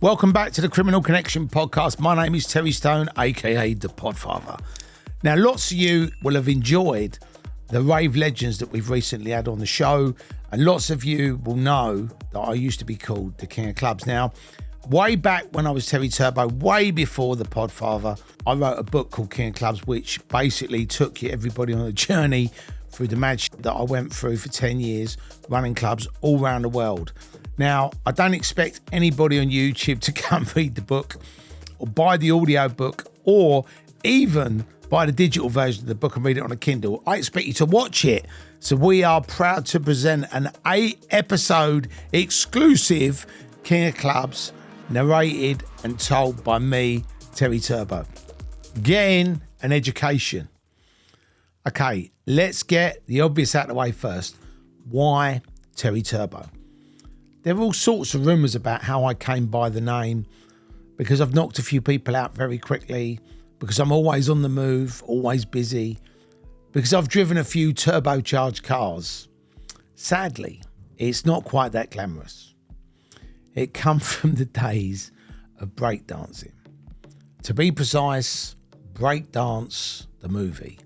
Welcome back to the Criminal Connection podcast. My name is Terry Stone, aka The Podfather. Now, lots of you will have enjoyed the Rave legends that we've recently had on the show, and lots of you will know that I used to be called the King of Clubs. Now, way back when I was Terry Turbo, way before The Podfather, I wrote a book called King of Clubs, which basically took everybody on a journey through the mad shit that I went through for 10 years running clubs all around the world. Now, I don't expect anybody on YouTube to come read the book or buy the audio book or even buy the digital version of the book and read it on a Kindle. I expect you to watch it. So we are proud to present an 8-episode exclusive King of Clubs, narrated and told by me, Terry Turbo. Getting an education. Okay, let's get the obvious out of the way first. Why Terry Turbo? There are all sorts of rumours about how I came by the name, because I've knocked a few people out very quickly, because I'm always on the move, always busy, because I've driven a few turbocharged cars. Sadly, it's not quite that glamorous. It comes from the days of breakdancing. To be precise, Breakdance, the movie.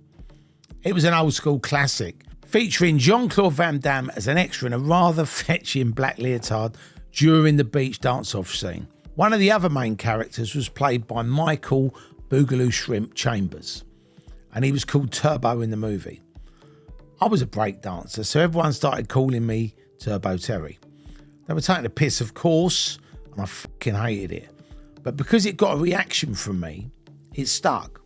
It was an old school classic, featuring Jean-Claude Van Damme as an extra in a rather fetching black leotard during the beach dance-off scene. One of the other main characters was played by Michael Boogaloo Shrimp Chambers, and he was called Turbo in the movie. I was a break dancer, so everyone started calling me Turbo Terry. They were taking the piss, of course, and I fucking hated it. But because it got a reaction from me, it stuck.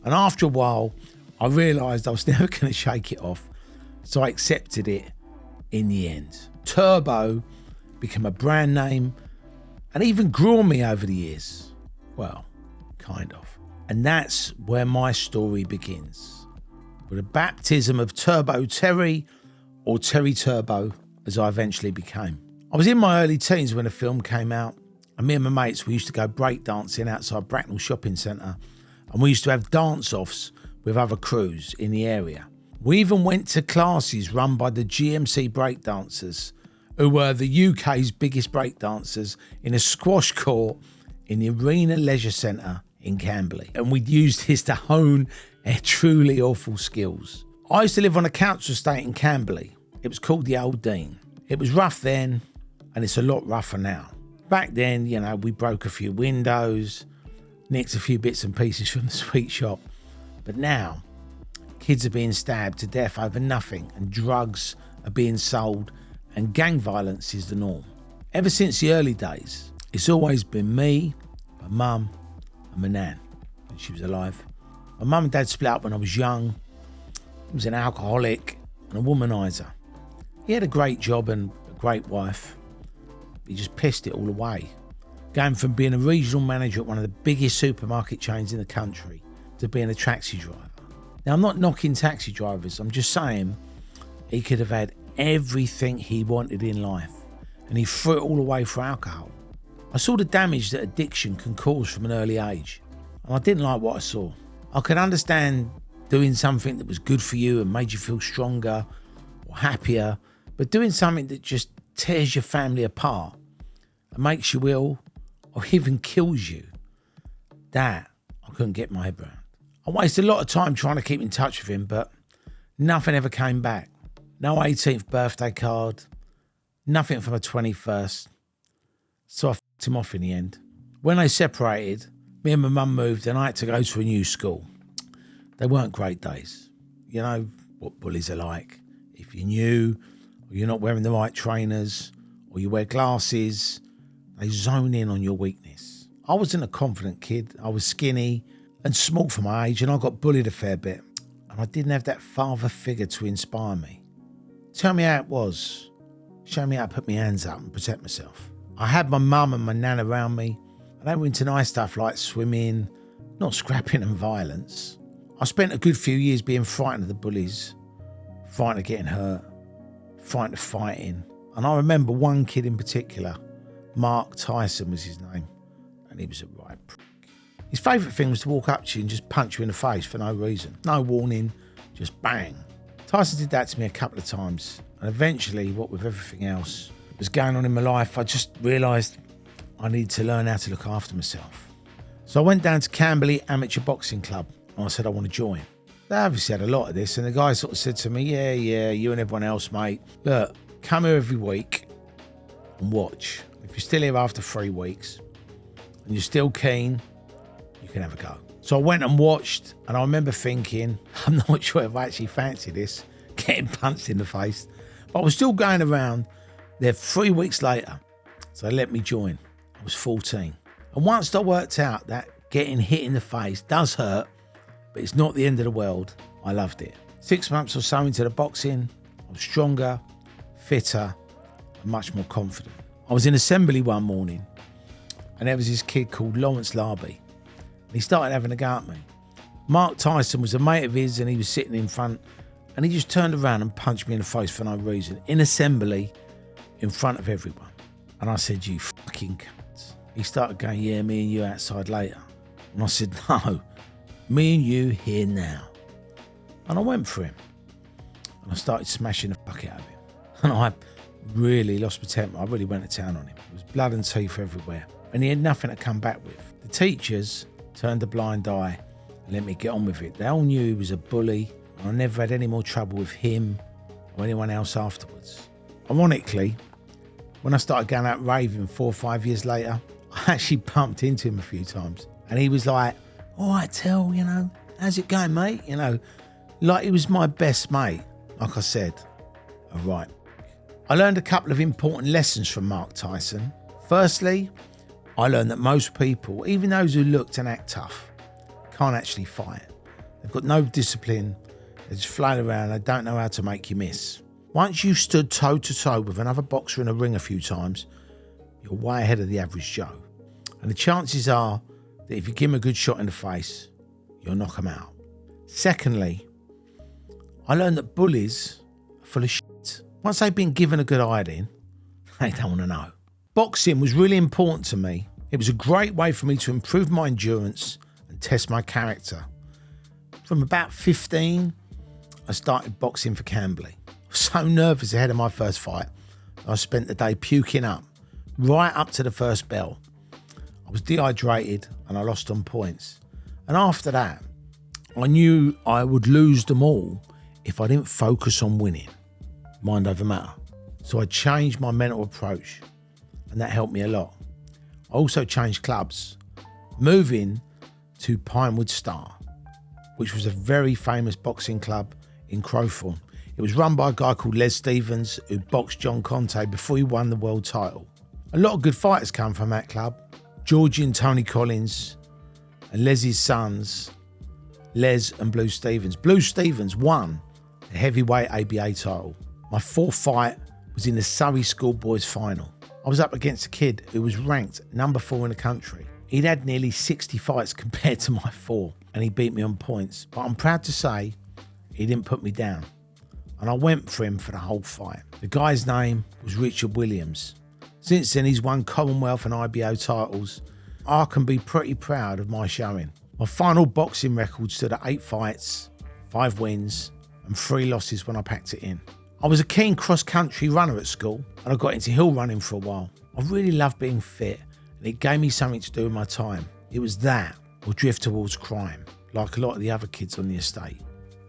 And after a while, I realised I was never going to shake it off, so I accepted it in the end. Turbo became a brand name and even grew on me over the years. Well, kind of. And that's where my story begins, with a baptism of Turbo Terry, or Terry Turbo, as I eventually became. I was in my early teens when the film came out, and me and my mates, we used to go breakdancing outside Bracknell Shopping Centre, and we used to have dance-offs with other crews in the area. We even went to classes run by the GMC breakdancers, who were the UK's biggest breakdancers, in a squash court in the Arena Leisure Centre in Camberley. And we'd used this to hone our truly awful skills. I used to live on a council estate in Camberley. It was called the Old Dean. It was rough then, and it's a lot rougher now. Back then, we broke a few windows, nicked a few bits and pieces from the sweet shop. But now, kids are being stabbed to death over nothing, and drugs are being sold, and gang violence is the norm. Ever since the early days, it's always been me, my mum, and my nan, when she was alive. My mum and dad split up when I was young. He was an alcoholic and a womanizer. He had a great job and a great wife. He just pissed it all away, going from being a regional manager at one of the biggest supermarket chains in the country to being a taxi driver. Now, I'm not knocking taxi drivers. I'm just saying he could have had everything he wanted in life, and he threw it all away for alcohol. I saw the damage that addiction can cause from an early age, and I didn't like what I saw. I could understand doing something that was good for you and made you feel stronger or happier, but doing something that just tears your family apart and makes you ill or even kills you, that I couldn't get my head around. I wasted a lot of time trying to keep in touch with him, but nothing ever came back. No 18th birthday card, nothing for my 21st. So I f***ed him off in the end. When they separated, me and my mum moved and I had to go to a new school. They weren't great days. You know what bullies are like. If you're new, or you're not wearing the right trainers, or you wear glasses, they zone in on your weakness. I wasn't a confident kid. I was skinny and small for my age, and I got bullied a fair bit. And I didn't have that father figure to inspire me. Tell me how it was. Show me how to put my hands up and protect myself. I had my mum and my nan around me, and they were into nice stuff like swimming, not scrapping and violence. I spent a good few years being frightened of the bullies, frightened of getting hurt, frightened of fighting. And I remember one kid in particular, Mark Tyson was his name, and he was a right prick. His favourite thing was to walk up to you and just punch you in the face for no reason. No warning, just bang. Tyson did that to me a couple of times, and eventually, what with everything else that was going on in my life, I just realised I needed to learn how to look after myself. So I went down to Camberley Amateur Boxing Club and I said I want to join. They obviously had a lot of this, and the guy sort of said to me, yeah, you and everyone else, mate. Look, come here every week and watch. If you're still here after 3 weeks and you're still keen, you can have a go. So I went and watched, and I remember thinking, I'm not sure if I actually fancy this, getting punched in the face. But I was still going around there 3 weeks later. So they let me join. I was 14. And once I worked out that getting hit in the face does hurt, but it's not the end of the world, I loved it. 6 months or so into the boxing, I was stronger, fitter, and much more confident. I was in assembly one morning, and there was this kid called Lawrence Larby. And he started having a go at me. Mark Tyson was a mate of his, and he was sitting in front, and he just turned around and punched me in the face for no reason, in assembly, in front of everyone. And I said, you fucking cunts. He started going, yeah, me and you outside later. And I said, no, me and you here now. And I went for him. And I started smashing the fuck out of him. And I really lost my temper. I really went to town on him. There was blood and teeth everywhere. And he had nothing to come back with. The teachers turned a blind eye and let me get on with it. They all knew he was a bully, and I never had any more trouble with him or anyone else afterwards. Ironically, when I started going out raving 4 or 5 years later, I actually bumped into him a few times. And he was like, all right, Tell, how's it going, mate? Like he was my best mate. Like I said, all right. I learned a couple of important lessons from Mark Tyson. Firstly, I learned that most people, even those who looked and act tough, can't actually fight. They've got no discipline. They just flail around. They don't know how to make you miss. Once you've stood toe to toe with another boxer in a ring a few times, you're way ahead of the average Joe. And the chances are that if you give him a good shot in the face, you'll knock him out. Secondly, I learned that bullies are full of shit. Once they've been given a good ironing, they don't want to know. Boxing was really important to me. It was a great way for me to improve my endurance and test my character. From about 15, I started boxing for Camberley. I was so nervous ahead of my first fight, I spent the day puking up, right up to the first bell. I was dehydrated and I lost on points. And after that, I knew I would lose them all if I didn't focus on winning. Mind over matter. So I changed my mental approach, and that helped me a lot. I also changed clubs, moving to Pinewood Star, which was a very famous boxing club in Crowthorne. It was run by a guy called Les Stevens, who boxed John Conte before he won the world title. A lot of good fighters come from that club. Georgie and Tony Collins, and Les's sons, Les and Blue Stevens. Blue Stevens won the heavyweight ABA title. My 4th fight was in the Surrey Schoolboys final. I was up against a kid who was ranked number 4 in the country. He'd had nearly 60 fights compared to my 4, and he beat me on points. But I'm proud to say he didn't put me down. And I went for him for the whole fight. The guy's name was Richard Williams. Since then, he's won Commonwealth and IBO titles. I can be pretty proud of my showing. My final boxing record stood at 8 fights, 5 wins, and 3 losses when I packed it in. I was a keen cross-country runner at school, and I got into hill running for a while. I really loved being fit, and it gave me something to do with my time. It was that, or drift towards crime, like a lot of the other kids on the estate.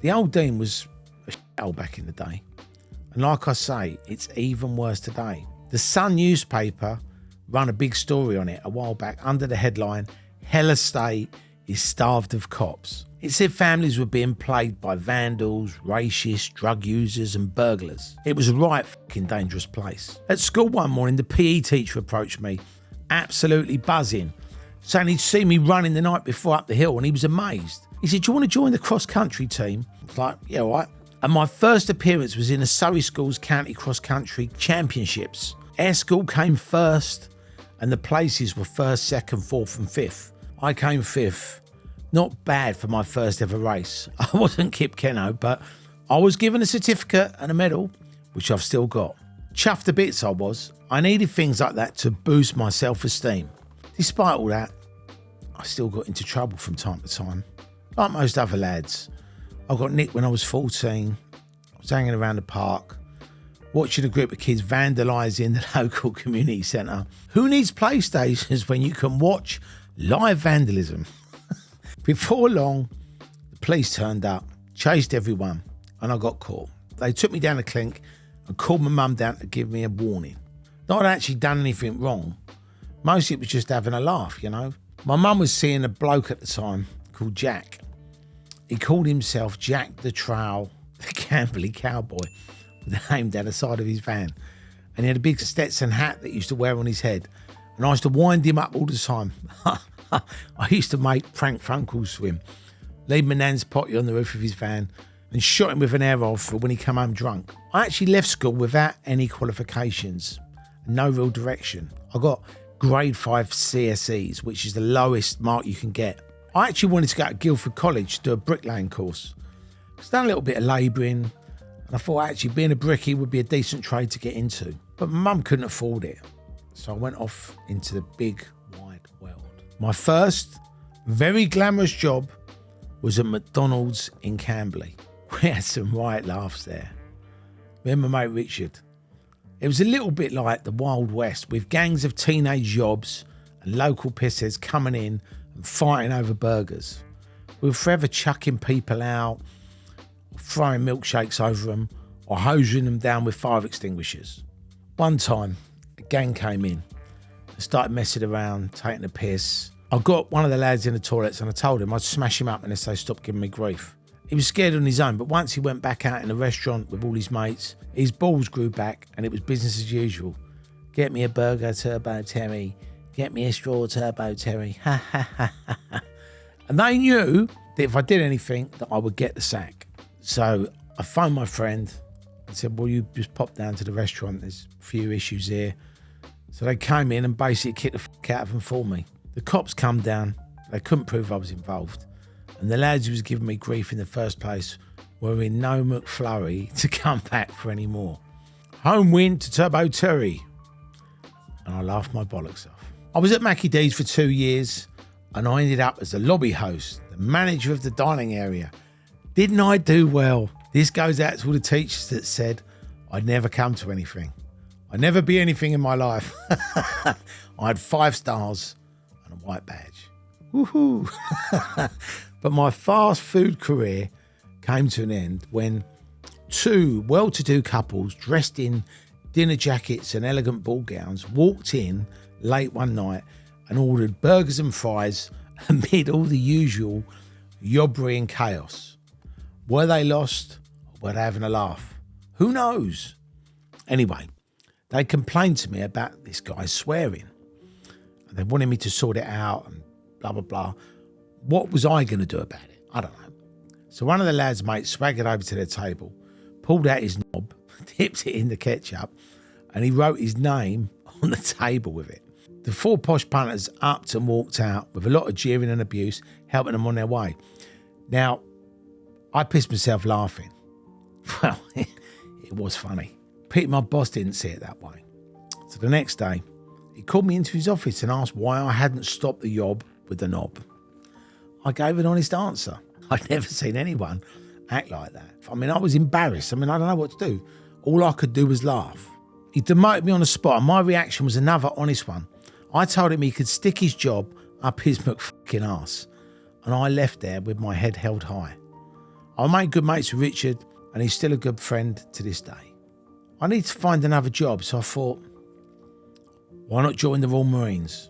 The old Dean was a shithole back in the day, and like I say, it's even worse today. The Sun newspaper ran a big story on it a while back under the headline, Hell Estate is starved of cops. It said families were being plagued by vandals, racists, drug users and burglars. It was a right fucking dangerous place. At school one morning, the PE teacher approached me, absolutely buzzing, saying he'd seen me running the night before up the hill, and he was amazed. He said, do you want to join the cross-country team? I was like, yeah, all right. And my first appearance was in the Surrey Schools County Cross-Country Championships. Our school came first, and the places were 1st, 2nd, 4th and 5th. I came 5th. Not bad for my first ever race. I wasn't Kip Keno, but I was given a certificate and a medal, which I've still got. Chuffed to bits I was. I needed things like that to boost my self-esteem. Despite all that, I still got into trouble from time to time. Like most other lads. I got nicked when I was 14. I was hanging around the park watching a group of kids vandalising the local community centre. Who needs PlayStations when you can watch live vandalism? Before long, the police turned up, chased everyone, and I got caught. They took me down the clink and called my mum down to give me a warning. Not actually done anything wrong. Mostly it was just having a laugh, you know. My mum was seeing a bloke at the time called Jack. He called himself Jack the Trowel, the Camberley Cowboy, with a name down the side of his van. And he had a big Stetson hat that he used to wear on his head. And I used to wind him up all the time. I used to make prank phone calls to him, leave my nan's potty on the roof of his van, and shot him with an air rifle when he came home drunk. I actually left school without any qualifications, no real direction. I got grade 5 CSEs, which is the lowest mark you can get. I actually wanted to go to Guildford College to do a bricklaying course. I've done a little bit of labouring, and I thought actually being a brickie would be a decent trade to get into. But my mum couldn't afford it, so I went off into the big wide world. My first very glamorous job was at McDonalds in Camberley. We had some right laughs there. Me and my mate Richard. It was a little bit like the Wild West, with gangs of teenage yobs and local pissheads coming in and fighting over burgers. We were forever chucking people out, throwing milkshakes over them, or hosing them down with fire extinguishers. One time, a gang came in and started messing around, taking a piss. I got one of the lads in the toilets and I told him I'd smash him up unless they stopped giving me grief. He was scared on his own, but once he went back out in the restaurant with all his mates, his balls grew back and it was business as usual. Get me a burger, Turbo Terry. Get me a straw, Turbo Terry. Ha ha ha ha. And they knew that if I did anything, that I would get the sack. So I phoned my friend and said, well, you just pop down to the restaurant. There's a few issues here. So they came in and basically kicked the fuck out of them for me. The cops come down. They couldn't prove I was involved. And the lads who was giving me grief in the first place were in no McFlurry to come back for any more. Home win to Turbo Terry. And I laughed my bollocks off. I was at Mackie D's for 2 years and I ended up as the lobby host, the manager of the dining area. Didn't I do well? This goes out to all the teachers that said I'd never come to anything. I'd never be anything in my life. I had 5 stars and a white badge. Woohoo! But my fast food career came to an end when 2 well-to-do couples dressed in dinner jackets and elegant ball gowns walked in late one night and ordered burgers and fries amid all the usual yobbery and chaos. Were they lost or were they having a laugh? Who knows? Anyway, they complained to me about this guy swearing. And they wanted me to sort it out and blah, blah, blah. What was I going to do about it? I don't know. So one of the lads' mates swaggered over to their table, pulled out his knob, dipped it in the ketchup, and he wrote his name on the table with it. The 4 posh punters upped and walked out with a lot of jeering and abuse, helping them on their way. Now, I pissed myself laughing. Well, it was funny. Pete, my boss, didn't see it that way. So the next day, he called me into his office and asked why I hadn't stopped the yob with the knob. I gave an honest answer. I'd never seen anyone act like that. I mean, I was embarrassed. I mean, I don't know what to do. All I could do was laugh. He demoted me on the spot, and my reaction was another honest one. I told him he could stick his job up his McFucking arse, and I left there with my head held high. I made good mates with Richard, and he's still a good friend to this day. I need to find another job, so I thought, why not join the Royal Marines?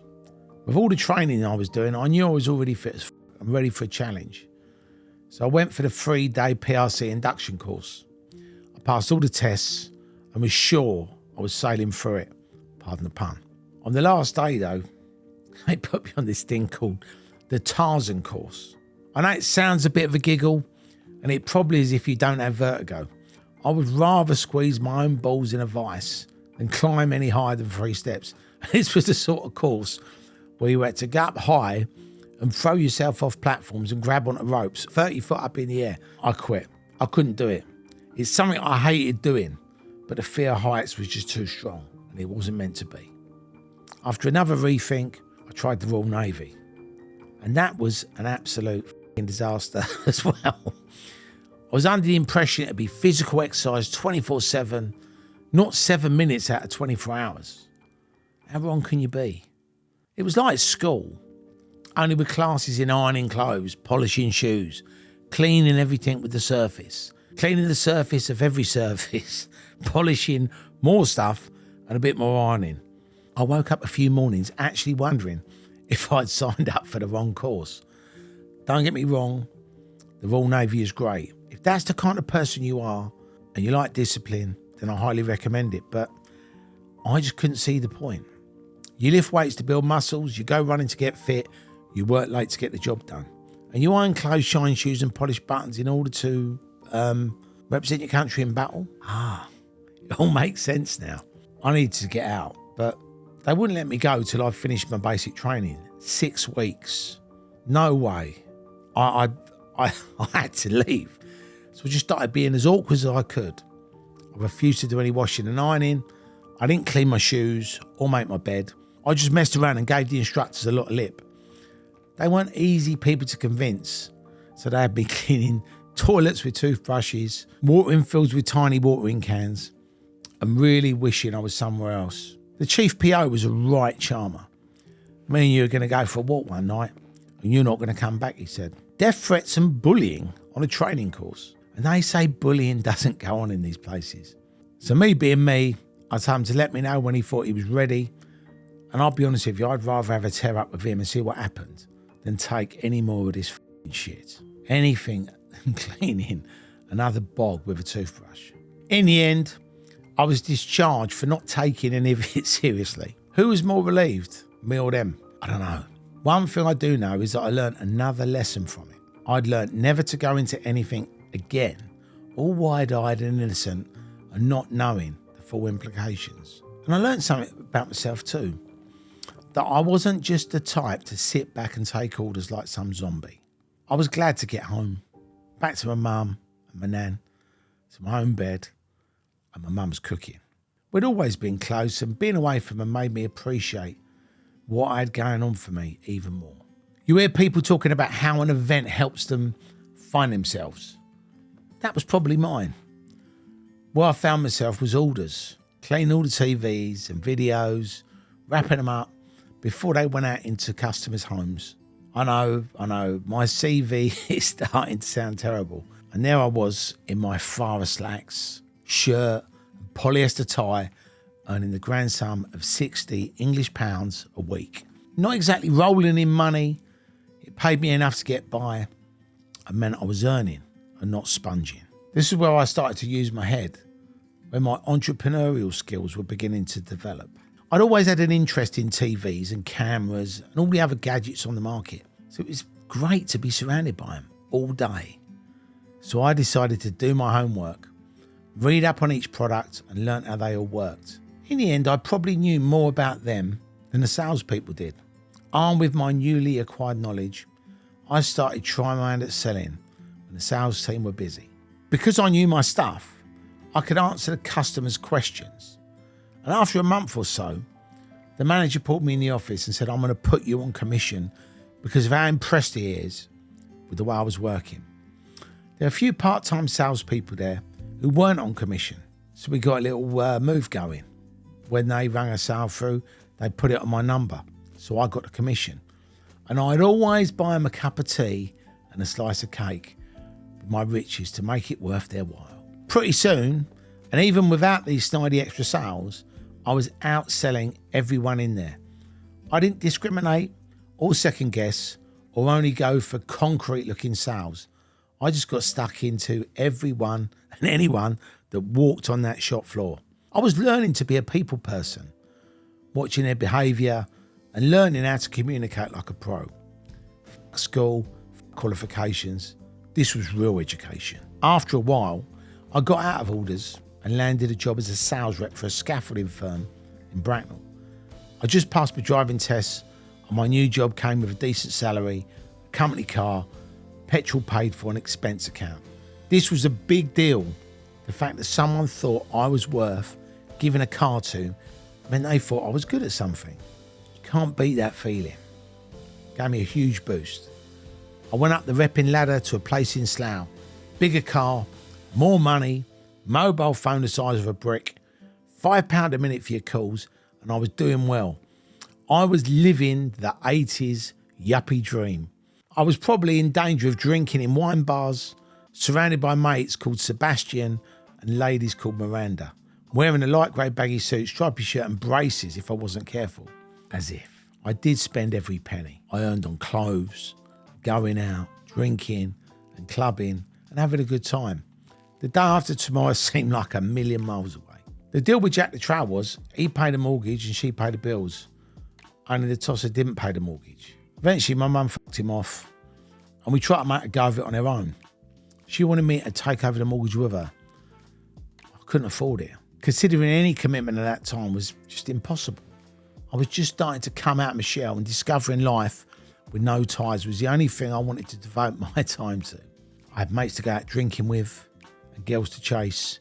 With all the training I was doing, I knew I was already fit as I'm ready for a challenge. So I went for the 3-day PRC induction course. I passed all the tests and was sure I was sailing through it, pardon the pun. On the last day though, they put me on this thing called the Tarzan course. I know it sounds a bit of a giggle, and it probably is if you don't have vertigo. I would rather squeeze my own balls in a vice than climb any higher than 3 steps. This was the sort of course where you had to go up high and throw yourself off platforms and grab onto ropes 30 foot up in the air. I quit. I couldn't do it. It's something I hated doing, but the fear of heights was just too strong and it wasn't meant to be. After another rethink, I tried the Royal Navy, and that was an absolute disaster as well. I was under the impression it'd be physical exercise 24/7, Not 7 minutes out of 24 hours. How wrong can you be? It was like school, only with classes in ironing clothes, polishing shoes, cleaning everything with the surface, cleaning the surface of every surface, polishing more stuff and a bit more ironing. I woke up a few mornings actually wondering if I'd signed up for the wrong course. Don't get me wrong, the Royal Navy is great. If that's the kind of person you are and you like discipline, then I highly recommend it, but I just couldn't see the point. You lift weights to build muscles, you go running to get fit, you work late to get the job done. And you iron clothes, shine shoes and polish buttons in order to represent your country in battle. It all makes sense now. I needed to get out, but they wouldn't let me go till I finished my basic training. 6 weeks. No way. I had to leave. So I just started being as awkward as I could. I refused to do any washing and ironing. I didn't clean my shoes or make my bed. I just messed around and gave the instructors a lot of lip. They weren't easy people to convince, so they had me cleaning toilets with toothbrushes, watering fields with tiny watering cans, and really wishing I was somewhere else. The chief PO was a right charmer. Me and you are going to go for a walk one night, and you're not going to come back, he said. Death threats and bullying on a training course. And they say bullying doesn't go on in these places. So me being me, I told him to let me know when he thought he was ready. And I'll be honest with you, I'd rather have a tear up with him and see what happened than take any more of this f***ing shit. Anything cleaning another bog with a toothbrush. In the end, I was discharged for not taking any of it seriously. Who was more relieved, me or them? I don't know. One thing I do know is that I learned another lesson from it. I'd learned never to go into anything again, all wide-eyed and innocent and not knowing the full implications. And I learned something about myself too, that I wasn't just the type to sit back and take orders like some zombie. I was glad to get home, back to my mum and my nan, to my own bed and my mum's cooking. We'd always been close, and being away from her made me appreciate what I had going on for me even more. You hear people talking about how an event helps them find themselves. That was probably mine. Where I found myself was orders, cleaning all the TVs and videos, wrapping them up before they went out into customers' homes. I know, my CV is starting to sound terrible. And there I was in my Farah slacks, shirt and polyester tie, earning the grand sum of 60 English pounds a week. Not exactly rolling in money, it paid me enough to get by and meant I was earning and not sponging. This is where I started to use my head, when my entrepreneurial skills were beginning to develop. I'd always had an interest in TVs and cameras and all the other gadgets on the market, so it was great to be surrounded by them all day. So I decided to do my homework, read up on each product and learn how they all worked. In the end, I probably knew more about them than the salespeople did. Armed with my newly acquired knowledge, I started trying my hand at selling when the sales team were busy. Because I knew my stuff, I could answer the customers' questions. And after a month or so, the manager pulled me in the office and said, I'm going to put you on commission because of how impressed he is with the way I was working. There are a few part-time salespeople there who weren't on commission, so we got a little move going. When they rang a sale through, they put it on my number, so I got the commission. And I'd always buy them a cup of tea and a slice of cake with my riches to make it worth their while. Pretty soon, and even without these snidey extra sales, I was outselling everyone in there. I didn't discriminate or second guess or only go for concrete looking sales. I just got stuck into everyone and anyone that walked on that shop floor. I was learning to be a people person, watching their behaviour and learning how to communicate like a pro. Fuck school, fuck qualifications. This was real education. After a while, I got out of orders and landed a job as a sales rep for a scaffolding firm in Bracknell. I just passed my driving tests and my new job came with a decent salary, a company car, petrol paid for, an expense account. This was a big deal. The fact that someone thought I was worth giving a car to meant they thought I was good at something. You can't beat that feeling. Gave me a huge boost. I went up the repping ladder to a place in Slough. Bigger car, more money, mobile phone the size of a brick, £5 a minute for your calls, and I was doing well. I was living the 80s yuppie dream. I was probably in danger of drinking in wine bars, surrounded by mates called Sebastian and ladies called Miranda, wearing a light grey baggy suit, stripy shirt and braces if I wasn't careful. As if. I did spend every penny I earned on clothes, going out, drinking and clubbing and having a good time. The day after tomorrow seemed like a million miles away. The deal with Jack the Troll was he paid the mortgage and she paid the bills. Only the tosser didn't pay the mortgage. Eventually my mum fucked him off and we tried to make a go of it on our own. She wanted me to take over the mortgage with her. I couldn't afford it. Considering any commitment at that time was just impossible. I was just starting to come out of my shell, and discovering life with no ties was the only thing I wanted to devote my time to. I had mates to go out drinking with and girls to chase.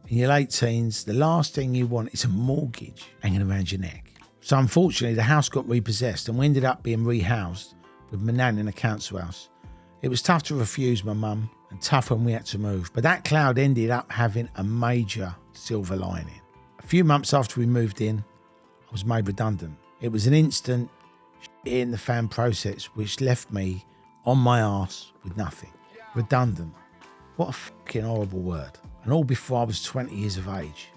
In your late teens, the last thing you want is a mortgage hanging around your neck. So unfortunately, the house got repossessed and we ended up being rehoused with my nan in a council house. It was tough to refuse my mum and tough when we had to move, but that cloud ended up having a major silver lining. A few months after we moved in, I was made redundant. It was an instant in the fan process which left me on my arse with nothing. Redundant. What a fucking horrible word. And all before I was 20 years of age.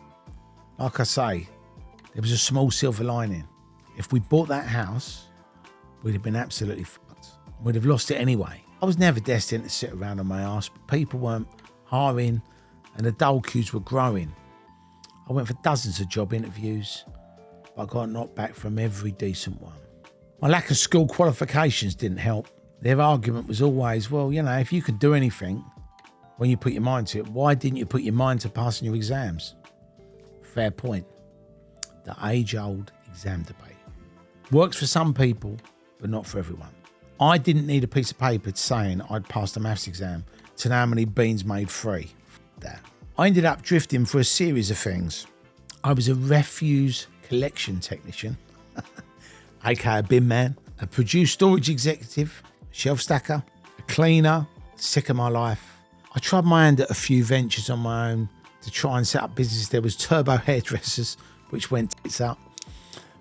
Like I say, there was a small silver lining. If we bought that house, we'd have been absolutely fucked. We'd have lost it anyway. I was never destined to sit around on my arse, but people weren't hiring and the dole queues were growing. I went for dozens of job interviews, but I got knocked back from every decent one. My lack of school qualifications didn't help. Their argument was always, well, you know, if you could do anything when you put your mind to it, why didn't you put your mind to passing your exams? Fair point. The age-old exam debate. Works for some people, but not for everyone. I didn't need a piece of paper saying I'd passed a maths exam to know how many beans made free. F that. I ended up drifting for a series of things. I was a refuse collection technician, aka a bin man, a produce storage executive, a shelf stacker, a cleaner, sick of my life. I tried my hand at a few ventures on my own to try and set up business. There was Turbo Hairdressers, which went tits up.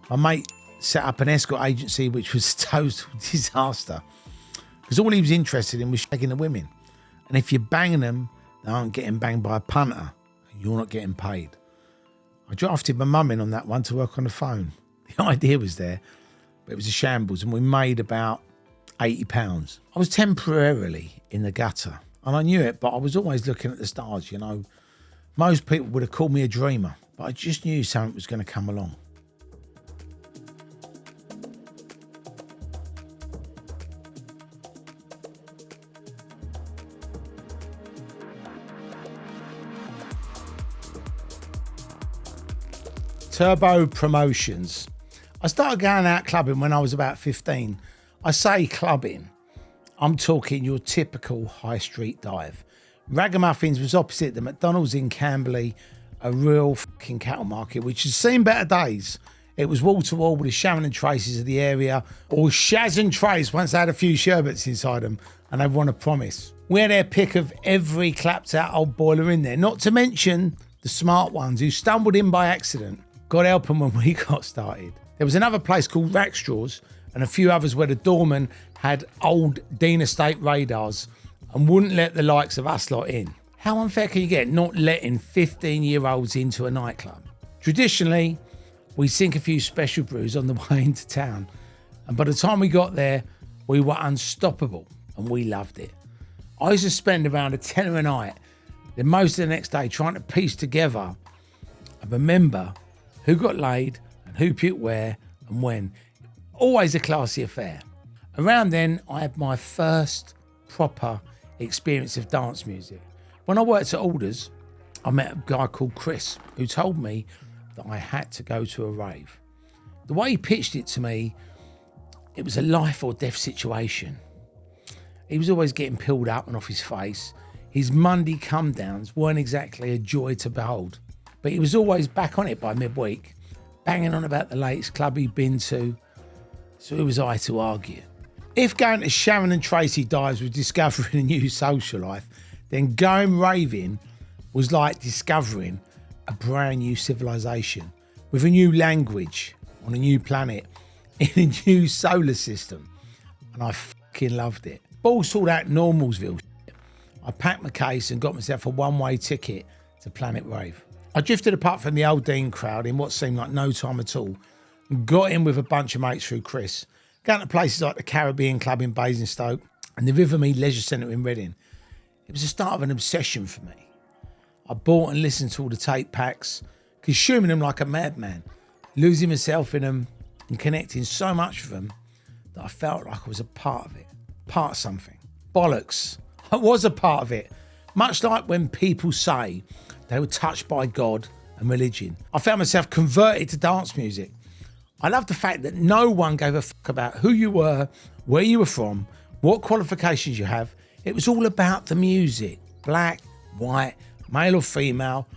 My mate set up an escort agency, which was a total disaster because all he was interested in was shagging the women. And if you're banging them, they aren't getting banged by a punter and you're not getting paid. I drafted my mum in on that one to work on the phone. The idea was there, but it was a shambles and we made about £80. I was temporarily in the gutter and I knew it, but I was always looking at the stars, you know. Most people would have called me a dreamer, but I just knew something was going to come along. Turbo Promotions. I started going out clubbing when I was about 15. I say clubbing, I'm talking your typical high street dive. Ragamuffins was opposite the McDonalds in Camberley, a real fucking cattle market, which has seen better days. It was wall to wall with the Sharon and Traces of the area, or Shaz and Trace once they had a few sherbets inside them and they won a promise. We had our pick of every clapped out old boiler in there, not to mention the smart ones who stumbled in by accident. God help them when we got started. There was another place called Rackstraws and a few others where the doorman had old Dean Estate radars and wouldn't let the likes of us lot in. How unfair can you get not letting 15-year-olds into a nightclub? Traditionally, we sink a few special brews on the way into town, and by the time we got there, we were unstoppable and we loved it. I used to spend around £10 a night, then most of the next day trying to piece together and remember who got laid and who puked where and when. Always a classy affair. Around then, I had my first proper experience of dance music. When I worked at Alders, I met a guy called Chris who told me that I had to go to a rave. The way he pitched it to me, it was a life or death situation. He was always getting peeled up and off his face. His Monday come downs weren't exactly a joy to behold, but he was always back on it by midweek, banging on about the latest club he'd been to, so who was I to argue? If going to Sharon and Tracy dives was discovering a new social life, then going raving was like discovering a brand new civilization with a new language on a new planet in a new solar system. And I fucking loved it. Balls all that Normalsville shit. I packed my case and got myself a one-way ticket to Planet Rave. I drifted apart from the old Dean crowd in what seemed like no time at all and got in with a bunch of mates through Chris, going to places like the Caribbean Club in Basingstoke and the River Mead Leisure Centre in Reading. It was the start of an obsession for me. I bought and listened to all the tape packs, consuming them like a madman, losing myself in them and connecting so much with them that I felt like I was a part of it, part of something. Bollocks. I was a part of it. Much like when people say they were touched by God and religion. I found myself converted to dance music. I love the fact that no one gave a fuck about who you were, where you were from, what qualifications you have. It was all about the music. Black, white, male or female.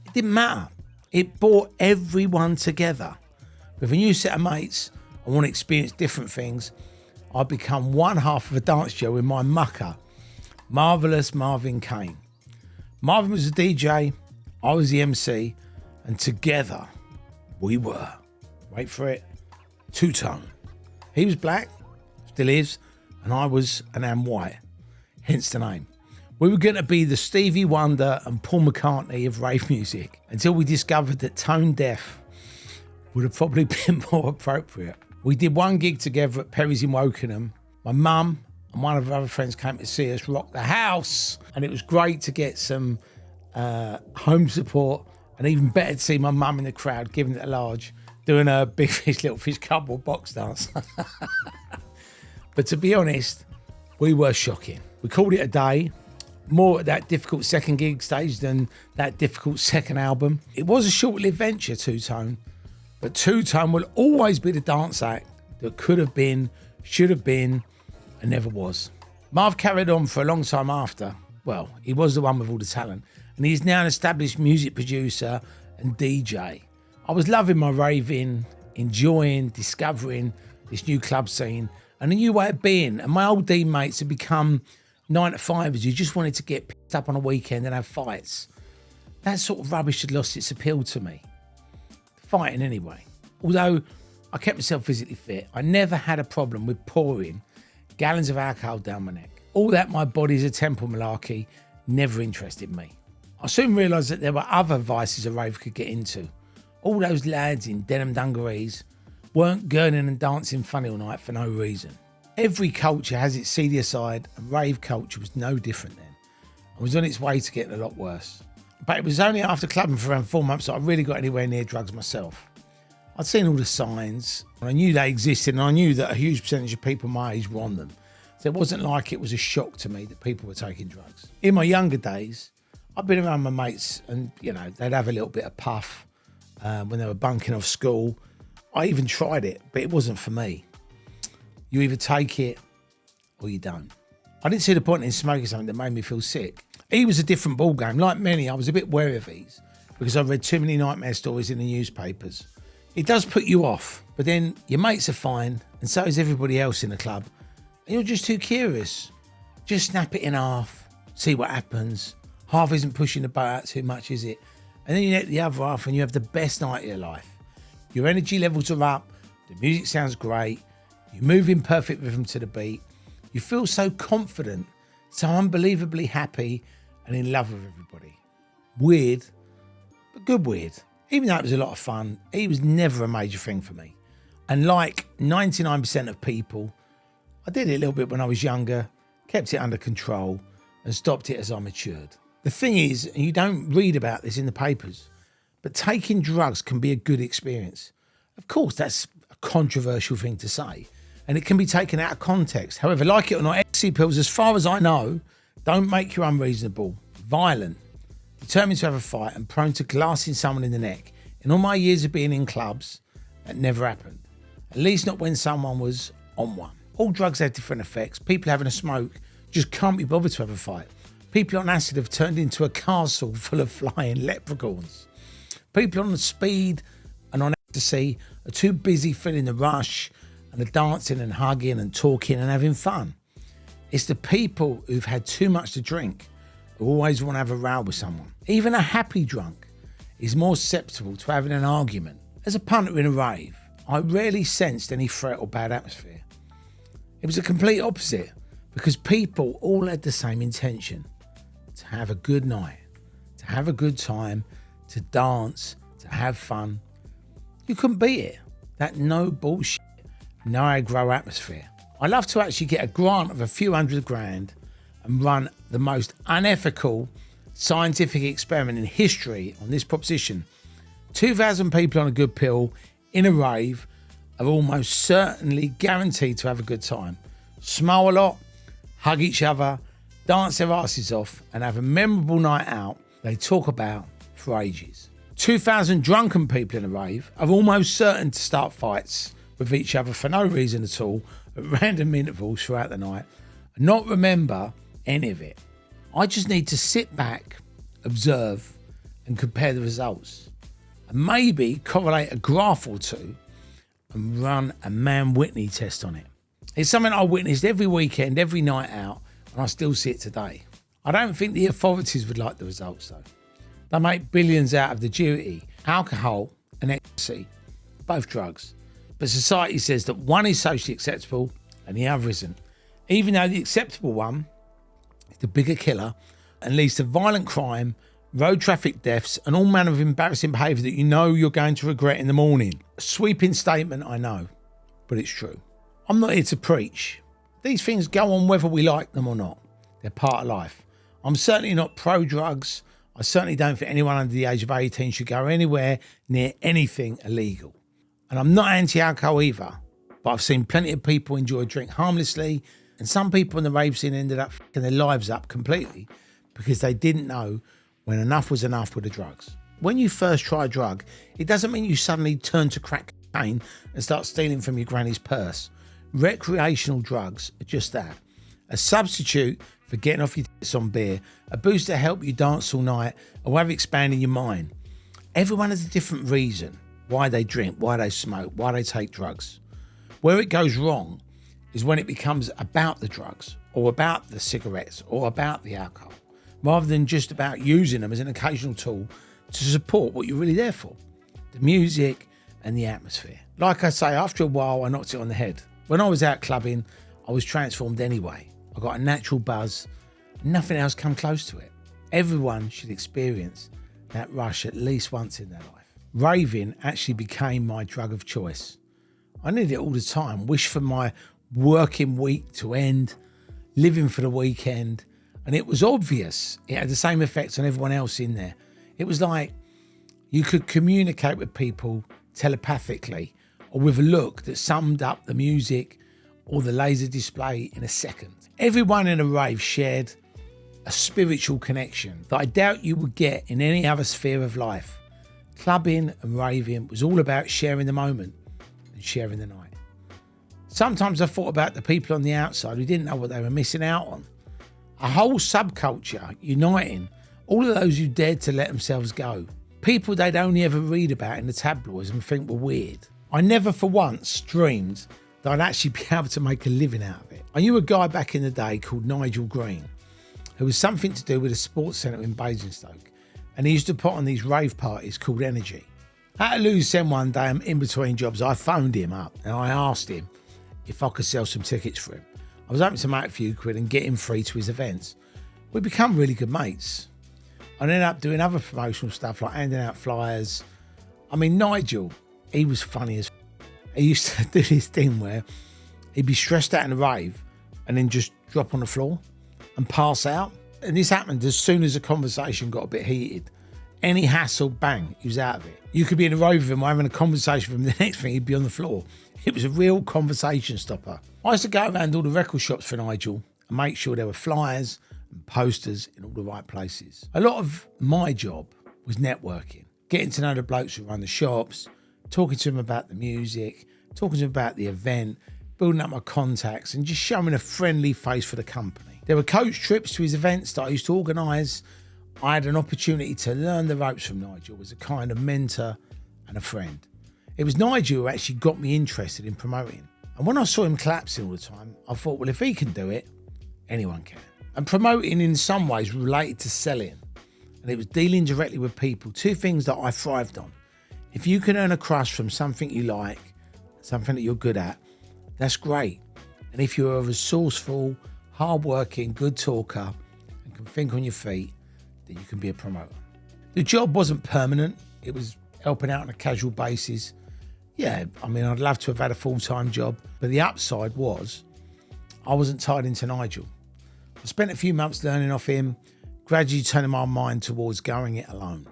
It didn't matter. It brought everyone together. With a new set of mates, I want to experience different things. I've become one half of a dance show with my mucker, Marvellous Marvin Kane. Marvin was the DJ, I was the MC, and together we were, wait for it, two-tone. He was black, still is, and I was and am white, hence the name. We were going to be the Stevie Wonder and Paul McCartney of rave music until we discovered that tone deaf would have probably been more appropriate. We did one gig together at Perry's in Wokingham. My mum and one of her other friends came to see us rock the house, and it was great to get some home support, and even better to see my mum in the crowd giving it a large, doing a Big Fish Little Fish cardboard box dance. But to be honest, we were shocking. We called it a day, more at that difficult second gig stage than that difficult second album. It was a short-lived venture, Two-Tone, but Two-Tone will always be the dance act that could have been, should have been, and never was. Marv carried on for a long time after. Well, he was the one with all the talent, and he's now an established music producer and DJ. I was loving my raving, enjoying, discovering this new club scene and a new way of being, and my old D mates had become 9-to-5ers who just wanted to get picked up on a weekend and have fights. That sort of rubbish had lost its appeal to me. Fighting anyway. Although I kept myself physically fit, I never had a problem with pouring gallons of alcohol down my neck. All that my body's a temple malarkey never interested me. I soon realised that there were other vices a rave could get into. All those lads in denim dungarees weren't gurning and dancing funny all night for no reason. Every culture has its seedier side, and rave culture was no different then. I was on its way to getting a lot worse. But it was only after clubbing for around 4 months that I really got anywhere near drugs myself. I'd seen all the signs, and I knew they existed, and I knew that a huge percentage of people my age were on them. So it wasn't like it was a shock to me that people were taking drugs. In my younger days, I'd been around my mates and, you know, they'd have a little bit of puff when they were bunking off school. I even tried it, but it wasn't for me. You either take it or you don't. I didn't see the point in smoking something that made me feel sick. E was a different ballgame. Like many, I was a bit wary of these because I've read too many nightmare stories in the newspapers. It does put you off, but then your mates are fine, and so is everybody else in the club. And you're just too curious. Just snap it in half, see what happens. Half isn't pushing the boat out too much, is it? And then you let the other half and you have the best night of your life. Your energy levels are up, the music sounds great, you move in perfect rhythm to the beat, you feel so confident, so unbelievably happy and in love with everybody. Weird, but good weird. Even though it was a lot of fun, it was never a major thing for me. And like 99% of people, I did it a little bit when I was younger, kept it under control and stopped it as I matured. The thing is, and you don't read about this in the papers, but taking drugs can be a good experience. Of course, that's a controversial thing to say, and it can be taken out of context. However, like it or not, ecstasy pills, as far as I know, don't make you unreasonable, violent, determined to have a fight, and prone to glassing someone in the neck. In all my years of being in clubs, that never happened. At least not when someone was on one. All drugs have different effects. People having a smoke just can't be bothered to have a fight. People on acid have turned into a castle full of flying leprechauns. People on the speed and on ecstasy are too busy feeling the rush and the dancing and hugging and talking and having fun. It's the people who've had too much to drink who always want to have a row with someone. Even a happy drunk is more susceptible to having an argument. As a punter in a rave, I rarely sensed any threat or bad atmosphere. It was the complete opposite, because people all had the same intention: to have a good night, to have a good time, to dance, to have fun. You couldn't beat it. That no bullshit, no aggro atmosphere. I love to actually get a grant of a few $100,000 and run the most unethical scientific experiment in history on this proposition. 2,000 people on a good pill in a rave are almost certainly guaranteed to have a good time, smile a lot, hug each other, dance their asses off, and have a memorable night out they talk about for ages. 2,000 drunken people in a rave are almost certain to start fights with each other for no reason at all at random intervals throughout the night and not remember any of it. I just need to sit back, observe, and compare the results, and maybe correlate a graph or two and run a Mann-Whitney test on it. It's something I witnessed every weekend, every night out, and I still see it today. I don't think the authorities would like the results though. They make billions out of the duty, alcohol and ecstasy, both drugs. But society says that one is socially acceptable and the other isn't, even though the acceptable one is the bigger killer and leads to violent crime, road traffic deaths, and all manner of embarrassing behaviour that you know you're going to regret in the morning. A sweeping statement, I know, but it's true. I'm not here to preach. These things go on whether we like them or not. They're part of life. I'm certainly not pro-drugs. I certainly don't think anyone under the age of 18 should go anywhere near anything illegal. And I'm not anti-alcohol either, but I've seen plenty of people enjoy a drink harmlessly, and some people in the rave scene ended up fucking their lives up completely because they didn't know when enough was enough with the drugs. When you first try a drug, it doesn't mean you suddenly turn to crack cocaine and start stealing from your granny's purse. Recreational drugs are just that. A substitute for getting off your tits on beer, a boost to help you dance all night, or have expanding your mind. Everyone has a different reason why they drink, why they smoke, why they take drugs. Where it goes wrong is when it becomes about the drugs, or about the cigarettes, or about the alcohol, rather than just about using them as an occasional tool to support what you're really there for, the music and the atmosphere. Like I say, after a while, I knocked it on the head. When I was out clubbing, I was transformed anyway. I got a natural buzz. Nothing else come close to it. Everyone should experience that rush at least once in their life. Raving actually became my drug of choice. I needed it all the time. Wish for my working week to end, living for the weekend. And it was obvious it had the same effects on everyone else in there. It was like you could communicate with people telepathically or with a look that summed up the music or the laser display in a second. Everyone in a rave shared a spiritual connection that I doubt you would get in any other sphere of life. Clubbing and raving was all about sharing the moment and sharing the night. Sometimes I thought about the people on the outside who didn't know what they were missing out on. A whole subculture uniting all of those who dared to let themselves go. People they'd only ever read about in the tabloids and think were weird. I never for once dreamed that I'd actually be able to make a living out of it. I knew a guy back in the day called Nigel Green, who was something to do with a sports centre in Basingstoke, and he used to put on these rave parties called Energy. At a loose end one day, I'm in between jobs, I phoned him up and I asked him if I could sell some tickets for him. I was hoping to make a few quid and get him free to his events. We become really good mates. I ended up doing other promotional stuff like handing out flyers. I mean, Nigel, he was funny as he used to do this thing where he'd be stressed out in a rave and then just drop on the floor and pass out. And this happened as soon as the conversation got a bit heated. Any hassle, bang, he was out of it. You could be in a rave with him or having a conversation with him, the next thing he'd be on the floor. It was a real conversation stopper. I used to go around all the record shops for Nigel and make sure there were flyers and posters in all the right places. A lot of my job was networking, getting to know the blokes who run the shops, talking to them about the music, talking to them about the event, building up my contacts and just showing a friendly face for the company. There were coach trips to his events that I used to organise. I had an opportunity to learn the ropes from Nigel as a kind of mentor and a friend. It was Nigel who actually got me interested in promoting. And when I saw him collapsing all the time, I thought, well, if he can do it, anyone can. And promoting in some ways related to selling. and it was dealing directly with people, two things that I thrived on. If you can earn a crush from something you like, something that you're good at, that's great. And if you're a resourceful, hardworking, good talker and can think on your feet, then you can be a promoter. The job wasn't permanent. It was helping out on a casual basis. Yeah, I mean, I'd love to have had a full-time job, but the upside was I wasn't tied into Nigel. I spent a few months learning off him, gradually turning my mind towards going it alone.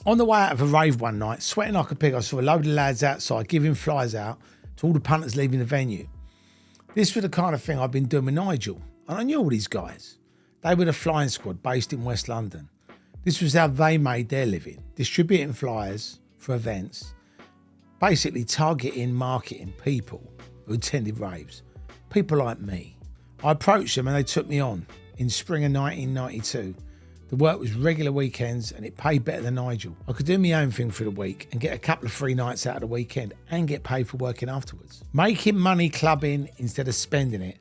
On the way out of a rave one night, sweating like a pig, I saw a load of lads outside giving flyers out to all the punters leaving the venue. This was the kind of thing I'd been doing with Nigel, and I knew all these guys. They were the flying squad based in West London. This was how they made their living, distributing flyers for events, basically targeting, marketing people who attended raves, people like me. I approached them and they took me on in spring of 1992. The work was regular weekends and it paid better than Nigel. I could do my own thing for the week and get a couple of free nights out of the weekend and get paid for working afterwards. Making money clubbing instead of spending it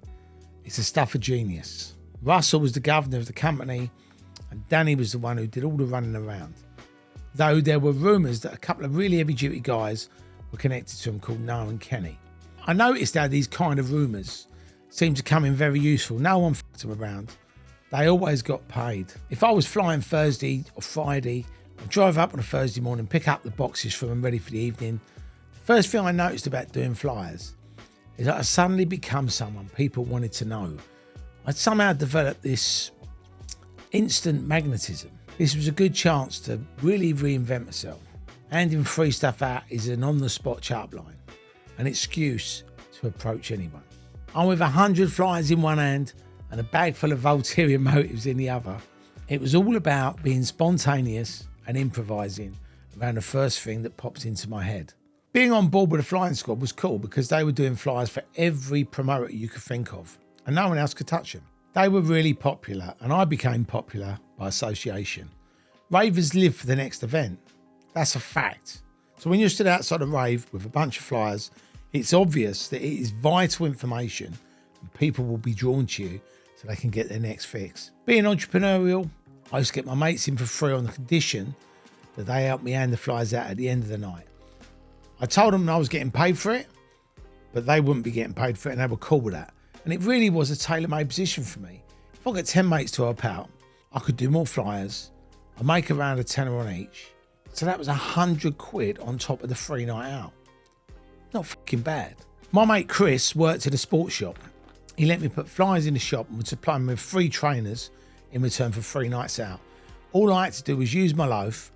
is the stuff of genius. Russell was the governor of the company and Danny was the one who did all the running around. Though there were rumours that a couple of really heavy duty guys were connected to him called Noah and Kenny. I noticed how these kind of rumours seemed to come in very useful. No one fucked them around. They always got paid. If I was flying Thursday or Friday, I'd drive up on a Thursday morning, pick up the boxes from them ready for the evening. The first thing I noticed about doing flyers is that I suddenly become someone people wanted to know. I'd somehow developed this instant magnetism. This was a good chance to really reinvent myself. Handing free stuff out is an on-the-spot chart line, an excuse to approach anyone. I'm with 100 flyers in one hand and a bag full of ulterior motives in the other. It was all about being spontaneous and improvising around the first thing that popped into my head. Being on board with the flying squad was cool because they were doing flyers for every promoter you could think of, and no one else could touch them. They were really popular, and I became popular by association. Ravers live for the next event. That's a fact. So when you're stood outside a rave with a bunch of flyers, it's obvious that it is vital information and people will be drawn to you so they can get their next fix. Being entrepreneurial, I used to get my mates in for free on the condition that they helped me hand the flyers out at the end of the night. I told them I was getting paid for it, but they wouldn't be getting paid for it and they were cool with that. And it really was a tailor-made position for me. If I got 10 mates to help out, I could do more flyers. I'd make around a tenner on each. So that was £100 on top of the free night out. Not fucking bad. My mate Chris worked at a sports shop. He let me put flyers in the shop and would supply me with free trainers in return for free nights out. All I had to do was use my loaf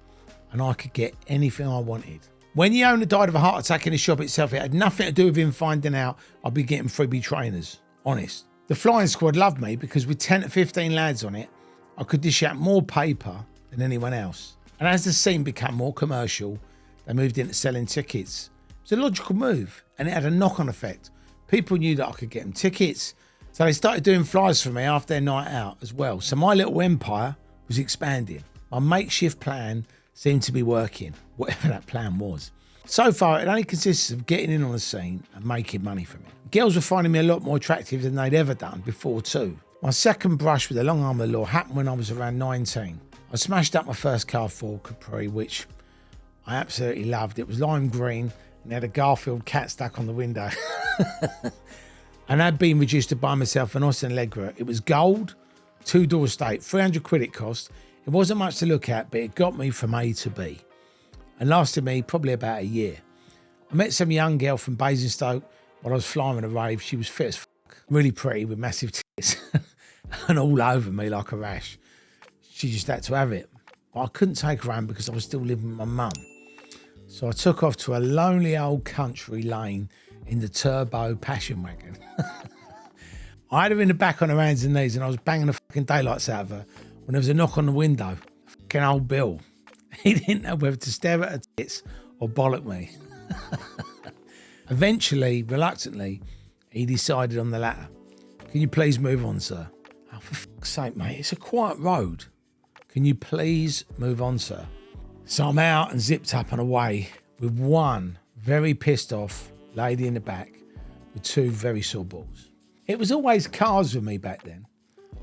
and I could get anything I wanted. When the owner died of a heart attack in the shop itself, it had nothing to do with him finding out I'd be getting freebie trainers. Honest. The flying squad loved me because with 10 to 15 lads on it, I could dish out more paper than anyone else. And as the scene became more commercial, they moved into selling tickets. It was a logical move and it had a knock-on effect. People knew that I could get them tickets, so they started doing flyers for me after their night out as well. So my little empire was expanding. My makeshift plan seemed to be working, whatever that plan was. So far, it only consists of getting in on the scene and making money from it. Girls were finding me a lot more attractive than they'd ever done before too. My second brush with the long arm of the law happened when I was around 19. I smashed up my first car Ford Capri, which I absolutely loved. It was lime green and had a Garfield cat stuck on the window. And I'd been reduced to buy myself an Austin Allegra. It was gold, 2-door estate, £300 it cost. It wasn't much to look at, but it got me from A to B and lasted me probably about a year. I met some young girl from Basingstoke while I was flying on a rave. She was fit as fuck, really pretty with massive tits and all over me like a rash. She just had to have it. But I couldn't take her home because I was still living with my mum. So I took off to a lonely old country lane in the turbo passion wagon. I had her in the back on her hands and knees and I was banging the fucking daylights out of her when there was a knock on the window. Fucking old Bill. He didn't know whether to stare at her tits or bollock me. Eventually, reluctantly, he decided on the latter. Can you please move on, sir? Oh, for fuck's sake, mate, it's a quiet road. Can you please move on, sir? So I'm out and zipped up and away with one very pissed off lady in the back with two very sore balls. It was always cars with me back then.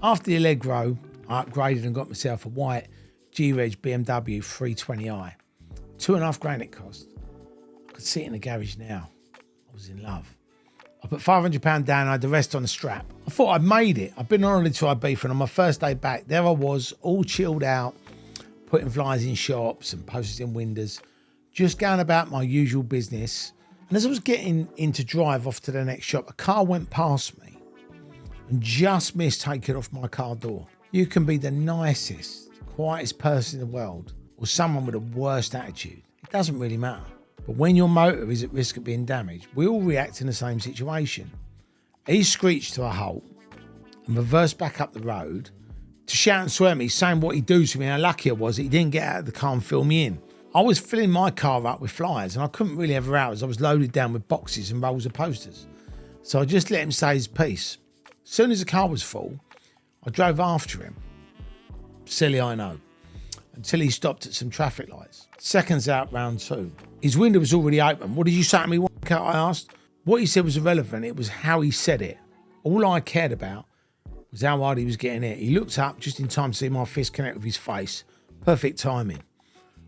After the Allegro, I upgraded and got myself a white G-Reg BMW 320i. 2.5 grand it cost. I could see it in the garage now. I was in love. I put £500 down, I had the rest on the strap. I thought I'd made it. I'd been on holiday to Ibiza, and on my first day back, there I was, all chilled out, putting flyers in shops and posters in windows, just going about my usual business. And as I was getting in to drive off to the next shop, a car went past me and just missed taking off my car door. You can be the nicest, quietest person in the world or someone with the worst attitude. It doesn't really matter. But when your motor is at risk of being damaged, we all react in the same situation. He screeched to a halt and reversed back up the road to shout and swear at me, saying what he'd do to me, how lucky I was that he didn't get out of the car and fill me in. I was filling my car up with flyers and I couldn't really have her out as I was loaded down with boxes and rolls of posters. So I just let him say his piece. As soon as the car was full, I drove after him. Silly, I know. Until he stopped at some traffic lights. Seconds out, round 2. His window was already open. What did you say to me, wanker? I asked. What he said was irrelevant. It was how he said it. All I cared about was how hard he was getting hit. He looked up just in time to see my fist connect with his face. Perfect timing.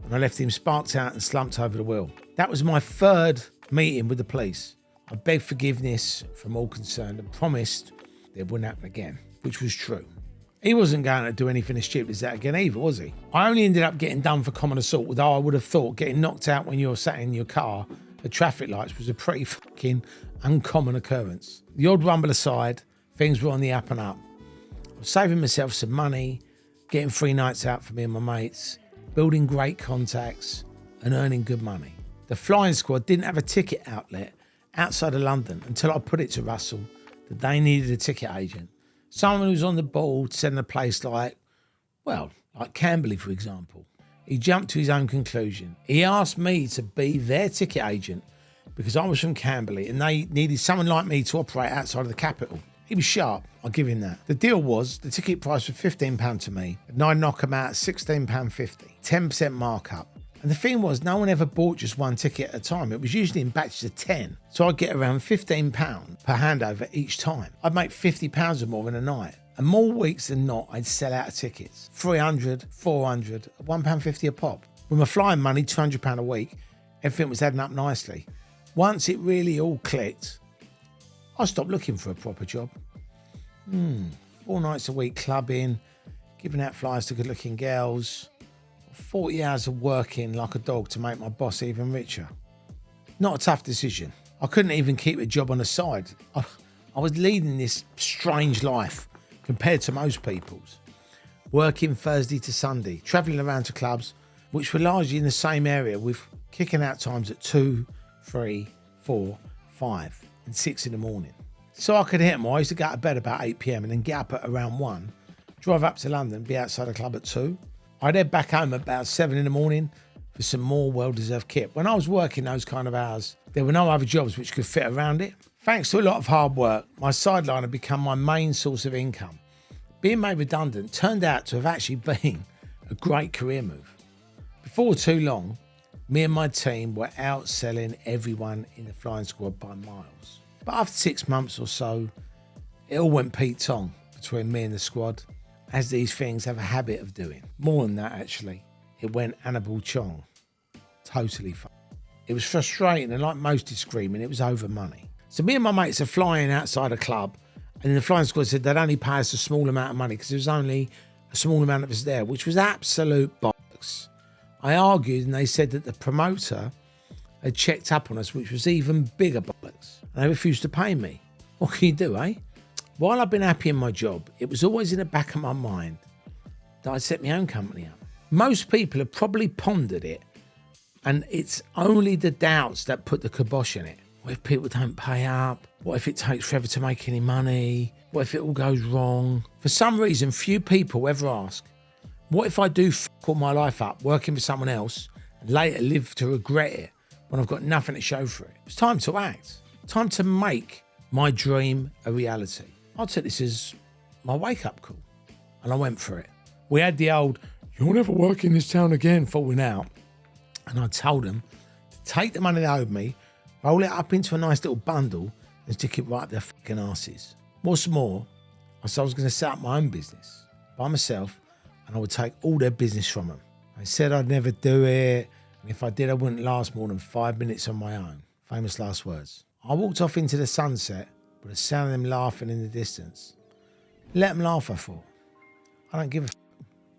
And I left him sparked out and slumped over the wheel. That was my 3rd meeting with the police. I begged forgiveness from all concerned and promised it wouldn't happen again, which was true. He wasn't going to do anything as stupid as that again either, was he? I only ended up getting done for common assault, although I would have thought getting knocked out when you're sat in your car at traffic lights was a pretty fucking uncommon occurrence. The odd rumble aside, things were on the up and up. I was saving myself some money, getting free nights out for me and my mates, building great contacts and earning good money. The flying squad didn't have a ticket outlet outside of London until I put it to Russell that they needed a ticket agent. Someone who was on the ball to send a place like Camberley, for example. He jumped to his own conclusion. He asked me to be their ticket agent because I was from Camberley and they needed someone like me to operate outside of the capital. He was sharp, I'll give him that. The deal was the ticket price was £15 to me, and I'd knock him out at £16.50, 10% markup. And the thing was, no one ever bought just one ticket at a time. It was usually in batches of 10. So I'd get around £15 per handover each time. I'd make £50 or more in a night. And more weeks than not, I'd sell out of tickets. 300, 400, £1.50 a pop. With my flying money, £200 a week, everything was adding up nicely. Once it really all clicked, I stopped looking for a proper job. 4 nights a week clubbing, giving out flyers to good-looking girls, 40 hours of working like a dog to make my boss even richer. Not a tough decision. I couldn't even keep a job on the side. I was leading this strange life compared to most people's. Working Thursday to Sunday, travelling around to clubs, which were largely in the same area with kicking out times at 2, 3, 4, 5 and 6 in the morning. So I could hit them all. I used to go to bed about 8 p.m. and then get up at around 1, drive up to London, be outside the club at 2. I'd head back home about 7 in the morning for some more well-deserved kit. When I was working those kind of hours, there were no other jobs which could fit around it. Thanks to a lot of hard work, my sideline had become my main source of income. Being made redundant turned out to have actually been a great career move. Before too long, me and my team were outselling everyone in the flying squad by miles. But after 6 months or so, it all went Pete Tong between me and the squad, as these things have a habit of doing. More than that, actually, it went Annabelle Chong. Totally fun. It was frustrating, and like most is screaming, it was over money. So me and my mates are flying outside a club, and then the flying squad said they'd only pay us a small amount of money because there was only a small amount of us there, which was absolute bollocks. I argued, and they said that the promoter had checked up on us, which was even bigger bollocks. And they refused to pay me. What can you do, eh? While I've been happy in my job, it was always in the back of my mind that I'd set my own company up. Most people have probably pondered it, and it's only the doubts that put the kibosh in it. What if people don't pay up? What if it takes forever to make any money? What if it all goes wrong? For some reason, few people ever ask, what if I do fuck all my life up working for someone else and later live to regret it when I've got nothing to show for it? It's time to act. Time to make my dream a reality. I took this as my wake-up call, and I went for it. We had the old, you'll never work in this town again, falling out. And I told them to take the money they owed me, roll it up into a nice little bundle, and stick it right up their fucking asses. What's more, I said I was going to set up my own business by myself, and I would take all their business from them. They said I'd never do it, and if I did, I wouldn't last more than 5 minutes on my own. Famous last words. I walked off into the sunset with the sound of them laughing in the distance. Let them laugh, I thought. I don't give a f***.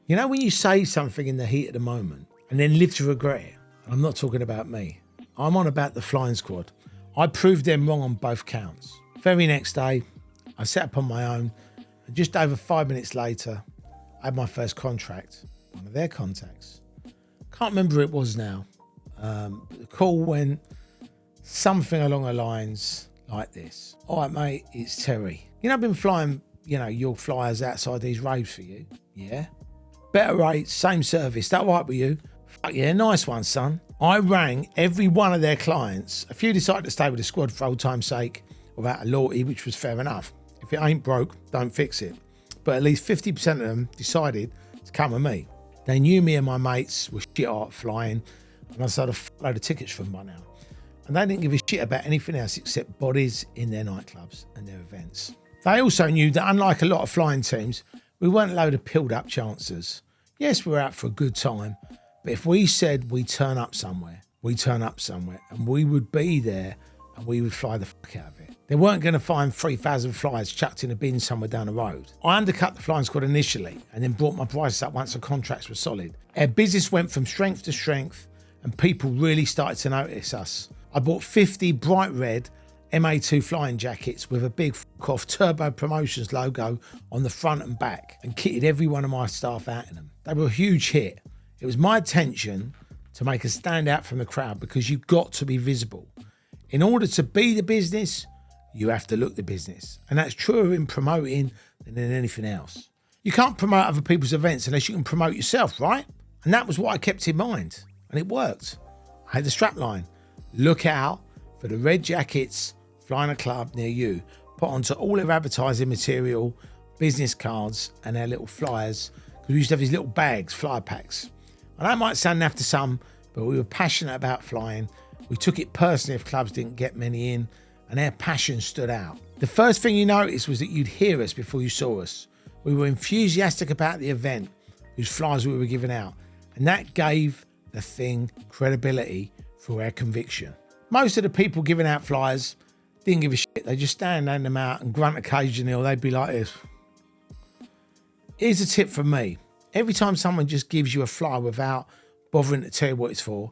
You know when you say something in the heat of the moment and then live to regret it? I'm not talking about me. I'm on about the flying squad. I proved them wrong on both counts. Very next day, I set up on my own, and just over 5 minutes later, I had my first contract, one of their contacts. Can't remember who it was now. But the call went something along the lines like this. All right, mate, it's Terry. You know, I've been flying, your flyers outside these raves for you. Yeah? Better rates, same service. That right with you? Fuck yeah, nice one, son. I rang every one of their clients. A few decided to stay with the squad for old time's sake without a loyalty, which was fair enough. If it ain't broke, don't fix it. But at least 50% of them decided to come with me. They knew me and my mates were shit at flying, and I sold a load of tickets for them by now. And they didn't give a shit about anything else except bodies in their nightclubs and their events. They also knew that unlike a lot of flying teams, we weren't a load of pilled up chancers. Yes, we were out for a good time, but if we said we turn up somewhere, and we would be there and we would fly the fuck out of it. They weren't going to find 3,000 flyers chucked in a bin somewhere down the road. I undercut the flying squad initially and then brought my prices up once the contracts were solid. Our business went from strength to strength and people really started to notice us. I bought 50 bright red MA2 flying jackets with a big f***off Turbo Promotions logo on the front and back and kitted every one of my staff out in them. They were a huge hit. It was my intention to make us stand out from the crowd because you've got to be visible. In order to be the business, you have to look the business. And that's truer in promoting than in anything else. You can't promote other people's events unless you can promote yourself, right? And that was what I kept in mind. And it worked. I had the strapline. Look out for the red jackets flying a club near you. Put onto all their advertising material, business cards, and their little flyers. Because we used to have these little bags, flyer packs. And that might sound naff to some, but we were passionate about flying. We took it personally if clubs didn't get many in, and their passion stood out. The first thing you noticed was that you'd hear us before you saw us. We were enthusiastic about the event, whose flyers we were giving out, and that gave the thing credibility through our conviction. Most of the people giving out flyers didn't give a shit. They just stand them out and grunt occasionally, or they'd be like this. Here's a tip from me. Every time someone just gives you a flyer without bothering to tell you what it's for,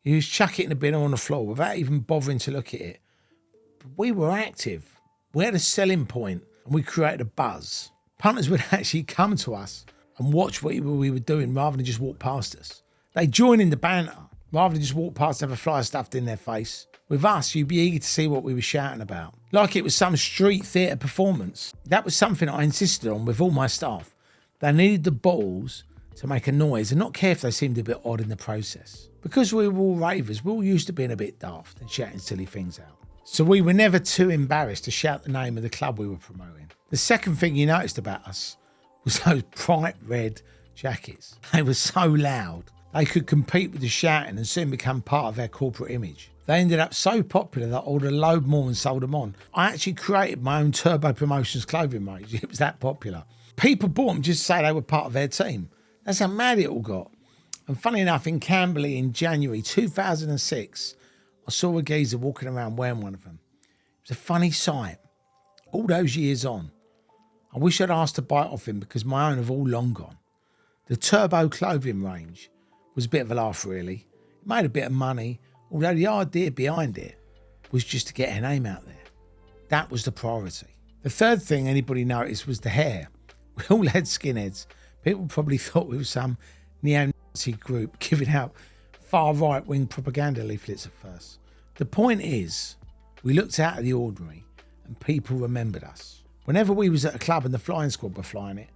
you just chuck it in the bin or on the floor without even bothering to look at it. But we were active. We had a selling point and we created a buzz. Punters would actually come to us and watch what we were doing rather than just walk past us. They join in the banter rather than just walk past and have a flyer stuffed in their face. With us, you'd be eager to see what we were shouting about. Like it was some street theatre performance. That was something I insisted on with all my staff. They needed the balls to make a noise and not care if they seemed a bit odd in the process. Because we were all ravers, we all used to being a bit daft and shouting silly things out. So we were never too embarrassed to shout the name of the club we were promoting. The second thing you noticed about us was those bright red jackets. They were so loud, they could compete with the shouting and soon become part of our corporate image. They ended up so popular that I ordered a load more and sold them on. I actually created my own Turbo Promotions clothing range. It was that popular. People bought them just to say they were part of their team. That's how mad it all got. And funny enough, in Camberley in January 2006, I saw a geezer walking around wearing one of them. It was a funny sight. All those years on, I wish I'd asked to buy it off him because my own have all long gone. The Turbo clothing range was a bit of a laugh, really. It made a bit of money, although the idea behind it was just to get our name out there. That was the priority. The third thing anybody noticed was the hair. We all had skinheads. People probably thought we were some neo-Nazi group giving out far right-wing propaganda leaflets at first. The point is, we looked out of the ordinary and people remembered us. Whenever we was at a club and the flying squad were flying it,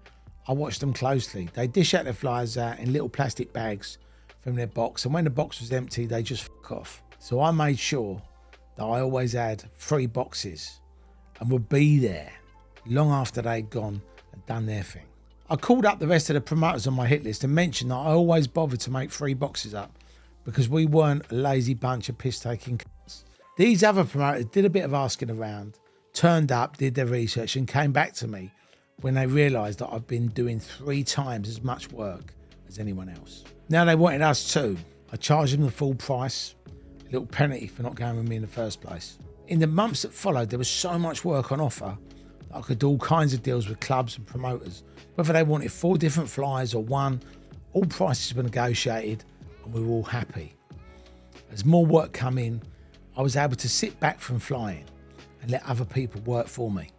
I watched them closely. They dish out their flyers out in little plastic bags from their box, and when the box was empty, they just fuck off. So I made sure that I always had 3 boxes and would be there long after they'd gone and done their thing. I called up the rest of the promoters on my hit list and mentioned that I always bothered to make 3 boxes up because we weren't a lazy bunch of piss-taking cunts. These other promoters did a bit of asking around, turned up, did their research and came back to me when they realised that I've been doing 3 times as much work as anyone else. Now they wanted us too. I charged them the full price, a little penalty for not going with me in the first place. In the months that followed, there was so much work on offer that I could do all kinds of deals with clubs and promoters. Whether they wanted 4 different flyers or 1, all prices were negotiated and we were all happy. As more work came in, I was able to sit back from flying and let other people work for me.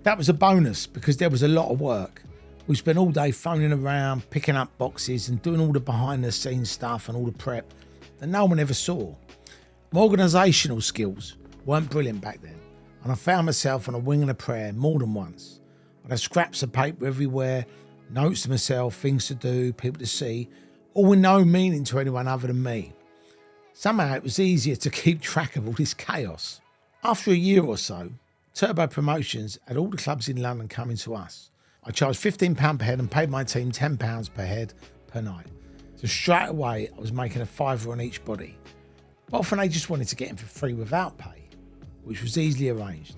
That was a bonus because there was a lot of work. We spent all day phoning around, picking up boxes and doing all the behind the scenes stuff and all the prep that no one ever saw. My organisational skills weren't brilliant back then, and I found myself on a wing and a prayer more than once. I'd have scraps of paper everywhere, notes to myself, things to do, people to see, all with no meaning to anyone other than me. Somehow it was easier to keep track of all this chaos. After a year or so, Turbo Promotions had all the clubs in London coming to us. I charged £15 per head and paid my team £10 per head per night. So straight away, I was making a £5 on each body. But often they just wanted to get in for free without pay, which was easily arranged.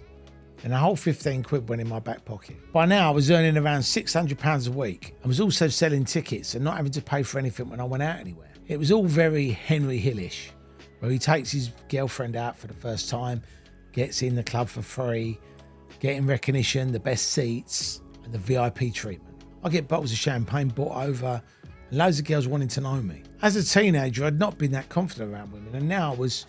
And the whole 15 quid went in my back pocket. By now, I was earning around £600 a week and was also selling tickets and not having to pay for anything when I went out anywhere. It was all very Henry Hillish, where he takes his girlfriend out for the first time, gets in the club for free, getting recognition, the best seats, and the VIP treatment. I get bottles of champagne brought over and loads of girls wanting to know me. As a teenager, I'd not been that confident around women, and now I was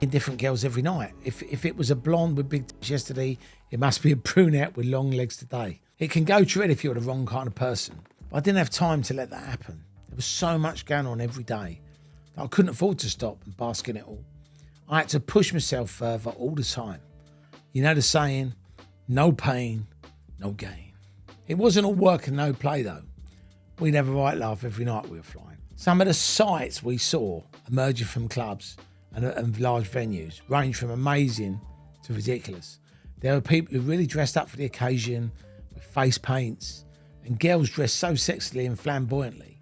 in different girls every night. If it was a blonde with big tits yesterday, it must be a brunette with long legs today. It can go to it if you're the wrong kind of person. But I didn't have time to let that happen. There was so much going on every day that I couldn't afford to stop and bask in it all. I had to push myself further all the time. You know the saying, no pain, no gain. It wasn't all work and no play though. We'd have a right laugh every night we were flying. Some of the sights we saw emerging from clubs and large venues range from amazing to ridiculous. There were people who really dressed up for the occasion with face paints and girls dressed so sexily and flamboyantly,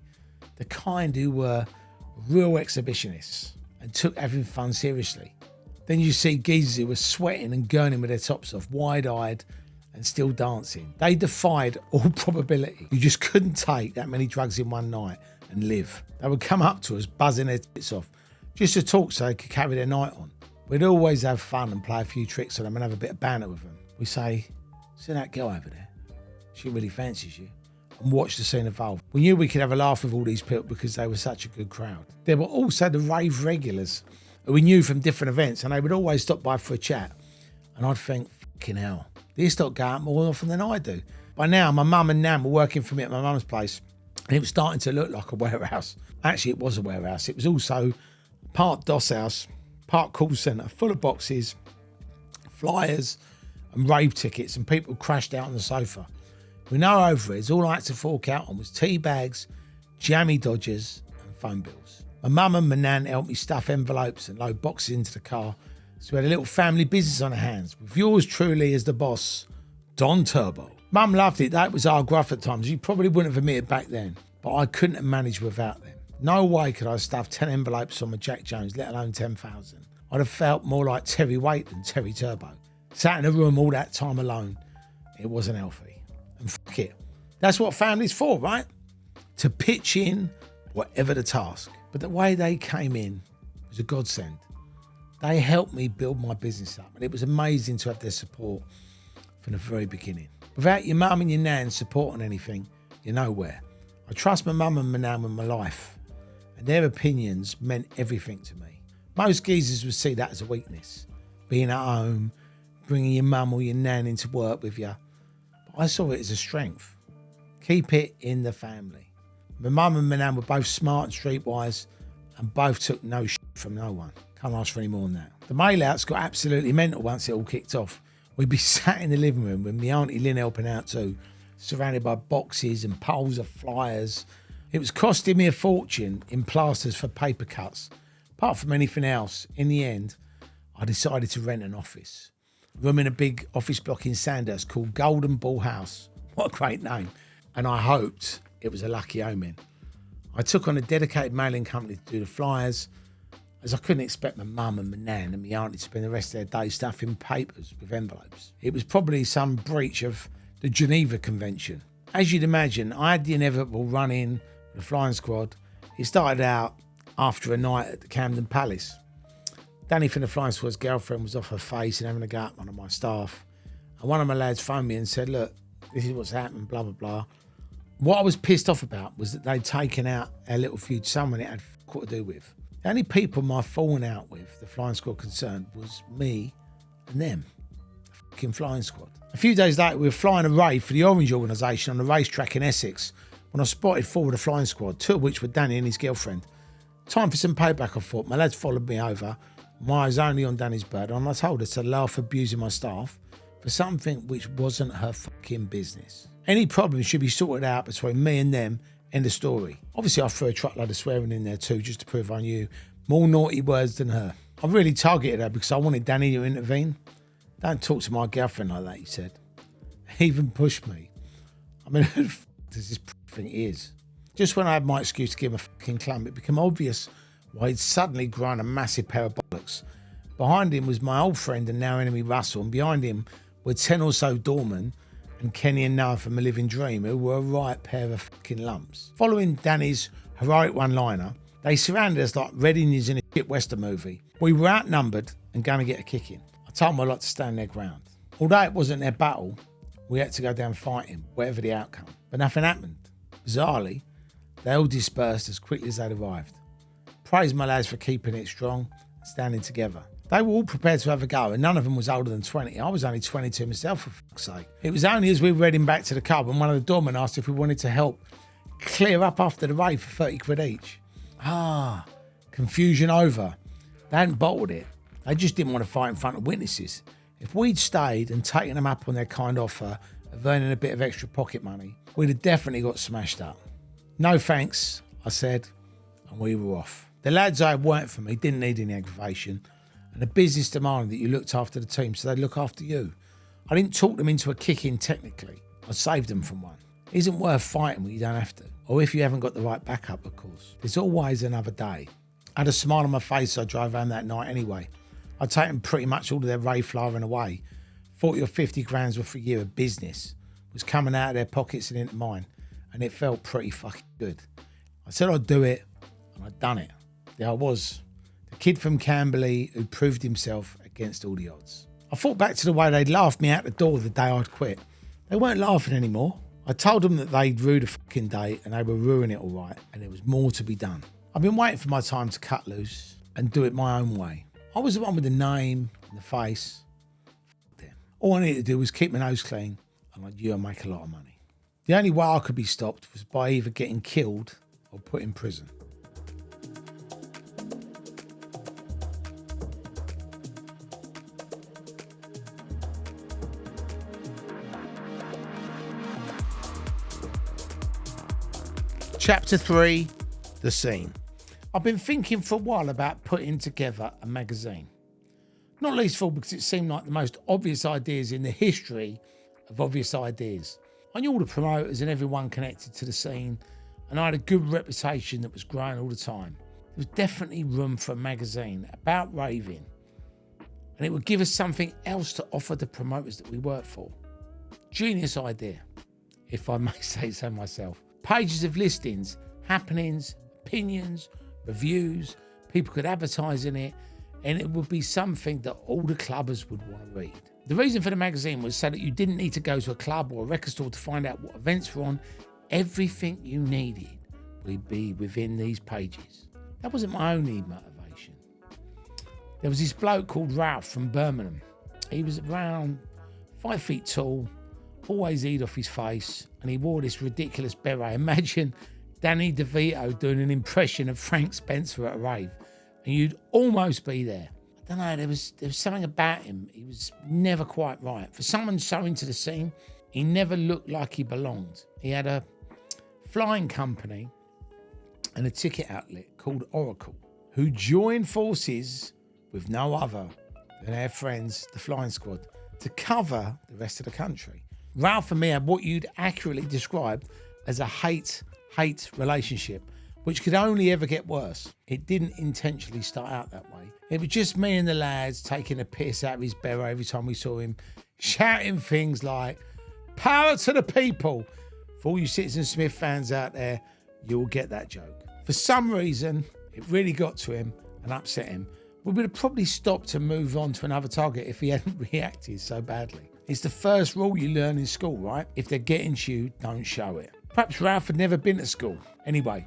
the kind who were real exhibitionists and took having fun seriously. Then you see geezers who were sweating and gurning with their tops off, wide-eyed and still dancing. They defied all probability. You just couldn't take that many drugs in one night and live. They would come up to us buzzing their tits off just to talk so they could carry their night on. We'd always have fun and play a few tricks on them and have a bit of banter with them. We say, see that girl over there? She really fancies you. And watch the scene evolve. We knew we could have a laugh with all these people because they were such a good crowd. There were also the rave regulars who we knew from different events, and they would always stop by for a chat. And I'd think, fucking hell, these lot go out more often than I do. By now, my mum and nan were working for me at my mum's place, and it was starting to look like a warehouse. Actually, it was a warehouse. It was also part DOS house, part call centre, full of boxes, flyers, and rave tickets, and people crashed out on the sofa. With no overheads, all I had to fork out on was tea bags, jammy dodgers, and phone bills. My mum and my nan helped me stuff envelopes and load boxes into the car, so we had a little family business on our hands, with yours truly as the boss, Don Turbo. Mum loved it, that was our gruff at times. You probably wouldn't have admitted back then, but I couldn't have managed without them. No way could I stuff 10 envelopes on my Jack Jones, let alone 10,000. I'd have felt more like Terry Waite than Terry Turbo. Sat in a room all that time alone, it wasn't healthy. And fuck it. That's what family's for, right? To pitch in whatever the task. But the way they came in was a godsend. They helped me build my business up, and it was amazing to have their support from the very beginning. Without your mum and your nan supporting anything, you're nowhere. I trust my mum and my nan with my life, and their opinions meant everything to me. Most geezers would see that as a weakness, being at home, bringing your mum or your nan into work with you. I saw it as a strength. Keep it in the family. My mum and my nan were both smart and streetwise, and both took no shit from no one. Can't ask for any more than that. The mail-outs got absolutely mental once it all kicked off. We'd be sat in the living room with my auntie Lynn helping out too, surrounded by boxes and poles of flyers. It was costing me a fortune in plasters for paper cuts. Apart from anything else, in the end, I decided to rent an office. Room in a big office block in Sandhurst called Golden Ball House. What a great name. And I hoped it was a lucky omen. I took on a dedicated mailing company to do the flyers, as I couldn't expect my mum and my nan and my auntie to spend the rest of their day stuffing papers with envelopes. It was probably some breach of the Geneva Convention. As you'd imagine, I had the inevitable run-in with the flying squad. It started out after a night at the Camden Palace. Danny from the flying squad's girlfriend was off her face and having a go at one of my staff. And one of my lads phoned me and said, look, this is what's happened, blah, blah, blah. What I was pissed off about was that they'd taken out our little feud, someone it had what to do with. The only people my falling out with, the flying squad concerned, was me and them, the fucking flying squad. A few days later, we were flying a rave for the Orange organisation on a racetrack in Essex when I spotted four of the flying squad, two of which were Danny and his girlfriend. Time for some payback, I thought. My lads followed me over. My eyes only on Danny's bird, and I told her to laugh abusing my staff for something which wasn't her fucking business. Any problem should be sorted out between me and them. End of story. Obviously, I threw a truckload of swearing in there too, just to prove I knew more naughty words than her. I really targeted her because I wanted Danny to intervene. Don't talk to my girlfriend like that, he said. He even pushed me. I mean, who the f*** does this think he is? Just when I had my excuse to give him a fucking clamp, it became obvious why he'd suddenly grown a massive pair of bollocks. Behind him was my old friend and now enemy Russell, and behind him were 10 or so doormen and Kenny and Noah from A Living Dream, who were a right pair of fucking lumps. Following Danny's heroic one-liner, they surrounded us like red Indians in a shit Western movie. We were outnumbered and going to get a kick-in. I told them I'd like to stand their ground. Although it wasn't their battle, we had to go down fighting, whatever the outcome. But nothing happened. Bizarrely, they all dispersed as quickly as they'd arrived. Praise my lads for keeping it strong and standing together. They were all prepared to have a go, and none of them was older than 20. I was only 22 myself, for fuck's sake. It was only as we were heading back to the club when one of the doormen asked if we wanted to help clear up after the rave for 30 quid each. Confusion over. They hadn't bottled it. They just didn't want to fight in front of witnesses. If we'd stayed and taken them up on their kind offer of earning a bit of extra pocket money, we'd have definitely got smashed up. No thanks, I said, and we were off. The lads I had worked for me didn't need any aggravation, and the business demanded that you looked after the team so they'd look after you. I didn't talk them into a kick-in technically. I saved them from one. It isn't worth fighting when you don't have to. Or if you haven't got the right backup, of course. There's always another day. I had a smile on my face as I drove home that night anyway. I'd taken pretty much all of their rave flying away. 40 or 50 grand's worth a year of business was coming out of their pockets and into mine, and it felt pretty fucking good. I said I'd do it, and I'd done it. There I was, the kid from Camberley who proved himself against all the odds. I thought back to the way they'd laughed me out the door the day I'd quit. They weren't laughing anymore. I told them that they'd ruined the fucking day and they were ruining it all right, and there was more to be done. I've been waiting for my time to cut loose and do it my own way. I was the one with the name and the face. Fuck them. All I needed to do was keep my nose clean, and I knew I'd make a lot of money. The only way I could be stopped was by either getting killed or put in prison. Chapter 3, The Scene. I've been thinking for a while about putting together a magazine. Not least of all because it seemed like the most obvious ideas in the history of obvious ideas. I knew all the promoters and everyone connected to the scene, and I had a good reputation that was growing all the time. There was definitely room for a magazine about raving, and it would give us something else to offer the promoters that we work for. Genius idea, if I may say so myself. Pages of listings, happenings, opinions, reviews, people could advertise in it, and it would be something that all the clubbers would want to read. The reason for the magazine was so that you didn't need to go to a club or a record store to find out what events were on. Everything you needed would be within these pages. That wasn't my only motivation. There was this bloke called Ralph from Birmingham. He was around 5 feet tall, always eat off his face, and he wore this ridiculous beret. Imagine Danny DeVito doing an impression of Frank Spencer at a rave, and you'd almost be there. I don't know, there was something about him. He was never quite right. For someone so into the scene, he never looked like he belonged. He had a flying company and a ticket outlet called Oracle, who joined forces with no other than our friends, the Flying Squad, to cover the rest of the country. Ralph and me had what you'd accurately described as a hate relationship, which could only ever get worse. It didn't intentionally start out that way. It was just me and the lads taking a piss out of his beret every time we saw him, shouting things like, Power to the people. For all you Citizen Smith fans out there, you will get that joke. For some reason, it really got to him and upset him. We would have probably stopped to move on to another target if he hadn't reacted so badly. It's the first rule you learn in school, right? If they're getting to you, don't show it. Perhaps Ralph had never been to school. Anyway,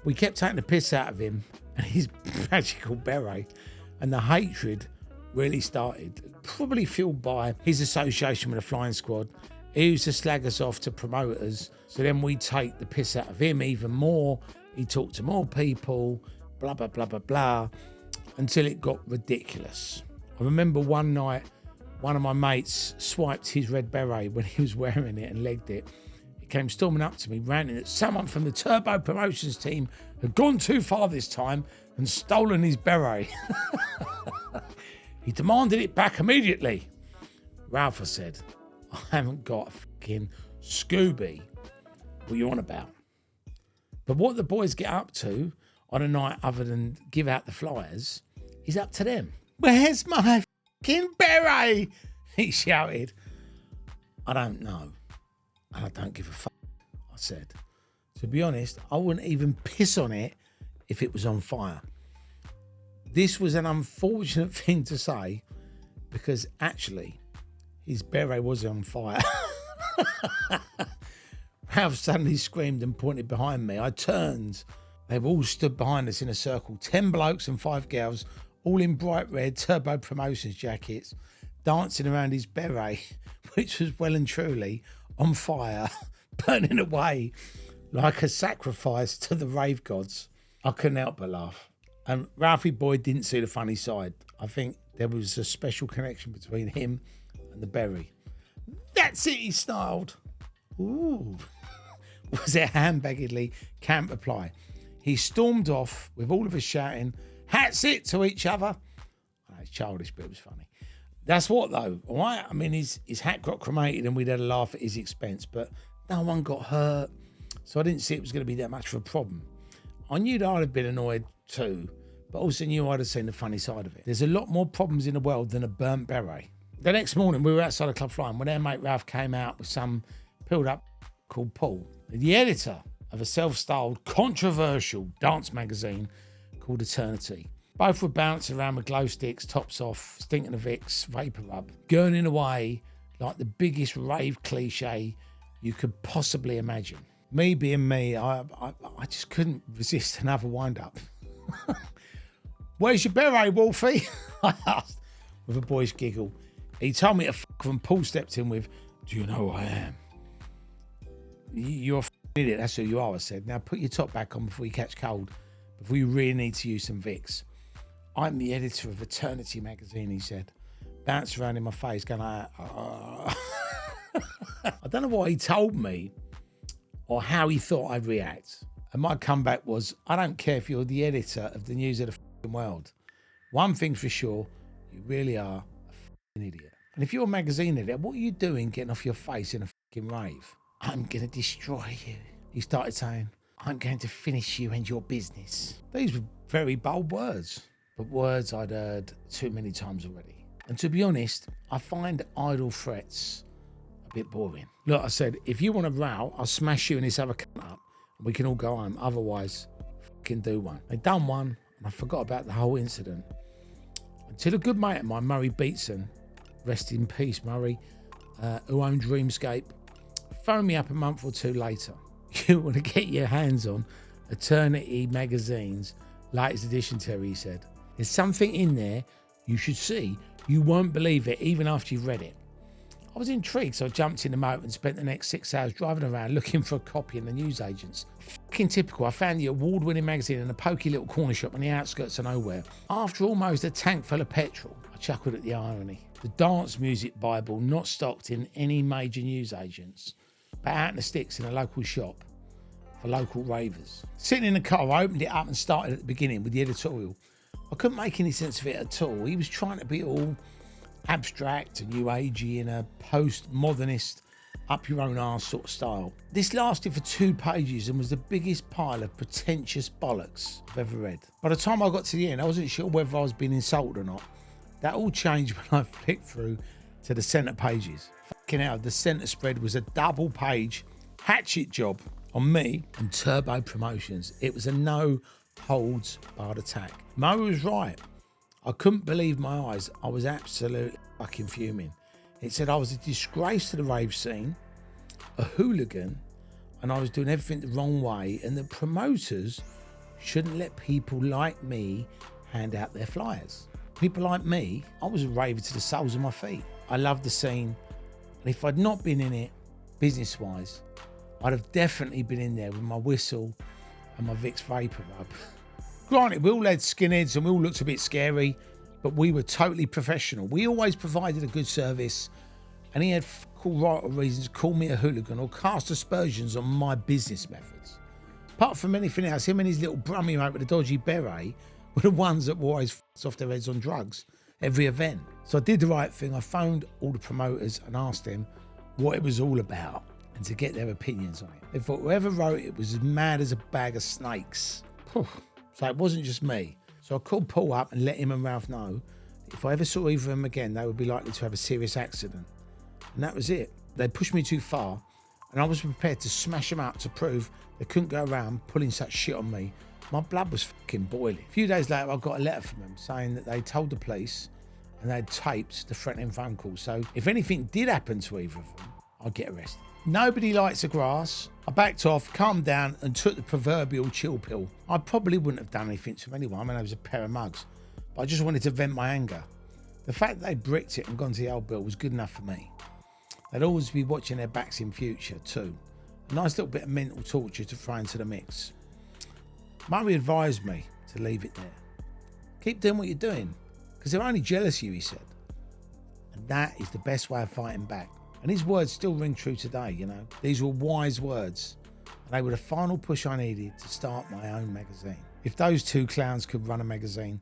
we kept taking the piss out of him and his magical beret, and the hatred really started, probably fueled by his association with the flying squad. He used to slag us off to promoters, so then we take the piss out of him even more. He talked to more people, blah, blah, blah, blah, blah, until it got ridiculous. I remember one night, one of my mates swiped his red beret when he was wearing it and legged it. He came storming up to me, ranting that someone from the Turbo Promotions team had gone too far this time and stolen his beret. He demanded it back immediately. Ralph said, I haven't got a fucking Scooby. What are you on about? But what the boys get up to on a night other than give out the flyers is up to them. Where's my fucking beret? He shouted. I don't know. And I don't give a fuck, I said. To be honest, I wouldn't even piss on it if it was on fire. This was an unfortunate thing to say because actually his beret was on fire. Ralph suddenly screamed and pointed behind me. I turned. They all stood behind us in a circle. 10 blokes and 5 girls, all in bright red Turbo Promotions jackets, dancing around his beret, which was well and truly on fire, burning away like a sacrifice to the rave gods. I couldn't help but laugh. And Ralphie boy didn't see the funny side. I think there was a special connection between him and the berry. That's it, he snarled. Ooh, was their handbaggedly camp reply. He stormed off with all of us shouting, "That's it," to each other. Oh, it's childish, but it was funny. That's what, though, all right? I mean, his hat got cremated and we'd had a laugh at his expense, but no one got hurt, so I didn't see it was going to be that much of a problem. I knew that I'd have been annoyed too, but also knew I'd have seen the funny side of it. There's a lot more problems in the world than a burnt beret. The next morning, we were outside the club flying when our mate Ralph came out with some peeled up called Paul, the editor of a self-styled controversial dance magazine called Eternity. Both were bouncing around with glow sticks, tops off, stinking of Vicks, vapor rub, gurning away like the biggest rave cliche you could possibly imagine. Me being me, I just couldn't resist another wind-up. "Where's your beret, Wolfie?" I asked with a boyish giggle. He told me to fuck and Paul stepped in with, "Do you know who I am?" "You're a idiot, that's who you are," I said. "Now put your top back on before you catch cold, before you really need to use some Vicks." "I'm the editor of Eternity magazine," he said, bounced around in my face, going, I don't know what he told me or how he thought I'd react. And my comeback was, "I don't care if you're the editor of the News of the f***ing World. One thing's for sure, you really are a f***ing idiot. And if you're a magazine editor, what are you doing getting off your face in a f***ing rave?" "I'm going to destroy you," he started saying. "I'm going to finish you and your business." These were very bold words, but words I'd heard too many times already. And to be honest, I find idle threats a bit boring. "Look," I said, "if you want a row, I'll smash you and this other cunt up and we can all go home. Otherwise, fucking do one." They done one and I forgot about the whole incident. Until a good mate of mine, Murray Beatson, rest in peace Murray, who owned Dreamscape, phoned me up a month or two later. "You want to get your hands on Eternity magazine's latest edition, Terry," he said. "There's something in there you should see. You won't believe it even after you've read it." I was intrigued, so I jumped in the motor and spent the next 6 hours driving around looking for a copy in the newsagents. Fucking typical. I found the award-winning magazine in a pokey little corner shop on the outskirts of nowhere. After almost a tank full of petrol, I chuckled at the irony. The dance music Bible not stocked in any major newsagents, but out in the sticks in a local shop for local ravers. Sitting in the car, I opened it up and started at the beginning with the editorial. I couldn't make any sense of it at all. He was trying to be all abstract and new agey in a post-modernist, up-your-own-arse sort of style. This lasted for 2 pages and was the biggest pile of pretentious bollocks I've ever read. By the time I got to the end, I wasn't sure whether I was being insulted or not. That all changed when I flicked through to the centre pages. fucking hell, the centre spread was a double page hatchet job on me and Turbo Promotions. It was a no holds barred attack. Murray was right. I couldn't believe my eyes. I was absolutely fucking fuming. It said I was a disgrace to the rave scene, a hooligan, and I was doing everything the wrong way, and the promoters shouldn't let people like me hand out their flyers. People like me, I was a raver to the soles of my feet. I loved the scene, and if I'd not been in it, business-wise, I'd have definitely been in there with my whistle and my Vicks Vapor Rub. Granted, we all had skinheads and we all looked a bit scary, but we were totally professional. We always provided a good service, and he had cool right or reasons to call me a hooligan or cast aspersions on my business methods. Apart from anything else, him and his little brummy mate with a dodgy beret were the ones that were always off their heads on drugs every event. So I did the right thing. I phoned all the promoters and asked them what it was all about and to get their opinions on it. They thought whoever wrote it was as mad as a bag of snakes. So it wasn't just me. So I called Paul up and let him and Ralph know if I ever saw either of them again, they would be likely to have a serious accident. And that was it. They pushed me too far, and I was prepared to smash them up to prove they couldn't go around pulling such shit on me. My blood was fucking boiling. A few days later, I got a letter from them saying that they told the police and they had taped the threatening phone call. So if anything did happen to either of them, I'd get arrested. Nobody likes the grass. I backed off, calmed down, and took the proverbial chill pill. I probably wouldn't have done anything to anyone. I mean, I was a pair of mugs. But I just wanted to vent my anger. The fact that they bricked it and gone to the old bill was good enough for me. They'd always be watching their backs in future, too. A nice little bit of mental torture to throw into the mix. Murray advised me to leave it there. Keep doing what you're doing, because they're only jealous of you, he said. And that is the best way of fighting back. And his words still ring true today, you know. These were wise words, and they were the final push I needed to start my own magazine. If those two clowns could run a magazine,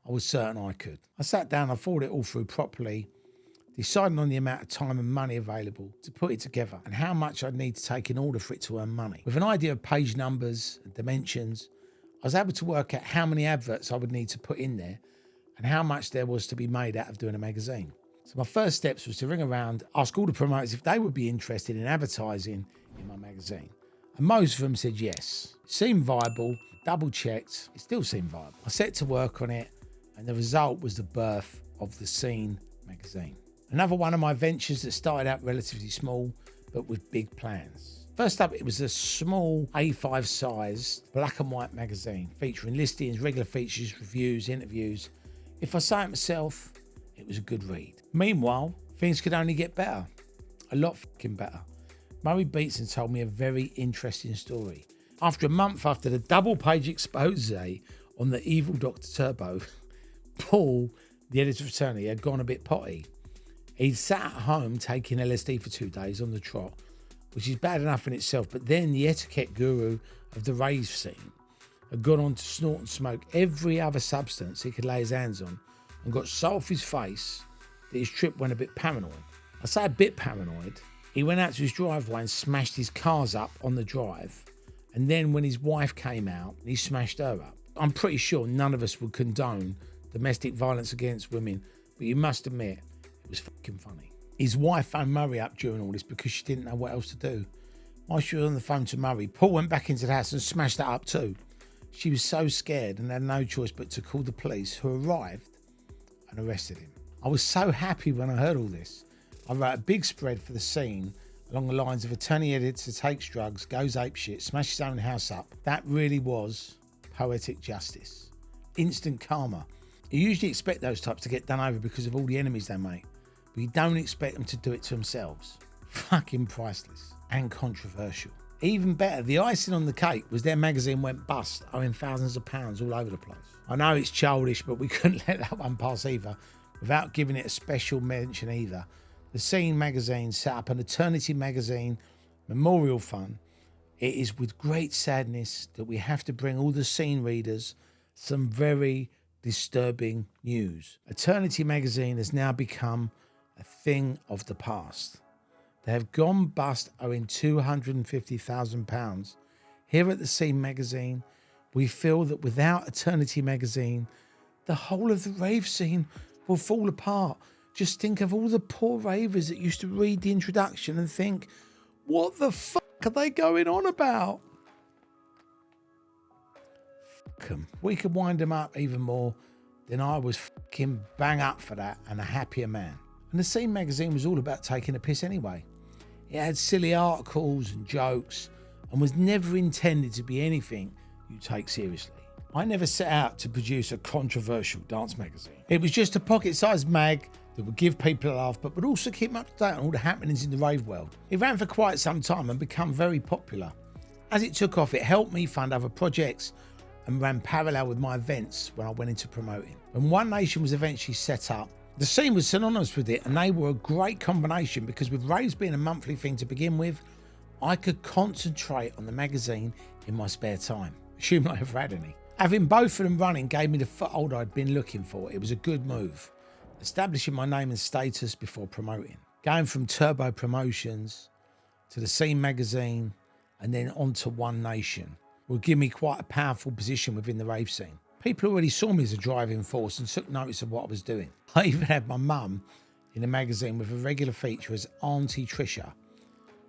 I was certain I could. I sat down, I thought it all through properly, deciding on the amount of time and money available to put it together and how much I'd need to take in order for it to earn money. With an idea of page numbers and dimensions, I was able to work out how many adverts I would need to put in there and how much there was to be made out of doing a magazine. So my first steps was to ring around, ask all the promoters if they would be interested in advertising in my magazine. And most of them said yes. It seemed viable, double checked, it still seemed viable. I set to work on it, and the result was the birth of the Scene magazine. Another one of my ventures that started out relatively small, but with big plans. First up, it was a small A5 sized black and white magazine featuring listings, regular features, reviews, interviews. If I say it myself, it was a good read. Meanwhile, things could only get better. A lot fucking better. Murray Beatson told me a very interesting story. After a month after the double-page expose on the evil Dr. Turbo, Paul, the editor fraternity, had gone a bit potty. He'd sat at home taking LSD for 2 days on the trot, which is bad enough in itself, but then the etiquette guru of the rave scene had gone on to snort and smoke every other substance he could lay his hands on and got so off his face that his trip went a bit paranoid. I say a bit paranoid. He went out to his driveway and smashed his cars up on the drive, and then when his wife came out, he smashed her up. I'm pretty sure none of us would condone domestic violence against women, but you must admit, it was fucking funny. His wife phoned Murray up during all this because she didn't know what else to do. While she was on the phone to Murray, Paul went back into the house and smashed that up too. She was so scared and had no choice but to call the police, who arrived and arrested him. I was so happy when I heard all this. I wrote a big spread for the Scene along the lines of attorney editor takes drugs, goes apeshit, smashes his own house up. That really was poetic justice. Instant karma. You usually expect those types to get done over because of all the enemies they make, but you don't expect them to do it to themselves. Fucking priceless and controversial. Even better, the icing on the cake was their magazine went bust, owing thousands of pounds all over the place. I know it's childish, but we couldn't let that one pass either without giving it a special mention either. The Scene magazine set up an Eternity magazine memorial fund. It is with great sadness that we have to bring all the Scene readers some very disturbing news. Eternity magazine has now become a thing of the past. They have gone bust owing £250,000. Here at the Scene magazine, we feel that without Eternity magazine, the whole of the rave scene will fall apart. Just think of all the poor ravers that used to read the introduction and think, what the fuck are they going on about? Fuck 'em. We could wind them up even more, then I was fucking bang up for that and a happier man. And the Scene magazine was all about taking a piss anyway. It had silly articles and jokes and was never intended to be anything you take seriously. I never set out to produce a controversial dance magazine. It was just a pocket-sized mag that would give people a laugh but would also keep them up to date on all the happenings in the rave world. It ran for quite some time and became very popular. As it took off, it helped me fund other projects and ran parallel with my events when I went into promoting. When One Nation was eventually set up, the Scene was synonymous with it, and they were a great combination because with raves being a monthly thing to begin with, I could concentrate on the magazine in my spare time, assuming I ever had any. Having both of them running gave me the foothold I'd been looking for. It was a good move, establishing my name and status before promoting. Going from Turbo Promotions to the Scene magazine and then on to One Nation would give me quite a powerful position within the rave scene. People already saw me as a driving force and took notice of what I was doing. I even had my mum in the magazine with a regular feature as Auntie Trisha.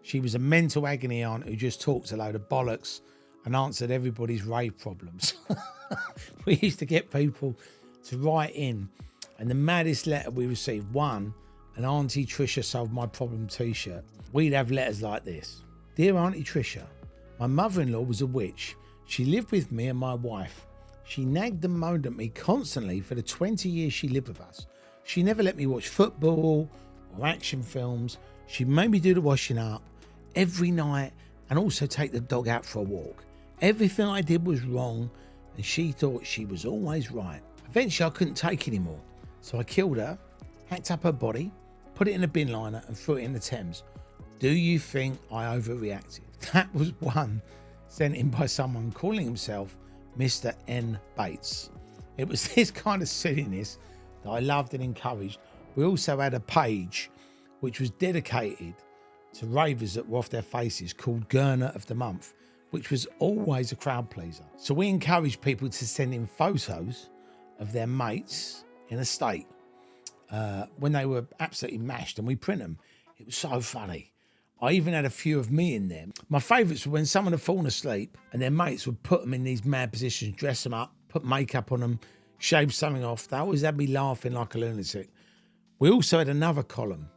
She was a mental agony aunt who just talked a load of bollocks and answered everybody's rave problems. We used to get people to write in, and the maddest letter we received, one, an Auntie Trisha solved my problem t-shirt. We'd have letters like this. Dear Auntie Trisha, my mother-in-law was a witch. She lived with me and my wife. She nagged and moaned at me constantly for the 20 years she lived with us. She never let me watch football or action films. She made me do the washing up every night and also take the dog out for a walk. Everything I did was wrong and she thought she was always right. Eventually I couldn't take anymore, so I killed her, hacked up her body, put it in a bin liner and threw it in the Thames. Do you think I overreacted? That was one sent in by someone calling himself Mr. N. Bates. It was this kind of silliness that I loved and encouraged. We also had a page which was dedicated to ravers that were off their faces called Gurner of the Month, which was always a crowd pleaser. So we encouraged people to send in photos of their mates in a state when they were absolutely mashed, and we print them. It was so funny. I even had a few of me in there. My favourites were when someone had fallen asleep and their mates would put them in these mad positions, dress them up, put makeup on them, shave something off. They always had me laughing like a lunatic. We also had another column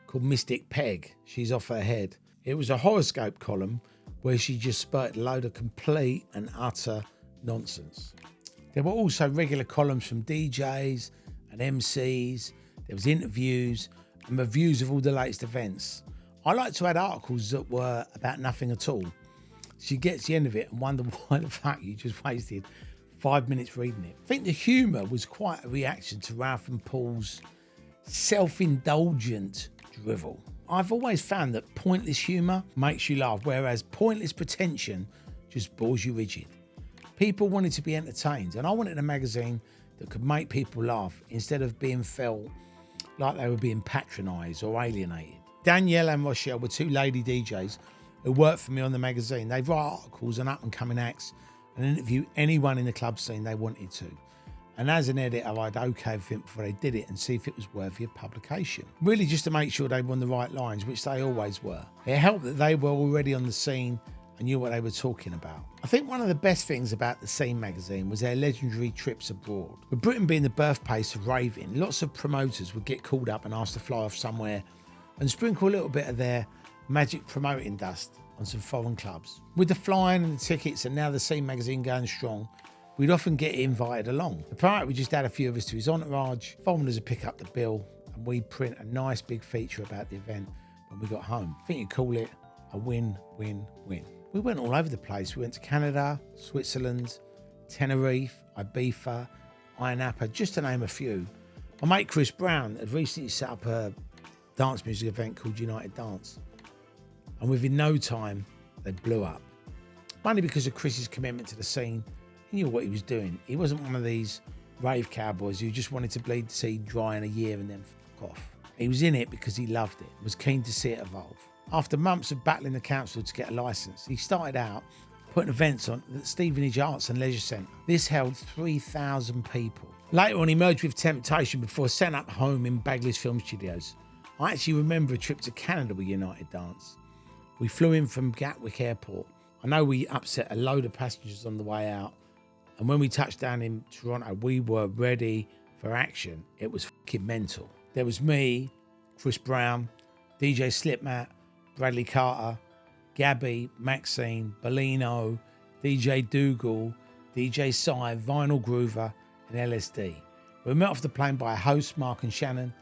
called Mystic Peg. She's off her head. It was a horoscope column where she just spurted a load of complete and utter nonsense. There were also regular columns from DJs and MCs. There was interviews and reviews of all the latest events. I like to add articles that were about nothing at all. So you get to the end of it and wonder why the fuck you just wasted 5 minutes reading it. I think the humour was quite a reaction to Ralph and Paul's self-indulgent drivel. I've always found that pointless humour makes you laugh, whereas pointless pretension just bores you rigid. People wanted to be entertained, and I wanted a magazine that could make people laugh instead of being felt like they were being patronised or alienated. Danielle and Rochelle were two lady DJs who worked for me on the magazine. They'd write articles on up-and-coming acts and interview anyone in the club scene they wanted to. And as an editor, I'd okay everything before they did it and see if it was worthy of publication. Really just to make sure they were on the right lines, which they always were. It helped that they were already on the scene and knew what they were talking about. I think one of the best things about the Scene magazine was their legendary trips abroad. With Britain being the birthplace of raving, lots of promoters would get called up and asked to fly off somewhere and sprinkle a little bit of their magic promoting dust on some foreign clubs. With the flying and the tickets and now the Scene magazine going strong, we'd often get invited along. The promoter would just add a few of us to his entourage, foreigners would pick up the bill, and we'd print a nice big feature about the event when we got home. I think you'd call it a win-win-win. We went all over the place. We went to Canada, Switzerland, Tenerife, Ibiza, Ayia Napa, just to name a few. My mate Chris Brown had recently set up a dance music event called United Dance, and within no time they blew up. Mainly because of Chris's commitment to the scene. He knew what he was doing. He wasn't one of these rave cowboys who just wanted to bleed the seed dry in a year and then fuck off. He was in it because he loved it, was keen to see it evolve. After months of battling the council to get a licence, he started out putting events on at Stevenage Arts and Leisure Centre. This held 3,000 people. Later on, he merged with Temptation before setting up home in Bagley's Film Studios. I actually remember a trip to Canada with United Dance. We flew in from Gatwick Airport. I know we upset a load of passengers on the way out. And when we touched down in Toronto, we were ready for action. It was fucking mental. There was me, Chris Brown, DJ Slipmat, Bradley Carter, Gabby, Maxine, Bellino, DJ Dougal, DJ Cy, Vinyl Groover, and LSD. We were met off the plane by a host, Mark and Shannon.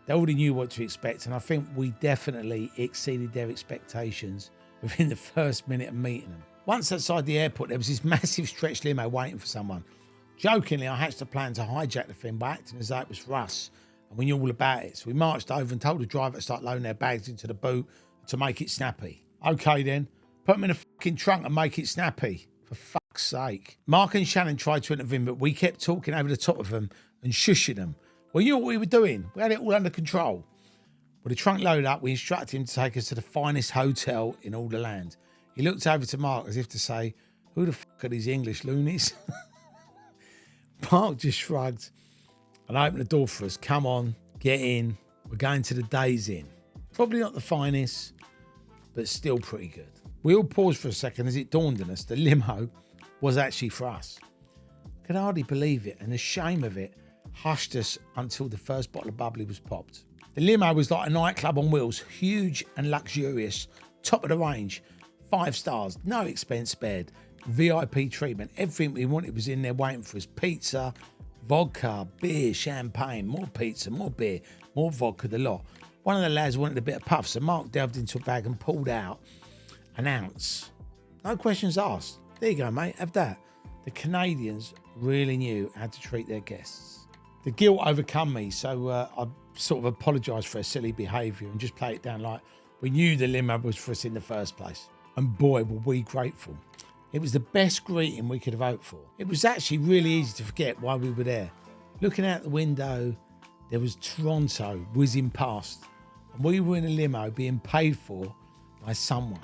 They already knew what to expect, and I think we definitely exceeded their expectations within the first minute of meeting them. Once outside the airport, there was this massive stretch limo waiting for someone. Jokingly, I hatched a plan to hijack the thing by acting as though it was for us, and we knew all about it. So we marched over and told the driver to start loading their bags into the boot to make it snappy. Okay then, put them in a fucking trunk and make it snappy. For fuck's sake. Mark and Shannon tried to intervene, but we kept talking over the top of them and shushing them. We knew what we were doing. We had it all under control. With the trunk loaded up, we instructed him to take us to the finest hotel in all the land. He looked over to Mark as if to say, who the fuck are these English loonies? Mark just shrugged and opened the door for us. Come on, get in. We're going to the Days Inn. Probably not the finest, but still pretty good. We all paused for a second as it dawned on us the limo was actually for us. I could hardly believe it, and the shame of it hushed us until the first bottle of bubbly was popped. The limo was like a nightclub on wheels, huge and luxurious, top of the range, 5 stars, no expense spared, VIP treatment. Everything we wanted was in there waiting for us. Pizza, vodka, beer, champagne, more pizza, more beer, more vodka, the lot. One of the lads wanted a bit of puff, so Mark delved into a bag and pulled out an ounce. No questions asked. There you go, mate, have that. The Canadians really knew how to treat their guests. The guilt overcome me, so I sort of apologised for our silly behaviour and just played it down like we knew the limo was for us in the first place. And boy, were we grateful. It was the best greeting we could have hoped for. It was actually really easy to forget why we were there. Looking out the window, there was Toronto whizzing past, and we were in a limo being paid for by someone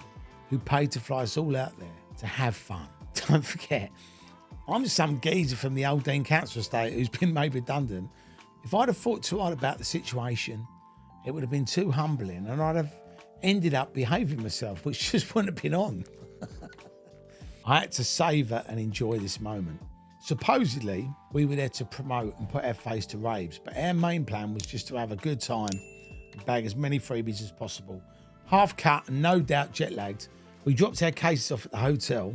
who paid to fly us all out there to have fun. Don't forget, I'm some geezer from the old Dean Council estate who's been made redundant. If I'd have thought too hard about the situation, it would have been too humbling, and I'd have ended up behaving myself, which just wouldn't have been on. I had to savour and enjoy this moment. Supposedly, we were there to promote and put our face to raves, but our main plan was just to have a good time and bag as many freebies as possible. Half cut and no doubt jet lagged, we dropped our cases off at the hotel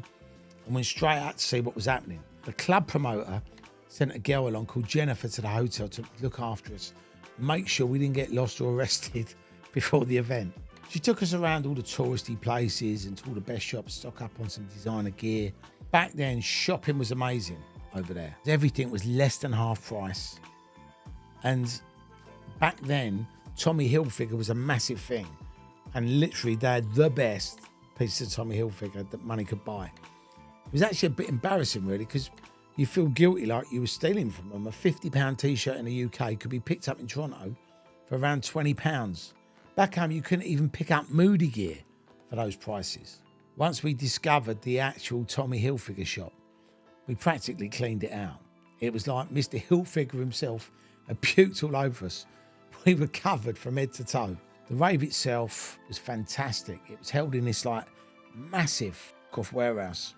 and went straight out to see what was happening. The club promoter sent a girl along called Jennifer to the hotel to look after us and make sure we didn't get lost or arrested before the event. She took us around all the touristy places and to all the best shops, stock up on some designer gear. Back then, shopping was amazing over there. Everything was less than half price. And back then, Tommy Hilfiger was a massive thing. And literally, they had the best pieces of Tommy Hilfiger that money could buy. It was actually a bit embarrassing, really, because you feel guilty like you were stealing from them. A £50 t-shirt in the UK could be picked up in Toronto for around £20. Back home, you couldn't even pick up Moody gear for those prices. Once we discovered the actual Tommy Hilfiger shop, we practically cleaned it out. It was like Mr. Hilfiger himself had puked all over us. We were covered from head to toe. The rave itself was fantastic. It was held in this like massive off warehouse,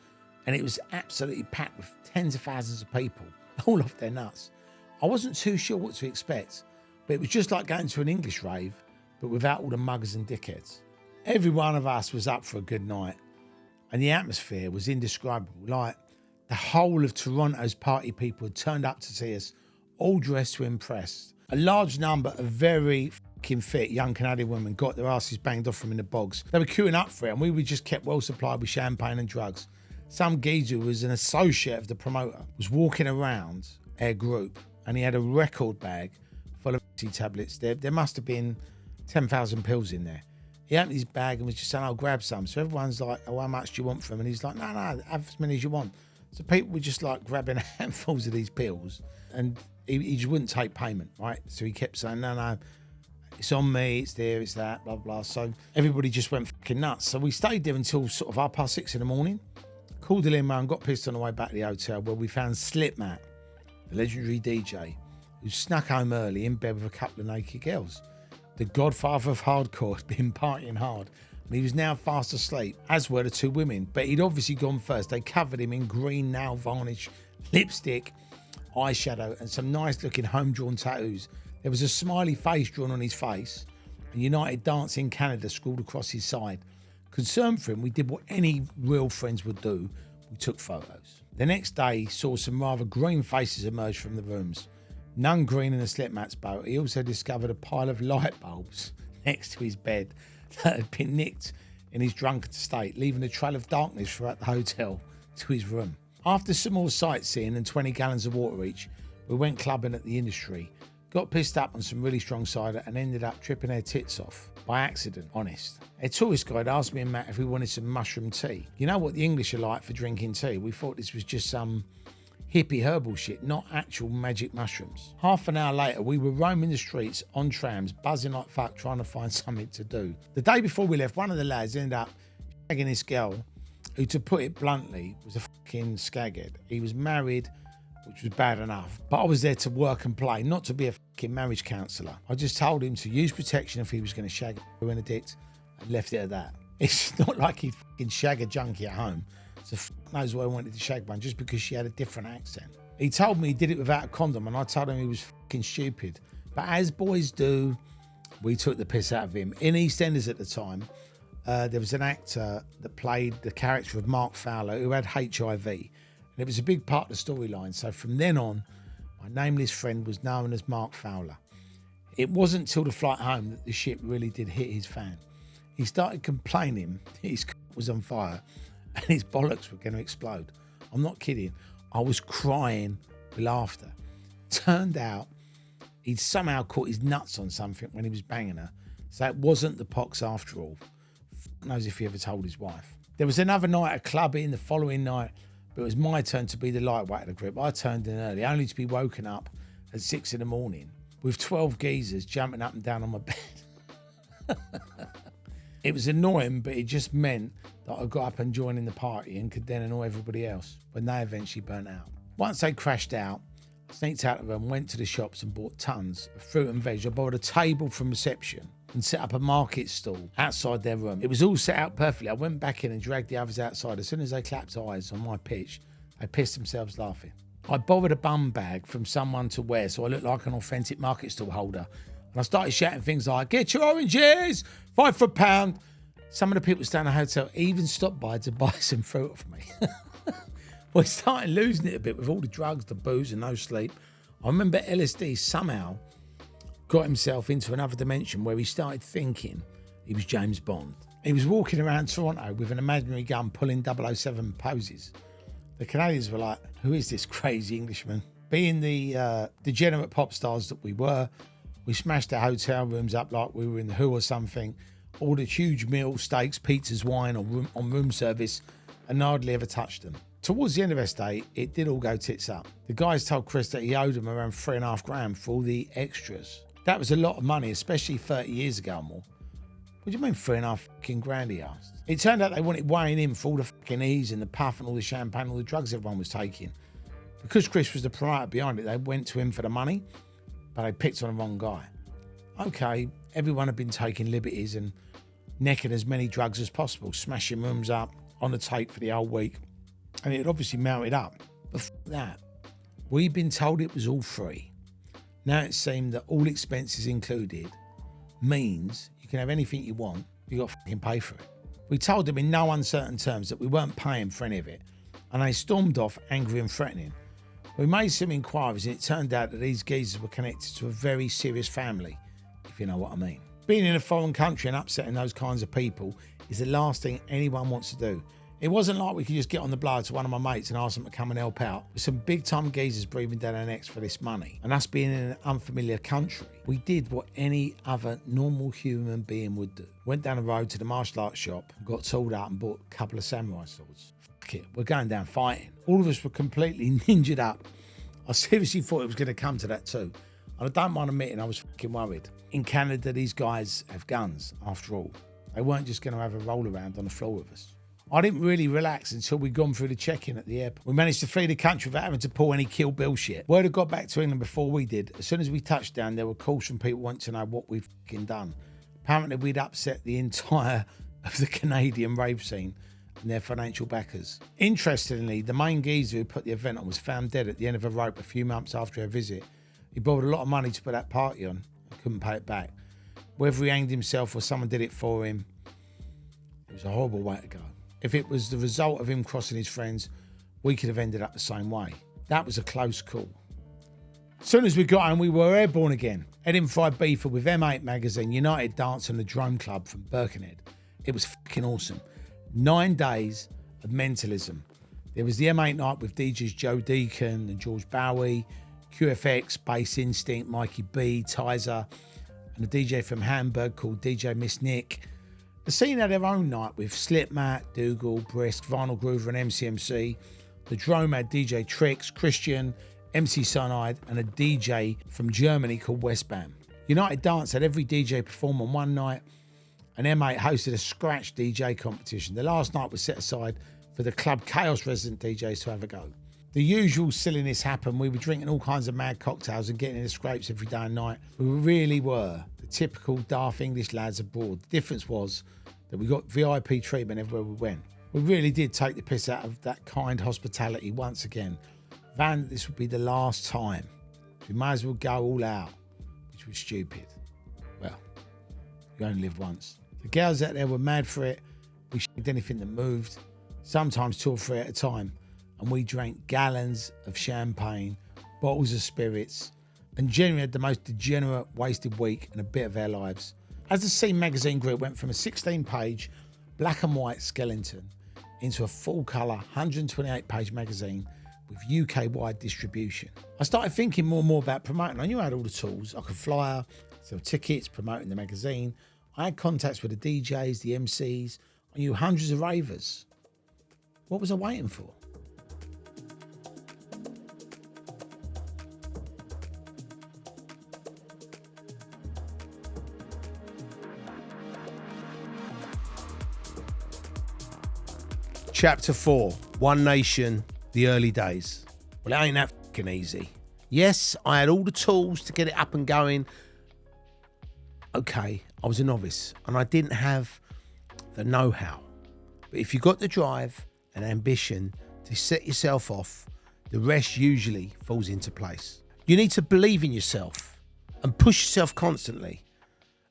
and it was absolutely packed with tens of thousands of people, all off their nuts. I wasn't too sure what to expect, but it was just like going to an English rave, but without all the muggers and dickheads. Every one of us was up for a good night, and the atmosphere was indescribable. Like the whole of Toronto's party people had turned up to see us, all dressed to impress. A large number of very fucking fit young Canadian women got their asses banged off from in the bogs. They were queuing up for it, and we were just kept well supplied with champagne and drugs. Some geezer who was an associate of the promoter was walking around our group, and he had a record bag full of tablets. There must have been 10,000 pills in there. He opened his bag and was just saying, I'll grab some. So everyone's like, oh, how much do you want from him? And he's like, no, have as many as you want. So people were just like grabbing handfuls of these pills, and he just wouldn't take payment, right? So he kept saying, no, it's on me, it's there, it's that, blah, blah. So everybody just went fucking nuts. So we stayed there until sort of 6:30 in the morning. Called the limo and got pissed on the way back to the hotel, where we found Slipmat, the legendary DJ, who snuck home early in bed with a couple of naked girls. The godfather of hardcore had been partying hard, and he was now fast asleep, as were the two women, but he'd obviously gone first. They covered him in green nail varnish, lipstick, eyeshadow, and some nice looking home-drawn tattoos. There was a smiley face drawn on his face, and United Dance in Canada scrawled across his side. Concerned for him, we did what any real friends would do. We took photos. The next day saw some rather green faces emerge from the rooms. None green in the Slipmat's boat. He also discovered a pile of light bulbs next to his bed that had been nicked in his drunken state, leaving a trail of darkness throughout the hotel to his room. After some more sightseeing and 20 gallons of water each, we went clubbing at the Industry, got pissed up on some really strong cider, and ended up tripping their tits off. By accident, honest. A tourist guide asked me and Matt if we wanted some mushroom tea. You know what the English are like for drinking tea. We thought this was just some hippie herbal shit, not actual magic mushrooms. Half an hour later, we were roaming the streets on trams, buzzing like fuck, trying to find something to do. The day before we left, one of the lads ended up shagging this girl, who, to put it bluntly, was a fucking skaghead. He was married, which was bad enough, but I was there to work and play, not to be a fucking marriage counsellor. I just told him to use protection if he was going to shag a addict, and left it at that. It's not like he'd fucking shag a junkie at home, so knows why I wanted to shag one, just because she had a different accent. He told me he did it without a condom, and I told him he was fucking stupid. But as boys do, we took the piss out of him. In EastEnders at the time, there was an actor that played the character of Mark Fowler who had HIV, and it was a big part of the storyline. So from then on, my nameless friend was known as Mark Fowler. It wasn't till the flight home that the shit really did hit his fan. He started complaining that his was on fire and his bollocks were going to explode. I'm not kidding. I was crying with laughter. Turned out he'd somehow caught his nuts on something when he was banging her, so it wasn't the pox after all. Knows if he ever told his wife. There was another night at clubbing the following night, but it was my turn to be the lightweight of the group. I turned in early, only to be woken up at 6 a.m. with 12 geezers jumping up and down on my bed. It was annoying, but it just meant that I got up and joined in the party and could then annoy everybody else when they eventually burnt out. Once they crashed out, I sneaked out of them, went to the shops and bought tons of fruit and veg. I borrowed a table from reception and set up a market stall outside their room. It was all set out perfectly. I went back in and dragged the others outside. As soon as they clapped eyes on my pitch, they pissed themselves laughing. I borrowed a bum bag from someone to wear so I looked like an authentic market stall holder. And I started shouting things like, "Get your oranges, 5 for £1." Some of the people staying in the hotel even stopped by to buy some fruit off me. Well, I started losing it a bit with all the drugs, the booze and no sleep. I remember LSD somehow got himself into another dimension where he started thinking he was James Bond. He was walking around Toronto with an imaginary gun pulling 007 poses. The Canadians were like, who is this crazy Englishman? Being the degenerate pop stars that we were, we smashed our hotel rooms up like we were in the Who or something, ordered huge meals, steaks, pizzas, wine on room service, and hardly ever touched them. Towards the end of our stay, it did all go tits up. The guys told Chris that he owed them around $3.5 grand for all the extras. That was a lot of money, especially 30 years ago or more. What do you mean $3.5 grand, he asked. It turned out they wanted weighing in for all the fucking ease and the puff and all the champagne, all the drugs everyone was taking. Because Chris was the promoter behind it, they went to him for the money, but they picked on the wrong guy. Okay, everyone had been taking liberties and necking as many drugs as possible, smashing rooms up on the tape for the whole week, and it had obviously mounted up. But that, we'd been told it was all free. Now it seemed that all expenses included means you can have anything you want, you got to fucking pay for it. We told them in no uncertain terms that we weren't paying for any of it, and they stormed off angry and threatening. We made some inquiries and it turned out that these geezers were connected to a very serious family, if you know what I mean. Being in a foreign country and upsetting those kinds of people is the last thing anyone wants to do. It wasn't like we could just get on the blower to one of my mates and ask them to come and help out. With some big time geezers breathing down our necks for this money, and us being in an unfamiliar country, we did what any other normal human being would do. Went down the road to the martial arts shop, got tooled up and bought a couple of samurai swords. Fuck it, we're going down fighting. All of us were completely ninjaed up. I seriously thought it was going to come to that too. And I don't mind admitting I was fucking worried. In Canada, these guys have guns, after all. They weren't just going to have a roll around on the floor with us. I didn't really relax until we'd gone through the check-in at the airport. We managed to flee the country without having to pull any Kill Bill shit. Word had got back to England before we did. As soon as we touched down, there were calls from people wanting to know what we'd fucking done. Apparently, we'd upset the entire of the Canadian rave scene and their financial backers. Interestingly, the main geezer who put the event on was found dead at the end of a rope a few months after her visit. He borrowed a lot of money to put that party on and couldn't pay it back. Whether he hanged himself or someone did it for him, it was a horrible way to go. If it was the result of him crossing his friends, we could have ended up the same way. That was a close call. As soon as we got home, we were airborne again. Heading fried beef with M8 magazine, United Dance and the Drum Club from Birkenhead. It was fucking awesome. 9 days of mentalism. There was the M8 night with DJs Joe Deacon and George Bowie, QFX, Bass Instinct, Mikey B, Tizer, and a DJ from Hamburg called DJ Miss Nick. The scene had their own night with Slipmat, Dougal, Brisk, Vinyl Groover and MCMC. The Drome had DJ Tricks, Christian, MC Cyanide and a DJ from Germany called Westbam. United Dance had every DJ perform on one night, and M8 hosted a scratch DJ competition. The last night was set aside for the Club Chaos resident DJs to have a go. The usual silliness happened. We were drinking all kinds of mad cocktails and getting into scrapes every day and night. We really were the typical daft English lads abroad. The difference was that we got VIP treatment everywhere we went. We really did take the piss out of that kind hospitality once again. Vowing that this would be the last time. We might as well go all out, which was stupid. Well, you only live once. The girls out there were mad for it. We shagged anything that moved, sometimes 2 or 3 at a time. And we drank gallons of champagne, bottles of spirits, and generally had the most degenerate, wasted week and a bit of our lives. As the Scene magazine grew, it went from a 16-page black and white skeleton into a full-colour 128-page magazine with UK-wide distribution. I started thinking more and more about promoting. I knew I had all the tools. I could flyer, sell tickets, promoting the magazine. I had contacts with the DJs, the MCs. I knew hundreds of ravers. What was I waiting for? Chapter 4, One Nation, the early days. Well, it ain't that fucking easy. Yes, I had all the tools to get it up and going. Okay, I was a novice and I didn't have the know-how. But if you got the drive and ambition to set yourself off, the rest usually falls into place. You need to believe in yourself and push yourself constantly.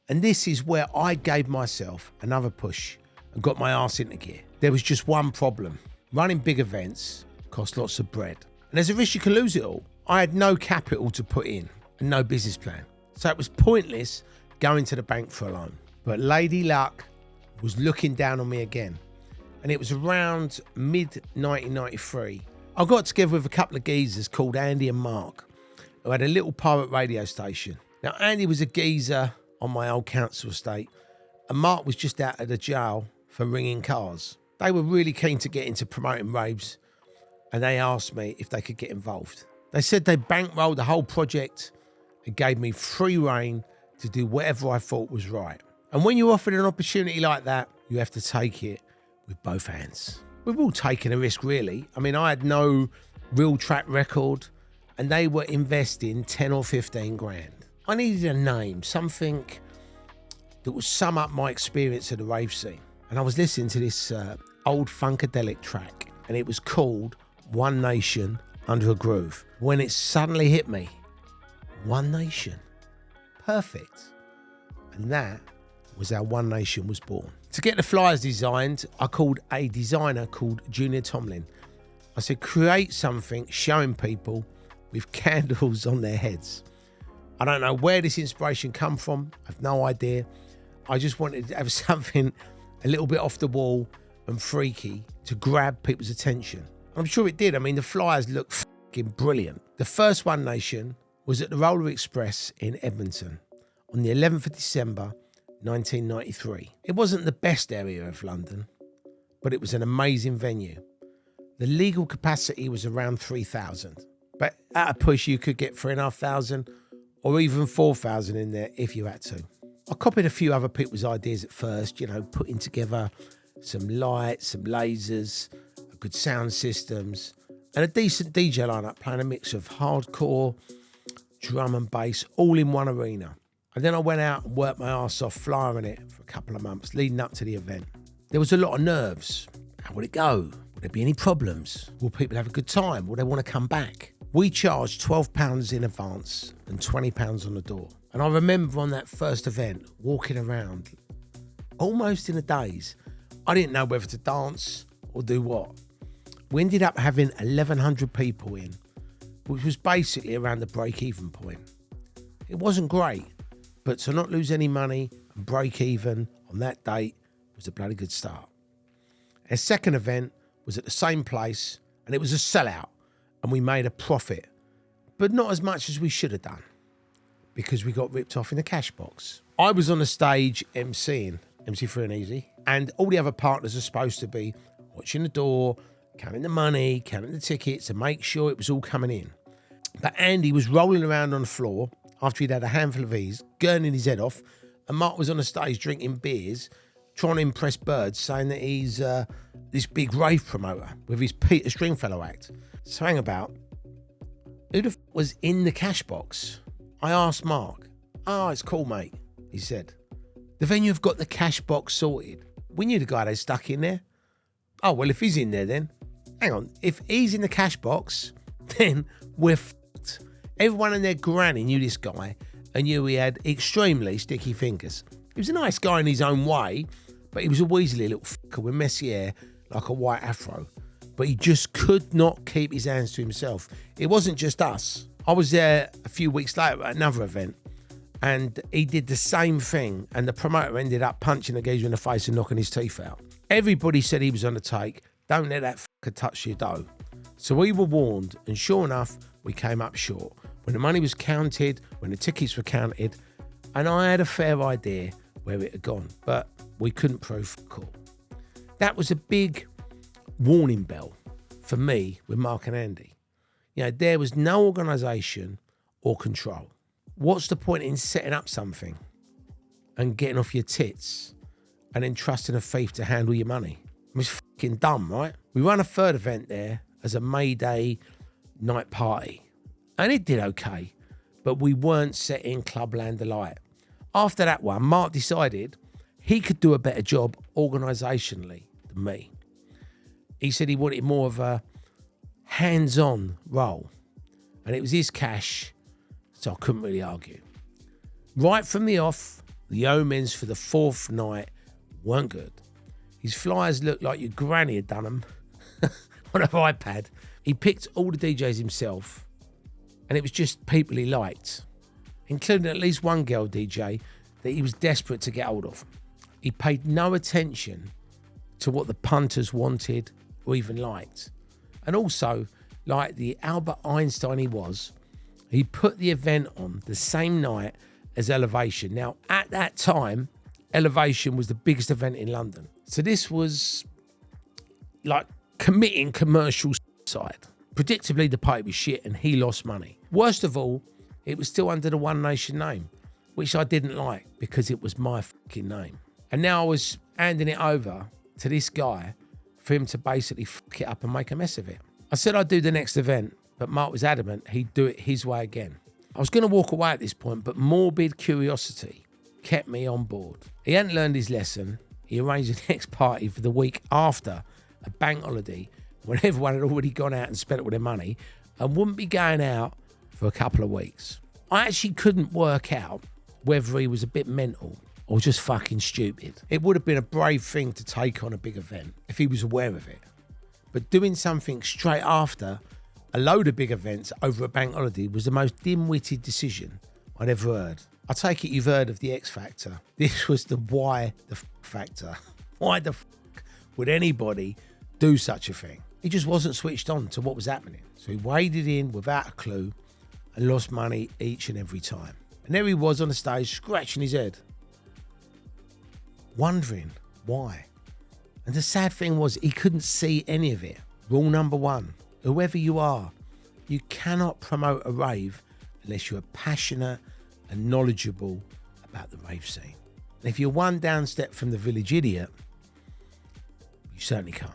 And this is where I gave myself another push and got my arse into gear. There was just one problem. Running big events costs lots of bread. And there's a risk you can lose it all. I had no capital to put in and no business plan. So it was pointless going to the bank for a loan. But Luck was looking down on me again. And it was around mid-1993. I got together with a couple of geezers called Andy and Mark, who had a little pirate radio station. Now, Andy was a geezer on my old council estate, and Mark was just out of the jail for ringing cars. They were really keen to get into promoting raves, and they asked me if they could get involved. They said they bankrolled the whole project and gave me free rein to do whatever I thought was right. And when you're offered an opportunity like that, you have to take it with both hands. We've all taken a risk, really. I mean, I had no real track record, and they were investing 10 or 15 grand. I needed a name, something that would sum up my experience of the rave scene. And I was listening to this old funkadelic track, and it was called One Nation Under a Groove. When it suddenly hit me, One Nation, perfect. And that was how One Nation was born. To get the flyers designed, I called a designer called Julian Tomlin. I said, create something showing people with candles on their heads. I don't know where this inspiration come from. I've no idea. I just wanted to have something a little bit off the wall and freaky to grab people's attention. I'm sure it did. I mean, the flyers looked fucking brilliant. The first One Nation was at the Roller Express in Edmonton on the 11th of December, 1993. It wasn't the best area of London, but it was an amazing venue. The legal capacity was around 3,000, but at a push you could get 3,500 or even 4,000 in there if you had to. I copied a few other people's ideas at first, putting together some lights, some lasers, good sound systems, and a decent DJ lineup playing a mix of hardcore, drum and bass, all in one arena. And then I went out and worked my arse off flying it for a couple of months leading up to the event. There was a lot of nerves. How would it go? Would there be any problems? Will people have a good time? Will they want to come back? We charged £12 in advance and £20 on the door. And I remember on that first event, walking around almost in a daze. I didn't know whether to dance or do what. We ended up having 1,100 people in, which was basically around the break-even point. It wasn't great, but to not lose any money and break even on that date was a bloody good start. Our second event was at the same place, and it was a sellout, and we made a profit, but not as much as we should have done, because we got ripped off in the cash box. I was on the stage emceeing, MC Free and Easy, and all the other partners are supposed to be watching the door, counting the money, counting the tickets, and make sure it was all coming in. But Andy was rolling around on the floor after he'd had a handful of these, gurning his head off, and Mark was on the stage drinking beers, trying to impress birds, saying that he's this big rave promoter with his Peter Stringfellow act. So hang about, who the f*** was in the cash box? I asked Mark. Oh, it's cool, mate, he said. The venue have got the cash box sorted. We knew the guy they stuck in there. Oh, well, if he's in there then. Hang on, if he's in the cash box, then we're f***ed. Everyone and their granny knew this guy and knew he had extremely sticky fingers. He was a nice guy in his own way, but he was a weaselly little fucker with messy hair like a white afro. But he just could not keep his hands to himself. It wasn't just us. I was there a few weeks later at another event, and he did the same thing, and the promoter ended up punching the geezer in the face and knocking his teeth out. Everybody said he was on the take. Don't let that fucker touch your dough. So we were warned, and sure enough, we came up short. When the money was counted, when the tickets were counted, and I had a fair idea where it had gone, but we couldn't prove cool. That was a big warning bell for me with Mark and Andy. You know, there was no organisation or control. What's the point in setting up something and getting off your tits and then trusting a thief to handle your money? I mean, it's fucking dumb, right? We run a third event there as a May Day night party, and it did okay, but we weren't setting Clubland alight. After that one, Mark decided he could do a better job organisationally than me. He said he wanted more of a hands-on role, and it was his cash, so I couldn't really argue. Right from the off, the omens for the fourth night weren't good. His flyers looked like your granny had done them on an iPad. He picked all the DJs himself, and it was just people he liked, including at least one girl DJ that he was desperate to get hold of. He paid no attention to what the punters wanted or even liked. And also, like the Albert Einstein he was, he put the event on the same night as Elevation. Now, at that time, Elevation was the biggest event in London. So this was like committing commercial suicide. Predictably, the party was shit and he lost money. Worst of all, it was still under the One Nation name, which I didn't like because it was my fucking name. And now I was handing it over to this guy for him to basically fuck it up and make a mess of it. I said I'd do the next event, but Mark was adamant he'd do it his way again. I was going to walk away at this point, but morbid curiosity kept me on board. He hadn't learned his lesson. He arranged the next party for the week after a bank holiday when everyone had already gone out and spent all their money and wouldn't be going out for a couple of weeks. I actually couldn't work out whether he was a bit mental or just fucking stupid. It would have been a brave thing to take on a big event if he was aware of it. But doing something straight after a load of big events over a bank holiday was the most dim-witted decision I'd ever heard. I take it you've heard of the X Factor. This was the why the factor. Why the would anybody do such a thing? He just wasn't switched on to what was happening. So he waded in without a clue and lost money each and every time. And there he was on the stage scratching his head, wondering why. And the sad thing was he couldn't see any of it. Rule number one, whoever you are, you cannot promote a rave unless you are passionate and knowledgeable about the rave scene. And if you're one down step from the village idiot, You certainly can't.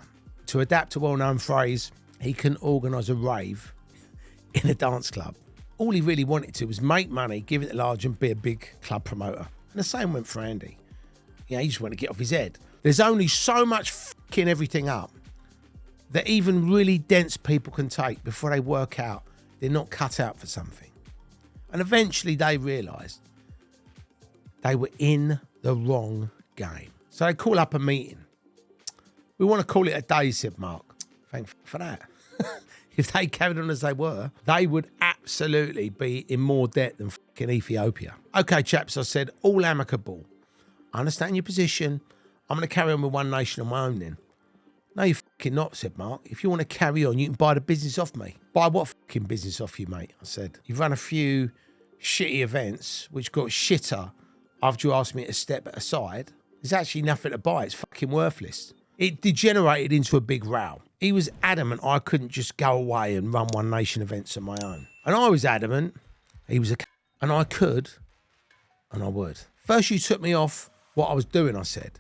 To adapt a well-known phrase, he can organise a rave in a dance club. All he really wanted to was make money, give it large and be a big club promoter. And the same went for Andy. Yeah, he just wanted to get off his head. There's only so much fucking everything up that even really dense people can take before they work out they're not cut out for something. And eventually they realised they were in the wrong game. So they call up a meeting. We want to call it a day, said Mark. Thank for that. If they carried on as they were, they would absolutely be in more debt than fucking Ethiopia. Okay, chaps, I said, all amicable. I understand your position. I'm going to carry on with One Nation on my own then. No, you're fucking not, said Mark. If you want to carry on, you can buy the business off me. Buy what fucking business off you, mate? I said. You've run a few shitty events, which got shitter after you asked me to step aside. There's actually nothing to buy. It's fucking worthless. It degenerated into a big row. He was adamant I couldn't just go away and run One Nation events on my own. And I was adamant he was and I could, and I would. First you took me off what I was doing, I said.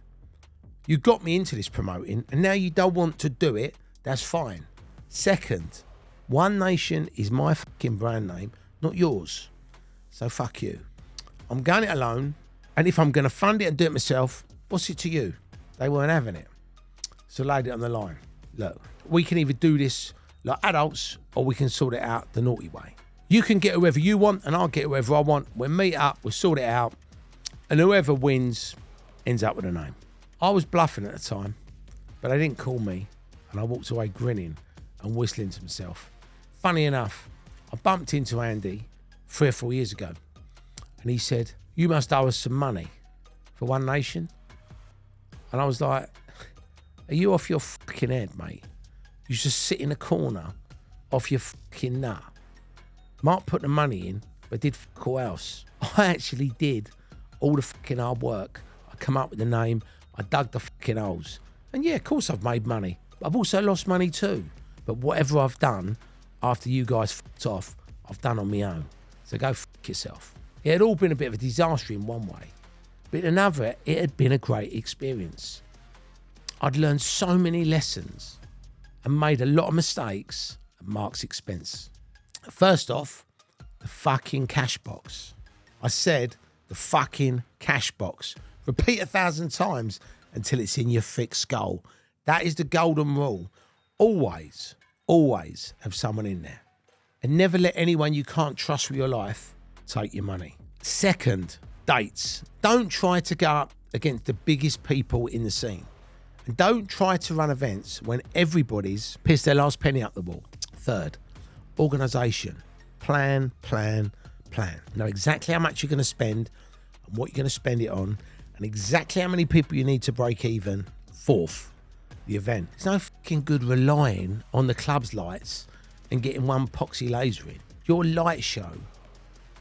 You got me into this promoting, and now you don't want to do it, that's fine. Second, One Nation is my fucking brand name, not yours. So fuck you. I'm going it alone, and if I'm going to fund it and do it myself, what's it to you? They weren't having it. So laid it on the line. Look, we can either do this like adults, or we can sort it out the naughty way. You can get whoever you want, and I'll get whoever I want. We'll meet up, we'll sort it out, and whoever wins ends up with a name. I was bluffing at the time, but they didn't call me, and I walked away grinning and whistling to myself. Funny enough, I bumped into Andy 3 or 4 years ago, and he said, you must owe us some money for One Nation. And I was like, are you off your fucking head, mate? You just sit in a corner off your fucking nut. Mark put the money in, but did fuck all else. I actually did all the fucking hard work. I come up with the name, I dug the fucking holes. And yeah, of course I've made money. But I've also lost money too. But whatever I've done after you guys fucked off, I've done on my own. So go fuck yourself. It had all been a bit of a disaster in one way. But in another, it had been a great experience. I'd learned so many lessons and made a lot of mistakes at Mark's expense. First off, the fucking cash box. I said the fucking cash box. Repeat 1,000 times until it's in your thick skull. That is the golden rule. Always, always have someone in there. And never let anyone you can't trust with your life take your money. Second, dates. Don't try to go up against the biggest people in the scene. And don't try to run events when everybody's pissed their last penny up the wall. Third, organisation. Plan, plan, plan. Know exactly how much you're going to spend and what you're going to spend it on and exactly how many people you need to break even. Fourth, the event. It's no fucking good relying on the club's lights and getting one poxy laser in. Your light show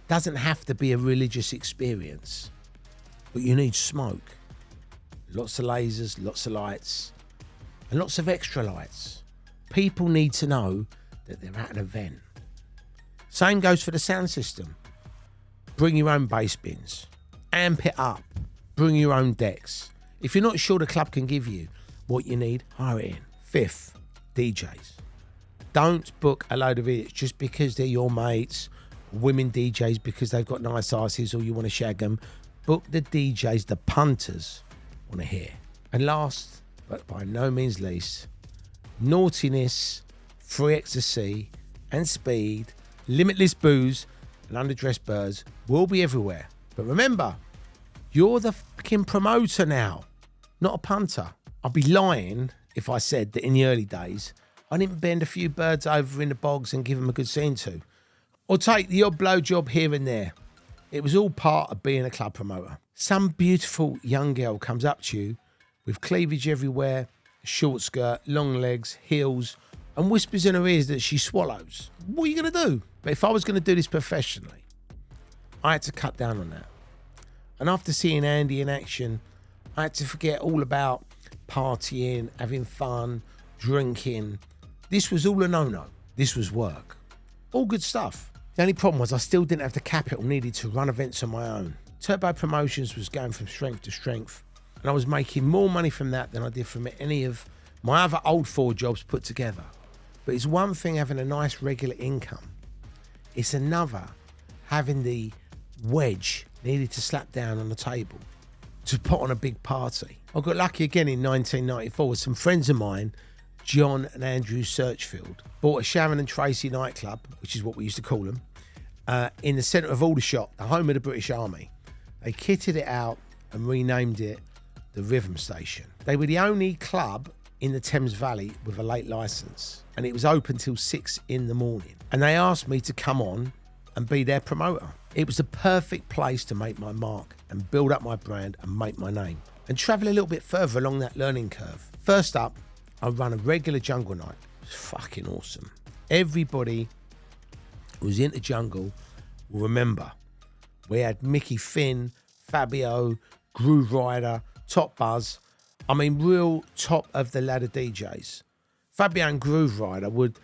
doesn't have to be a religious experience, but you need smoke. Lots of lasers, lots of lights, and lots of extra lights. People need to know that they're at an event. Same goes for the sound system. Bring your own bass bins. Amp it up. Bring your own decks. If you're not sure the club can give you what you need, hire it in. Fifth, DJs. Don't book a load of idiots just because they're your mates, women DJs because they've got nice asses or you want to shag them. Book the DJs the punters want to hear. And last, but by no means least, naughtiness, free ecstasy and speed, limitless booze and underdressed birds will be everywhere. But remember, you're the fucking promoter now, not a punter. I'd be lying if I said that in the early days, I didn't bend a few birds over in the bogs and give them a good scene to. Or take the odd blowjob here and there. It was all part of being a club promoter. Some beautiful young girl comes up to you with cleavage everywhere, a short skirt, long legs, heels, and whispers in her ears that she swallows. What are you going to do? But if I was going to do this professionally, I had to cut down on that. And after seeing Andy in action, I had to forget all about partying, having fun, drinking. This was all a no-no. This was work. All good stuff. The only problem was I still didn't have the capital needed to run events on my own. Turbo Promotions was going from strength to strength, and I was making more money from that than I did from any of my other old 4 jobs put together. But it's one thing having a nice regular income. It's another having the wedge needed to slap down on the table to put on a big party. I got lucky again in 1994 with some friends of mine, John and Andrew Searchfield, bought a Sharon and Tracy nightclub, which is what we used to call them, in the centre of Aldershot, the home of the British Army. They kitted it out and renamed it the Rhythm Station. They were the only club in the Thames Valley with a late licence, and it was open till 6 in the morning. And they asked me to come on and be their promoter. It was the perfect place to make my mark and build up my brand and make my name and travel a little bit further along that learning curve. First up, I run a regular jungle night. It was fucking awesome. Everybody who was into jungle will remember. We had Mickey Finn, Fabio, Groove Rider, Top Buzz. I mean, real top of the ladder DJs. Fabio and Groove Rider would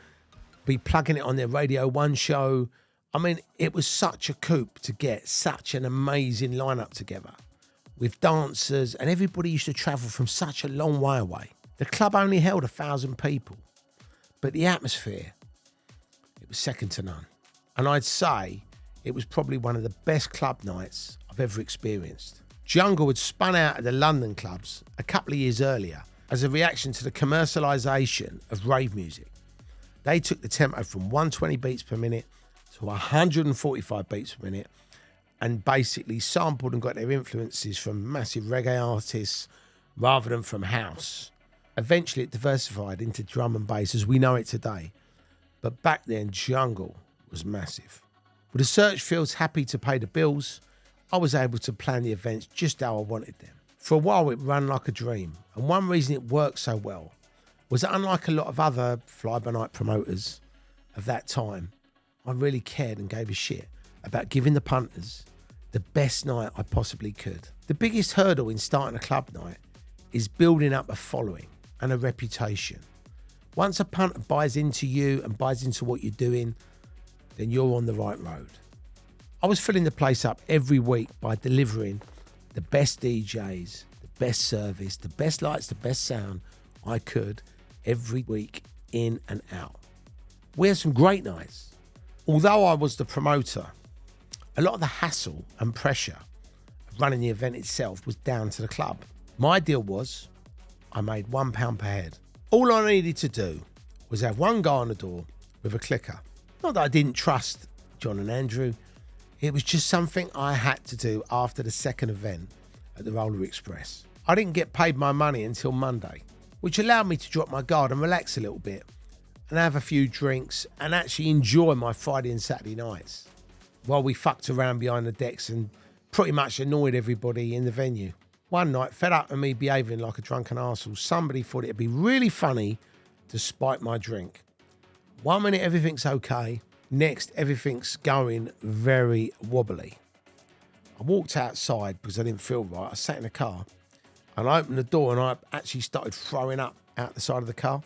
be plugging it on their Radio 1 show. I mean, it was such a coup to get such an amazing lineup together with dancers, and everybody used to travel from such a long way away. The club only held 1,000 people, but the atmosphere, it was second to none. And I'd say it was probably one of the best club nights I've ever experienced. Jungle had spun out of the London clubs a couple of years earlier as a reaction to the commercialisation of rave music. They took the tempo from 120 beats per minute to 145 beats per minute and basically sampled and got their influences from massive reggae artists rather than from house. Eventually it diversified into drum and bass as we know it today. But back then, jungle was massive. With the Searchfields happy to pay the bills, I was able to plan the events just how I wanted them. For a while it ran like a dream, and one reason it worked so well was that unlike a lot of other fly-by-night promoters of that time, I really cared and gave a shit about giving the punters the best night I possibly could. The biggest hurdle in starting a club night is building up a following and a reputation. Once a punter buys into you and buys into what you're doing, then you're on the right road. I was filling the place up every week by delivering the best DJs, the best service, the best lights, the best sound I could every week in and out. We had some great nights. Although I was the promoter, a lot of the hassle and pressure of running the event itself was down to the club. My deal was I made £1 per head. All I needed to do was have one guy on the door with a clicker. Not that I didn't trust John and Andrew. It was just something I had to do after the second event at the Roller Express. I didn't get paid my money until Monday, which allowed me to drop my guard and relax a little bit and have a few drinks and actually enjoy my Friday and Saturday nights while we fucked around behind the decks and pretty much annoyed everybody in the venue. One night, fed up with me behaving like a drunken arsehole, somebody thought it'd be really funny to spike my drink. 1 minute everything's okay, next everything's going very wobbly. I walked outside because I didn't feel right. I sat in the car and I opened the door and I actually started throwing up out the side of the car.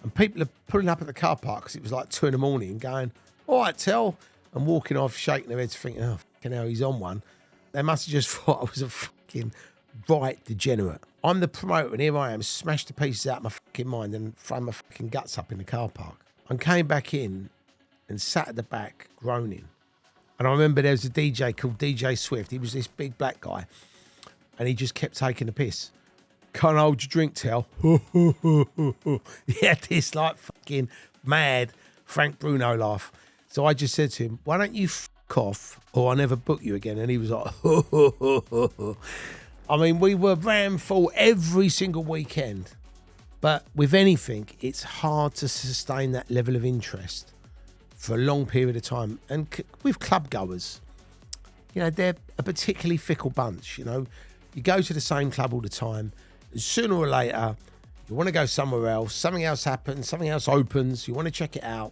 And people are pulling up at the car park because it was like 2 a.m. and going, all right, Tell, and walking off, shaking their heads, thinking, oh, fucking hell, he's on one. They must have just thought I was a fucking right degenerate. I'm the promoter and here I am, smashed the pieces out of my fucking mind and thrown my fucking guts up in the car park. I came back in and sat at the back groaning. And I remember there was a DJ called DJ Swift. He was this big black guy and he just kept taking the piss. Can't hold your drink, Tell. He had this like fucking mad Frank Bruno laugh. So I just said to him, why don't you fuck off or I'll never book you again? And he was like, I mean, we were ram full every single weekend. But with anything, it's hard to sustain that level of interest for a long period of time. And with club goers, you know, they're a particularly fickle bunch. You know, you go to the same club all the time. And sooner or later, you want to go somewhere else. Something else happens. Something else opens. You want to check it out.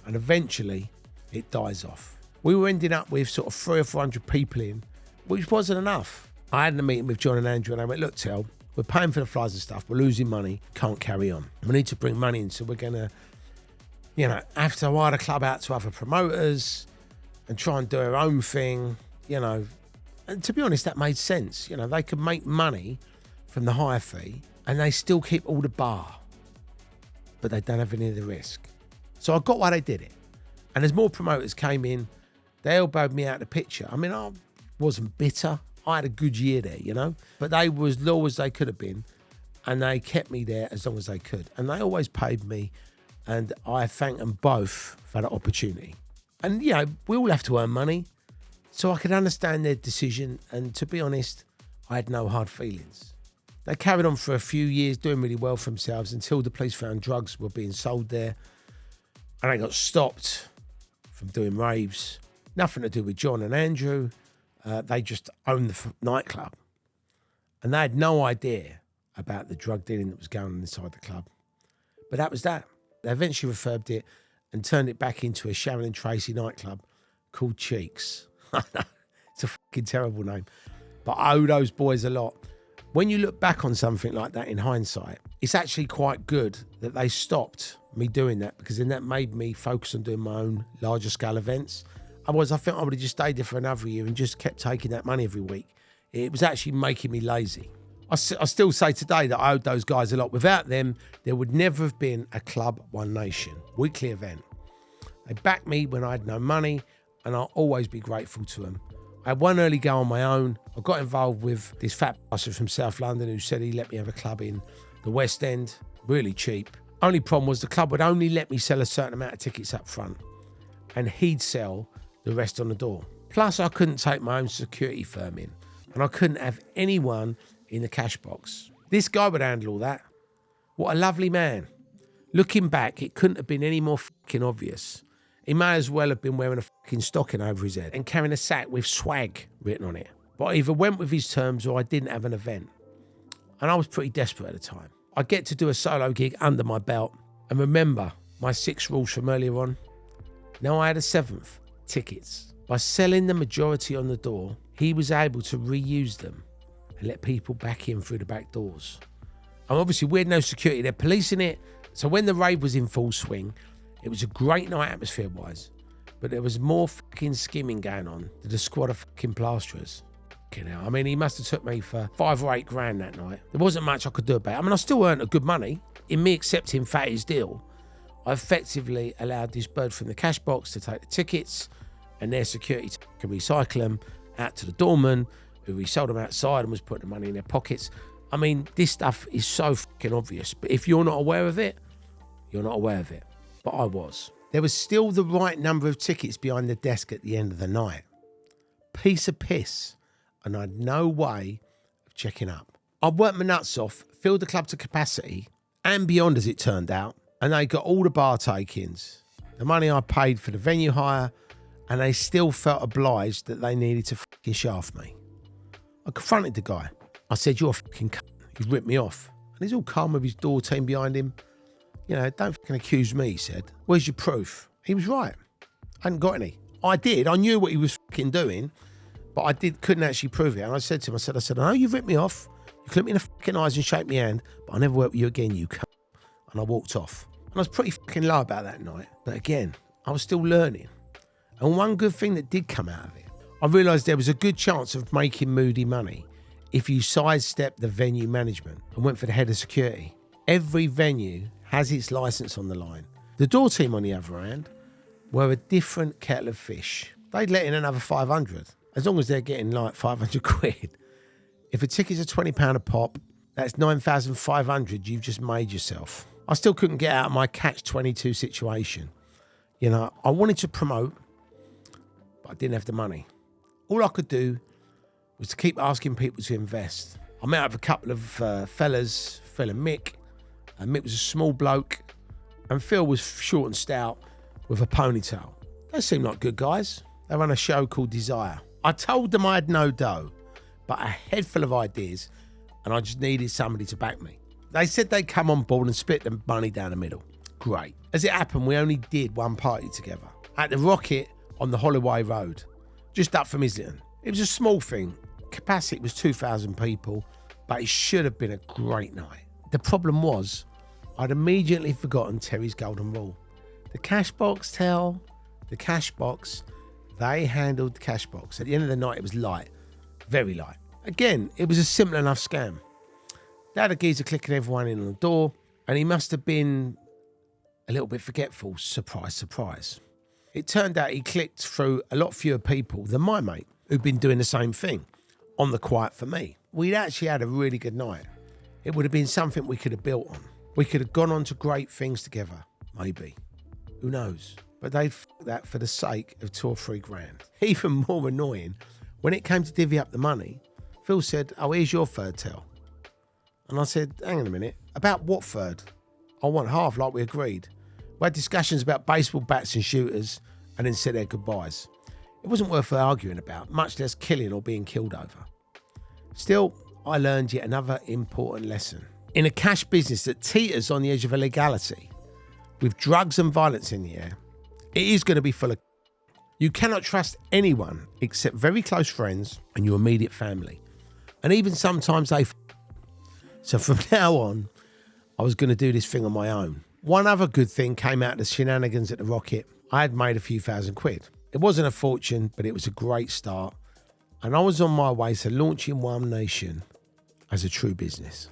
And eventually, it dies off. We were ending up with sort of 300 or 400 people in, which wasn't enough. I had a meeting with John and Andrew and I went, look, Tell, we're paying for the flies and stuff. We're losing money. Can't carry on. We need to bring money in. So we're going to, you know, have to hire the club out to other promoters and try and do our own thing, you know. And to be honest, that made sense. You know, they could make money from the hire fee and they still keep all the bar. but they don't have any of the risk. So I got why they did it. And as more promoters came in, they elbowed me out of the picture. I mean, I wasn't bitter. I had a good year there, you know, but they were as low as they could have been, and they kept me there as long as they could. And they always paid me, and I thank them both for that opportunity. And, you know, we all have to earn money, so I could understand their decision. And to be honest, I had no hard feelings. They carried on for a few years doing really well for themselves until the police found drugs were being sold there, and they got stopped from doing raves. Nothing to do with John and Andrew. They just owned the nightclub. And they had no idea about the drug dealing that was going on inside the club. But that was that. They eventually refurbed it and turned it back into a Sharon and Tracy nightclub called Cheeks. It's a fucking terrible name. But I owe those boys a lot. When you look back on something like that in hindsight, it's actually quite good that they stopped me doing that, because then that made me focus on doing my own larger scale events. Otherwise, I think I would have just stayed there for another year and just kept taking that money every week. It was actually making me lazy. I still say today that I owed those guys a lot. Without them, there would never have been a Club One Nation weekly event. They backed me when I had no money, and I'll always be grateful to them. I had one early go on my own. I got involved with this fat bastard from South London who said he let me have a club in the West End, really cheap. Only problem was the club would only let me sell a certain amount of tickets up front, and he'd sell the rest on the door. Plus, I couldn't take my own security firm in, and I couldn't have anyone in the cash box. This guy would handle all that. What a lovely man. Looking back, it couldn't have been any more fucking obvious. He may as well have been wearing a fucking stocking over his head and carrying a sack with swag written on it. But I either went with his terms or I didn't have an event. And I was pretty desperate at the time. I get to do a solo gig under my belt. And remember my 6 rules from earlier on? Now I had a 7th, tickets. By selling the majority on the door, he was able to reuse them and let people back in through the back doors. And obviously we had no security, they're policing it. So when the rave was in full swing, it was a great night atmosphere-wise, but there was more fucking skimming going on than a squad of fucking plasterers. You know, I mean, he must have took me for 5 or 8 grand that night. There wasn't much I could do about it. I mean, I still earned a good money. In me accepting Fatty's deal, I effectively allowed this bird from the cash box to take the tickets and their security to recycle them out to the doorman, who resold them outside and was putting the money in their pockets. I mean, this stuff is so fucking obvious, but if you're not aware of it, you're not aware of it. But I was. There was still the right number of tickets behind the desk at the end of the night. Piece of piss. And I had no way of checking up. I worked my nuts off, filled the club to capacity and beyond, as it turned out, and they got all the bar take-ins, the money I paid for the venue hire, and they still felt obliged that they needed to fucking shaft me. I confronted the guy. I said, "You're a fucking cunt. He's ripped me off." And he's all calm with his door team behind him. "You know, don't fucking accuse me," he said. "Where's your proof?" He was right. I hadn't got any. I did. I knew what he was fucking doing, but I couldn't actually prove it. And I said to him, I said, "I know you've ripped me off. You can look me in the fucking eyes and shake my hand, but I'll never work with you again, you cunt." And I walked off. And I was pretty fucking low about that night. But again, I was still learning. And one good thing that did come out of it, I realised there was a good chance of making moody money if you sidestepped the venue management and went for the head of security. Every venue has its licence on the line. The door team, on the other hand, were a different kettle of fish. They'd let in another 500, as long as they're getting like 500 quid. If a ticket's a £20 a pop, that's 9,500 you've just made yourself. I still couldn't get out of my catch-22 situation. You know, I wanted to promote, but I didn't have the money. All I could do was to keep asking people to invest. I met up with a couple of fellas, Phil and Mick. Mick was a small bloke, and Phil was short and stout with a ponytail. They seemed like good guys. They run a show called Desire. I told them I had no dough, but a head full of ideas, and I just needed somebody to back me. They said they'd come on board and split the money down the middle. Great. As it happened, we only did one party together at the Rocket on the Holloway Road, just up from Islington. It was a small thing. Capacity was 2,000 people, but it should have been a great night. The problem was, I'd immediately forgotten Terry's golden rule. The cash box, Tell. The cash box. They handled the cash box. At the end of the night, it was light. Very light. Again, it was a simple enough scam. They had a geezer clicking everyone in on the door, and he must have been a little bit forgetful. Surprise, surprise. It turned out he clicked through a lot fewer people than my mate, who'd been doing the same thing, on the quiet for me. We'd actually had a really good night. It would have been something we could have built on. We could have gone on to great things together, maybe. Who knows? But they'd that for the sake of 2 or 3 grand. Even more annoying, when it came to divvy up the money, Phil said, "Oh, here's your third tell." And I said, "Hang on a minute, about what third? I want half like we agreed." We had discussions about baseball bats and shooters and then said their goodbyes. It wasn't worth arguing about, much less killing or being killed over. Still, I learned yet another important lesson. In a cash business that teeters on the edge of illegality, with drugs and violence in the air, it is going to be full of... You cannot trust anyone except very close friends and your immediate family. And even sometimes they... So from now on, I was going to do this thing on my own. One other good thing came out of the shenanigans at the Rocket. I had made a few £1,000. It wasn't a fortune, but it was a great start. And I was on my way to launching One Nation as a true business.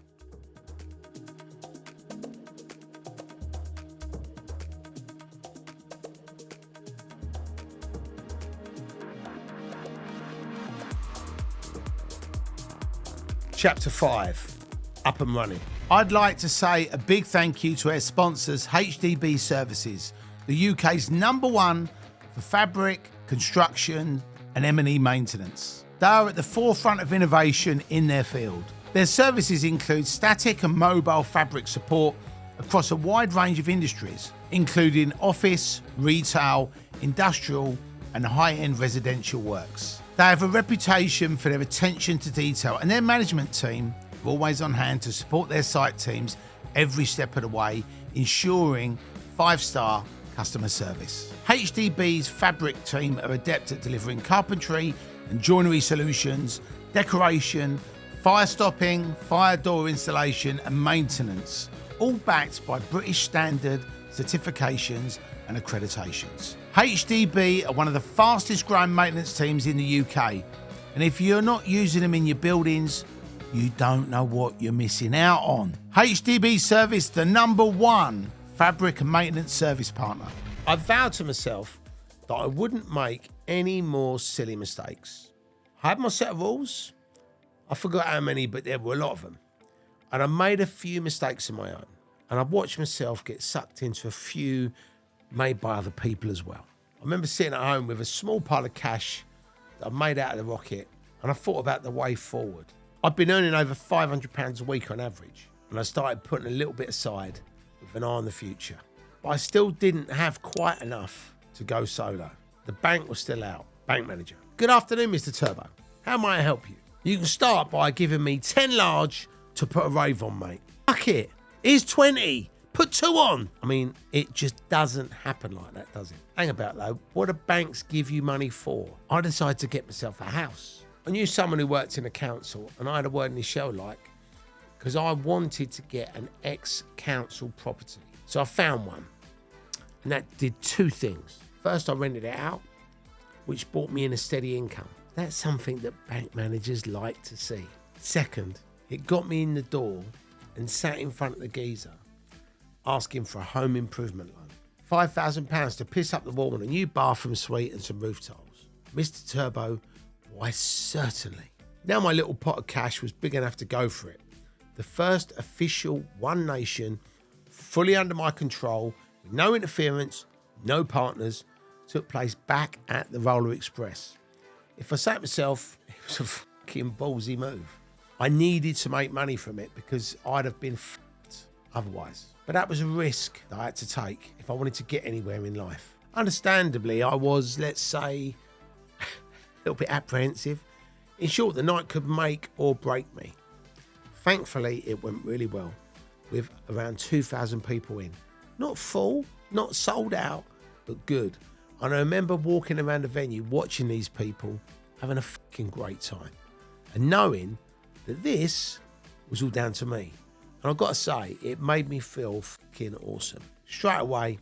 Chapter 5, up and running. I'd like to say a big thank you to our sponsors, HDB Services, the UK's #1 for fabric, construction and M&E maintenance. They are at the forefront of innovation in their field. Their services include static and mobile fabric support across a wide range of industries, including office, retail, industrial and high-end residential works. They have a reputation for their attention to detail, and their management team are always on hand to support their site teams every step of the way, ensuring 5-star customer service. HDB's fabric team are adept at delivering carpentry and joinery solutions, decoration, fire stopping, fire door installation and maintenance, all backed by British standard certifications and accreditations. HDB are one of the fastest growing maintenance teams in the UK, and if you're not using them in your buildings, you don't know what you're missing out on. HDB Service, the #1 fabric and maintenance service partner. I vowed to myself that I wouldn't make any more silly mistakes. I had my set of rules. I forgot how many, but there were a lot of them. And I made a few mistakes of my own. And I watched myself get sucked into a few made by other people as well. I remember sitting at home with a small pile of cash that I made out of the Rocket, and I thought about the way forward. I'd been earning over £500 a week on average, and I started putting a little bit aside with an eye on the future. But I still didn't have quite enough to go solo. The bank was still out. Bank manager. "Good afternoon, Mr. Turbo. How may I help you?" "You can start by giving me 10 large to put a rave on, mate." "Fuck it. Here's 20. Put 2 on." I mean, it just doesn't happen like that, does it? Hang about though. What do banks give you money for? I decided to get myself a house. I knew someone who worked in a council, and I had a word in his show because I wanted to get an ex-council property. So I found one, and that did 2 things. First, I rented it out, which brought me in a steady income. That's something that bank managers like to see. Second, it got me in the door and sat in front of the geezer asking for a home improvement loan. £5,000 to piss up the wall on a new bathroom suite and some roof tiles. Mr. Turbo, why certainly. Now my little pot of cash was big enough to go for it. The first official One Nation, fully under my control, with no interference, no partners, took place back at the Roller Express. If I say it myself, it was a fucking ballsy move. I needed to make money from it because I'd have been fucked otherwise. But that was a risk that I had to take if I wanted to get anywhere in life. Understandably, I was, let's say, a little bit apprehensive. In short, the night could make or break me. Thankfully, it went really well, with around 2,000 people in. Not full, not sold out, but good. And I remember walking around the venue, watching these people, having a fucking great time, and knowing that this was all down to me. And I've got to say, it made me feel fucking awesome. Straight away,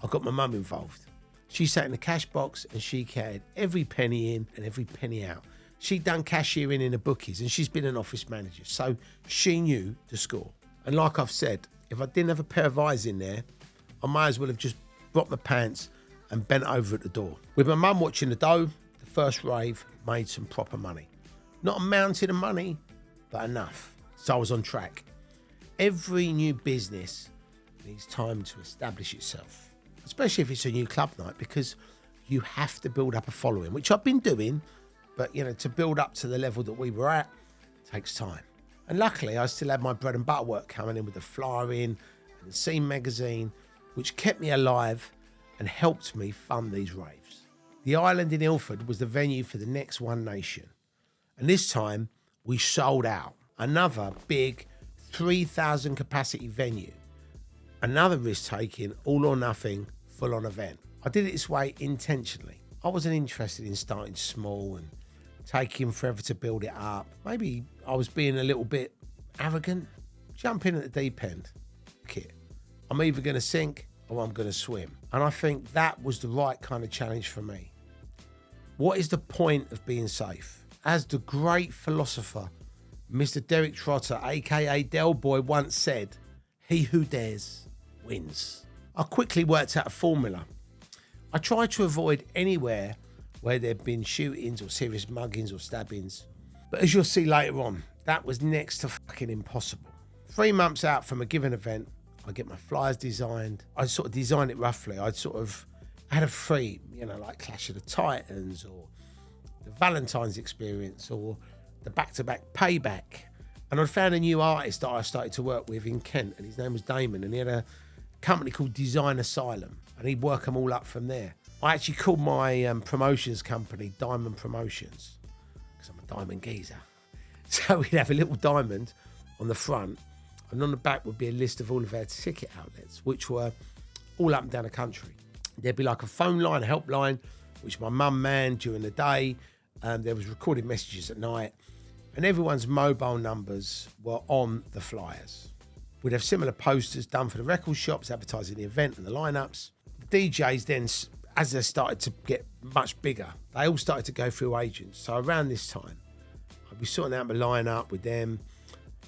I got my mum involved. She sat in the cash box and she carried every penny in and every penny out. She'd done cashiering in the bookies and she's been an office manager, so she knew the score. And like I've said, if I didn't have a pair of eyes in there, I might as well have just dropped my pants and bent over at the door. With my mum watching the dough, the first rave made some proper money. Not a mountain of money, but enough. So I was on track. Every new business needs time to establish itself, especially if it's a new club night, because you have to build up a following, which I've been doing, but to build up to the level that we were at takes time. And luckily, I still had my bread and butter work coming in with the flyering and the Scene magazine, which kept me alive and helped me fund these raves. The island in Ilford was the venue for the next One Nation. And this time, we sold out. Another big 3,000 capacity venue. Another risk-taking, all-or-nothing, full-on event. I did it this way intentionally. I wasn't interested in starting small and taking forever to build it up. Maybe I was being a little bit arrogant. Jump in at the deep end. Kit. I'm either going to sink or I'm going to swim. And I think that was the right kind of challenge for me. What is the point of being safe? As the great philosopher, Mr. Derek Trotter, aka Del Boy, once said, "He who dares wins." I quickly worked out a formula. I tried to avoid anywhere where there'd been shootings or serious muggings or stabbings. But as you'll see later on, that was next to fucking impossible. 3 months out from a given event, I get my flyers designed. I sort of designed it roughly. I had a theme, like Clash of the Titans or the Valentine's Experience or the back-to-back Payback. And I'd found a new artist that I started to work with in Kent, and his name was Damon, and he had a company called Design Asylum, and he'd work them all up from there. I actually called my promotions company Diamond Promotions, because I'm a diamond geezer. So we'd have a little diamond on the front, and on the back would be a list of all of our ticket outlets, which were all up and down the country. There'd be like a phone line, a helpline, which my mum manned during the day. There was recorded messages at night, and everyone's mobile numbers were on the flyers. We'd have similar posters done for the record shops advertising the event and the lineups. The DJs then, as they started to get much bigger, they all started to go through agents. So around this time, I'd be sorting out my lineup with them.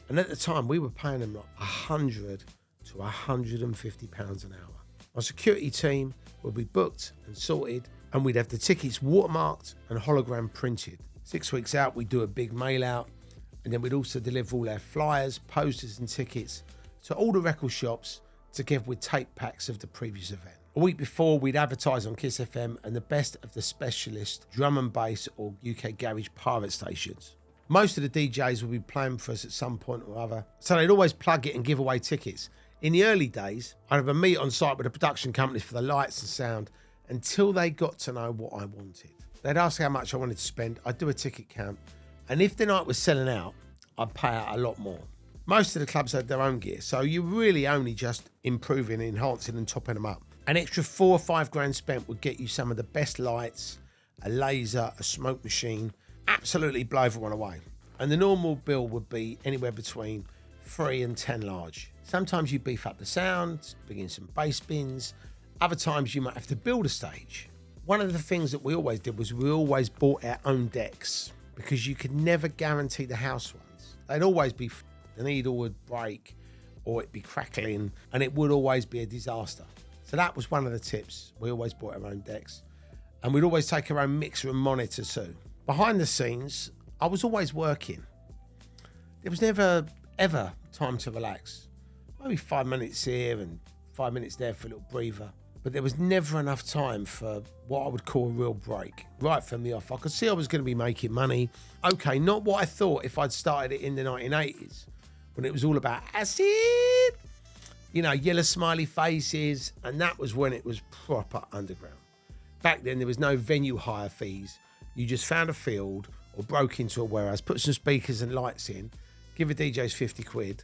And at the time, we were paying them like £100 to £150 an hour. Our security team would be booked and sorted, and we'd have the tickets watermarked and hologram printed. 6 weeks out, we'd do a big mail out, and then we'd also deliver all our flyers, posters and tickets to all the record shops, together with tape packs of the previous event. A week before, we'd advertise on Kiss FM and the best of the specialist drum and bass or UK garage pirate stations. Most of the DJs would be playing for us at some point or other, so they'd always plug it and give away tickets. In the early days, I'd have a meet on site with the production companies for the lights and sound until they got to know what I wanted. They'd ask how much I wanted to spend, I'd do a ticket count, and if the night was selling out, I'd pay out a lot more. Most of the clubs had their own gear, so you're really only just improving, enhancing and topping them up. An extra $4 or $5 spent would get you some of the best lights, a laser, a smoke machine, absolutely blow everyone away. And the normal bill would be anywhere between 3 and 10 large. Sometimes you beef up the sound, bring in some bass bins. Other times you might have to build a stage. One of the things that we always did was we always bought our own decks, because you could never guarantee the house ones. They'd always be the needle would break or it'd be crackling, and it would always be a disaster. So that was one of the tips. We always bought our own decks, and we'd always take our own mixer and monitor too. Behind the scenes, I was always working. There was never, ever time to relax. Maybe 5 minutes here and 5 minutes there for a little breather. But there was never enough time for what I would call a real break. Right from the off, I could see I was going to be making money. Okay, not what I thought if I'd started it in the 1980s, when it was all about acid, yellow smiley faces, and that was when it was proper underground. Back then, there was no venue hire fees. You just found a field or broke into a warehouse, put some speakers and lights in, give a DJ's 50 quid,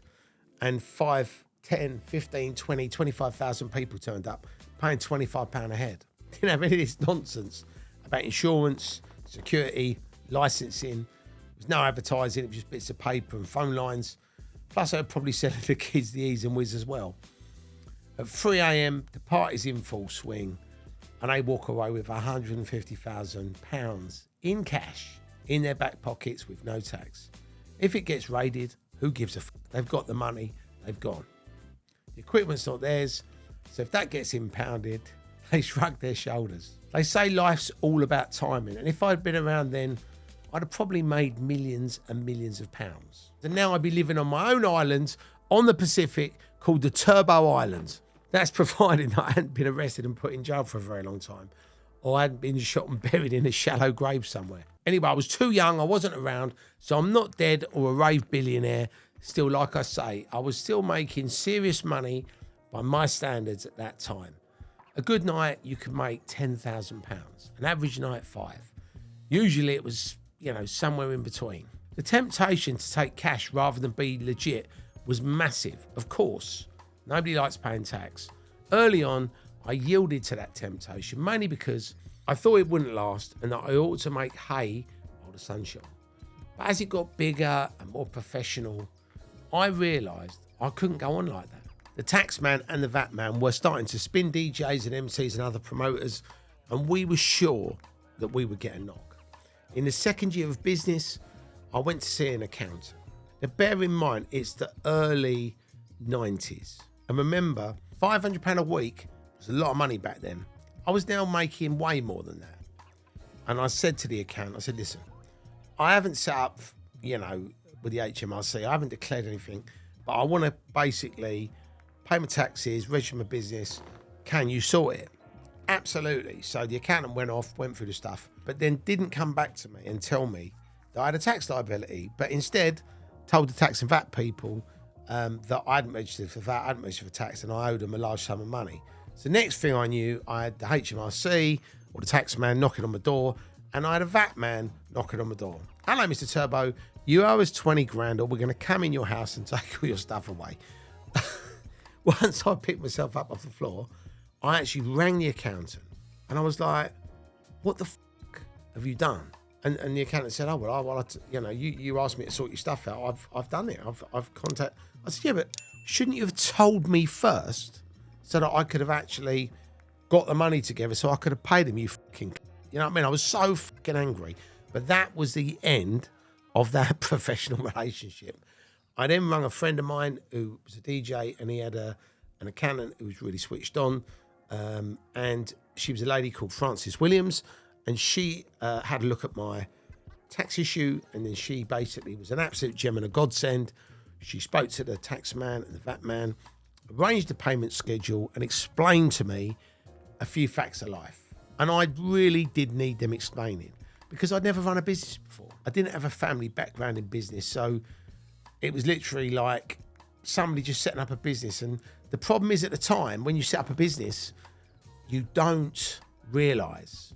and 5, 10, 15, 20, 25,000 people turned up, paying £25 a head. Didn't have any of this nonsense about insurance, security, licensing. There was no advertising, it was just bits of paper and phone lines. Plus, I would probably selling the kids the E's and Whiz as well. At 3 a.m, the party's in full swing, and they walk away with £150,000 in cash in their back pockets with no tax. If it gets raided, who gives a f***? They've got the money, they've gone. The equipment's not theirs, So if that gets impounded, they shrug their shoulders. They say life's all about timing. And if I'd been around then, I'd have probably made millions and millions of pounds. And now I'd be living on my own island on the Pacific called the Turbo Islands. That's provided that I hadn't been arrested and put in jail for a very long time, or I hadn't been shot and buried in a shallow grave somewhere. Anyway, I was too young, I wasn't around, so I'm not dead or a rave billionaire. Still, like I say, I was still making serious money by my standards at that time. A good night, you could make £10,000. An average night, 5. Usually it was, somewhere in between. The temptation to take cash rather than be legit was massive. Of course, nobody likes paying tax. Early on, I yielded to that temptation, mainly because I thought it wouldn't last and that I ought to make hay while the sun shone. But as it got bigger and more professional, I realised I couldn't go on like that. The tax man and the VAT man were starting to spin DJs and MCs and other promoters, and we were sure that we would get a knock. In the second year of business, I went to see an accountant. Now bear in mind, it's the early 90s. And remember, £500 a week was a lot of money back then. I was now making way more than that. And I said to the accountant, I said, listen, I haven't set up, with the HMRC, I haven't declared anything, but I want to basically pay my taxes, register my business. Can you sort it? Absolutely. So the accountant went through the stuff, but then didn't come back to me and tell me that I had a tax liability, but instead told the tax and VAT people that I hadn't registered for VAT, I hadn't registered for tax, and I owed them a large sum of money. So next thing I knew, I had the HMRC or the tax man knocking on my door, and I had a VAT man knocking on my door. Hello, Mr. Turbo, you owe us 20 grand or we're going to come in your house and take all your stuff away. Once I picked myself up off the floor, I actually rang the accountant and I was like, what the fuck have you done? And the accountant said, you asked me to sort your stuff out. I've done it. I've contacted. I said, yeah, but shouldn't you have told me first so that I could have actually got the money together so I could have paid him, you fucking... You know what I mean? I was so fucking angry. But that was the end of that professional relationship. I then rang a friend of mine who was a DJ, and he had an accountant who was really switched on. And she was a lady called Frances Williams, and she had a look at my tax issue, and then she basically was an absolute gem and a godsend. She spoke to the tax man and the VAT man, arranged the payment schedule, and explained to me a few facts of life. And I really did need them explaining because I'd never run a business before. I didn't have a family background in business, so it was literally like somebody just setting up a business. And the problem is, at the time, when you set up a business, you don't realise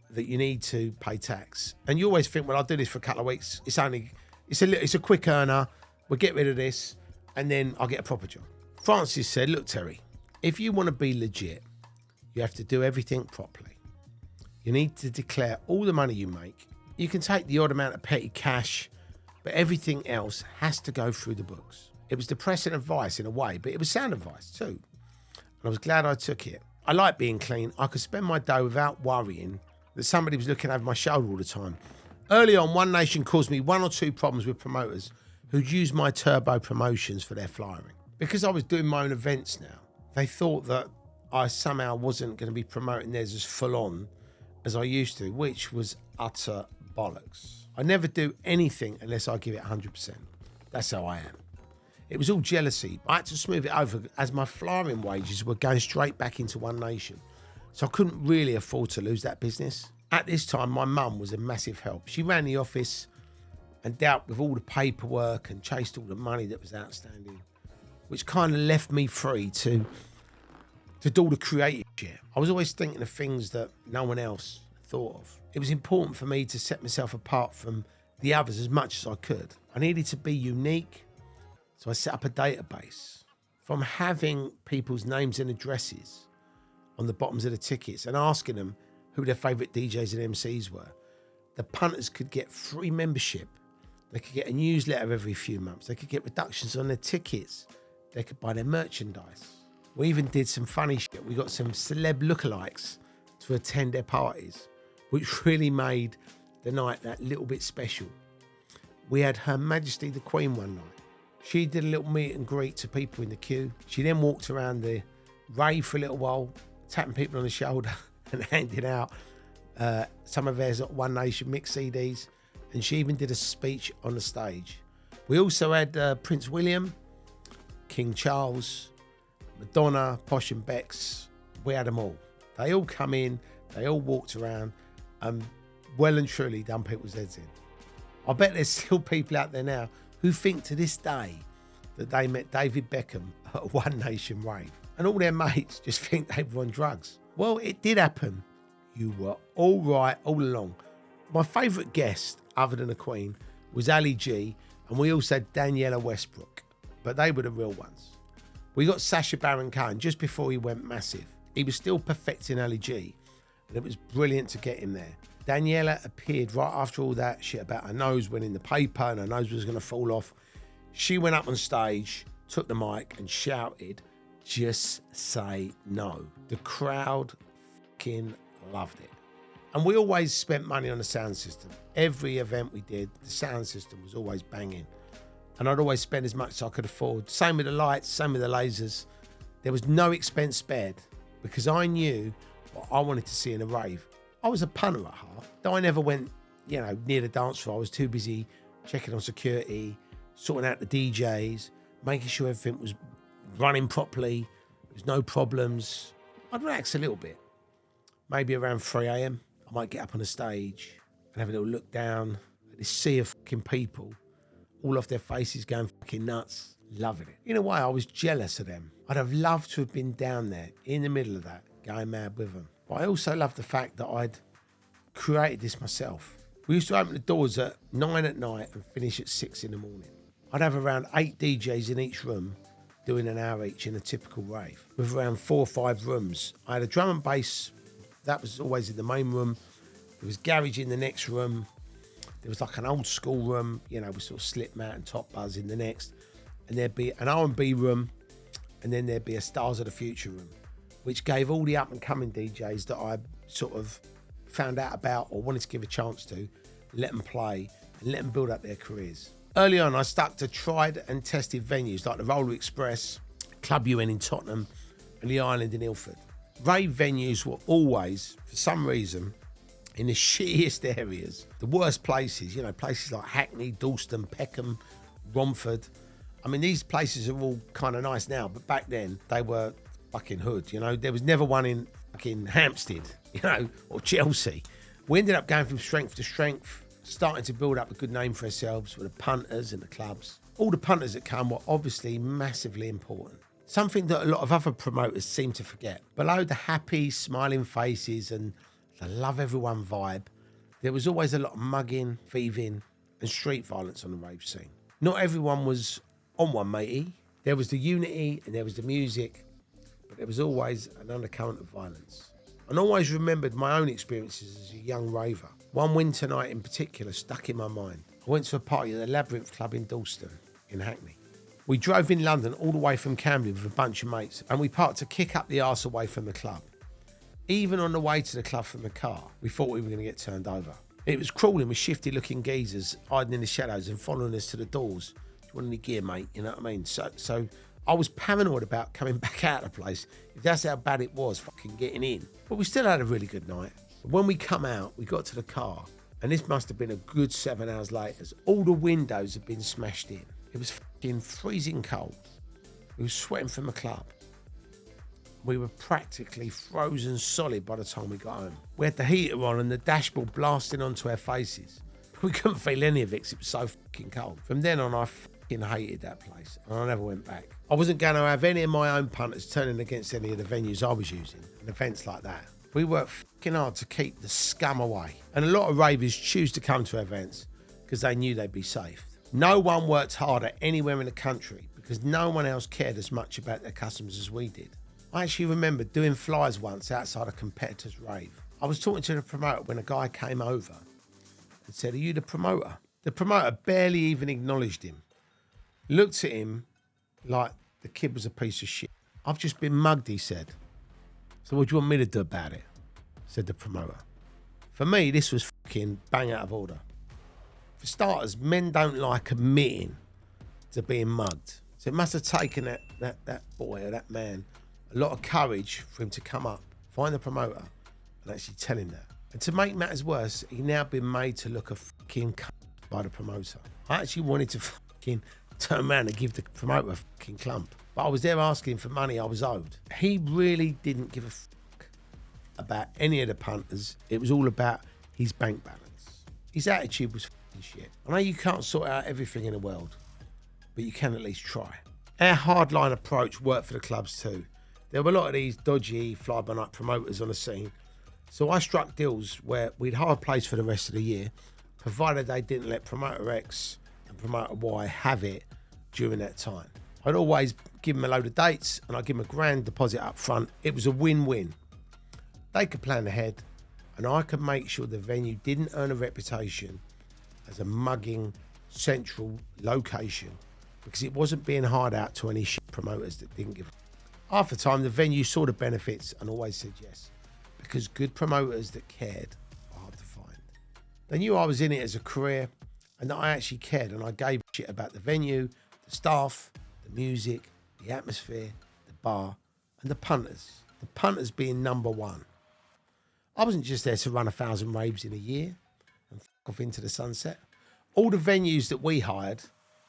that you need to pay tax. And you always think, well, I'll do this for a couple of weeks. It's a quick earner. We'll get rid of this, and then I'll get a proper job. Francis said, look, Terry, if you want to be legit, you have to do everything properly. You need to declare all the money you make. You can take the odd amount of petty cash, but everything else has to go through the books. It was depressing advice in a way, but it was sound advice too. And I was glad I took it. I like being clean. I could spend my day without worrying that somebody was looking over my shoulder all the time. Early on, One Nation caused me 1 or 2 problems with promoters who'd used my turbo promotions for their flyering. Because I was doing my own events now, they thought that I somehow wasn't going to be promoting theirs as full on as I used to, which was utter bollocks. I never do anything unless I give it 100%. That's how I am. It was all jealousy. I had to smooth it over as my flyering wages were going straight back into One Nation. So I couldn't really afford to lose that business. At this time, my mum was a massive help. She ran the office and dealt with all the paperwork and chased all the money that was outstanding, which kind of left me free to do all the creative shit. I was always thinking of things that no one else thought of. It was important for me to set myself apart from the others as much as I could. I needed to be unique, so I set up a database. From having people's names and addresses on the bottoms of the tickets and asking them who their favourite DJs and MCs were, the punters could get free membership. They could get a newsletter every few months. They could get reductions on their tickets. They could buy their merchandise. We even did some funny shit. We got some celeb lookalikes to attend their parties, which really made the night that little bit special. We had Her Majesty the Queen one night. She did a little meet and greet to people in the queue. She then walked around the Rave for a little while, tapping people on the shoulder and handing out some of their One Nation mix CDs. And she even did a speech on the stage. We also had Prince William, King Charles, Madonna, Posh and Bex. We had them all. They all come in, they all walked around and well and truly done people's heads in. I bet there's still people out there now who think to this day that they met David Beckham at a One Nation rave. And all their mates just think they were on drugs. Well, it did happen. You were all right all along. My favourite guest, other than the Queen, was Ali G, and we also had Daniela Westbrook, but they were the real ones. We got Sacha Baron Cohen just before he went massive. He was still perfecting Ali G, and it was brilliant to get him there. Daniela appeared right after all that shit about her nose went in the paper and her nose was going to fall off. She went up on stage, took the mic and shouted, "Just say no." The crowd fucking loved it. And we always spent money on the sound system. Every event we did, the sound system was always banging. And I'd always spend as much as I could afford. Same with the lights, same with the lasers. There was no expense spared because I knew what I wanted to see in a rave. I was a punter at heart. Though I never went, near the dance floor. I was too busy checking on security, sorting out the DJs, making sure everything was running properly. There's no problems. I'd relax a little bit. Maybe around 3 a.m. I might get up on the stage and have a little look down at this sea of fucking people, all off their faces going fucking nuts, loving it. In a way, I was jealous of them. I'd have loved to have been down there in the middle of that, going mad with them. But I also loved the fact that I'd created this myself. We used to open the doors at 9 at night and finish at 6 in the morning. I'd have around 8 DJs in each room doing an hour each in a typical rave, with around 4 or 5 rooms. I had a drum and bass, that was always in the main room. There was garage in the next room. There was like an old school room, with sort of slip mat and top buzz in the next. And there'd be an R&B room, and then there'd be a Stars of the Future room, which gave all the up-and-coming DJs that I sort of found out about or wanted to give a chance to, let them play and let them build up their careers. Early on, I stuck to tried and tested venues like the Roller Express, Club UN in Tottenham, and the Island in Ilford. Rave venues were always, for some reason, in the shittiest areas, the worst places, places like Hackney, Dalston, Peckham, Romford. I mean, these places are all kind of nice now, but back then they were fucking hood, There was never one in fucking Hampstead, or Chelsea. We ended up going from strength to strength, starting to build up a good name for ourselves with the punters and the clubs. All the punters that come were obviously massively important. Something that a lot of other promoters seem to forget. Below the happy, smiling faces and the love everyone vibe, there was always a lot of mugging, thieving and street violence on the rave scene. Not everyone was on one, matey. There was the unity and there was the music, but there was always an undercurrent of violence. And I always remembered my own experiences as a young raver. One winter night in particular stuck in my mind. I went to a party at the Labyrinth Club in Dalston, in Hackney. We drove in London all the way from Camden with a bunch of mates, and we parked to kick up the arse away from the club. Even on the way to the club from the car, we thought we were going to get turned over. It was crawling with shifty-looking geezers hiding in the shadows and following us to the doors. Do you want any gear, mate? You know what I mean? So I was paranoid about coming back out of the place. If that's how bad it was, fucking getting in. But we still had a really good night. When we come out, we got to the car, and this must have been a good 7 hours later, as all the windows had been smashed in. It was fucking freezing cold. We were sweating from the club. We were practically frozen solid by the time we got home. We had the heater on and the dashboard blasting onto our faces. We couldn't feel any of it because it was so fucking cold. From then on, I fucking hated that place and I never went back. I wasn't going to have any of my own punters turning against any of the venues I was using and events like that. We worked fucking hard to keep the scum away. And a lot of ravers choose to come to events because they knew they'd be safe. No one worked harder anywhere in the country because no one else cared as much about their customers as we did. I actually remember doing flyers once outside a competitor's rave. I was talking to the promoter when a guy came over and said, "Are you the promoter?" The promoter barely even acknowledged him. Looked at him like the kid was a piece of shit. "I've just been mugged," he said. "So what do you want me to do about it?" said the promoter. For me, this was fucking bang out of order. For starters, men don't like admitting to being mugged. So it must have taken that boy or that man a lot of courage for him to come up, find the promoter, and actually tell him that. And to make matters worse, he'd now been made to look a fucking cunt by the promoter. I actually wanted to fucking turn around and give the promoter a fucking clump. But I was there asking for money I was owed. He really didn't give a fuck about any of the punters. It was all about his bank balance. His attitude was fucking shit. I know you can't sort out everything in the world, but you can at least try. Our hardline approach worked for the clubs too. There were a lot of these dodgy fly-by-night promoters on the scene. So I struck deals where we'd hire a place for the rest of the year, provided they didn't let promoter X and promoter Y have it during that time. I'd always give them a load of dates and I'd give them a grand deposit up front. It was a win-win. They could plan ahead and I could make sure the venue didn't earn a reputation as a mugging central location because it wasn't being hired out to any shit promoters that didn't give a half the time the venue saw the benefits and always said yes, because good promoters that cared are hard to find. They knew I was in it as a career and that I actually cared, and I gave a shit about the venue, the staff, the music, the atmosphere, the bar, and the punters. The punters being number one. I wasn't just there to run 1,000 raves in a year and fuck off into the sunset. All the venues that we hired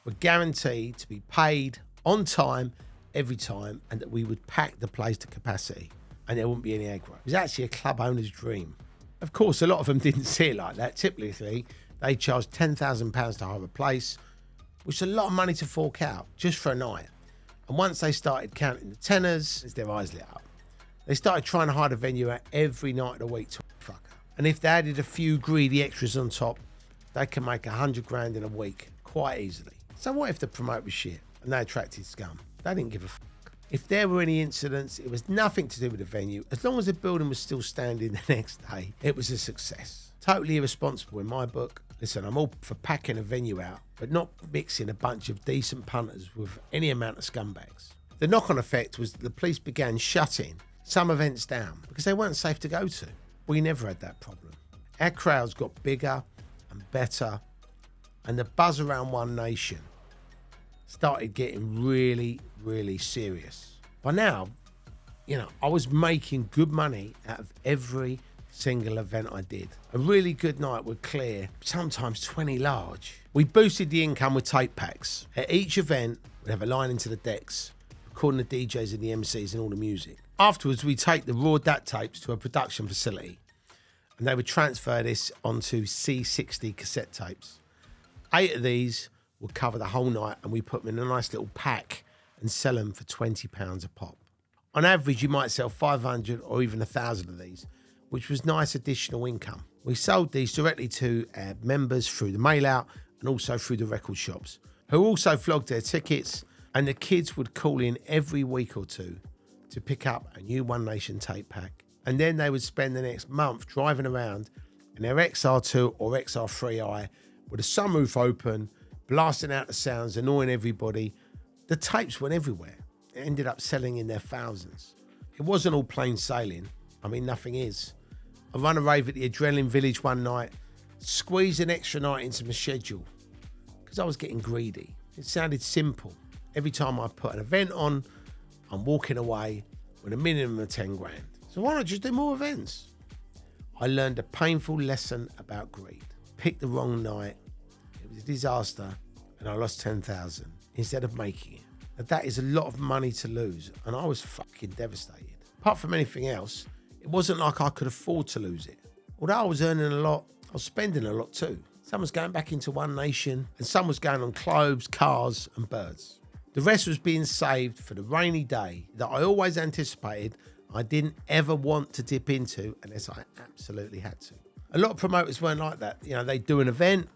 were guaranteed to be paid on time, every time, and that we would pack the place to capacity and there wouldn't be any aggro. It was actually a club owner's dream. Of course, a lot of them didn't see it like that. Typically, they charged £10,000 to hire a place, which is a lot of money to fork out just for a night. And once they started counting the tenors, as their eyes lit up, they started trying to hire the venue out every night of the week to a fucker. And if they added a few greedy extras on top, they can make 100 grand in a week quite easily. So what if the promoter was shit and they attracted scum? They didn't give a fuck. If there were any incidents, it was nothing to do with the venue. As long as the building was still standing the next day, it was a success. Totally irresponsible in my book. Listen, I'm all for packing a venue out, but not mixing a bunch of decent punters with any amount of scumbags. The knock-on effect was that the police began shutting some events down because they weren't safe to go to. We never had that problem. Our crowds got bigger and better, and the buzz around One Nation started getting really, really serious. By now, I was making good money out of every single event I did. A really good night would clear sometimes 20 large. We boosted the income with tape packs. At each event, we'd have a line into the decks, recording the DJs and the MCs and all the music. Afterwards, we'd take the raw DAT tapes to a production facility and they would transfer this onto C60 cassette tapes. 8 of these would cover the whole night and we put them in a nice little pack and sell them for £20 a pop. On average, you might sell 500 or even 1,000 of these, which was nice additional income. We sold these directly to our members through the mail out and also through the record shops, who also flogged their tickets, and the kids would call in every week or two to pick up a new One Nation tape pack. And then they would spend the next month driving around in their XR2 or XR3i with a sunroof open, blasting out the sounds, annoying everybody. The tapes went everywhere. It ended up selling in their thousands. It wasn't all plain sailing. I mean, nothing is. I ran a rave at the Adrenaline Village one night, squeezed an extra night into my schedule because I was getting greedy. It sounded simple. Every time I put an event on, I'm walking away with a minimum of 10 grand. So why not just do more events? I learned a painful lesson about greed. Picked the wrong night. It was a disaster and I lost 10,000 instead of making it. Now, that is a lot of money to lose and I was fucking devastated. Apart from anything else, it wasn't like I could afford to lose it. Although I was earning a lot, I was spending a lot too. Some was going back into One Nation and some was going on clothes, cars and birds. The rest was being saved for the rainy day that I always anticipated I didn't ever want to dip into unless I absolutely had to. A lot of promoters weren't like that. They'd do an event,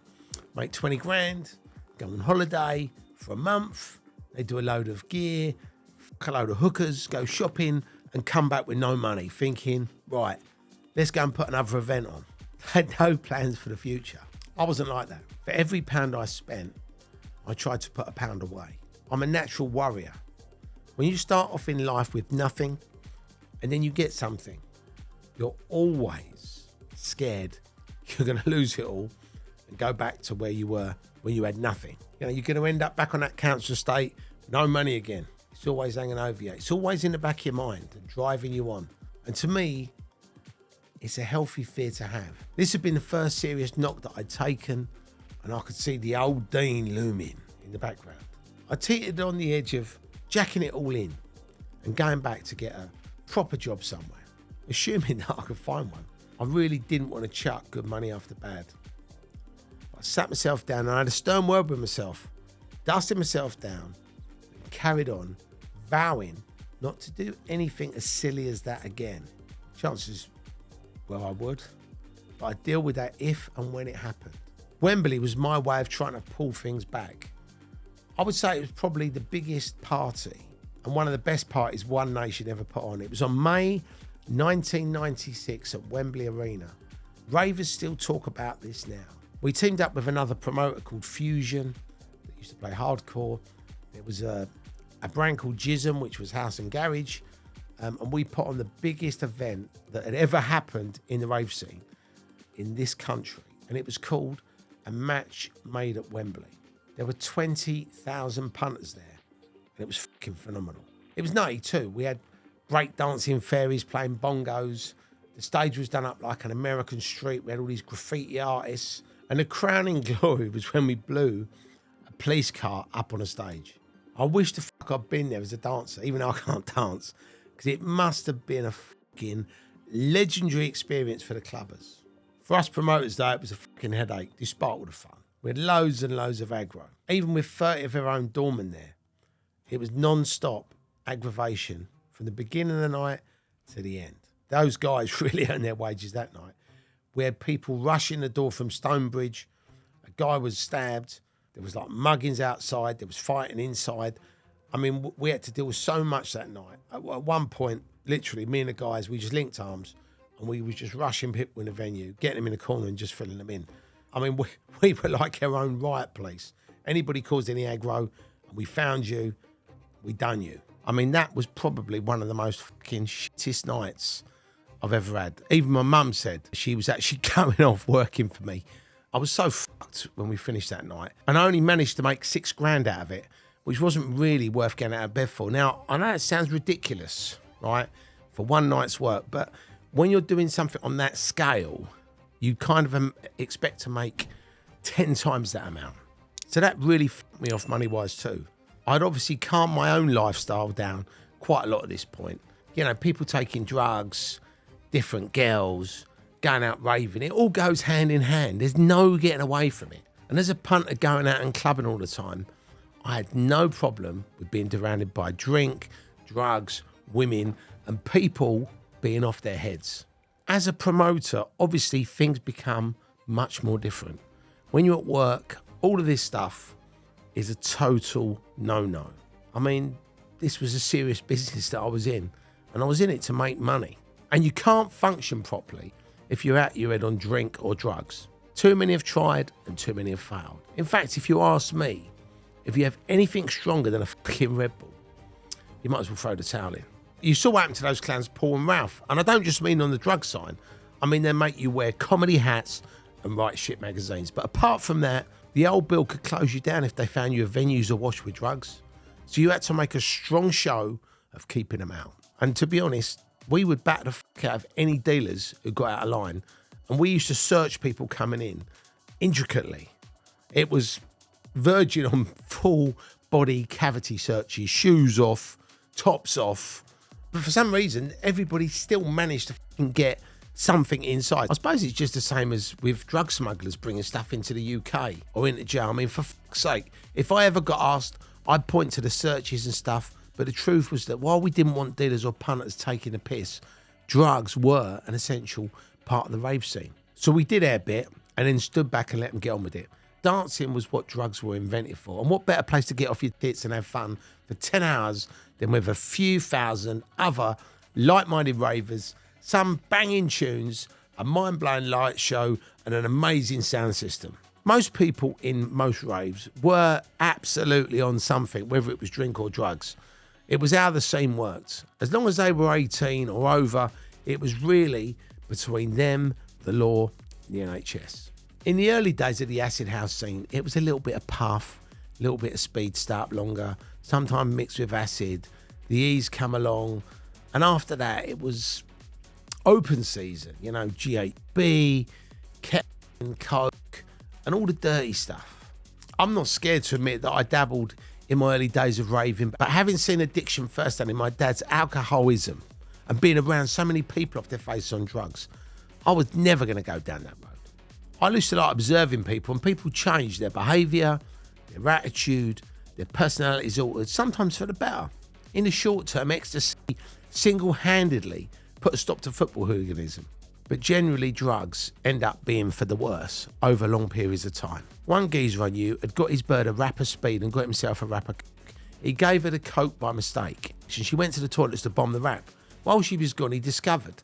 make 20 grand, go on holiday for a month, they'd do a load of gear, fuck a load of hookers, go shopping and come back with no money, thinking, right, let's go and put another event on. I had no plans for the future. I wasn't like that. For every pound I spent, I tried to put a pound away. I'm a natural worrier. When you start off in life with nothing and then you get something, you're always scared you're going to lose it all and go back to where you were when you had nothing. You're going to end up back on that council estate with no money again. It's always hanging over you. It's always in the back of your mind and driving you on. And to me, it's a healthy fear to have. This had been the first serious knock that I'd taken, and I could see the old Dean looming in the background. I teetered on the edge of jacking it all in and going back to get a proper job somewhere, assuming that I could find one. I really didn't want to chuck good money after bad. I sat myself down and I had a stern word with myself, dusted myself down, and carried on, vowing not to do anything as silly as that again. Chances, well, I would, but I'd deal with that if and when it happened. Wembley was my way of trying to pull things back. I would say it was probably the biggest party and one of the best parties One Nation ever put on. It was on May 1996 at Wembley Arena. Ravers still talk about this now. We teamed up with another promoter called Fusion that used to play hardcore. There was a brand called Jism, which was house and garage. And we put on the biggest event that had ever happened in the rave scene in this country. And it was called A Match Made at Wembley. There were 20,000 punters there. And it was fucking phenomenal. It was nutty too. We had breakdancing fairies playing bongos. The stage was done up like an American street. We had all these graffiti artists. And the crowning glory was when we blew a police car up on a stage. I wish the fuck I'd been there as a dancer, even though I can't dance, because it must have been a fucking legendary experience for the clubbers. For us promoters, though, it was a fucking headache, despite all the fun. We had loads and loads of aggro. Even with 30 of our own doormen there, it was non-stop aggravation from the beginning of the night to the end. Those guys really earned their wages that night. We had people rushing the door from Stonebridge. A guy was stabbed. There was like muggings outside. There was fighting inside. I mean, we had to deal with so much that night. At one point, literally, me and the guys, we just linked arms and we was just rushing people in the venue, getting them in the corner and just filling them in. I mean, we were like our own riot police. Anybody caused any aggro and we found you, we done you. I mean, that was probably one of the most fucking shittest nights I've ever had. Even my mum said she was actually going off working for me. I was so fucked when we finished that night. And I only managed to make $6,000 out of it, which wasn't really worth getting out of bed for. Now, I know it sounds ridiculous, right, for one night's work, but when you're doing something on that scale, you kind of expect to make 10 times that amount. So that really fucked me off money-wise too. I'd obviously calmed my own lifestyle down quite a lot at this point. You know, people taking drugs, different girls, going out raving. It all goes hand in hand. There's no getting away from it. And as a punter going out and clubbing all the time, I had no problem with being surrounded by drink, drugs, women, and people being off their heads. As a promoter, obviously things become much more different. When you're at work, all of this stuff is a total no-no. I mean, this was a serious business that I was in, and I was in it to make money. And you can't function properly if you're out your head on drink or drugs. Too many have tried and too many have failed. In fact, if you ask me, if you have anything stronger than a fucking Red Bull, you might as well throw the towel in. You saw what happened to those clowns, Paul and Ralph. And I don't just mean on the drug side. I mean, they make you wear comedy hats and write shit magazines. But apart from that, the old bill could close you down if they found your venues awash with drugs. So you had to make a strong show of keeping them out. And to be honest, we would bat the fuck out of any dealers who got out of line. And we used to search people coming in intricately. It was verging on full body cavity searches, shoes off, tops off. But for some reason, everybody still managed to fucking get something inside. I suppose it's just the same as with drug smugglers bringing stuff into the UK or into jail. I mean, for fuck's sake, if I ever got asked, I'd point to the searches and stuff. But the truth was that while we didn't want dealers or punters taking a piss, drugs were an essential part of the rave scene. So we did our bit and then stood back and let them get on with it. Dancing was what drugs were invented for. And what better place to get off your tits and have fun for 10 hours than with a few thousand other like-minded ravers, some banging tunes, a mind-blowing light show, and an amazing sound system. Most people in most raves were absolutely on something, whether it was drink or drugs. It was how the scene worked. As long as they were 18 or over, it was really between them, the law, and the NHS. In the early days of the acid house scene, it was a little bit of puff, a little bit of speed, stay up longer, sometimes mixed with acid. The E's come along, and after that, it was open season. You know, G8B, ketamine, coke, and all the dirty stuff. I'm not scared to admit that I dabbled in my early days of raving, but having seen addiction firsthand in my dad's alcoholism and being around so many people off their face on drugs, I was never going to go down that road. I used to like observing people, and people change their behaviour, their attitude, their personalities altered, sometimes for the better. In the short term, ecstasy single-handedly put a stop to football hooliganism, but generally drugs end up being for the worse over long periods of time. One geezer I knew had got his bird a rapper speed and got himself a rapper coke. He gave her the coke by mistake, and she went to the toilets to bomb the rap. While she was gone, he discovered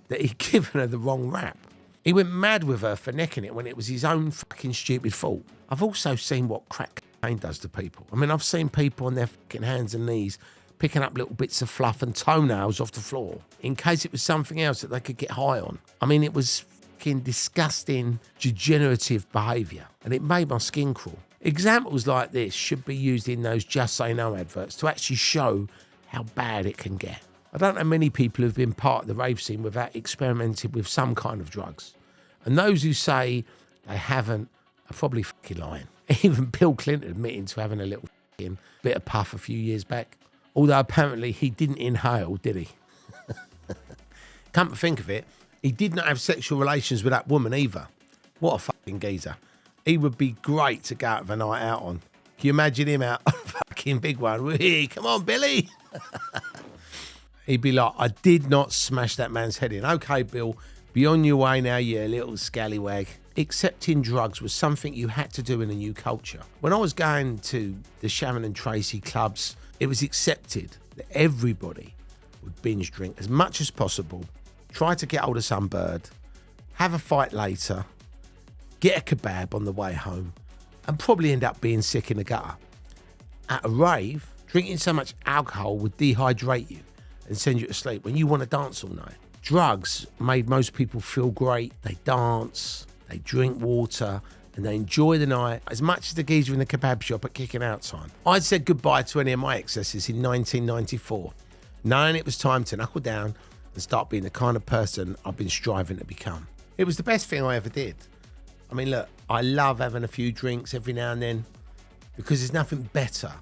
that he'd given her the wrong rap. He went mad with her for necking it when it was his own fucking stupid fault. I've also seen what crack cocaine does to people. I mean, I've seen people on their fucking hands and knees picking up little bits of fluff and toenails off the floor in case it was something else that they could get high on. I mean, it was fucking disgusting, degenerative behaviour, and it made my skin crawl. Examples like this should be used in those Just Say No adverts to actually show how bad it can get. I don't know many people who've been part of the rave scene without experimenting with some kind of drugs. And those who say they haven't are probably fucking lying. Even Bill Clinton admitting to having a little fucking bit of puff a few years back. Although apparently he didn't inhale, did he? Come to think of it, he did not have sexual relations with that woman either. What a fucking geezer. He would be great to go out of a night out on. Can you imagine him out on a fucking big one? Hey, come on, Billy. He'd be like, I did not smash that man's head in. Okay, Bill, be on your way now, you little scallywag. Accepting drugs was something you had to do in a new culture. When I was going to the Sharon and Tracy clubs, it was accepted that everybody would binge drink as much as possible, try to get hold of some bird, have a fight later, get a kebab on the way home, and probably end up being sick in the gutter. At a rave, drinking so much alcohol would dehydrate you and send you to sleep when you want to dance all night. Drugs made most people feel great. They dance, they drink water, and they enjoy the night as much as the geezer in the kebab shop at kicking out time. I'd said goodbye to any of my excesses in 1994, knowing it was time to knuckle down and start being the kind of person I've been striving to become. It was the best thing I ever did. I mean, look, I love having a few drinks every now and then because there's nothing better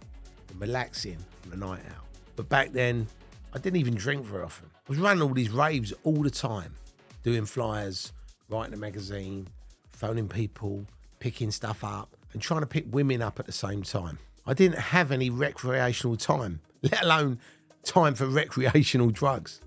than relaxing on a night out. But back then, I didn't even drink very often. I was running all these raves all the time, doing flyers, writing a magazine, phoning people, picking stuff up, and trying to pick women up at the same time. I didn't have any recreational time, let alone time for recreational drugs.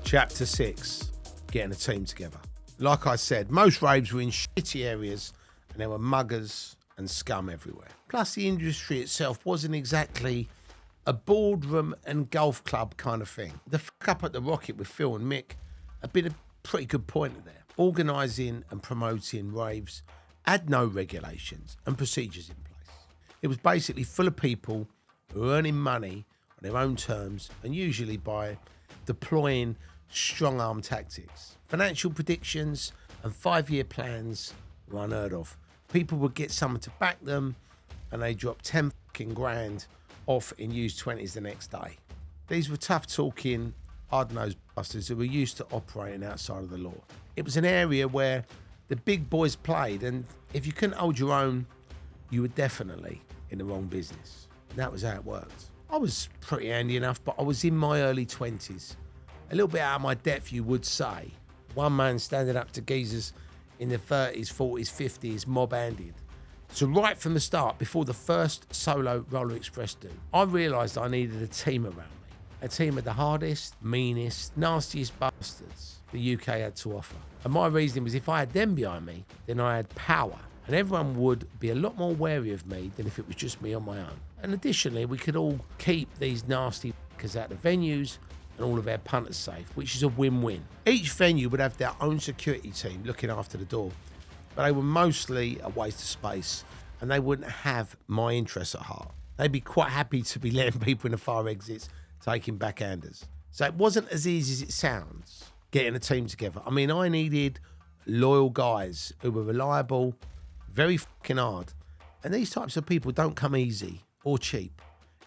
Chapter 6, getting a team together. Like I said, most raves were in shitty areas and there were muggers and scum everywhere. Plus the industry itself wasn't exactly a boardroom and golf club kind of thing. The fuck up at the Rocket with Phil and Mick had been a pretty good pointer there. Organising and promoting raves had no regulations and procedures in place. It was basically full of people who were earning money on their own terms and usually by deploying strong-arm tactics. Financial predictions and 5-year plans were unheard of. People would get someone to back them and they dropped 10 fucking grand off in used 20s the next day. These were tough-talking, hard-nosed bastards who were used to operating outside of the law. It was an area where the big boys played, and if you couldn't hold your own, you were definitely in the wrong business. And that was how it worked. I was pretty handy enough, but I was in my early 20s. A little bit out of my depth, you would say. One man standing up to geezers in their 30s, 40s, 50s, mob-handed. So right from the start, before the first solo Roller Express do, I realised I needed a team around me. A team of the hardest, meanest, nastiest bastards the UK had to offer. And my reasoning was if I had them behind me, then I had power. And everyone would be a lot more wary of me than if it was just me on my own. And additionally, we could all keep these nasty f***ers out of venues and all of our punters safe, which is a win-win. Each venue would have their own security team looking after the door, but they were mostly a waste of space and they wouldn't have my interests at heart. They'd be quite happy to be letting people in the fire exits taking backhanders. So it wasn't as easy as it sounds getting a team together. I mean, I needed loyal guys who were reliable, very fucking hard. And these types of people don't come easy or cheap.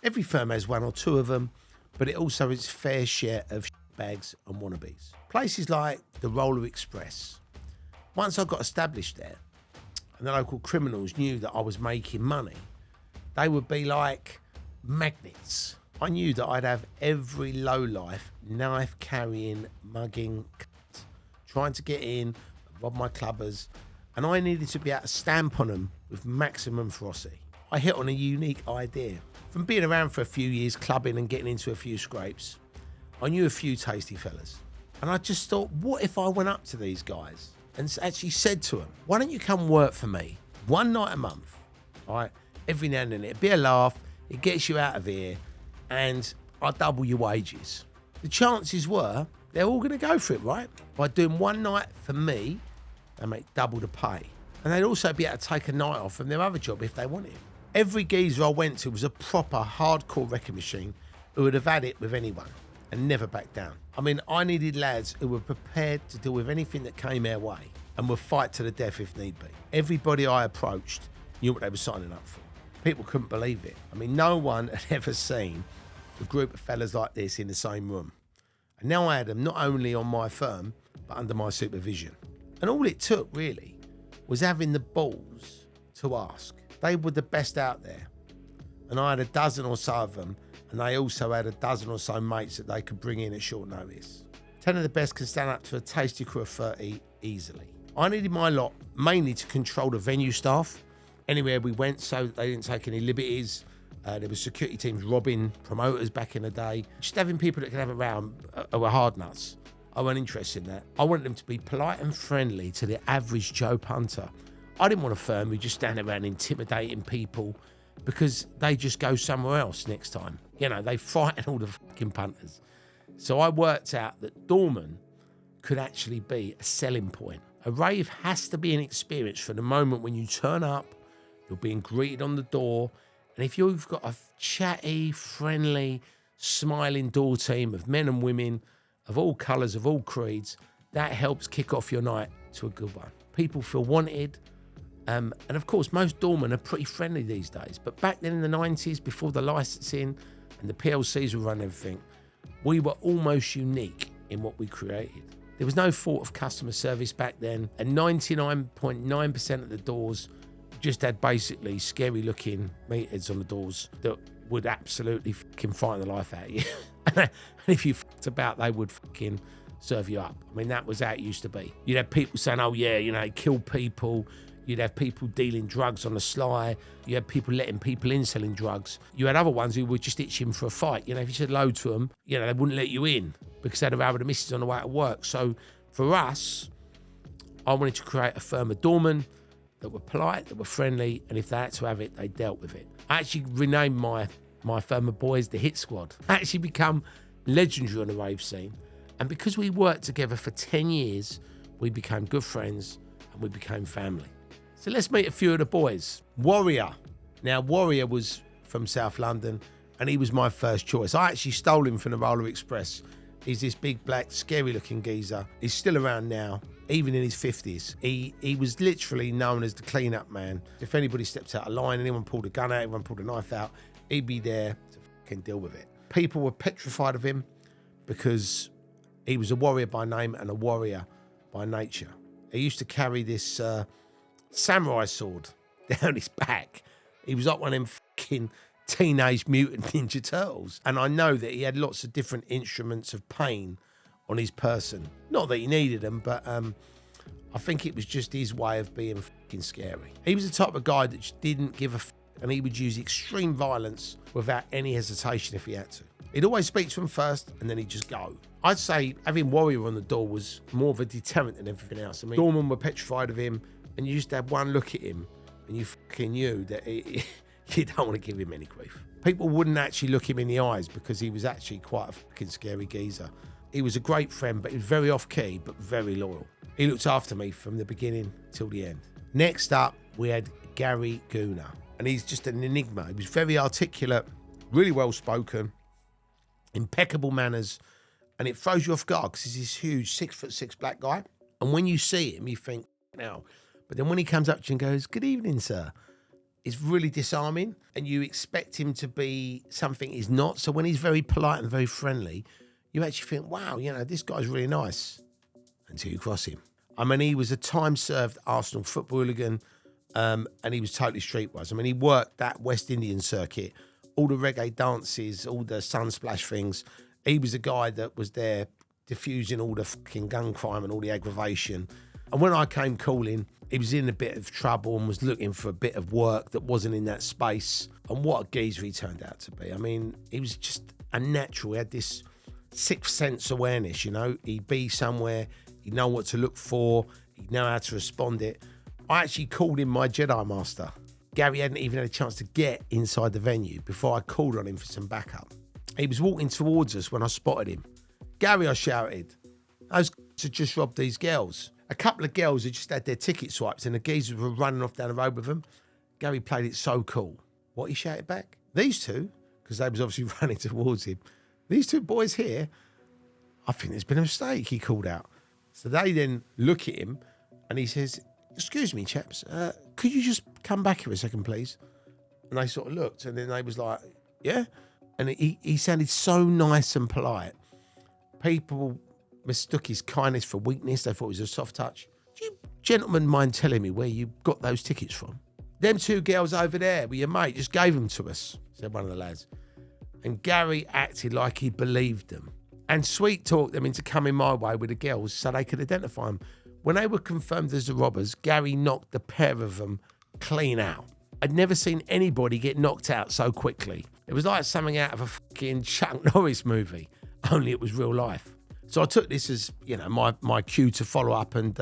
Every firm has one or two of them, but it also has its fair share of bags and wannabes. Places like the Roller Express. Once I got established there, and the local criminals knew that I was making money, they would be like magnets. I knew that I'd have every lowlife, knife-carrying, mugging, trying to get in, rob my clubbers, and I needed to be able to stamp on them with maximum ferocity. I hit on a unique idea. From being around for a few years, clubbing and getting into a few scrapes, I knew a few tasty fellas. And I just thought, what if I went up to these guys and actually said to them, why don't you come work for me one night a month, all right? Every now and then, it'd be a laugh, it gets you out of here, and I'll double your wages. The chances were they're all going to go for it, right? By doing one night for me, they make double the pay. And they'd also be able to take a night off from their other job if they wanted. Every geezer I went to was a proper hardcore wrecking machine who would have had it with anyone and never back down. I mean, I needed lads who were prepared to deal with anything that came their way and would fight to the death if need be. Everybody I approached knew what they were signing up for. People couldn't believe it. I mean, no one had ever seen a group of fellas like this in the same room. And now I had them not only on my firm, but under my supervision. And all it took, really, was having the balls to ask. They were the best out there. And I had a dozen or so of them, and they also had a dozen or so mates that they could bring in at short notice. 10 of the best can stand up to a tasty crew of 30 easily. I needed my lot mainly to control the venue staff anywhere we went so that they didn't take any liberties. There were security teams robbing promoters back in the day. Just having people that could have around were hard nuts. I wasn't interested in that. I wanted them to be polite and friendly to the average Joe punter. I didn't want a firm who just stand around intimidating people because they just go somewhere else next time. You know, they frighten all the fucking punters. So I worked out that doorman could actually be a selling point. A rave has to be an experience from the moment when you turn up, you're being greeted on the door, and if you've got a chatty, friendly, smiling door team of men and women of all colours, of all creeds, that helps kick off your night to a good one. People feel wanted. And of course, most doormen are pretty friendly these days. But back then in the 90s, before the licensing and the PLCs were running everything, we were almost unique in what we created. There was no thought of customer service back then, and 99.9% of the doors just had basically scary looking meatheads on the doors that would absolutely fucking frighten the life out of you. And if you fucked about, they would fucking serve you up. I mean, that was how it used to be. You'd have people saying, oh yeah, you know, they kill people. You'd have people dealing drugs on the sly. You had people letting people in selling drugs. You had other ones who were just itching for a fight. You know, if you said hello to them, you know, they wouldn't let you in because they'd have had the missus on the way to work. So for us, I wanted to create a firm of doormen that were polite, that were friendly, and if they had to have it, they dealt with it. I actually renamed my firm of boys the Hit Squad. I actually become legendary on the rave scene. And because we worked together for 10 years, we became good friends and we became family. So let's meet a few of the boys. Warrior. Now, Warrior was from South London, and he was my first choice. I actually stole him from the Roller Express. He's this big, black, scary-looking geezer. He's still around now, even in his 50s. He was literally known as the clean-up man. If anybody stepped out of line, anyone pulled a gun out, anyone pulled a knife out, he'd be there to fucking deal with it. People were petrified of him because he was a warrior by name and a warrior by nature. He used to carry this samurai sword down his back. He was like one of them fucking Teenage Mutant Ninja Turtles. And I know that he had lots of different instruments of pain on his person. Not that he needed them, but I think it was just his way of being fucking scary. He was the type of guy that just didn't give a and he would use extreme violence without any hesitation if he had to. He'd always speak to him first and then he'd just go. I'd say having Warrior on the door was more of a deterrent than everything else. I mean, doormen were petrified of him, and you just had one look at him and you fucking knew that you don't want to give him any grief. People wouldn't actually look him in the eyes because he was actually quite a fucking scary geezer. He was a great friend, but he was very off-key, but very loyal. He looked after me from the beginning till the end. Next up, we had Gary Gooner, and he's just an enigma. He was very articulate, really well-spoken, impeccable manners, and it throws you off guard because he's this huge 6'6" black guy. And when you see him, you think, now. But then when he comes up to you and goes, "Good evening, sir," it's really disarming, and you expect him to be something he's not. So when he's very polite and very friendly, you actually think, wow, this guy's really nice until you cross him. I mean, he was a time-served Arsenal football hooligan, and he was totally streetwise. I mean, he worked that West Indian circuit, all the reggae dances, all the sunsplash things. He was a guy that was there diffusing all the fucking gun crime and all the aggravation. And when I came calling, he was in a bit of trouble and was looking for a bit of work that wasn't in that space. And what a geezer he turned out to be. I mean, he was just a natural. He had this sixth sense awareness, He'd be somewhere, he'd know what to look for, he'd know how to respond it. I actually called him my Jedi Master. Gary hadn't even had a chance to get inside the venue before I called on him for some backup. He was walking towards us when I spotted him. "Gary," I shouted, "those had just robbed these girls." A couple of girls had just had their ticket swipes and the geezers were running off down the road with them. Gary played it so cool. What, he shouted back? "These two," because they was obviously running towards him. "These two boys here, I think there's been a mistake," he called out. So they then look at him and he says, "Excuse me, chaps, could you just come back here a second, please?" And they sort of looked and then they was like, "Yeah?" And he sounded so nice and polite. People mistook his kindness for weakness. They thought it was a soft touch. "Do you gentlemen mind telling me where you got those tickets from?" "Them two girls over there with your mate just gave them to us," said one of the lads. And Gary acted like he believed them and sweet talked them into coming my way with the girls so they could identify them. When they were confirmed as the robbers, Gary knocked the pair of them clean out. I'd never seen anybody get knocked out so quickly. It was like something out of a fucking Chuck Norris movie, only it was real life. So I took this as, my cue to follow up and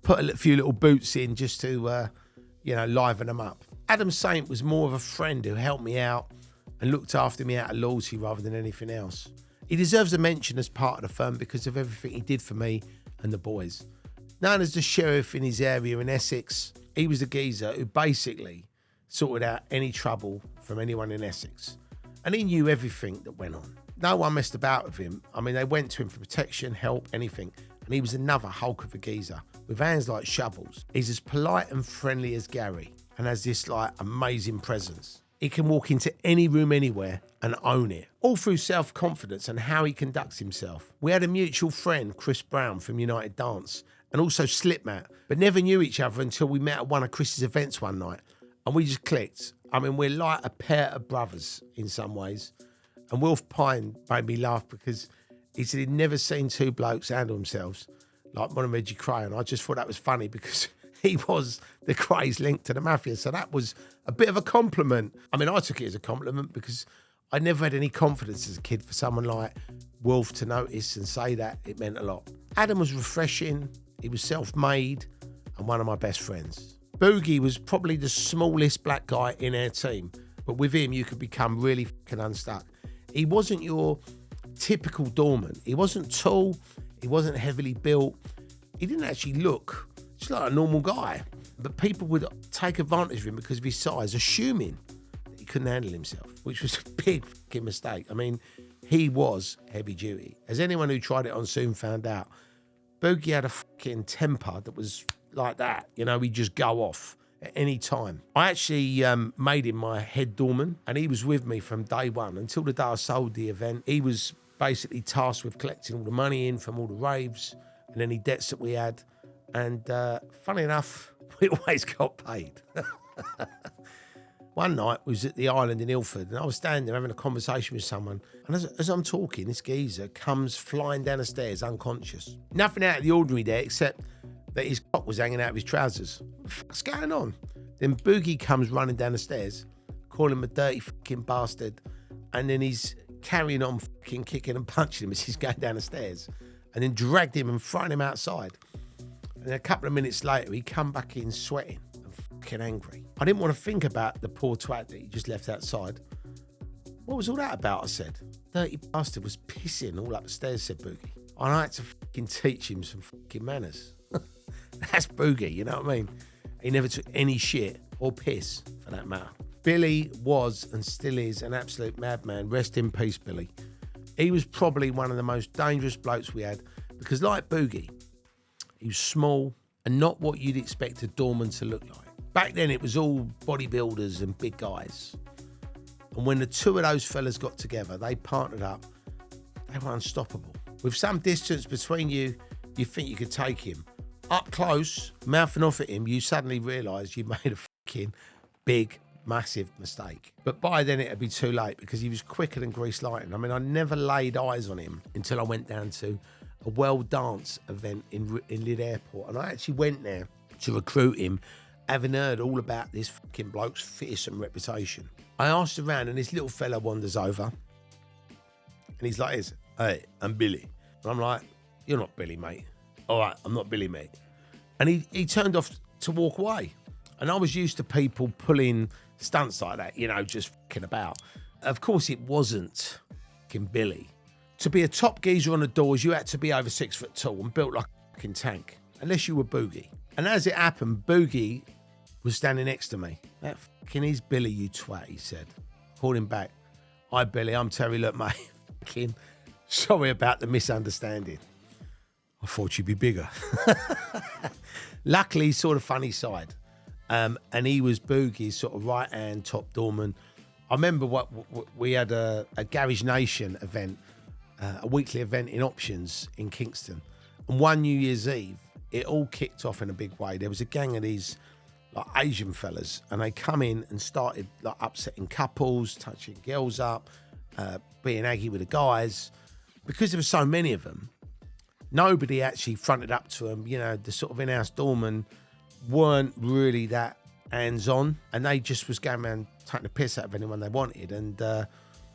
put a few little boots in just to, liven them up. Adam Saint was more of a friend who helped me out and looked after me out of loyalty rather than anything else. He deserves a mention as part of the firm because of everything he did for me and the boys. Known as the sheriff in his area in Essex, he was a geezer who basically sorted out any trouble from anyone in Essex. And he knew everything that went on. No one messed about with him. I mean, they went to him for protection, help, anything. And he was another hulk of a geezer with hands like shovels. He's as polite and friendly as Gary and has this amazing presence. He can walk into any room anywhere and own it, all through self-confidence and how he conducts himself. We had a mutual friend, Chris Brown from United Dance, and also Slipmat, but never knew each other until we met at one of Chris's events one night, and we just clicked. I mean, we're like a pair of brothers in some ways. And Wilf Pine made me laugh because he said he'd never seen two blokes handle themselves like Mon and Reggie Cray, and I just thought that was funny because he was the Cray's link to the Mafia. So that was a bit of a compliment. I mean, I took it as a compliment because I never had any confidence as a kid for someone like Wolf to notice and say that. It meant a lot. Adam was refreshing. He was self-made and one of my best friends. Boogie was probably the smallest black guy in our team, but with him you could become really fucking unstuck. He wasn't your typical doorman. He wasn't tall. He wasn't heavily built. He didn't actually look just like a normal guy. But people would take advantage of him because of his size, assuming that he couldn't handle himself, which was a big fucking mistake. I mean, he was heavy duty. As anyone who tried it on soon found out, Boogie had a fucking temper that was like that. He'd just go off at any time. I actually made him my head doorman, and he was with me from day one until the day I sold the event. He was basically tasked with collecting all the money in from all the raves and any debts that we had. And funny enough, we always got paid. One night we was at the island in Ilford, and I was standing there having a conversation with someone, and as I'm talking, this geezer comes flying down the stairs unconscious. Nothing out of the ordinary there except that his cock was hanging out of his trousers. What the fuck's going on? Then Boogie comes running down the stairs, calling him a dirty fucking bastard, and then he's carrying on fucking kicking and punching him as he's going down the stairs, and then dragged him and thrown him outside. And then a couple of minutes later, he come back in sweating and fucking angry. I didn't want to think about the poor twat that he just left outside. What was all that about, I said. Dirty bastard was pissing all up the stairs, said Boogie. And I had to fucking teach him some fucking manners. That's Boogie, you know what I mean? He never took any shit or piss, for that matter. Billy was and still is an absolute madman. Rest in peace, Billy. He was probably one of the most dangerous blokes we had because, like Boogie, he was small and not what you'd expect a doorman to look like. Back then, it was all bodybuilders and big guys. And when the two of those fellas got together, they partnered up. They were unstoppable. With some distance between you, you think you could take him. Up close, mouthing off at him, you suddenly realise you made a fucking big, massive mistake. But by then it'd be too late because he was quicker than grease lightning. I mean, I never laid eyes on him until I went down to a world dance event in Lid Airport. And I actually went there to recruit him, having heard all about this fucking bloke's fearsome reputation. I asked around and this little fella wanders over and he's like this, "Hey, I'm Billy." And I'm like, "You're not Billy, mate." "All right, I'm not Billy, mate." And he turned off to walk away. And I was used to people pulling stunts like that, you know, just fucking about. Of course, it wasn't fucking Billy. To be a top geezer on the doors, you had to be over 6 foot tall and built like a fucking tank, unless you were Boogie. And as it happened, Boogie was standing next to me. "That fucking is Billy, you twat," he said. Called him back. "Hi, Billy, I'm Terry. Look, mate, fucking sorry about the misunderstanding. I thought you'd be bigger." Luckily, he saw the funny side. And he was Boogie's sort of right-hand top doorman. I remember we had a Garage Nation event, a weekly event in Options in Kingston. And one New Year's Eve, it all kicked off in a big way. There was a gang of these like Asian fellas, and they come in and started like upsetting couples, touching girls up, being aggy with the guys. Because there were so many of them, nobody actually fronted up to them. You know, the sort of in-house doorman weren't really that hands-on, and they just was going around taking the piss out of anyone they wanted. And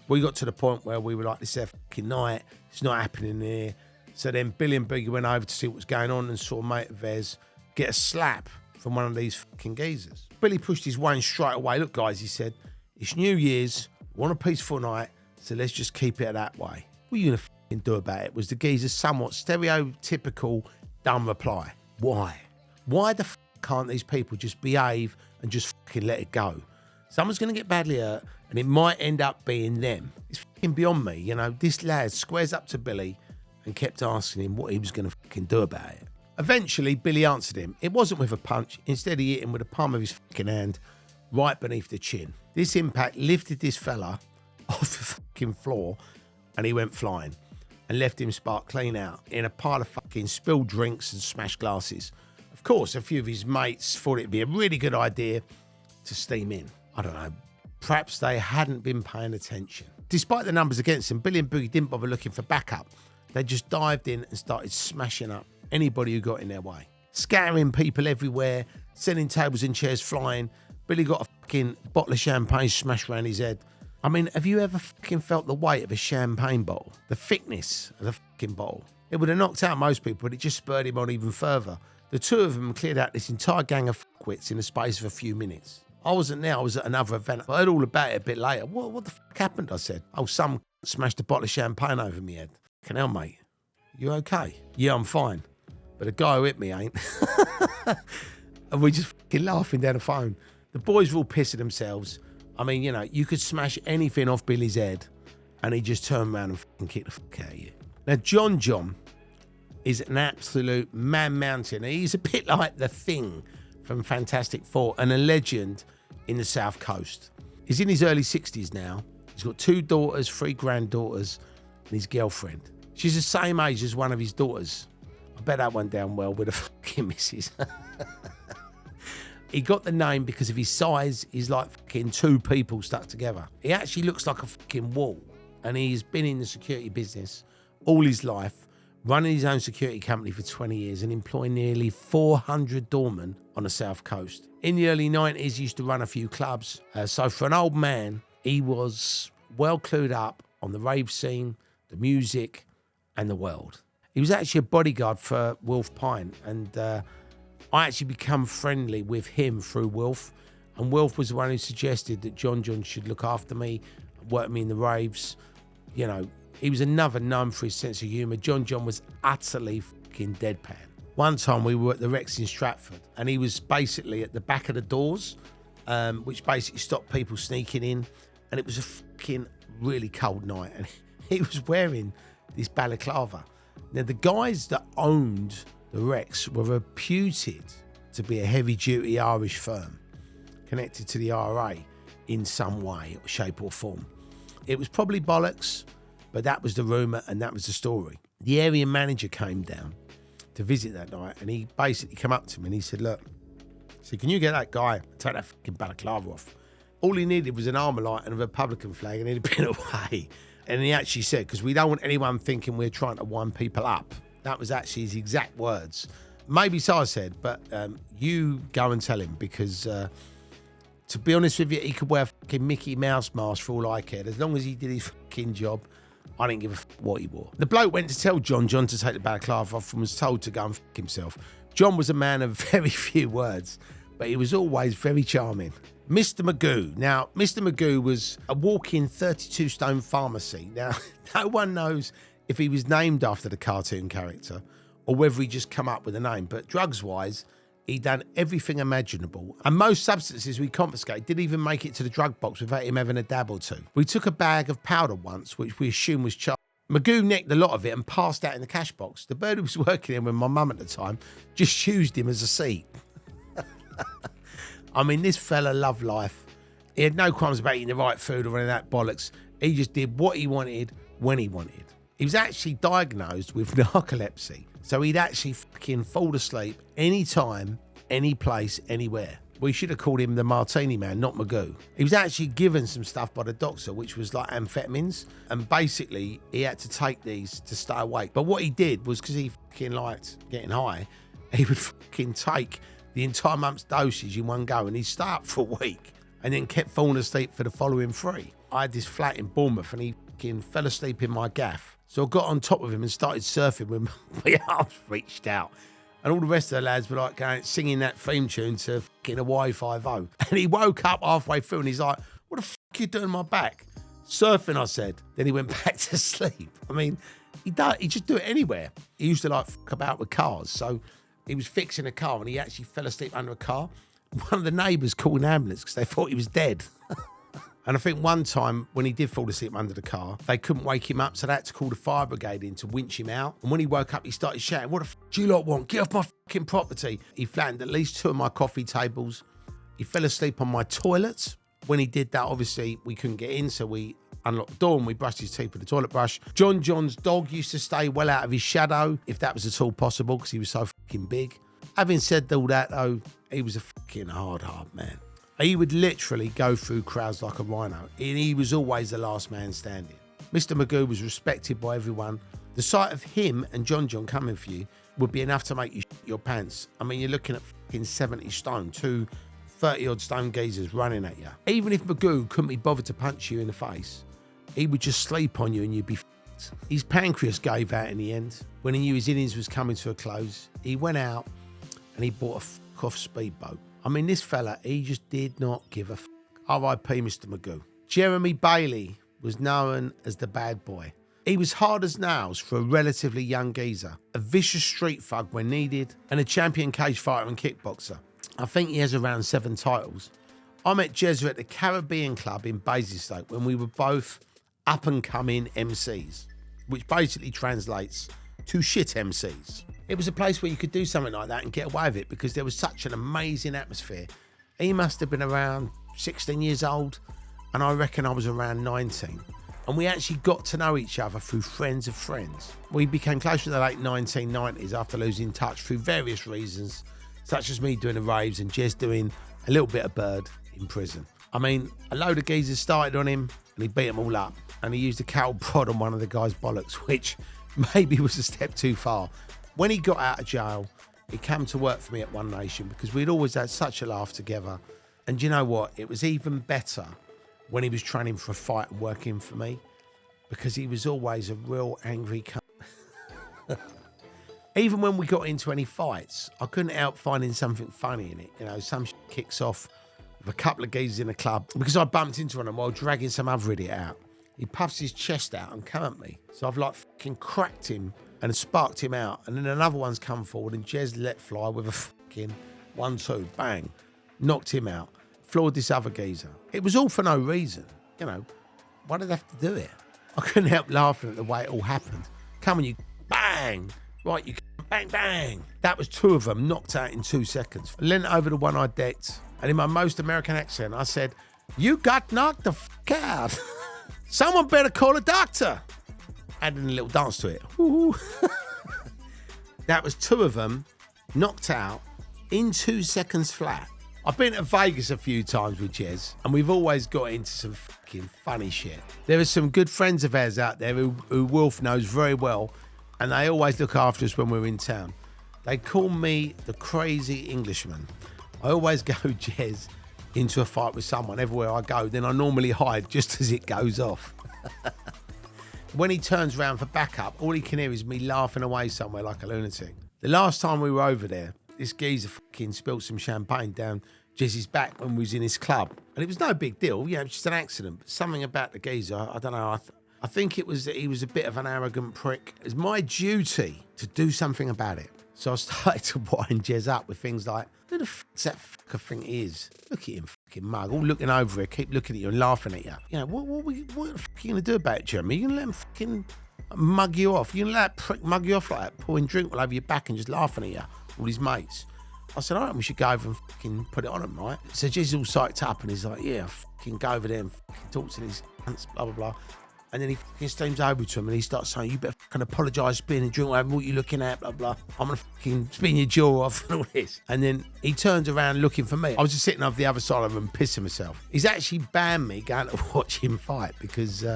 we got to the point where we were like, "This is their fucking night. It's not happening here." So then Billy and Boogie went over to see what was going on and saw a mate of theirs get a slap from one of these fucking geezers. Billy pushed his way in straight away. "Look, guys," he said, "it's New Year's. We want a peaceful night, so let's just keep it that way. What are you going to fucking do about it?" Was the geezer's somewhat stereotypical dumb reply. Why? Why the can't these people just behave and just fucking let it go? Someone's going to get badly hurt and it might end up being them. It's fucking beyond me, you know. This lad squares up to Billy and kept asking him what he was going to fucking do about it. Eventually, Billy answered him. It wasn't with a punch. Instead, he hit him with the palm of his fucking hand right beneath the chin. This impact lifted this fella off the fucking floor and he went flying and left him spark clean out in a pile of fucking spilled drinks and smashed glasses. Of course, a few of his mates thought it'd be a really good idea to steam in. I don't know, perhaps they hadn't been paying attention. Despite the numbers against them, Billy and Boogie didn't bother looking for backup. They just dived in and started smashing up anybody who got in their way. Scattering people everywhere, sending tables and chairs flying. Billy got a fucking bottle of champagne smashed around his head. I mean, have you ever fucking felt the weight of a champagne bottle? The thickness of the fucking bottle? It would have knocked out most people, but it just spurred him on even further. The two of them cleared out this entire gang of fuckwits in the space of a few minutes. I wasn't there, I was at another event. I heard all about it a bit later. What the fuck happened, I said. "Oh, some smashed a bottle of champagne over me head." "Fucking hell, mate. You okay?" "Yeah, I'm fine. But the guy who hit me ain't." And we just fucking laughing down the phone. The boys were all pissing themselves. I mean, you know, you could smash anything off Billy's head and he just turned around and fucking kicked the fuck out of you. Now, John is an absolute man-mountain. He's a bit like the Thing from Fantastic Four and a legend in the South Coast. He's in his early 60s now. He's got 2 daughters, 3 granddaughters, and his girlfriend. She's the same age as one of his daughters. I bet that went down well with the fucking missus. He got the name because of his size. He's like fucking 2 people stuck together. He actually looks like a fucking wall. And he's been in the security business all his life, running his own security company for 20 years and employing nearly 400 doormen on the South Coast. In the early 90s, he used to run a few clubs. So for an old man, he was well clued up on the rave scene, the music, and the world. He was actually a bodyguard for Wilf Pine, and I actually become friendly with him through Wilf, and Wilf was the one who suggested that John should look after me, work me in the raves. You know, he was another known for his sense of humour. John was utterly fucking deadpan. One time we were at the Rex in Stratford, and he was basically at the back of the doors, which basically stopped people sneaking in, and it was a fucking really cold night, and he was wearing this balaclava. Now, the guys that owned the Rex were reputed to be a heavy-duty Irish firm connected to the IRA in some way, or shape or form. It was probably bollocks, but that was the rumour and that was the story. The area manager came down to visit that night, and he basically came up to me and he said, look, can you get that guy, take that fucking balaclava off? All he needed was an Armalite and a Republican flag, and he'd have been away. And he actually said, because we don't want anyone thinking we're trying to wind people up. That was actually his exact words. Maybe so, I said, but you go and tell him, because to be honest with you, he could wear a fucking Mickey Mouse mask for all I cared. As long as he did his fucking job, I didn't give a fuck what he wore. The bloke went to tell John to take the balaclava off and was told to go and fuck himself. John was a man of very few words, but he was always very charming. Mr. Magoo. Now, Mr. Magoo was a walking 32-stone pharmacy. Now, no one knows if he was named after the cartoon character or whether he just come up with a name. But drugs-wise, he'd done everything imaginable. And most substances we confiscated didn't even make it to the drug box without him having a dab or two. We took a bag of powder once, which we assumed was char. Magoo nicked a lot of it and passed out in the cash box. The bird who was working in with my mum at the time just used him as a seat. I mean, this fella loved life. He had no qualms about eating the right food or any of that bollocks. He just did what he wanted when he wanted. He was actually diagnosed with narcolepsy, so he'd actually fucking fall asleep anytime, any place, anywhere. We should have called him the Martini Man, not Magoo. He was actually given some stuff by the doctor, which was like amphetamines, and basically he had to take these to stay awake. But what he did was, because he fucking liked getting high, he would fucking take the entire month's dosage in one go, and he'd stay up for a week and then kept falling asleep for the following 3. I had this flat in Bournemouth, and he fucking fell asleep in my gaff. So I got on top of him and started surfing with my arms reached out. And all the rest of the lads were like going, singing that theme tune to fucking Hawaii 5-0. And he woke up halfway through and he's like, what the fuck are you doing on my back? Surfing, I said. Then he went back to sleep. I mean, he just do it anywhere. He used to like fuck about with cars. So he was fixing a car and he actually fell asleep under a car. One of the neighbours called an ambulance because they thought he was dead. And I think one time when he did fall asleep under the car, they couldn't wake him up, so they had to call the fire brigade in to winch him out. And when he woke up, he started shouting, what the fuck do you lot want? Get off my fucking property. He flattened at least 2 of my coffee tables. He fell asleep on my toilet. When he did that, obviously, we couldn't get in, so we unlocked the door and we brushed his teeth with a toilet brush. John's dog used to stay well out of his shadow, if that was at all possible, because he was so fucking big. Having said all that, though, he was a fucking hard man. He would literally go through crowds like a rhino, and he was always the last man standing. Mr. Magoo was respected by everyone. The sight of him and John coming for you would be enough to make you shit your pants. I mean, you're looking at fucking 70 stone, 2 30-odd stone geezers running at you. Even if Magoo couldn't be bothered to punch you in the face, he would just sleep on you and you'd be f***ed. His pancreas gave out in the end. When he knew his innings was coming to a close, he went out and he bought a f***-off speedboat. I mean, this fella, he just did not give a f***. R.I.P. Mr. Magoo. Jeremy Bailey was known as the bad boy. He was hard as nails for a relatively young geezer, a vicious street thug when needed, and a champion cage fighter and kickboxer. I think he has around 7 titles. I met Jezza at the Caribbean Club in Basingstoke when we were both up-and-coming MCs, which basically translates to shit MCs. It was a place where you could do something like that and get away with it because there was such an amazing atmosphere. He must have been around 16 years old, and I reckon I was around 19. And we actually got to know each other through friends of friends. We became close in the late 1990s after losing touch through various reasons, such as me doing the raves and Jez doing a little bit of bird in prison. I mean, a load of geezers started on him and he beat them all up. And he used a cattle prod on one of the guy's bollocks, which maybe was a step too far. When he got out of jail, he came to work for me at One Nation because we'd always had such a laugh together. And you know what? It was even better when he was training for a fight and working for me because he was always a real angry cunt. Even when we got into any fights, I couldn't help finding something funny in it. You know, some shit kicks off with a couple of geezers in a club because I bumped into one of them while dragging some other idiot out. He puffs his chest out and come at me. So I've like fucking cracked him and sparked him out. And then another one's come forward and Jez let fly with a fucking 1-2, bang, knocked him out, floored this other geezer. It was all for no reason. You know, why did I have to do it? I couldn't help laughing at the way it all happened. Come on, you bang. Right, you bang, bang. That was 2 of them knocked out in 2 seconds. I leant over the one I decked, and in my most American accent, I said, "You got knocked the fuck out. Someone better call a doctor." Adding a little dance to it. Woo. That was 2 of them knocked out in 2 seconds flat. I've been to Vegas a few times with Jez, and we've always got into some fucking funny shit. There are some good friends of ours out there who Wolf knows very well, and they always look after us when we're in town. They call me the crazy Englishman. I always go, Jez, into a fight with someone everywhere I go, then I normally hide just as it goes off. When he turns around for backup, all he can hear is me laughing away somewhere like a lunatic. The last time we were over there, this geezer fucking spilled some champagne down Jez's back when we was in his club. And it was no big deal, it was just an accident. But something about the geezer, I don't know, I think it was that he was a bit of an arrogant prick. It's my duty to do something about it. So I started to wind Jez up with things like, who the fuck's that fucker think he is? Look at him, fucking mug, all looking over here, keep looking at you and laughing at you. What the fuck are you going to do about it, Jeremy? You going to let him fucking mug you off? You going to let that prick mug you off like that, pouring drink all over your back and just laughing at you, all his mates? I said, all right, we should go over and fucking put it on him, right? So Jez all psyched up and he's like, yeah, fucking go over there and fucking talk to these cunts, blah, blah, blah. And then he fucking steams over to him and he starts saying, you better fucking apologise for being a drink, what you're looking at, blah, blah. I'm going to fucking spin your jaw off and all this. And then he turns around looking for me. I was just sitting over the other side of him pissing myself. He's actually banned me going to watch him fight because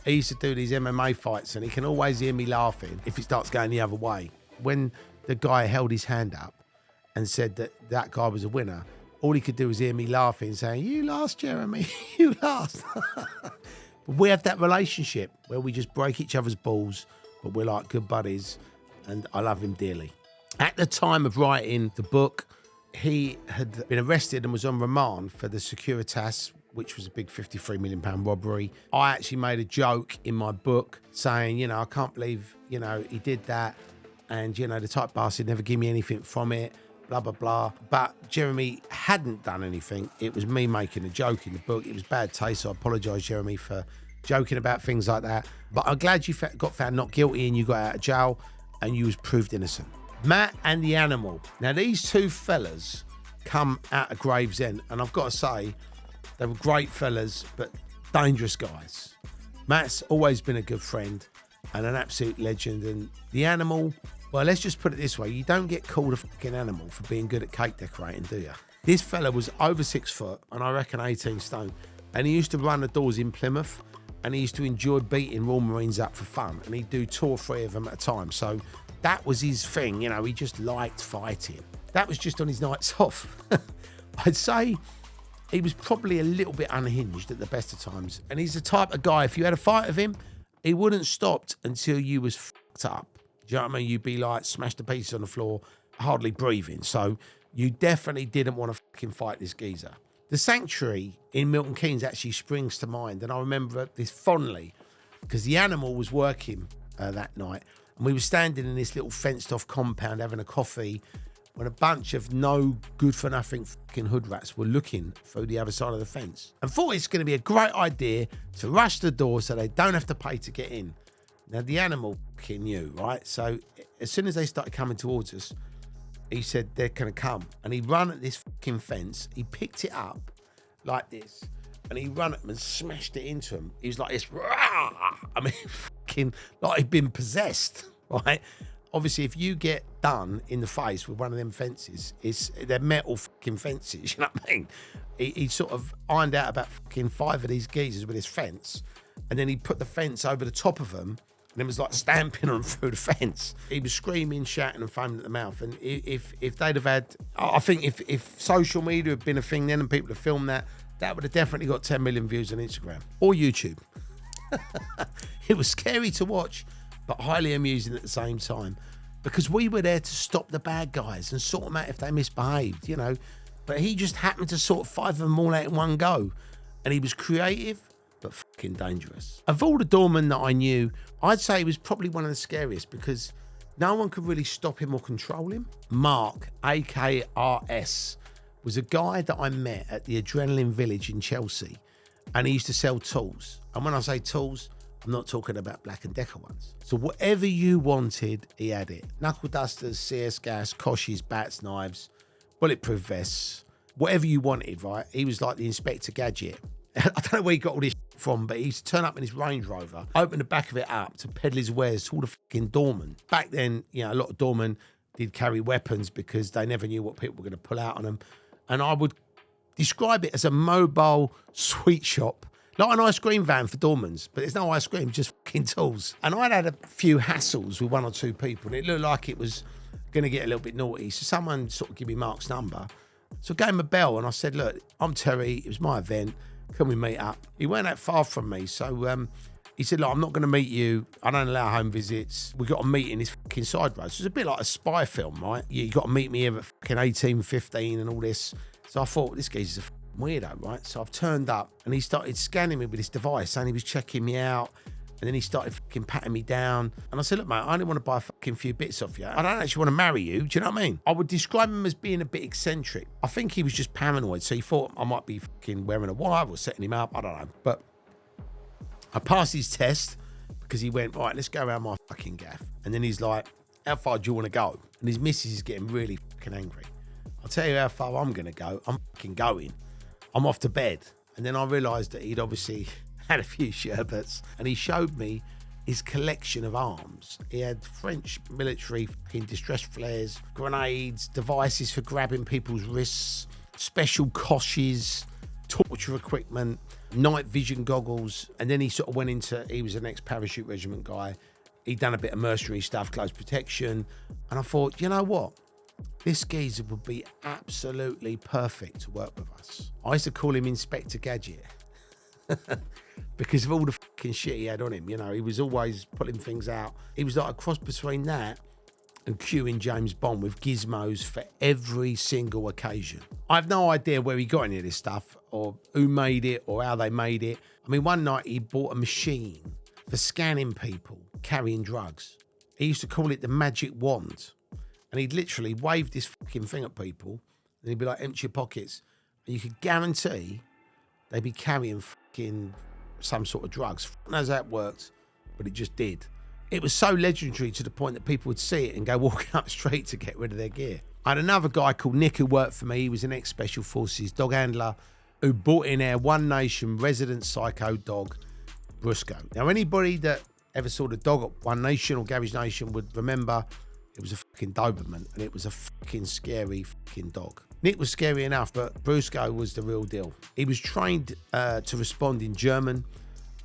he used to do these MMA fights and he can always hear me laughing if it starts going the other way. When the guy held his hand up and said that guy was a winner, all he could do was hear me laughing, saying, you lost, Jeremy, you lost. But we have that relationship where we just break each other's balls, but we're like good buddies, and I love him dearly. At the time of writing the book, he had been arrested and was on remand for the Securitas, which was a big £53 million robbery. I actually made a joke in my book saying, I can't believe, he did that, and, the type bastard never give me anything from it, blah, blah, blah. But Jeremy hadn't done anything. It was me making a joke in the book. It was bad taste, so I apologise, Jeremy, for joking about things like that. But I'm glad you got found not guilty and you got out of jail and you was proved innocent. Matt and the Animal. Now, these 2 fellas come out of Gravesend, and I've got to say, they were great fellas, but dangerous guys. Matt's always been a good friend and an absolute legend. And the Animal, well, let's just put it this way. You don't get called a fucking animal for being good at cake decorating, do you? This fella was over 6 foot and I reckon 18 stone. And he used to run the doors in Plymouth and he used to enjoy beating Royal Marines up for fun. And he'd do 2 or 3 of them at a time. So that was his thing. He just liked fighting. That was just on his nights off. I'd say he was probably a little bit unhinged at the best of times. And he's the type of guy, if you had a fight with him, he wouldn't stop until you was fucked up. Do you know what I mean? You'd be like smashed to pieces on the floor, hardly breathing. So you definitely didn't want to fucking fight this geezer. The Sanctuary in Milton Keynes actually springs to mind. And I remember this fondly because the Animal was working that night. And we were standing in this little fenced off compound having a coffee when a bunch of no good for nothing fucking hood rats were looking through the other side of the fence and thought it's going to be a great idea to rush the door so they don't have to pay to get in. Now, the Animal fucking knew, right? So as soon as they started coming towards us, he said, they're going to come. And he ran at this fucking fence. He picked it up like this. And he ran at them and smashed it into him. He was like this. Rah! I mean, fucking like he'd been possessed, right? Obviously, if you get done in the face with one of them fences, they're metal fucking fences, you know what I mean? He sort of ironed out about fucking 5 of these geezers with his fence. And then he put the fence over the top of them. And it was like stamping on through the fence. He was screaming, shouting and foaming at the mouth. And if they'd have had, I think if social media had been a thing then and people had filmed that would have definitely got 10 million views on Instagram or YouTube. It was scary to watch, but highly amusing at the same time because we were there to stop the bad guys and sort them out if they misbehaved, But he just happened to sort 5 of them all out in one go. And he was creative, but fucking dangerous. Of all the doormen that I knew, I'd say he was probably one of the scariest because no one could really stop him or control him. Mark, AKRS, was a guy that I met at the Adrenaline Village in Chelsea, and he used to sell tools. And when I say tools, I'm not talking about Black and Decker ones. So whatever you wanted, he had it. Knuckle dusters, CS gas, koshies, bats, knives, bulletproof vests, whatever you wanted, right? He was like the Inspector Gadget. I don't know where he got all this from, but he used to turn up in his Range Rover, open the back of it up to peddle his wares to all the fucking doormen. Back then, you know, a lot of doormen did carry weapons because they never knew what people were going to pull out on them. And I would describe it as a mobile sweet shop, like an ice cream van for doormans, but there's no ice cream, just fucking tools. And I'd had a few hassles with one or two people, and it looked like it was going to get a little bit naughty. So someone sort of gave me Mark's number. So I gave him a bell, and I said, look, I'm Terry. It was my event. Can we meet up? He weren't that far from me. So he said, look, I'm not going to meet you. I don't allow home visits. We got to meet in this fucking side road. So it's a bit like a spy film, right? You got to meet me here at fucking 18, 15 and all this. So I thought, this guy's a weirdo, right? So I've turned up and he started scanning me with this device, saying he was checking me out. And then he started fucking patting me down. And I said, look, mate, I only want to buy a fucking few bits off you. I don't actually want to marry you. Do you know what I mean? I would describe him as being a bit eccentric. I think he was just paranoid. So he thought I might be fucking wearing a wire or setting him up. I don't know. But I passed his test because he went, right, let's go around my fucking gaff. And then he's like, how far do you want to go? And his missus is getting really fucking angry. I'll tell you how far I'm going to go. I'm fucking going. I'm off to bed. And then I realised that he'd obviously had a few sherbets, and he showed me his collection of arms. He had French military fucking distress flares, grenades, devices for grabbing people's wrists, special koshes, torture equipment, night vision goggles. And then he sort of went into, he was an ex-parachute regiment guy. He'd done a bit of mercenary stuff, close protection. And I thought, you know what? This geezer would be absolutely perfect to work with us. I used to call him Inspector Gadget because of all the fucking shit he had on him. You know, he was always pulling things out. He was like a cross between that and cueing James Bond with gizmos for every single occasion. I have no idea where he got any of this stuff or who made it or how they made it. I mean, one night he bought a machine for scanning people carrying drugs. He used to call it the magic wand. And he'd literally wave this fucking thing at people and he'd be like, empty your pockets. And you could guarantee they'd be carrying fucking some sort of drugs. Fuck knows how it worked, but it just did. It was so legendary to the point that people would see it and go walking up the street to get rid of their gear. I had another guy called Nick who worked for me. He was an ex-Special Forces dog handler who brought in our One Nation resident psycho dog, Brusco. Now, anybody that ever saw the dog at One Nation or Garage Nation would remember it was a fucking Doberman, and it was a fucking scary fucking dog. Nick was scary enough, but Brusco was the real deal. He was trained to respond in German,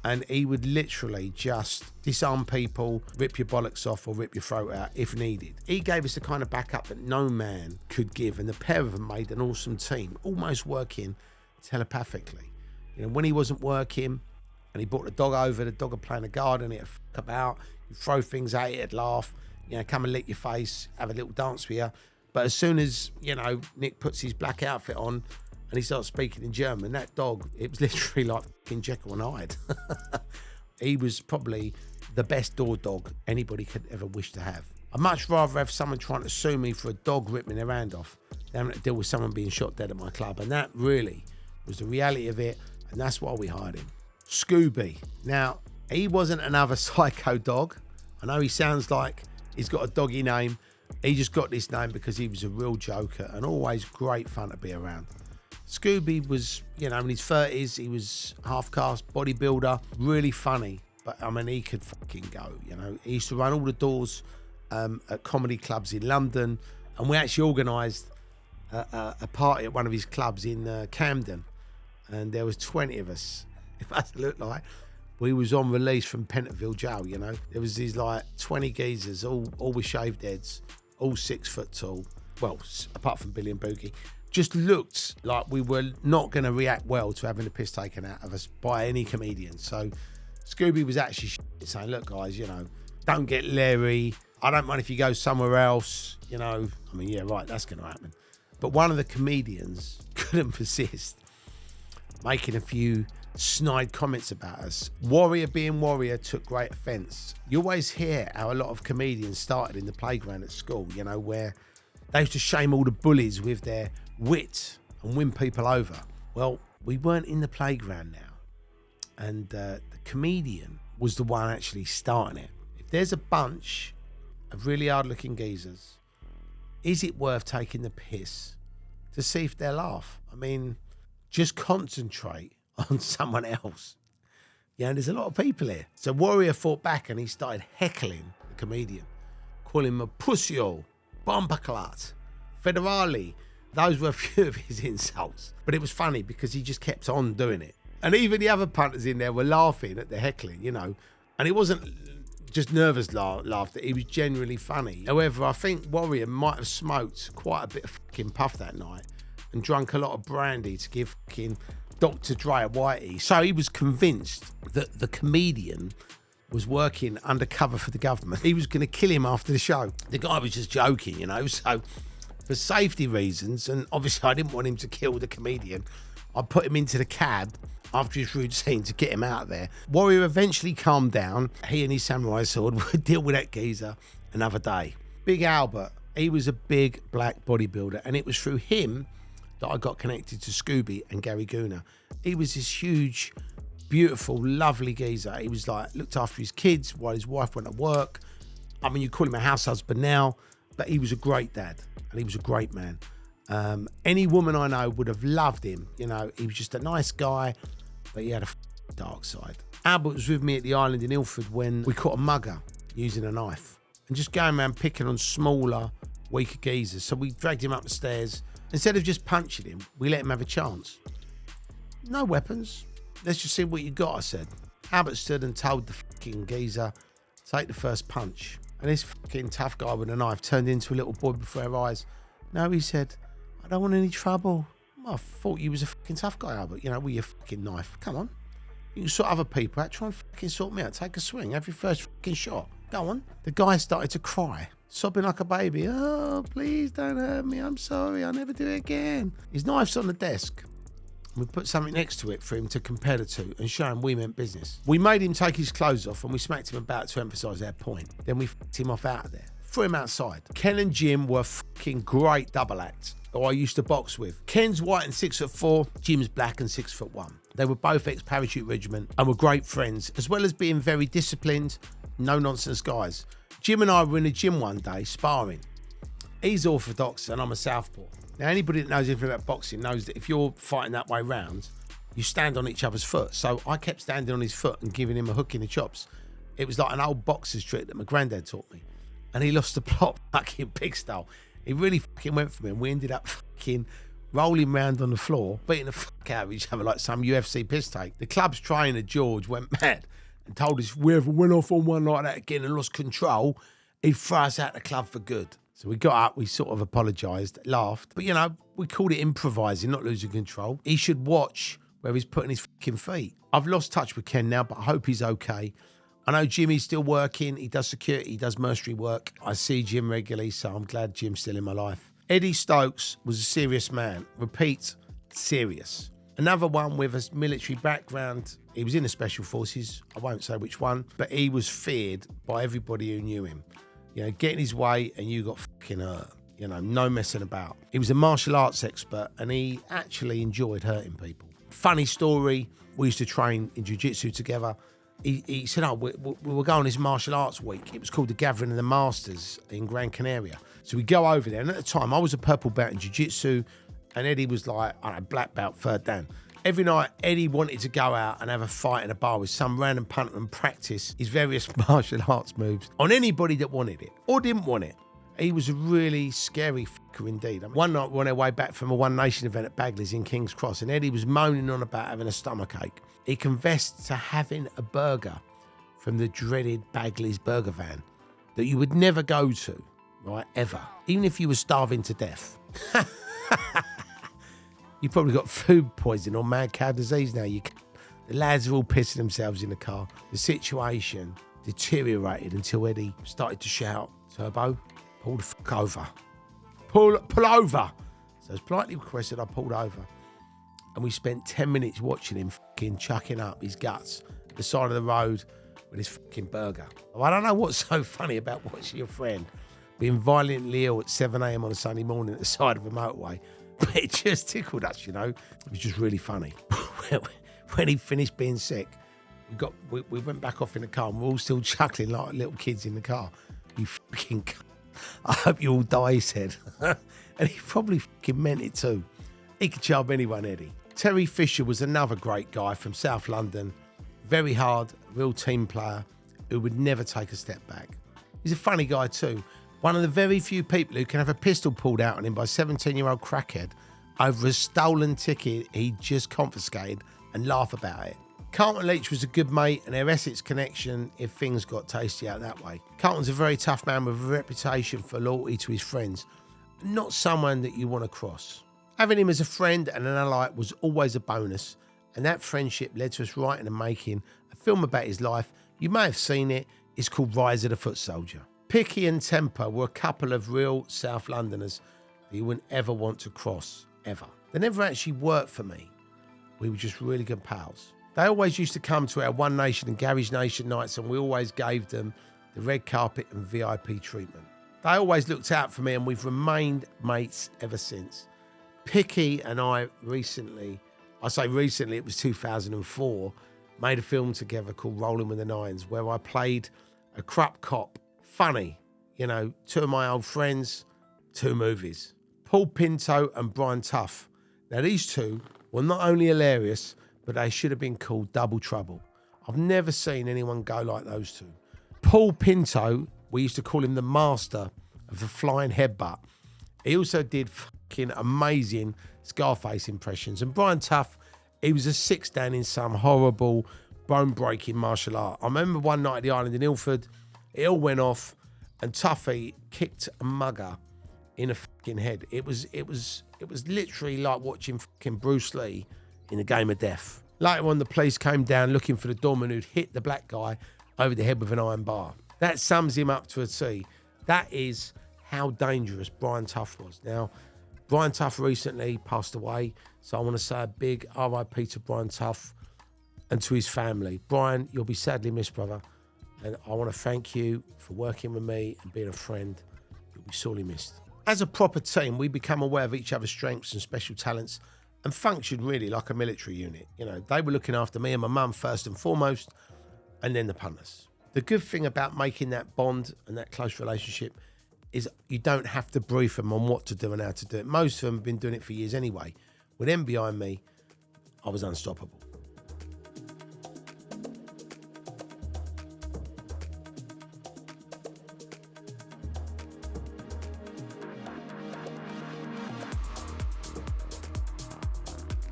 and he would literally just disarm people, rip your bollocks off or rip your throat out if needed. He gave us the kind of backup that no man could give, and the pair of them made an awesome team, almost working telepathically. You know, when he wasn't working and he brought the dog over, the dog would play in the garden, it'd fuck about, he'd throw things at it, it'd laugh, you know, come and lick your face, have a little dance with you. But as soon as, you know, Nick puts his black outfit on and he starts speaking in German, that dog, it was literally like fucking Jekyll and Hyde. He was probably the best door dog anybody could ever wish to have. I'd much rather have someone trying to sue me for a dog ripping their hand off than to deal with someone being shot dead at my club. And that really was the reality of it, and that's why we hired him. Scooby. Now, he wasn't another psycho dog. I know he sounds like he's got a doggy name. He just got this name because he was a real joker and always great fun to be around. Scooby was, you know, in his 30s, he was half-caste bodybuilder, really funny. But, I mean, he could fucking go, you know. He used to run all the doors at comedy clubs in London. And we actually organised a party at one of his clubs in Camden. And there was 20 of us, if that's what it looked like. We was on release from Pentonville jail, you know. There was these like 20 geezers, all with shaved heads, all 6 foot tall. Well, apart from Billy and Boogie. Just looked like we were not going to react well to having the piss taken out of us by any comedian. So Scooby was actually saying, look, guys, you know, don't get leery. I don't mind if you go somewhere else, you know. I mean, yeah, right, that's going to happen. But one of the comedians couldn't persist, making a few snide comments about us. Warrior being Warrior took great offence. You always hear how a lot of comedians started in the playground at school, you know, where they used to shame all the bullies with their wit and win people over. Well, we weren't in the playground now. And the comedian was the one actually starting it. If there's a bunch of really hard-looking geezers, is it worth taking the piss to see if they'll laugh? I mean, just concentrate on someone else. Yeah, and there's a lot of people here. So Warrior fought back and he started heckling the comedian, calling him a pussy-hole, bombaclat, federale. Those were a few of his insults. But it was funny because he just kept on doing it. And even the other punters in there were laughing at the heckling, you know. And it wasn't just nervous laughter, it was genuinely funny. However, I think Warrior might have smoked quite a bit of fucking puff that night and drunk a lot of brandy to give fucking Dr. Dre a whitey. So he was convinced that the comedian was working undercover for the government. He was going to kill him after the show. The guy was just joking, you know. So for safety reasons, and obviously I didn't want him to kill the comedian, I put him into the cab after his routine to get him out of there. Warrior eventually calmed down. He and his samurai sword would deal with that geezer another day. Big Albert, he was a big black bodybuilder, and it was through him that I got connected to Scooby and Gary Gooner. He was this huge, beautiful, lovely geezer. He was like, looked after his kids while his wife went to work. I mean, you call him a house husband now, but he was a great dad and he was a great man. Any woman I know would have loved him. You know, he was just a nice guy, but he had a dark side. Albert was with me at the island in Ilford when we caught a mugger using a knife and just going around picking on smaller, weaker geezers. So we dragged him up the stairs. Instead of just punching him, we let him have a chance. No weapons. Let's just see what you got, I said. Albert stood and told the fucking geezer, take the first punch. And this fucking tough guy with a knife turned into a little boy before our eyes. No, he said, I don't want any trouble. Well, I thought you was a fucking tough guy, Albert. You know, with your fucking knife. Come on. You can sort other people out. Try and fucking sort me out. Take a swing. Have your first fucking shot. Go on. The guy started to cry, sobbing like a baby. Oh, please don't hurt me. I'm sorry. I'll never do it again. His knife's on the desk. We put something next to it for him to compare the two and show him we meant business. We made him take his clothes off and we smacked him about to emphasise our point. Then we f***ed him off out of there. Threw him outside. Ken and Jim were fucking great double acts who I used to box with. Ken's white and 6'4", Jim's black and 6'1". They were both ex-parachute regiment and were great friends, as well as being very disciplined, no-nonsense guys. Jim and I were in a gym one day, sparring. He's orthodox and I'm a southpaw. Now, anybody that knows anything about boxing knows that if you're fighting that way round, you stand on each other's foot. So I kept standing on his foot and giving him a hook in the chops. It was like an old boxer's trick that my granddad taught me. And he lost the plot fucking pig style. He really fucking went for me and we ended up fucking rolling round on the floor, beating the fuck out of each other like some UFC piss take. The club's trainer, George, went mad and told us if we ever went off on one like that again and lost control, he'd throw us out the club for good. So we got up, we sort of apologised, laughed. But, you know, we called it improvising, not losing control. He should watch where he's putting his fucking feet. I've lost touch with Ken now, but I hope he's okay. I know Jimmy's still working. He does security, he does mercenary work. I see Jim regularly, so I'm glad Jim's still in my life. Eddie Stokes was a serious man. Repeat, serious. Another one with a military background. He was in the Special Forces. I won't say which one, but he was feared by everybody who knew him. You know, get in his way and you got fucking hurt. You know, no messing about. He was a martial arts expert and he actually enjoyed hurting people. Funny story, we used to train in jiu-jitsu together. He said, we were going this martial arts week. It was called the Gathering of the Masters in Gran Canaria. So we go over there. And at the time, I was a purple belt in jiu-jitsu and Eddie was like, I don't know, black belt, third dan. Every night, Eddie wanted to go out and have a fight in a bar with some random punter and practice his various martial arts moves on anybody that wanted it or didn't want it. He was a really scary fucker indeed. I mean, one night we were on our way back from a One Nation event at Bagley's in King's Cross and Eddie was moaning on about having a stomachache. He confessed to having a burger from the dreaded Bagley's burger van that you would never go to, right, ever, even if you were starving to death. You probably got food poisoning or mad cow disease now. The lads are all pissing themselves in the car. The situation deteriorated until Eddie started to shout, Turbo, pull the fuck over. Pull over. So as politely requested, I pulled over. And we spent 10 minutes watching him fucking chucking up his guts at the side of the road with his fucking burger. I don't know what's so funny about watching your friend being violently ill at 7 a.m. on a Sunday morning at the side of a motorway. But it just tickled us, you know. It was just really funny. When he finished being sick, We went back off in the car and we're all still chuckling like little kids in the car. You fucking cunt. I hope you all die, he said. And he probably fucking meant it too. He could chub anyone, Eddie. Terry Fisher was another great guy from South London. Very hard, real team player who would never take a step back. He's a funny guy too. One of the very few people who can have a pistol pulled out on him by a 17-year-old crackhead over a stolen ticket he just confiscated and laugh about it. Carlton Leach was a good mate and their Essex connection if things got tasty out that way. Carlton's a very tough man with a reputation for loyalty to his friends, not someone that you want to cross. Having him as a friend and an ally was always a bonus, and that friendship led to us writing and making a film about his life. You may have seen it. It's called Rise of the Foot Soldier. Picky and Temper were a couple of real South Londoners that you wouldn't ever want to cross, ever. They never actually worked for me. We were just really good pals. They always used to come to our One Nation and Garage Nation nights, and we always gave them the red carpet and VIP treatment. They always looked out for me, and we've remained mates ever since. Picky and I it was 2004, made a film together called Rolling with the Nines, where I played a crap cop. Funny, two of my old friends, 2 movies. Paul Pinto and Brian Tuff. Now, these two were not only hilarious, but they should have been called Double Trouble. I've never seen anyone go like those two. Paul Pinto, we used to call him the master of the flying headbutt. He also did fucking amazing Scarface impressions. And Brian Tuff, he was a 6-dan in some horrible, bone-breaking martial art. I remember one night at the island in Ilford, it all went off, and Tuffy kicked a mugger in the fucking head. It was literally like watching fucking Bruce Lee in a game of death. Later on, the police came down looking for the doorman who'd hit the black guy over the head with an iron bar. That sums him up to a T. That is how dangerous Brian Tuff was. Now, Brian Tuff recently passed away, so I want to say a big RIP to Brian Tuff and to his family. Brian, you'll be sadly missed, brother, and I want to thank you for working with me and being a friend. You'll be sorely missed. As a proper team, we become aware of each other's strengths and special talents and functioned really like a military unit. They were looking after me and my mum first and foremost, and then the punters. The good thing about making that bond and that close relationship is you don't have to brief them on what to do and how to do it. Most of them have been doing it for years anyway. With them behind me, I was unstoppable.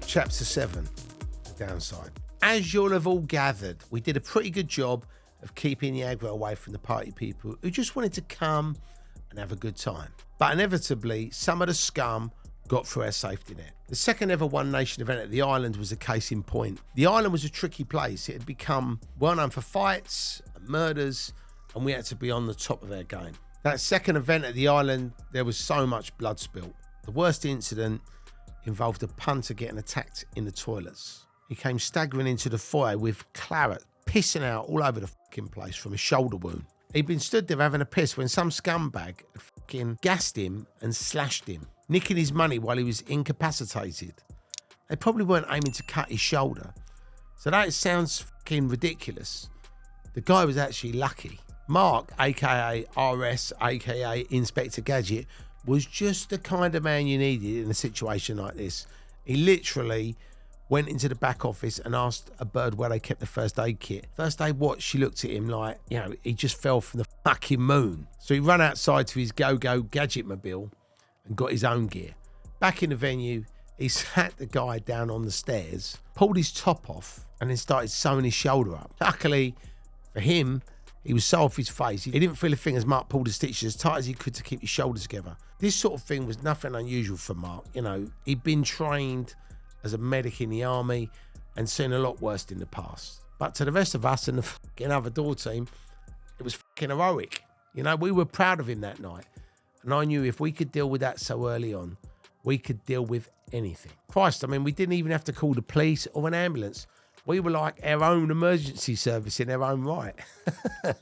Chapter 7, the downside. As you'll have all gathered, we did a pretty good job of keeping the aggro away from the party people who just wanted to come and have a good time. But inevitably, some of the scum got through our safety net. The second ever One Nation event at the island was a case in point. The island was a tricky place. It had become well known for fights and murders, and we had to be on the top of our game. That second event at the island, there was so much blood spilt. The worst incident involved a punter getting attacked in the toilets. He came staggering into the foyer with claret pissing out all over the fucking place from a shoulder wound. He'd been stood there having a piss when some scumbag had fucking gassed him and slashed him, nicking his money while he was incapacitated. They probably weren't aiming to cut his shoulder. So that sounds fucking ridiculous. The guy was actually lucky. Mark, aka RS, aka Inspector Gadget, was just the kind of man you needed in a situation like this. He literally went into the back office and asked a bird where they kept the first aid kit. First aid what? She looked at him like, he just fell from the fucking moon. So he ran outside to his go-go gadget mobile and got his own gear. Back in the venue, he sat the guy down on the stairs, pulled his top off, and then started sewing his shoulder up. Luckily for him, he was so off his face, he didn't feel a thing as Mark pulled the stitches as tight as he could to keep his shoulders together. This sort of thing was nothing unusual for Mark. He'd been trained as a medic in the army and seen a lot worse in the past. But to the rest of us and the fucking other door team, it was fucking heroic. We were proud of him that night. And I knew if we could deal with that so early on, we could deal with anything. Christ, we didn't even have to call the police or an ambulance. We were like our own emergency service in our own right.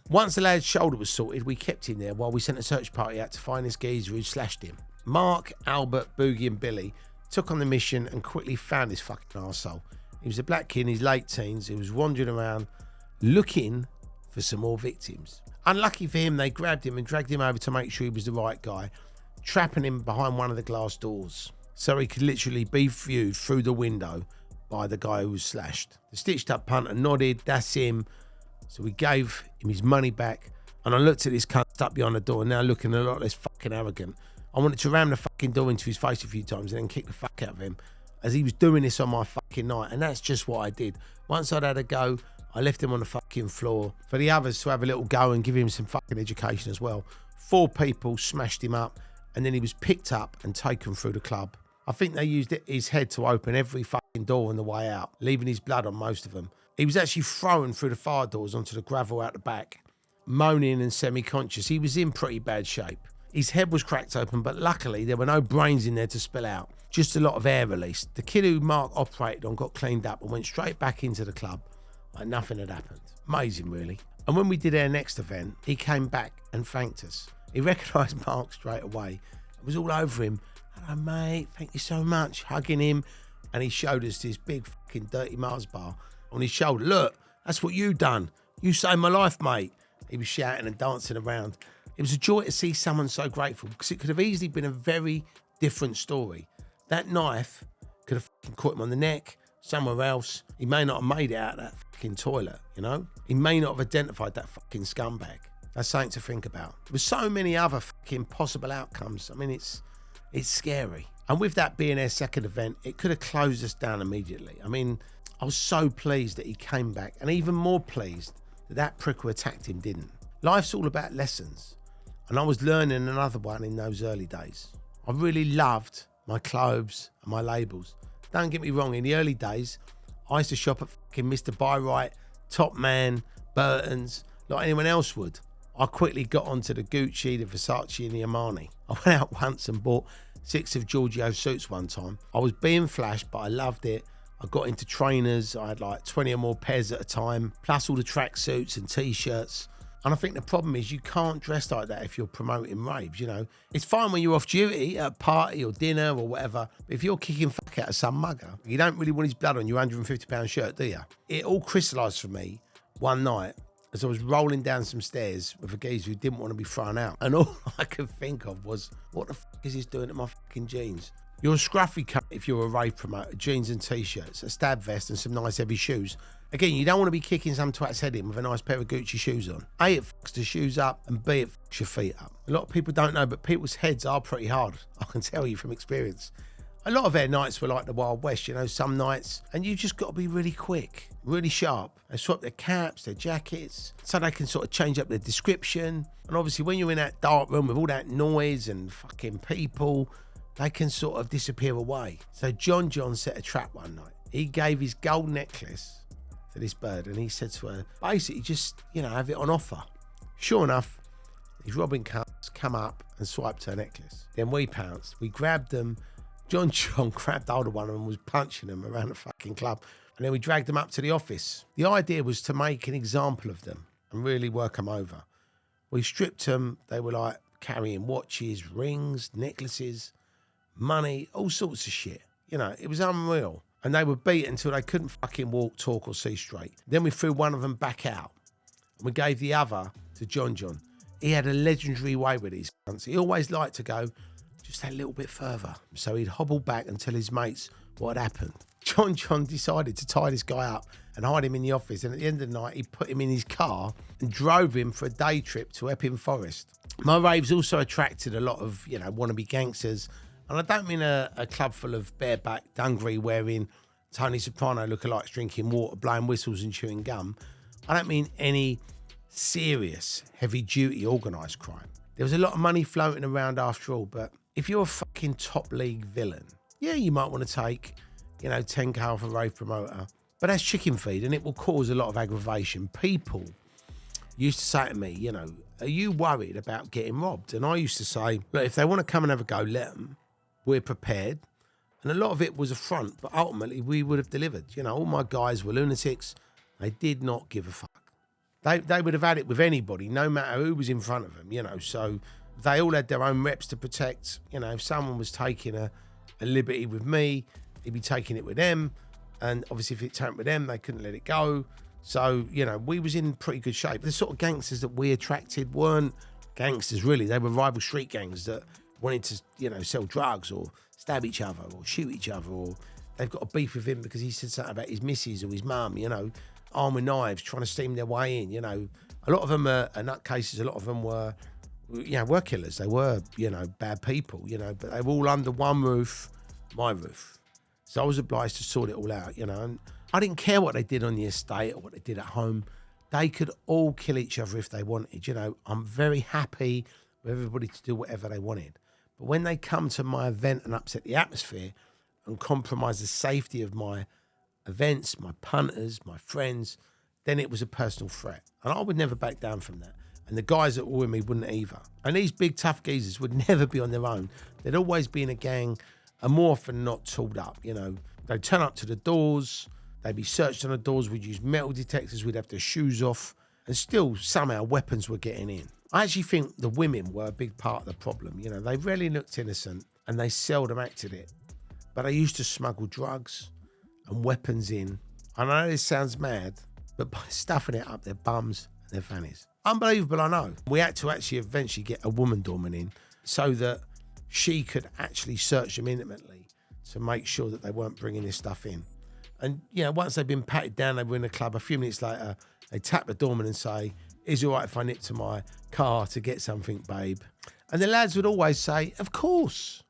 Once the lad's shoulder was sorted, we kept him there while we sent a search party out to find this geezer who slashed him. Mark, Albert, Boogie and Billy took on the mission and quickly found this fucking arsehole. He was a black kid in his late teens. He was wandering around looking for some more victims. Unlucky for him, they grabbed him and dragged him over to make sure he was the right guy, trapping him behind one of the glass doors so he could literally be viewed through the window by the guy who was slashed. The stitched up punter nodded, that's him. So we gave him his money back, and I looked at this cunt stuck behind the door, now looking a lot less fucking arrogant. I wanted to ram the fucking door into his face a few times and then kick the fuck out of him as he was doing this on my fucking night, and that's just what I did. Once I'd had a go, I left him on the fucking floor for the others to have a little go and give him some fucking education as well. 4 people smashed him up, and then he was picked up and taken through the club. I think they used his head to open every fucking door on the way out, leaving his blood on most of them. He was actually thrown through the fire doors onto the gravel out the back, moaning and semi-conscious. He was in pretty bad shape. His head was cracked open, but luckily there were no brains in there to spill out, just a lot of air released. The kid who Mark operated on got cleaned up and went straight back into the club like nothing had happened. Amazing, really. And when we did our next event, he came back and thanked us. He recognised Mark straight away. It was all over him. Hello, mate. Thank you so much. Hugging him. And he showed us this big fucking dirty Mars bar on his shoulder. Look, that's what you done. You saved my life, mate. He was shouting and dancing around. It was a joy to see someone so grateful, because it could have easily been a very different story. That knife could have fucking caught him on the neck, somewhere else. He may not have made it out of that fucking toilet, you know? He may not have identified that fucking scumbag. That's something to think about. There were so many other fucking possible outcomes. I mean, it's scary. And with that being our second event, it could have closed us down immediately. I mean, I was so pleased that he came back, and even more pleased that that prick who attacked him didn't. Life's all about lessons, and I was learning another one in those early days. I really loved my clothes and my labels. Don't get me wrong, in the early days, I used to shop at fucking Mr. Buy Right, Top Man, Burton's, like anyone else would. I quickly got onto the Gucci, the Versace and the Armani. I went out once and bought 6 of Giorgio suits one time. I was being flashed, but I loved it. I got into trainers. I had like 20 or more pairs at a time, plus all the track suits and t-shirts. And I think the problem is you can't dress like that if you're promoting raves, you know. It's fine when you're off duty at a party or dinner or whatever, but if you're kicking fuck out of some mugger, you don't really want his blood on your £150 shirt, do you? It all crystallised for me one night as I was rolling down some stairs with a geezer who didn't want to be thrown out. And all I could think of was, what the fuck is this doing to my fucking jeans? You're a scruffy cunt if you're a rave promoter, jeans and t-shirts, a stab vest and some nice heavy shoes. Again, you don't want to be kicking some twat's head in with a nice pair of Gucci shoes on. A, it fucks the shoes up, and B, it fucks your feet up. A lot of people don't know, but people's heads are pretty hard. I can tell you from experience. A lot of their nights were like the Wild West, you know, some nights, and you just got to be really quick, really sharp. They swap their caps, their jackets, so they can sort of change up their description. And obviously when you're in that dark room with all that noise and fucking people, they can sort of disappear away. So John set a trap one night. He gave his gold necklace to this bird, and he said to her, basically just, you know, have it on offer. Sure enough, these robbing cunts come up and swiped her necklace. Then we pounced. We grabbed them. John grabbed hold of one of them and was punching them around the fucking club. And then we dragged them up to the office. The idea was to make an example of them and really work them over. We stripped them. They were like carrying watches, rings, necklaces, money, all sorts of shit. You know, it was unreal. And they were beat until they couldn't fucking walk, talk or see straight. Then we threw one of them back out. And we gave the other to John. He had a legendary way with these cunts. He always liked to go just a little bit further. So he'd hobble back and tell his mates what had happened. John decided to tie this guy up and hide him in the office. And at the end of the night, he put him in his car and drove him for a day trip to Epping Forest. My raves also attracted a lot of, you know, wannabe gangsters. And I don't mean a club full of bareback, dungaree wearing, Tony Soprano lookalikes drinking water, blowing whistles and chewing gum. I don't mean any serious, heavy-duty organised crime. There was a lot of money floating around after all, but if you're a fucking top league villain, yeah, you might want to take, you know, 10k off a rave promoter, but that's chicken feed and it will cause a lot of aggravation. People used to say to me, you know, are you worried about getting robbed? And I used to say, look, if they want to come and have a go, let them. We're prepared. And a lot of it was a front, but ultimately we would have delivered. You know, all my guys were lunatics. They did not give a fuck. They would have had it with anybody, no matter who was in front of them, you know. So they all had their own reps to protect. You know, if someone was taking a liberty with me, he'd be taking it with them. And obviously if it turned with them, they couldn't let it go. So, you know, we was in pretty good shape. The sort of gangsters that we attracted weren't gangsters, really. They were rival street gangs that wanted to, you know, sell drugs or stab each other or shoot each other, or they've got a beef with him because he said something about his missus or his mum, you know, armed with knives, trying to steam their way in, you know. A lot of them are nutcases. A lot of them were, you know, were killers. They were, you know, bad people, you know, but they were all under one roof, my roof. So I was obliged to sort it all out, you know, and I didn't care what they did on the estate or what they did at home. They could all kill each other if they wanted, you know. I'm very happy with everybody to do whatever they wanted. But when they come to my event and upset the atmosphere and compromise the safety of my events, my punters, my friends, then it was a personal threat. And I would never back down from that. And the guys that were with me wouldn't either. And these big tough geezers would never be on their own. They'd always be in a gang, and more often not tooled up, you know. They'd turn up to the doors, they'd be searched on the doors, we'd use metal detectors, we'd have their shoes off, and still somehow weapons were getting in. I actually think the women were a big part of the problem. You know, they rarely looked innocent and they seldom acted it. But they used to smuggle drugs and weapons in. I know this sounds mad, but by stuffing it up their bums and their fannies. Unbelievable, I know. We had to actually eventually get a woman doorman in so that she could actually search them intimately to make sure that they weren't bringing this stuff in. And, you know, once they'd been patted down, they were in the club. A few minutes later, they tap the doorman and say, "Is it all right if I nip to my car to get something, babe?" And the lads would always say, "Of course."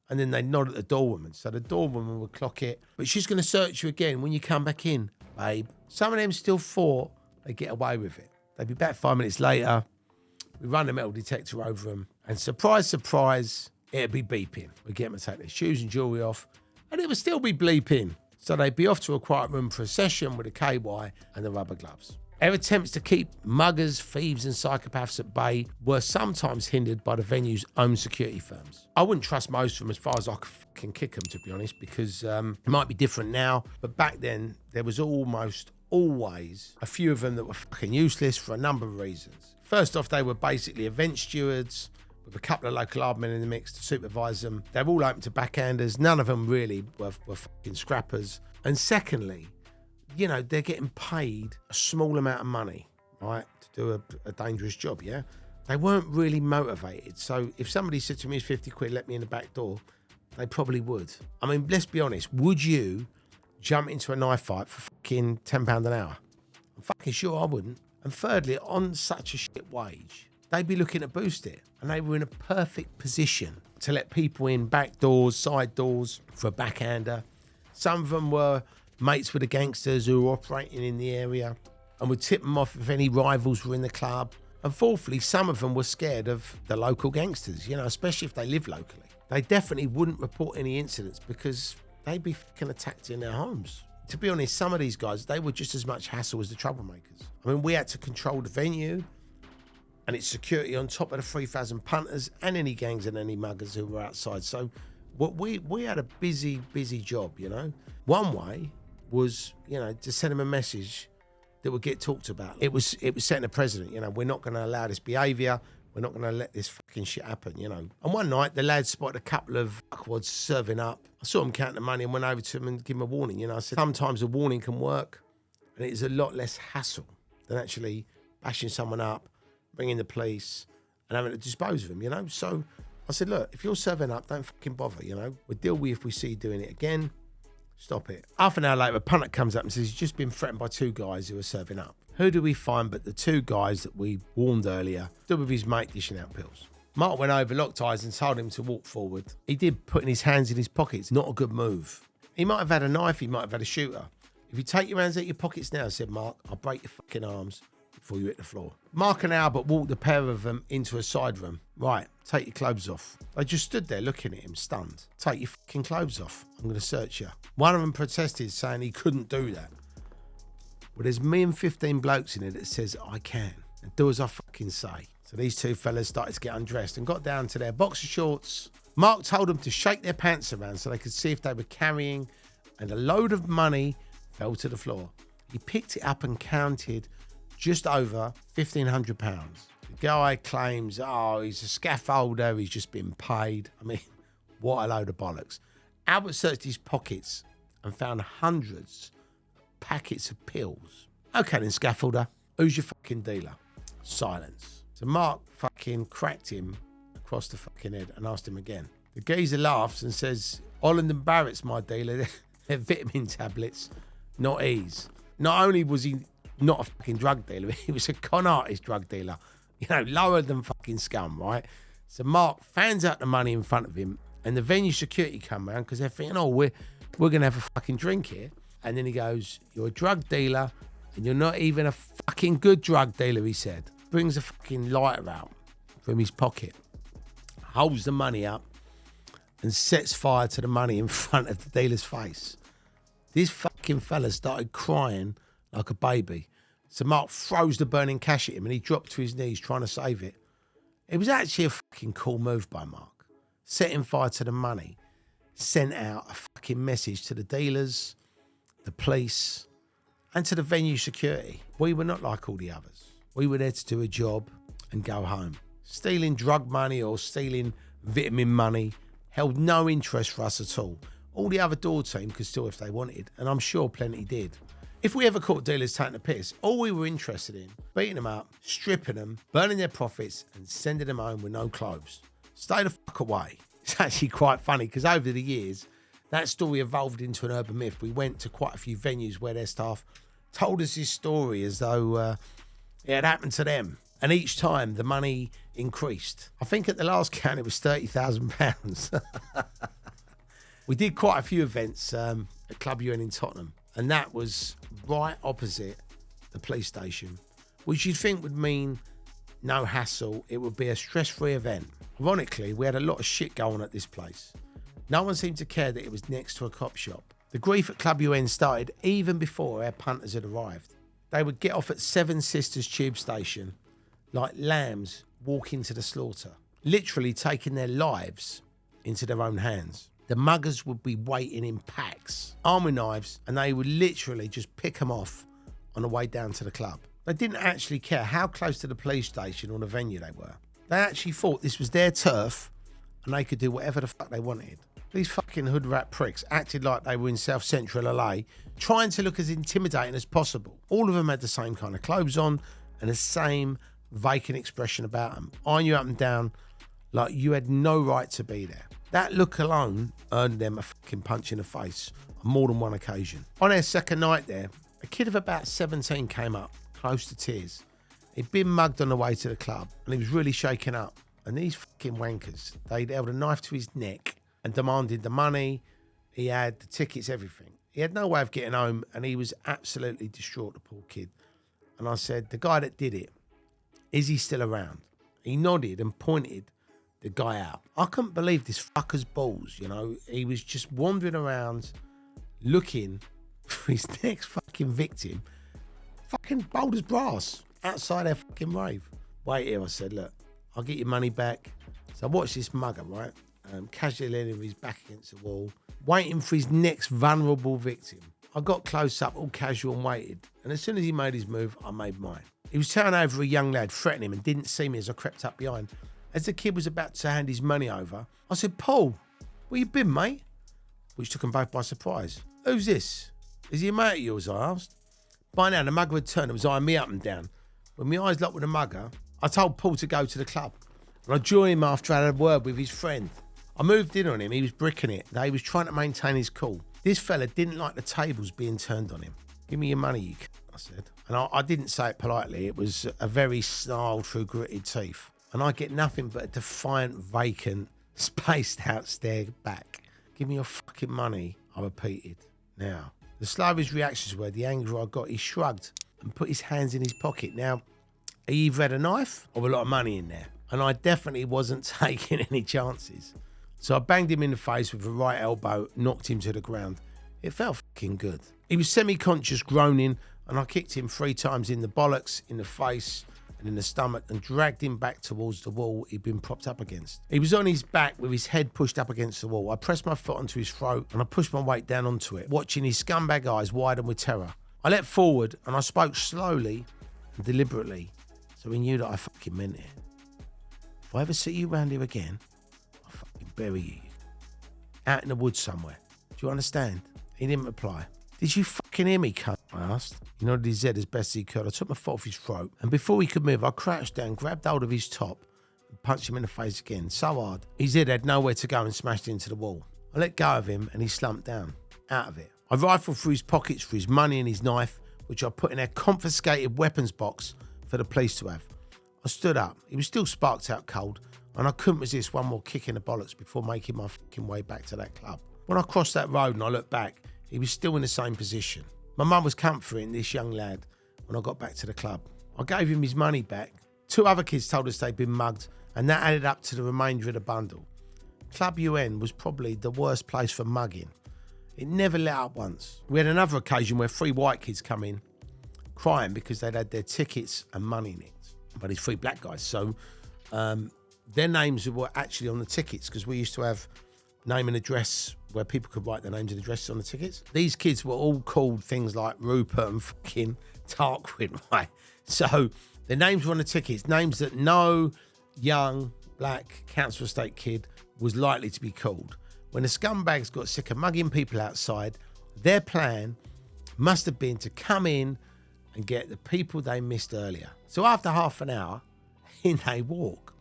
And then they'd nod at the doorwoman. So the doorwoman would clock it. "But she's going to search you again when you come back in, babe." Some of them still thought they'd get away with it. They'd be back 5 minutes later. We run the metal detector over them. And surprise, surprise, it'd be beeping. We'd get them to take their shoes and jewellery off. And it would still be bleeping. So they'd be off to a quiet room for a session with a KY and the rubber gloves. Our attempts to keep muggers, thieves and psychopaths at bay were sometimes hindered by the venue's own security firms. I wouldn't trust most of them as far as I can kick them, to be honest, because it might be different now. But back then, there was almost always a few of them that were fucking useless for a number of reasons. First off, they were basically event stewards with a couple of local hardmen in the mix to supervise them. They were all open to backhanders. None of them really were fucking scrappers. And secondly, you know, they're getting paid a small amount of money, right, to do a dangerous job, yeah? They weren't really motivated. So if somebody said to me, "It's 50 quid, let me in the back door," they probably would. I mean, let's be honest. Would you jump into a knife fight for fucking £10 an hour? I'm fucking sure I wouldn't. And thirdly, on such a shit wage, they'd be looking to boost it. And they were in a perfect position to let people in back doors, side doors for a backhander. Some of them were mates with the gangsters who were operating in the area and would tip them off if any rivals were in the club. And fourthly, some of them were scared of the local gangsters, you know, especially if they live locally. They definitely wouldn't report any incidents because they'd be fucking attacked in their homes. To be honest, some of these guys, they were just as much hassle as the troublemakers. I mean, we had to control the venue and its security on top of the 3,000 punters and any gangs and any muggers who were outside. So we had a busy job, you know. One way was, you know, to send them a message that would get talked about. It was setting a precedent, you know. We're not going to allow this behaviour. We're not going to let this fucking shit happen, you know. And one night, the lads spotted a couple of fuckwads serving up. I saw them count the money and went over to them and give them a warning, you know. I said, sometimes a warning can work and it is a lot less hassle than actually bashing someone up, bringing the police and having to dispose of them, you know. So I said, look, if you're serving up, don't fucking bother, you know. We'll deal with you if we see you doing it again. Stop it. Half an hour later, a punter comes up and says he's just been threatened by two guys who are serving up. Who do we find but the two guys that we warned earlier, stood with his mate dishing out pills. Mark went over, locked eyes and told him to walk forward. He did, putting his hands in his pockets. Not a good move. He might have had a knife, he might have had a shooter. If you take your hands out your pockets now, said Mark, I'll break your fucking arms before you hit the floor. Mark and Albert walked the pair of them into a side room. Right, take your clothes off. They just stood there looking at him, stunned. Take your fucking clothes off. I'm going to search you. One of them protested, saying he couldn't do that. Well, there's me and 15 blokes in it that says I can. And do as I fucking say. So these two fellas started to get undressed and got down to their boxer shorts. Mark told them to shake their pants around so they could see if they were carrying, and a load of money fell to the floor. He picked it up and counted just over £1,500. The guy claims, oh, he's a scaffolder, he's just been paid. I mean, what a load of bollocks. Albert searched his pockets and found hundreds of packets of pills. Okay then, scaffolder, who's your fucking dealer? Silence. So Mark fucking cracked him across the fucking head and asked him again. The geezer laughs and says, Holland and Barrett's my dealer. They're vitamin tablets, not ease. Not only was he not a fucking drug dealer, he was a con artist drug dealer. You know, lower than fucking scum, right? So Mark fans out the money in front of him, and the venue security come around because they're thinking, oh, we're going to have a fucking drink here. And then he goes, you're a drug dealer, and you're not even a fucking good drug dealer, he said. Brings a fucking lighter out from his pocket, holds the money up, and sets fire to the money in front of the dealer's face. This fucking fella started crying like a baby. So Mark throws the burning cash at him and he dropped to his knees trying to save it. It was actually a fucking cool move by Mark. Setting fire to the money sent out a fucking message to the dealers, the police, and to the venue security. We were not like all the others. We were there to do a job and go home. Stealing drug money or stealing vitamin money held no interest for us at all. All the other door team could steal if they wanted, and I'm sure plenty did. If we ever caught dealers taking the piss, all we were interested in, beating them up, stripping them, burning their profits, and sending them home with no clothes. Stay the fuck away. It's actually quite funny, because over the years, that story evolved into an urban myth. We went to quite a few venues where their staff told us this story as though it had happened to them. And each time, the money increased. I think at the last count, it was £30,000. We did quite a few events at Club UN in Tottenham, and that was right opposite the police station, which you'd think would mean no hassle. It would be a stress-free event. Ironically, we had a lot of shit going on at this place. No one seemed to care that it was next to a cop shop. The grief at Club UN started even before our punters had arrived. They would get off at Seven Sisters Tube Station like lambs walking to the slaughter, literally taking their lives into their own hands. The muggers would be waiting in packs, armed with knives, and they would literally just pick them off on the way down to the club. They didn't actually care how close to the police station or the venue they were. They actually thought this was their turf and they could do whatever the fuck they wanted. These fucking hood rat pricks acted like they were in South Central LA, trying to look as intimidating as possible. All of them had the same kind of clothes on and the same vacant expression about them, eyeing you up and down like you had no right to be there. That look alone earned them a fucking punch in the face on more than one occasion. On our second night there, a kid of about 17 came up, close to tears. He'd been mugged on the way to the club and he was really shaken up. And these fucking wankers, they'd held a knife to his neck and demanded the money. He had the tickets, everything. He had no way of getting home and he was absolutely distraught, the poor kid. And I said, the guy that did it, is he still around? He nodded and pointed the guy out. I couldn't believe this fucker's balls, you know. He was just wandering around looking for his next fucking victim. Fucking bold as brass outside our fucking rave. Wait here, I said, look, I'll get your money back. So I watched this mugger, right? Casually leaning with his back against the wall, waiting for his next vulnerable victim. I got close up, all casual, and waited. And as soon as he made his move, I made mine. He was turning over a young lad, threatening him, and didn't see me as I crept up behind. As the kid was about to hand his money over, I said, Paul, where you been, mate? Which took them both by surprise. Who's this? Is he a mate of yours, I asked. By now, the mugger had turned and was eyeing me up and down. When my eyes locked with the mugger, I told Paul to go to the club. And I joined him after I had a word with his friend. I moved in on him, he was bricking it. He was trying to maintain his cool. This fella didn't like the tables being turned on him. Give me your money, you c***, I said. And I didn't say it politely, it was a very snarled through gritted teeth. And I get nothing but a defiant, vacant, spaced out stare back. Give me your fucking money, I repeated. Now, the slow of his reactions were the anger I got. He shrugged and put his hands in his pocket. Now, he either had a knife or a lot of money in there. And I definitely wasn't taking any chances. So I banged him in the face with a right elbow, knocked him to the ground. It felt fucking good. He was semi-conscious, groaning, and I kicked him 3 times in the bollocks, in the face, and in the stomach, and dragged him back towards the wall he'd been propped up against. He was on his back with his head pushed up against the wall. I pressed my foot onto his throat and I pushed my weight down onto it, watching his scumbag eyes widen with terror. I leapt forward and I spoke slowly and deliberately, so he knew that I fucking meant it. If I ever see you round here again, I'll fucking bury you. Out in the woods somewhere. Do you understand? He didn't reply. Did you fucking fucking hear me, cunt? I asked. He nodded his head as best he could. I took my foot off his throat, and before he could move, I crouched down, grabbed hold of his top, and punched him in the face again, so hard. His head had nowhere to go and smashed into the wall. I let go of him, and he slumped down, out of it. I rifled through his pockets for his money and his knife, which I put in a confiscated weapons box for the police to have. I stood up. He was still sparked out cold, and I couldn't resist one more kick in the bollocks before making my fucking way back to that club. When I crossed that road and I looked back, he was still in the same position. My mum was comforting this young lad when I got back to the club. I gave him his money back. 2 other kids told us they'd been mugged, and that added up to the remainder of the bundle. Club UN was probably the worst place for mugging. It never let up once. We had another occasion where 3 white kids come in crying because they'd had their tickets and money nicked by these 3 black guys. So their names were actually on the tickets because we used to have name and address where people could write their names and addresses on the tickets. These kids were all called things like Rupert and fucking Tarquin, right? So their names were on the tickets, names that no young black council estate kid was likely to be called. When the scumbags got sick of mugging people outside, their plan must have been to come in and get the people they missed earlier. So after half an hour, in they walk.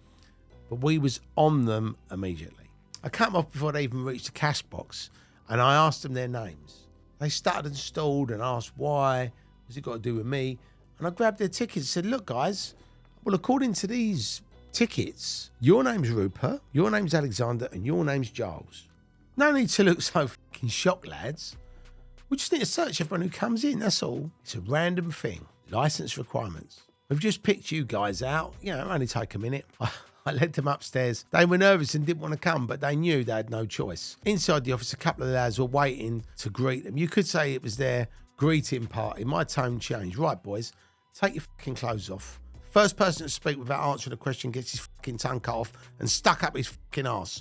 But we was on them immediately. I cut them off before they even reached the cash box, and I asked them their names. They stuttered and stalled and asked why, what's it got to do with me? And I grabbed their tickets and said, look guys, well according to these tickets, your name's Rupert, your name's Alexander, and your name's Giles. No need to look so fucking shocked, lads. We just need to search everyone who comes in, that's all. It's a random thing. License requirements. We've just picked you guys out. You know, it'll only take a minute. I led them upstairs. They were nervous and didn't want to come, but they knew they had no choice. Inside the office, a couple of lads were waiting to greet them. You could say it was their greeting party. My tone changed. Right, boys, take your fucking clothes off. First person to speak without answering a question gets his fucking tongue cut off and stuck up his fucking arse.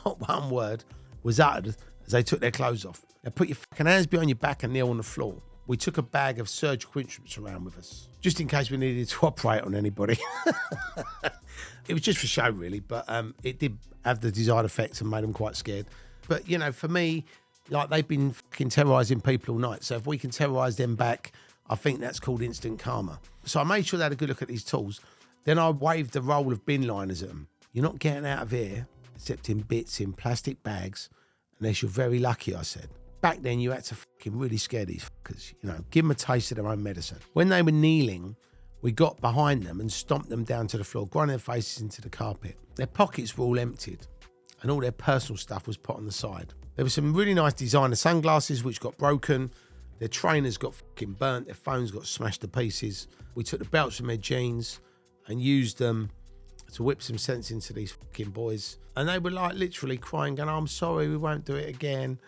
Not one word was uttered as they took their clothes off. Now put your fucking hands behind your back and kneel on the floor. We took a bag of surgical instruments around with us, just in case we needed to operate on anybody. It was just for show, really, but it did have the desired effect and made them quite scared. But, you know, for me, like, they've been fucking terrorising people all night. So if we can terrorise them back, I think that's called instant karma. So I made sure they had a good look at these tools. Then I waved the roll of bin liners at them. You're not getting out of here, except in bits in plastic bags, unless you're very lucky, I said. Back then, you had to fucking really scare these fuckers, you know, give them a taste of their own medicine. When they were kneeling, we got behind them and stomped them down to the floor, grinding their faces into the carpet. Their pockets were all emptied and all their personal stuff was put on the side. There were some really nice designer sunglasses which got broken. Their trainers got fucking burnt. Their phones got smashed to pieces. We took the belts from their jeans and used them to whip some sense into these fucking boys. And they were like literally crying, going, I'm sorry, we won't do it again,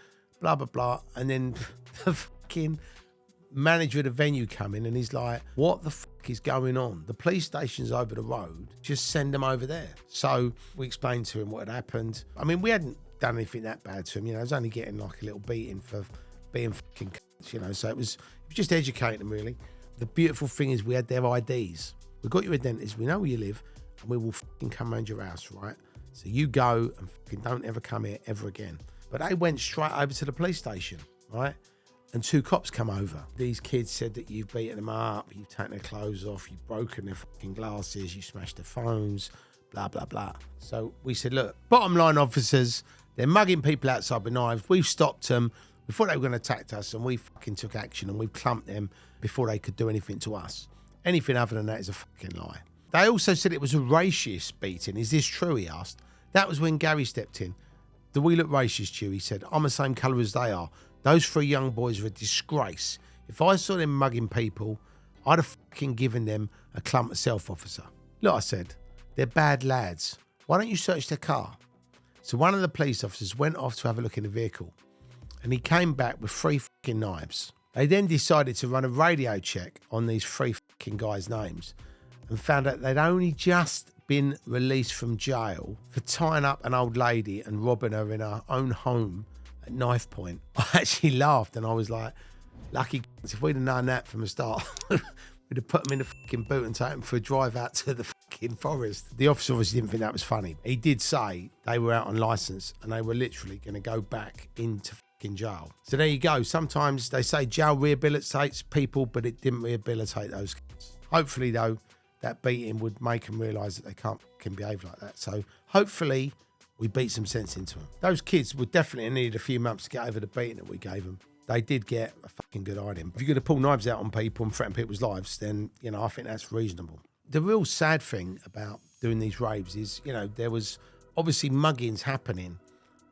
blah, blah, blah. And then the fucking manager of the venue come in and he's like, what the fuck is going on? The police station's over the road. Just send them over there. So we explained to him what had happened. I mean, we hadn't done anything that bad to him. You know, I was only getting like a little beating for being fucking cunts, you know. So it was just educating them, really. The beautiful thing is we had their IDs. We got your identities. We know where you live and we will fucking come around your house, right? So you go and fucking don't ever come here ever again. But they went straight over to the police station, right? And 2 cops come over. These kids said that you've beaten them up, you've taken their clothes off, you've broken their fucking glasses, you smashed their phones, blah, blah, blah. So we said, look, bottom line officers, they're mugging people outside with knives. We've stopped them. We thought they were going to attack us and we fucking took action and we've clumped them before they could do anything to us. Anything other than that is a fucking lie. They also said it was a racist beating. Is this true, he asked. That was when Gary stepped in. Do we look racist to you? He said, I'm the same colour as they are. Those 3 young boys are a disgrace. If I saw them mugging people, I'd have fucking given them a clump myself, officer. Look, I said, they're bad lads. Why don't you search their car? So one of the police officers went off to have a look in the vehicle and he came back with 3 fucking knives. They then decided to run a radio check on these 3 fucking guys' names and found out they'd only just been released from jail for tying up an old lady and robbing her in her own home at knife point. I actually laughed and I was like, lucky if we'd have known that from the start, we'd have put them in the fucking boot and taken them for a drive out to the fucking forest. The officer obviously didn't think that was funny. He did say they were out on licence and they were literally going to go back into fucking jail. So there you go. Sometimes they say jail rehabilitates people, but it didn't rehabilitate those kids. Hopefully, though, that beating would make them realise that they can behave like that. So hopefully we beat some sense into them. Those kids would definitely need a few months to get over the beating that we gave them. They did get a fucking good hiding. If you're going to pull knives out on people and threaten people's lives, then, you know, I think that's reasonable. The real sad thing about doing these raves is, you know, there was obviously muggings happening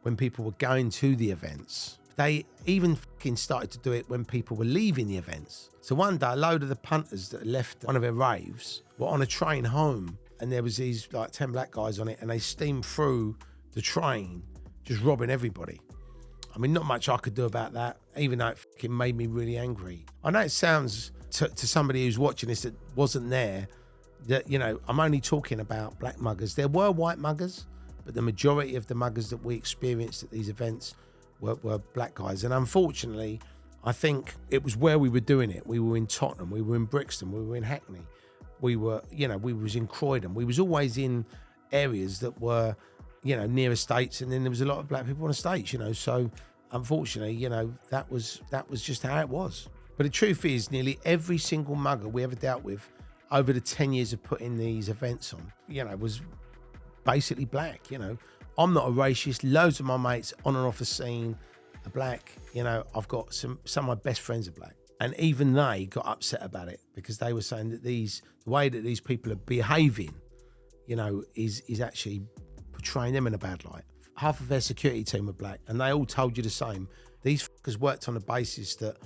when people were going to the events. They even fucking started to do it when people were leaving the events. So one day, a load of the punters that left one of their raves were on a train home, and there was these like 10 black guys on it, and they steamed through the train, just robbing everybody. I mean, not much I could do about that, even though it fucking made me really angry. I know it sounds to somebody who's watching this that wasn't there, that, you know, I'm only talking about black muggers. There were white muggers, but the majority of the muggers that we experienced at these events were black guys. And unfortunately, I think it was where we were doing it. We were in Tottenham, we were in Brixton, we were in Hackney. We were, you know, we was in Croydon. We was always in areas that were, you know, near estates, and then there was a lot of black people on estates, you know. So unfortunately, you know, that was just how it was. But the truth is, nearly every single mugger we ever dealt with over the 10 years of putting these events on, you know, was basically black. You know, I'm not a racist. Loads of my mates on and off the scene are black. You know, I've got some of my best friends are black. And even they got upset about it because they were saying that the way that these people are behaving, you know, is actually portraying them in a bad light. Half of their security team were black, and they all told you the same. These fuckers worked on the basis that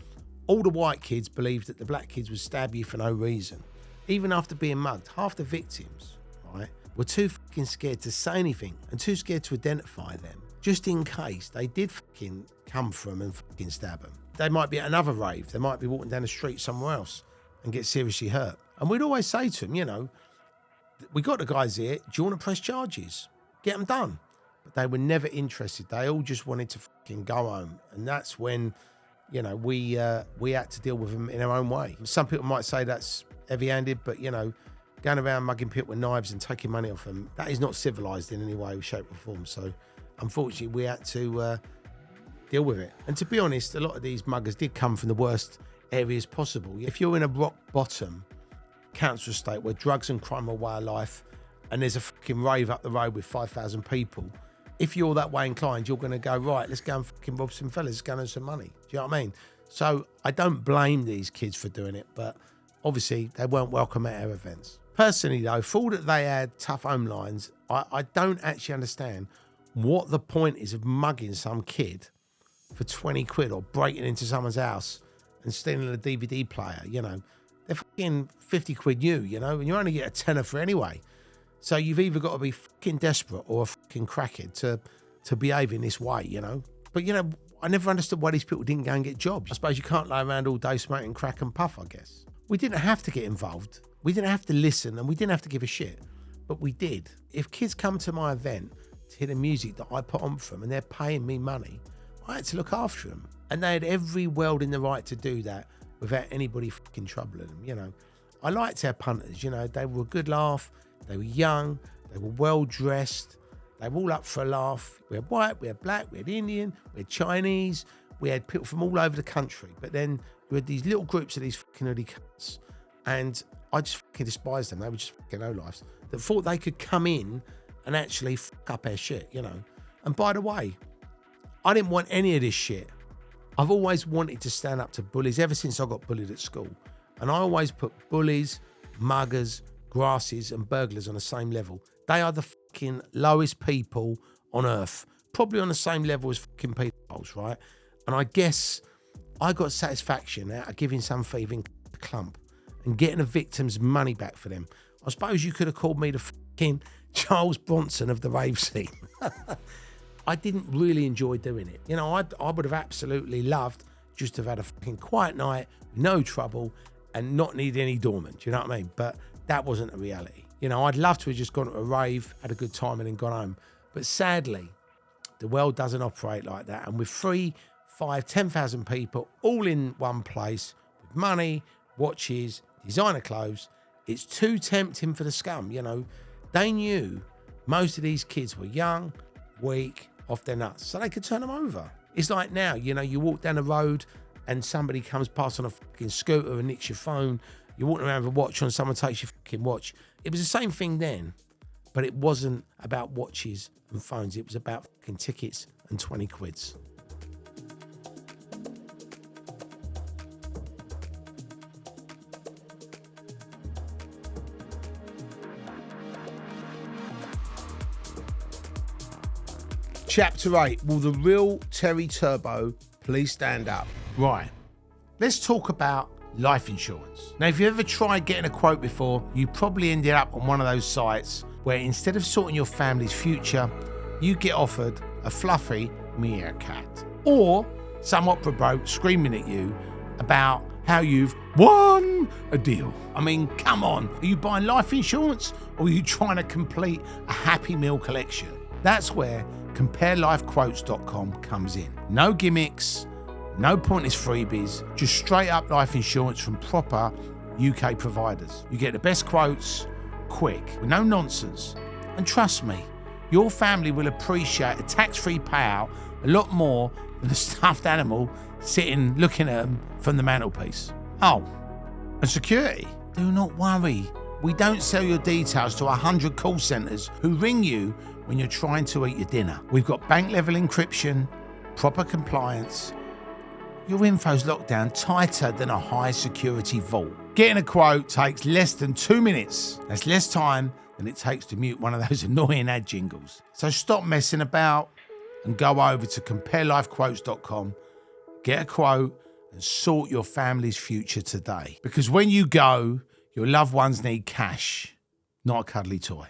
all the white kids believed that the black kids would stab you for no reason. Even after being mugged, half the victims, right, were too fucking scared to say anything and too scared to identify them, just in case they did fucking come for them and fucking stab them. They might be at another rave. They might be walking down the street somewhere else and get seriously hurt. And we'd always say to them, you know, we got the guys here. Do you want to press charges? Get them done. But they were never interested. They all just wanted to fucking go home. And that's when, you know, we had to deal with them in our own way. Some people might say that's heavy-handed, but, you know, going around mugging people with knives and taking money off them, that is not civilised in any way, shape or form. So, unfortunately, we had to deal with it. And to be honest, a lot of these muggers did come from the worst areas possible. If you're in a rock bottom council estate where drugs and crime are way of life, and there's a fucking rave up the road with 5,000 people, if you're that way inclined, you're going to go, right, let's go and fucking rob some fellas, let's go and earn some money. Do you know what I mean? So I don't blame these kids for doing it, but obviously they weren't welcome at our events. Personally though, for all that they had tough home lines, I don't actually understand what the point is of mugging some kid for 20 quid or breaking into someone's house and stealing a DVD player. You know, they're fucking 50 quid new, you know, and you only get a tenner for it anyway. So you've either got to be fucking desperate or a fucking crackhead to behave in this way, you know. But, you know, I never understood why these people didn't go and get jobs. I suppose you can't lie around all day smoking crack and puff, I guess. We didn't have to get involved. We didn't have to listen, and we didn't have to give a shit. But we did. If kids come to my event to hear the music that I put on for them and they're paying me money, I had to look after them. And they had every world in the right to do that without anybody fucking troubling them, you know. I liked our punters, you know. They were a good laugh. They were young, they were well dressed, they were all up for a laugh. We had white, we had black, we had Indian, we had Chinese, we had people from all over the country. But then you had these little groups of these fucking hoodie cunts, and I just fucking despised them. They were just fucking no-lifes that thought they could come in and actually fuck up our shit, you know. And by the way, I didn't want any of this shit. I've always wanted to stand up to bullies ever since I got bullied at school. And I always put bullies, muggers, grasses and burglars on the same level. They are the fucking lowest people on earth, probably on the same level as fucking pedophiles, right? And I guess I got satisfaction out of giving some thieving a clump and getting the victim's money back for them. I suppose you could have called me the fucking Charles Bronson of the rave scene. I didn't really enjoy doing it. You know, I would have absolutely loved just to have had a fucking quiet night, no trouble, and not need any doorman. Do you know what I mean? But that wasn't a reality. You know, I'd love to have just gone to a rave, had a good time and then gone home. But sadly, the world doesn't operate like that. And with 3, 5, 10,000 people all in one place with money, watches, designer clothes, it's too tempting for the scum. You know, they knew most of these kids were young, weak, off their nuts, so they could turn them over. It's like now, you know, you walk down the road and somebody comes past on a fucking scooter and nicks your phone. You're walking around with a watch on, someone takes your fucking watch. It was the same thing then, but it wasn't about watches and phones. It was about fucking tickets and 20 quids. Chapter 8, will the real Terry Turbo please stand up? Right, let's talk about life insurance. Now, if you ever tried getting a quote before, you probably ended up on one of those sites where instead of sorting your family's future, you get offered a fluffy meerkat. Or some opera bloke screaming at you about how you've won a deal. I mean, come on, are you buying life insurance or are you trying to complete a Happy Meal collection? That's where CompareLifeQuotes.com comes in. No gimmicks, no pointless freebies, just straight up life insurance from proper UK providers. You get the best quotes, quick, with no nonsense. And trust me, your family will appreciate a tax-free payout a lot more than a stuffed animal sitting looking at them from the mantelpiece. Oh, and security. Do not worry. We don't sell your details to 100 call centres who ring you when you're trying to eat your dinner. We've got bank level encryption, proper compliance. Your info's locked down tighter than a high security vault. Getting a quote takes less than 2 minutes. That's less time than it takes to mute one of those annoying ad jingles. So stop messing about and go over to CompareLifeQuotes.com, get a quote and sort your family's future today. Because when you go, your loved ones need cash, not a cuddly toy.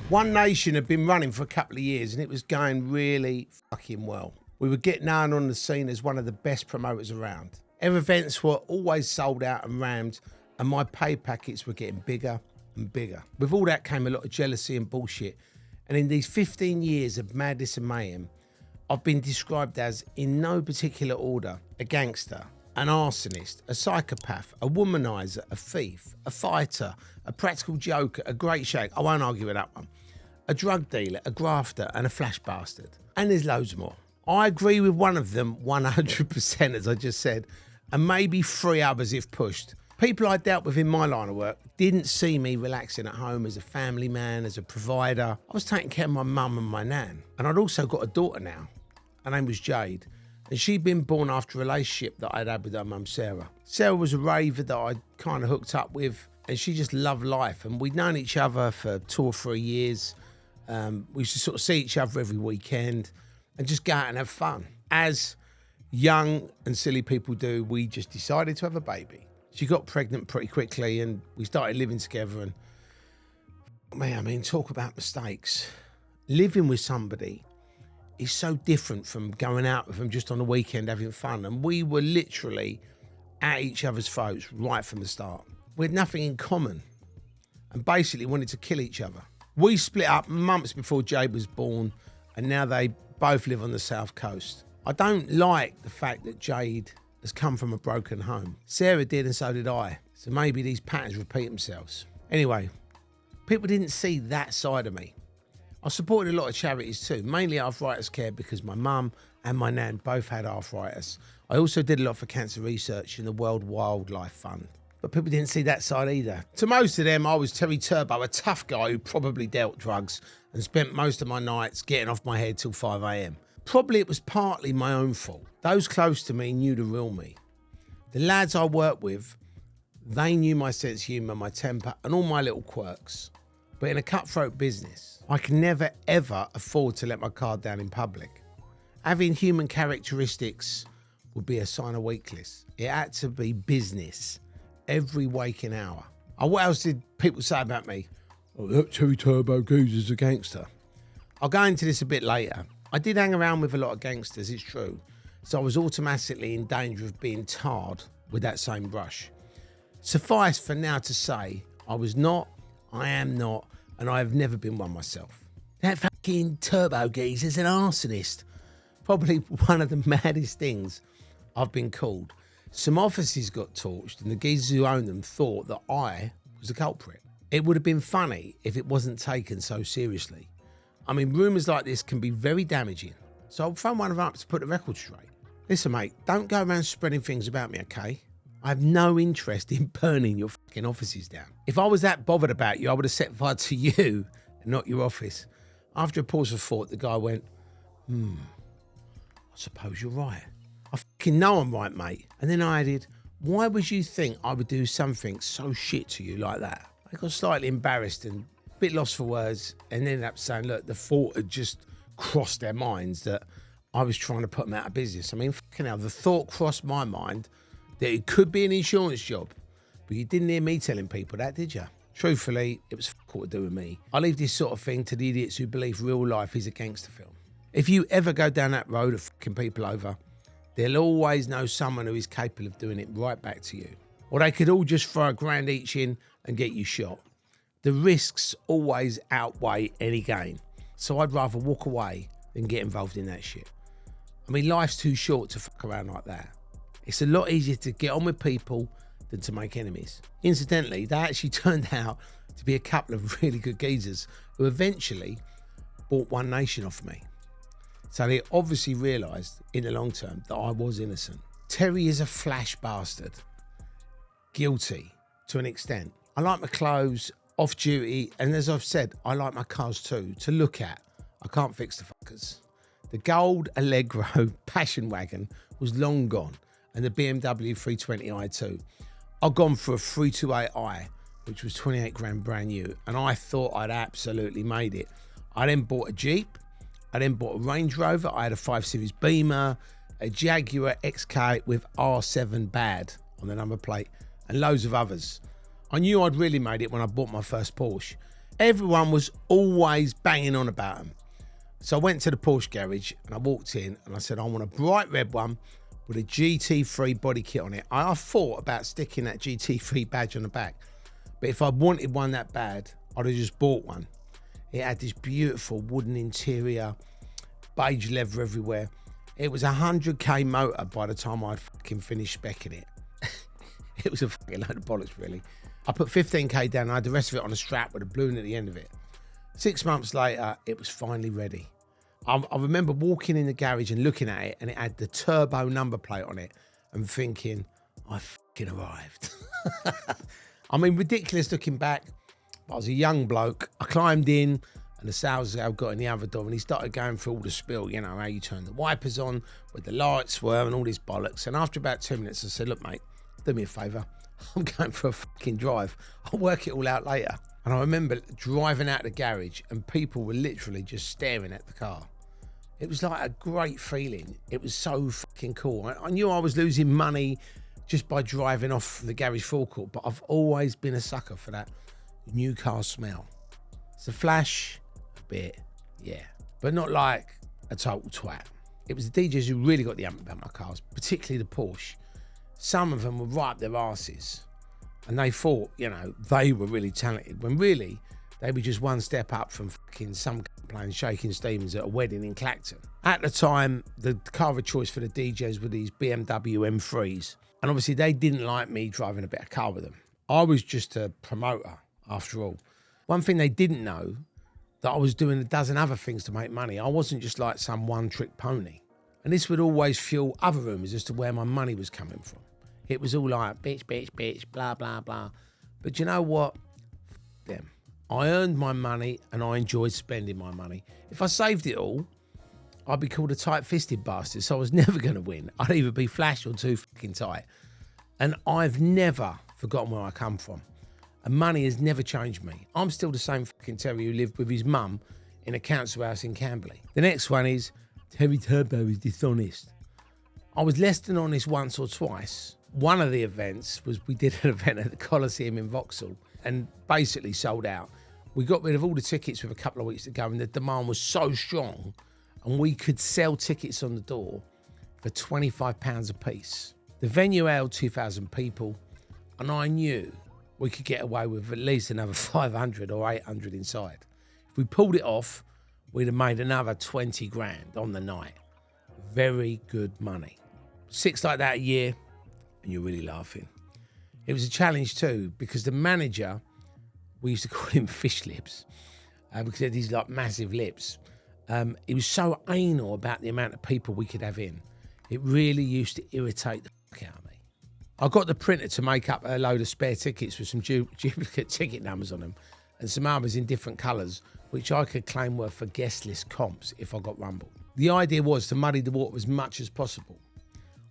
One Nation had been running for a couple of years and it was going really fucking well. We were getting known on the scene as one of the best promoters around. Our events were always sold out and rammed, and my pay packets were getting bigger and bigger. With all that came a lot of jealousy and bullshit. And in these 15 years of madness and mayhem, I've been described as, in no particular order, a gangster, an arsonist, a psychopath, a womanizer, a thief, a fighter, a practical joker, a great shake. I won't argue with that one. A drug dealer, a grafter, and a flash bastard. And there's loads more. I agree with one of them 100%, as I just said, and maybe 3 others if pushed. People I dealt with in my line of work didn't see me relaxing at home as a family man, as a provider. I was taking care of my mum and my nan. And I'd also got a daughter now. Her name was Jade. And she'd been born after a relationship that I'd had with her mum, Sarah. Sarah was a raver that I'd kind of hooked up with, and she just loved life. And we'd known each other for 2 or 3 years. We used to sort of see each other every weekend and just go out and have fun. As young and silly people do, we just decided to have a baby. She got pregnant pretty quickly and we started living together. And man, I mean, talk about mistakes. Living with somebody is so different from going out with them just on the weekend having fun. And we were literally at each other's throats right from the start. We had nothing in common and basically wanted to kill each other. We split up months before Jade was born, and now they both live on the south coast. I don't like the fact that Jade has come from a broken home. Sarah did, and so did I. So maybe these patterns repeat themselves. Anyway, people didn't see that side of me. I supported a lot of charities too, mainly arthritis care because my mum and my nan both had arthritis. I also did a lot for cancer research in the World Wildlife Fund. But people didn't see that side either. To most of them, I was Terry Turbo, a tough guy who probably dealt drugs and spent most of my nights getting off my head till 5 a.m. Probably it was partly my own fault. Those close to me knew the real me. The lads I worked with, they knew my sense of humour, my temper, and all my little quirks. But in a cutthroat business, I can never, ever afford to let my guard down in public. Having human characteristics would be a sign of weakness. It had to be business. Every waking hour. Oh, what else did people say about me? Oh, that Terry Turbo Goose is a gangster. I'll go into this a bit later. I did hang around with a lot of gangsters, it's true. So I was automatically in danger of being tarred with that same brush. Suffice for now to say, I was not, I am not, and I have never been one myself. That fucking Turbo Geese is an arsonist. Probably one of the maddest things I've been called. Some offices got torched and the geezers who owned them thought that I was the culprit. It would have been funny if it wasn't taken so seriously. I mean, rumours like this can be very damaging. So I'll phone one of them up to put the record straight. Listen, mate, don't go around spreading things about me, okay? I have no interest in burning your fucking offices down. If I was that bothered about you, I would have set fire to you and not your office. After a pause of thought, the guy went, I suppose you're right. I fucking know I'm right, mate. And then I added, why would you think I would do something so shit to you like that? I got slightly embarrassed and a bit lost for words and ended up saying, look, the thought had just crossed their minds that I was trying to put them out of business. I mean, fucking hell, the thought crossed my mind that it could be an insurance job. But you didn't hear me telling people that, did you? Truthfully, it was fuck all to do with me. I leave this sort of thing to the idiots who believe real life is a gangster film. If you ever go down that road of fucking people over, they'll always know someone who is capable of doing it right back to you. Or they could all just throw $1,000 each in and get you shot. The risks always outweigh any gain. So I'd rather walk away than get involved in that shit. I mean, life's too short to fuck around like that. It's a lot easier to get on with people than to make enemies. Incidentally, they actually turned out to be a couple of really good geezers who eventually bought One Nation off me. So they obviously realised in the long term that I was innocent. Terry is a flash bastard. Guilty to an extent. I like my clothes, off duty, and as I've said, I like my cars too, to look at. I can't fix the fuckers. The gold Allegro passion wagon was long gone, and the BMW 320i too. I'd gone for a 328i, which was 28 grand brand new, and I thought I'd absolutely made it. I then bought a Jeep, I then bought a Range Rover, I had a 5 Series Beamer, a Jaguar XK with R7 bad on the number plate, and loads of others. I knew I'd really made it when I bought my first Porsche. Everyone was always banging on about them. So I went to the Porsche garage and I walked in and I said, I want a bright red one with a GT3 body kit on it. I thought about sticking that GT3 badge on the back, but if I wanted one that bad, I'd have just bought one. It had this beautiful wooden interior, beige leather everywhere. It was a 100k motor by the time I'd fucking finished speccing it. It was a fucking load of bollocks, really. I put 15k down and I had the rest of it on a strap with a balloon at the end of it. 6 months later, it was finally ready. I remember walking in the garage and looking at it, and it had the turbo number plate on it and thinking, I fucking arrived. I mean, ridiculous looking back, but I was a young bloke. I climbed in and the sales guy got in the other door and he started going through all the spiel, you know, how you turn the wipers on, where the lights were and all this bollocks. And after about 2 minutes, I said, look, mate, do me a favour. I'm going for a fucking drive. I'll work it all out later. And I remember driving out the garage and people were literally just staring at the car. It was like a great feeling. It was so fucking cool. I knew I was losing money just by driving off the garage forecourt, but I've always been a sucker for that new car smell. It's a flash, a bit, yeah, but not like a total twat. It was the DJs who really got the ump about my cars, particularly the Porsche. Some of them were right up their asses and they thought, you know, they were really talented when really they were just one step up from fucking some playing Shaking Stevens at a wedding in Clacton. At the time, the car of choice for the DJs were these BMW M3s. And obviously they didn't like me driving a better car with them. I was just a promoter, after all. One thing they didn't know, that I was doing a dozen other things to make money. I wasn't just like some one-trick pony. And this would always fuel other rumours as to where my money was coming from. It was all like, bitch, bitch, bitch, blah, blah, blah. But you know what? F them. I earned my money and I enjoyed spending my money. If I saved it all, I'd be called a tight-fisted bastard, so I was never going to win. I'd either be flash or too fucking tight. And I've never forgotten where I come from. And money has never changed me. I'm still the same fucking Terry who lived with his mum in a council house in Camberley. The next one is, Terry Turbo is dishonest. I was less than honest once or twice. One of the events was we did an event at the Coliseum in Vauxhall and basically sold out. We got rid of all the tickets with a couple of weeks to go and the demand was so strong and we could sell tickets on the door for £25 a piece. The venue held 2,000 people and I knew we could get away with at least another 500 or 800 inside. If we pulled it off, we'd have made another 20 grand on the night. Very good money. 6 like that a year and you're really laughing. It was a challenge too because the manager, we used to call him Fish Lips because he had these like massive lips. He was so anal about the amount of people we could have in. It really used to irritate the fuck out of me. I got the printer to make up a load of spare tickets with some duplicate ticket numbers on them and some others in different colours, which I could claim were for guest list comps if I got rumbled. The idea was to muddy the water as much as possible.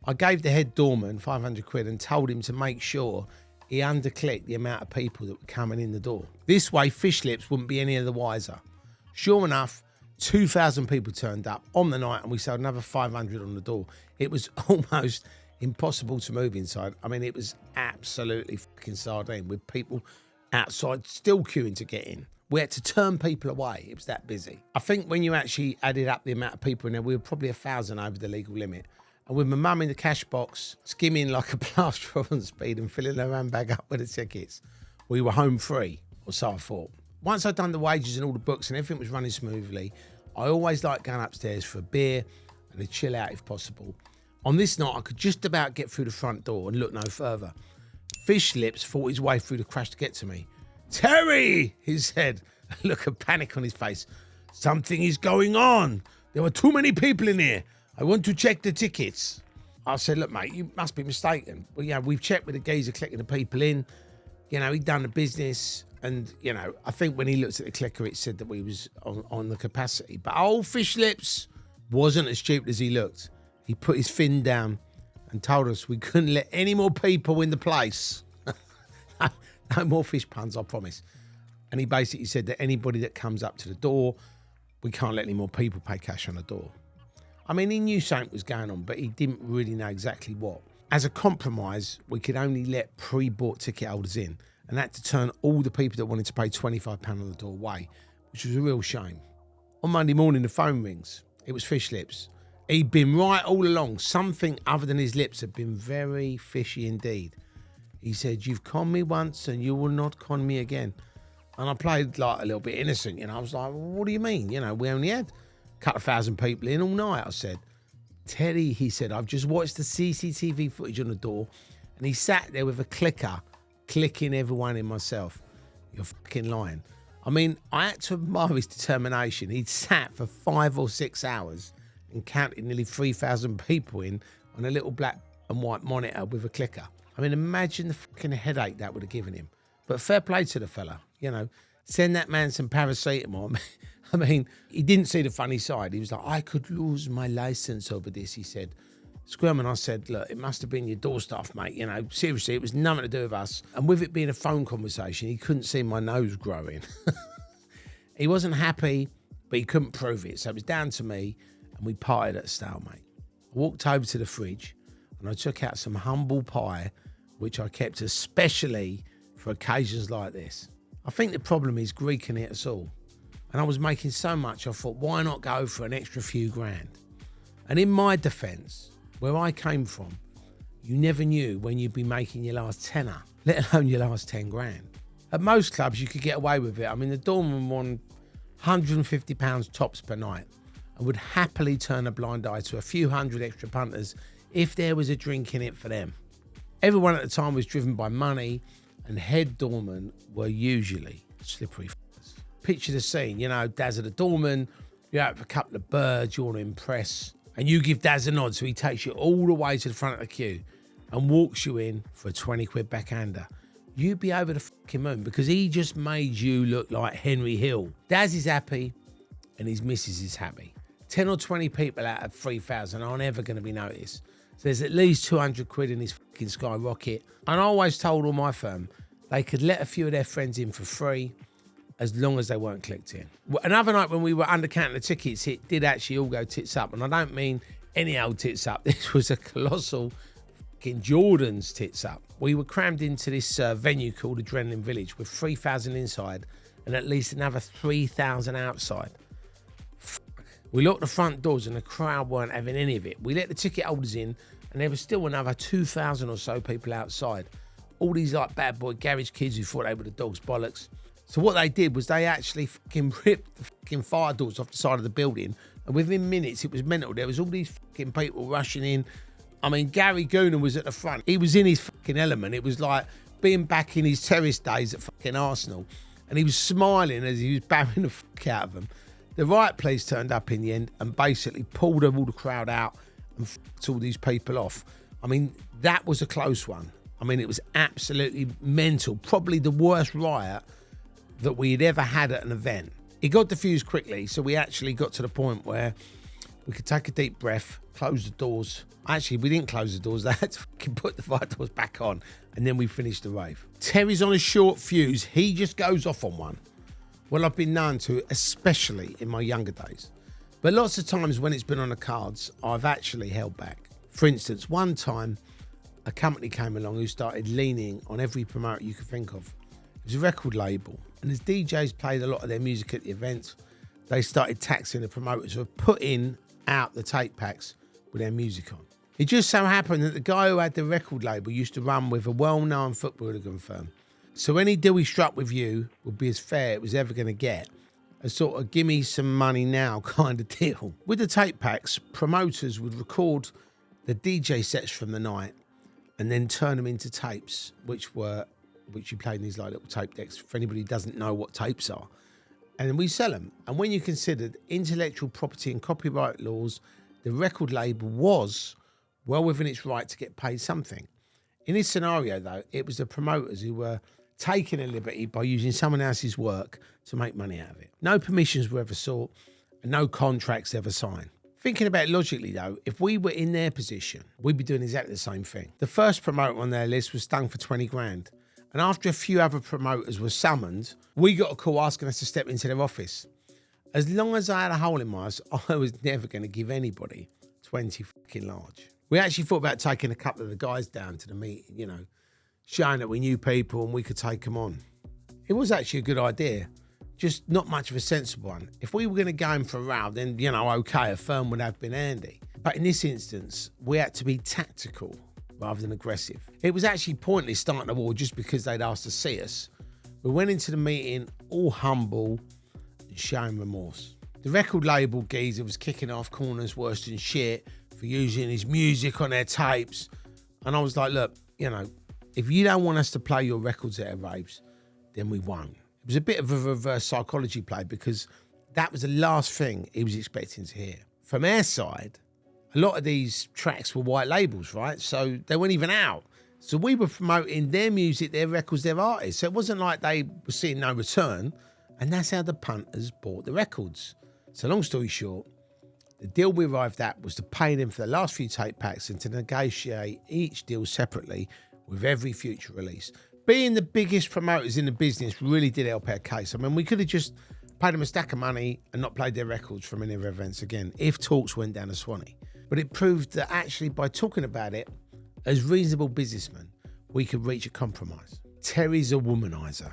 I gave the head doorman 500 quid and told him to make sure he underclicked the amount of people that were coming in the door. This way, Fish Lips wouldn't be any of the wiser. Sure enough, 2,000 people turned up on the night and we sold another 500 on the door. It was almost impossible to move inside. I mean, it was absolutely fucking sardine with people outside still queuing to get in. We had to turn people away. It was that busy. I think when you actually added up the amount of people in there, we were probably 1,000 over the legal limit. And with my mum in the cash box, skimming like a plaster on speed and filling her handbag up with the tickets, we were home free, or so I thought. Once I'd done the wages and all the books and everything was running smoothly, I always liked going upstairs for a beer and to chill out if possible. On this night, I could just about get through the front door and look no further. Fish Lips fought his way through the crash to get to me. "Terry," he said, a look of panic on his face. "Something is going on. There were too many people in here. I want to check the tickets." I said, "Look, mate, you must be mistaken. Well, yeah, we've checked with the geezer collecting the people in. You know, he'd done the business. And, you know, I think when he looked at the clicker, it said that we was on the capacity. But old Fish Lips wasn't as stupid as he looked. He put his fin down and told us we couldn't let any more people in the place." No more fish puns, I promise. And he basically said that anybody that comes up to the door, we can't let any more people pay cash on the door. I mean, he knew something was going on, but he didn't really know exactly what. As a compromise, we could only let pre-bought ticket holders in, and that to turn all the people that wanted to pay £25 on the door away, which was a real shame. On Monday morning, the phone rings. It was Fish Lips. He'd been right all along. Something other than his lips had been very fishy indeed. He said, "You've conned me once and you will not con me again." And I played like a little bit innocent, you know. I was like, "Well, what do you mean? You know, we only had a couple of thousand people in all night." I said, "Teddy," he said, "I've just watched the CCTV footage on the door." And he sat there with a clicker, clicking everyone in myself. "You're fucking lying." I mean, I had to admire his determination. He'd sat for 5 or 6 hours and counted nearly 3,000 people in on a little black and white monitor with a clicker. I mean, imagine the fucking headache that would have given him. But fair play to the fella, you know. Send that man some paracetamol. I mean, he didn't see the funny side. He was like, "I could lose my license over this," he said. Squirming, I said, "Look, it must have been your door staff, mate. You know, seriously, it was nothing to do with us." And with it being a phone conversation, he couldn't see my nose growing. He wasn't happy, but he couldn't prove it. So it was down to me, and we parted at a stalemate. I walked over to the fridge, and I took out some humble pie, which I kept especially for occasions like this. I think the problem is Greek can hit us all. And I was making so much, I thought, why not go for an extra few grand? And in my defence, where I came from, you never knew when you'd be making your last tenner, let alone your last 10 grand. At most clubs, you could get away with it. I mean, the doorman won £150 tops per night and would happily turn a blind eye to a few hundred extra punters if there was a drink in it for them. Everyone at the time was driven by money, and head doormen were usually slippery f***ers. Picture the scene, you know, Daz at the doorman, you're out for a couple of birds, you want to impress, and you give Daz a nod, so he takes you all the way to the front of the queue and walks you in for a 20 quid backhander. You'd be over the fucking moon because he just made you look like Henry Hill. Daz is happy and his missus is happy. 10 or 20 people out of 3,000 aren't ever going to be noticed. So there's at least 200 quid in his fucking skyrocket. And I always told all my firm they could let a few of their friends in for free as long as they weren't clicked in. Another night when we were undercounting the tickets, it did actually all go tits up. And I don't mean any old tits up. This was a colossal fucking Jordan's tits up. We were crammed into this venue called Adrenaline Village with 3,000 inside and at least another 3,000 outside. We locked the front doors and the crowd weren't having any of it. We let the ticket holders in and there was still another 2,000 or so people outside. All these like bad boy garage kids who thought they were the dog's bollocks. So what they did was they actually fucking ripped the fucking fire doors off the side of the building, and within minutes it was mental. There was all these fucking people rushing in. I mean, Gary Gooner was at the front. He was in his fucking element. It was like being back in his terrace days at fucking Arsenal. And he was smiling as he was bowing the fuck out of them. The riot police turned up in the end and basically pulled all the crowd out and f***ed all these people off. I mean, that was a close one. I mean, it was absolutely mental. Probably the worst riot that we had ever had at an event. It got diffused quickly, so we actually got to the point where we could take a deep breath, close the doors. Actually, we didn't close the doors. They had to put the fire doors back on, and then we finished the rave. Terry's on a short fuse. He just goes off on one. Well, I've been known to, especially in my younger days. But lots of times when it's been on the cards, I've actually held back. For instance, one time, a company came along who started leaning on every promoter you could think of. It was a record label, and as DJs played a lot of their music at the events, they started taxing the promoters for putting out the tape packs with their music on. It just so happened that the guy who had the record label used to run with a well-known football hooligan firm. So any deal he struck with you would be as fair it was ever going to get. A sort of give me some money now kind of deal. With the tape packs, promoters would record the DJ sets from the night and then turn them into tapes, which you played in these like little tape decks for anybody who doesn't know what tapes are. And then we sell them. And when you considered intellectual property and copyright laws, the record label was well within its right to get paid something. In this scenario, though, it was the promoters who were taking a liberty by using someone else's work to make money out of it. No permissions were ever sought and no contracts ever signed. Thinking about it logically, though, if we were in their position, we'd be doing exactly the same thing. The first promoter on their list was stung for 20 grand. And after a few other promoters were summoned, we got a call asking us to step into their office. As long as I had a hole in my ass, I was never going to give anybody 20 fucking large. We actually thought about taking a couple of the guys down to the meeting, you know, showing that we knew people and we could take them on. It was actually a good idea, just not much of a sensible one. If we were going to go in for a row, then, you know, okay, a firm would have been handy. But in this instance, we had to be tactical rather than aggressive. It was actually pointless starting a war just because they'd asked to see us. We went into the meeting all humble and showing remorse. The record label geezer was kicking off corners worse than shit for using his music on their tapes. And I was like, look, you know, if you don't want us to play your records at our raves, then we won't. It was a bit of a reverse psychology play because that was the last thing he was expecting to hear. From our side, a lot of these tracks were white labels, right? So they weren't even out. So we were promoting their music, their records, their artists. So it wasn't like they were seeing no return. And that's how the punters bought the records. So long story short, the deal we arrived at was to pay them for the last few tape packs and to negotiate each deal separately with every future release. Being the biggest promoters in the business really did help our case. I mean, we could have just paid them a stack of money and not played their records from any of their events again if talks went down a Swanee. But it proved that actually by talking about it, as reasonable businessmen, we could reach a compromise. Terry's a womanizer.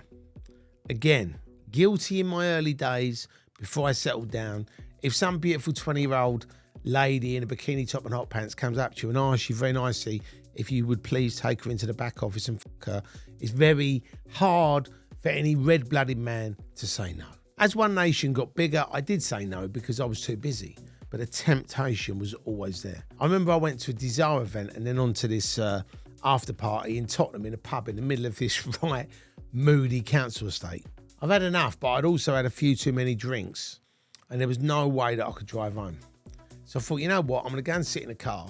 Again, guilty in my early days before I settled down. If some beautiful 20-year-old lady in a bikini top and hot pants comes up to you and asks you very nicely if you would please take her into the back office and fuck her, it's very hard for any red-blooded man to say no. As One Nation got bigger, I did say no because I was too busy. But the temptation was always there. I remember I went to a Desire event and then on to this after party in Tottenham in a pub in the middle of this right moody council estate. I've had enough, but I'd also had a few too many drinks and there was no way that I could drive home. So I thought, you know what, I'm going to go and sit in a car.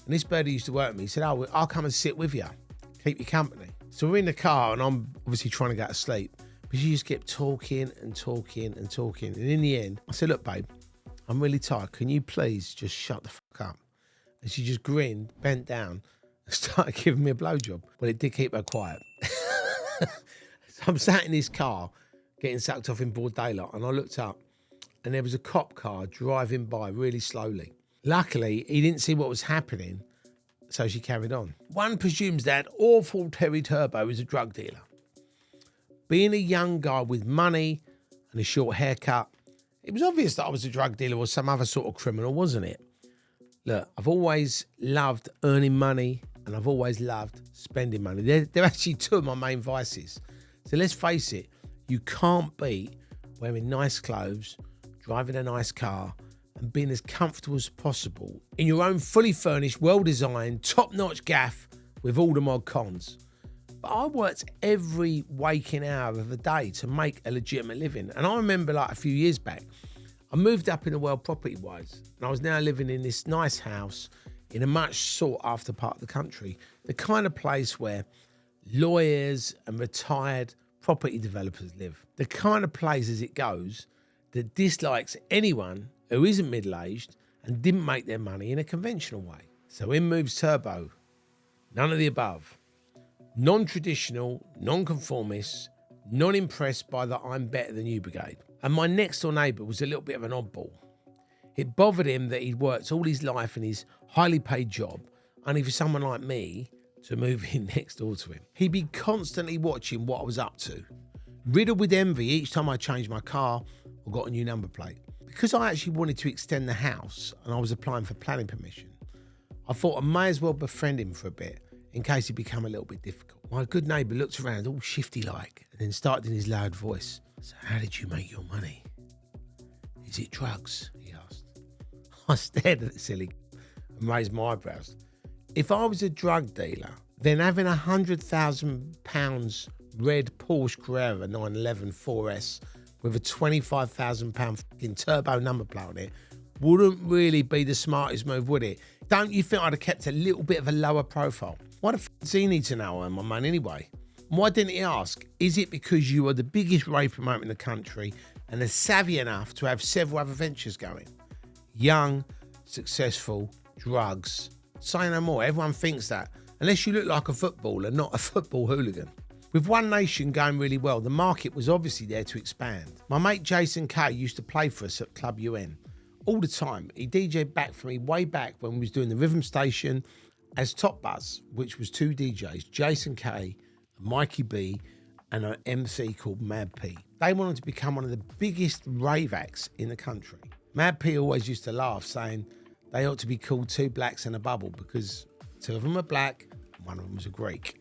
And this bird who used to work with me said, oh, I'll come and sit with you, keep you company. So we're in the car and I'm obviously trying to go to sleep, but she just kept talking and talking and talking. And in the end, I said, look, babe, I'm really tired. Can you please just shut the fuck up? And she just grinned, bent down, and started giving me a blowjob. Well, it did keep her quiet. So I'm sat in this car, getting sucked off in broad daylight, and I looked up, and there was a cop car driving by really slowly. Luckily, he didn't see what was happening, so she carried on. One presumes that awful Terry Turbo is a drug dealer. Being a young guy with money and a short haircut, it was obvious that I was a drug dealer or some other sort of criminal, wasn't it? Look, I've always loved earning money and I've always loved spending money. They're actually two of my main vices. So let's face it, you can't beat wearing nice clothes, driving a nice car and being as comfortable as possible in your own fully furnished, well-designed, top-notch gaff with all the mod cons. But I worked every waking hour of the day to make a legitimate living. And I remember like a few years back, I moved up in the world property-wise, and I was now living in this nice house in a much sought-after part of the country, the kind of place where lawyers and retired property developers live. The kind of place, as it goes, that dislikes anyone who isn't middle-aged and didn't make their money in a conventional way. So in moves Turbo. None of the above. Non-traditional, non-conformist, non-impressed by the I'm better than you brigade. And my next-door neighbour was a little bit of an oddball. It bothered him that he'd worked all his life in his highly paid job, only for someone like me to move in next door to him. He'd be constantly watching what I was up to, riddled with envy each time I changed my car or got a new number plate. Because I actually wanted to extend the house and I was applying for planning permission, I thought I may as well befriend him for a bit in case he'd become a little bit difficult. My good neighbour looked around all shifty-like and then started in his loud voice. So how did you make your money? Is it drugs? He asked. I stared at the silly and raised my eyebrows. If I was a drug dealer, then having £100,000 red Porsche Carrera 911 4S with a £25,000 fucking turbo number plate on it wouldn't really be the smartest move, would it? Don't you think I'd have kept a little bit of a lower profile? Why the f*** does he need to know I earn my money anyway? Why didn't he ask, is it because you are the biggest rave promoter in the country and are savvy enough to have several other ventures going? Young, successful, drugs. Say no more. Everyone thinks that. Unless you look like a footballer, not a football hooligan. With One Nation going really well, the market was obviously there to expand. My mate Jason Kay used to play for us at Club UN. All the time. He DJ'd back for me way back when we was doing the Rhythm Station as Top Buzz, which was two DJs, Jason Kay, Mikey B, and an MC called Mad P. They wanted to become one of the biggest rave acts in the country. Mad P always used to laugh, saying they ought to be called Two Blacks in a Bubble because two of them are black and one of them was a Greek.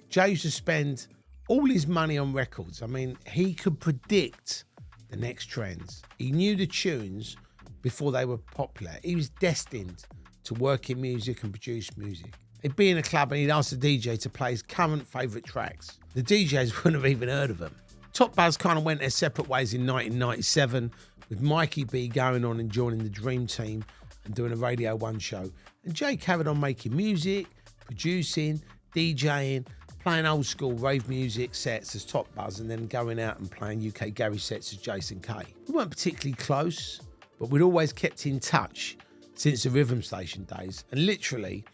Jay used to spend all his money on records. I mean, he could predict the next trends. He knew the tunes before they were popular. He was destined to work in music and produce music. He'd be in a club and he'd ask the DJ to play his current favourite tracks. The DJs wouldn't have even heard of them. Top Buzz kind of went their separate ways in 1997, with Mikey B going on and joining the Dream Team and doing a Radio 1 show. And Jay carried on making music, producing, DJing, playing old school rave music sets as Top Buzz and then going out and playing UK garage sets as Jason Kay. We weren't particularly close, but we'd always kept in touch since the Rhythm Station days and literally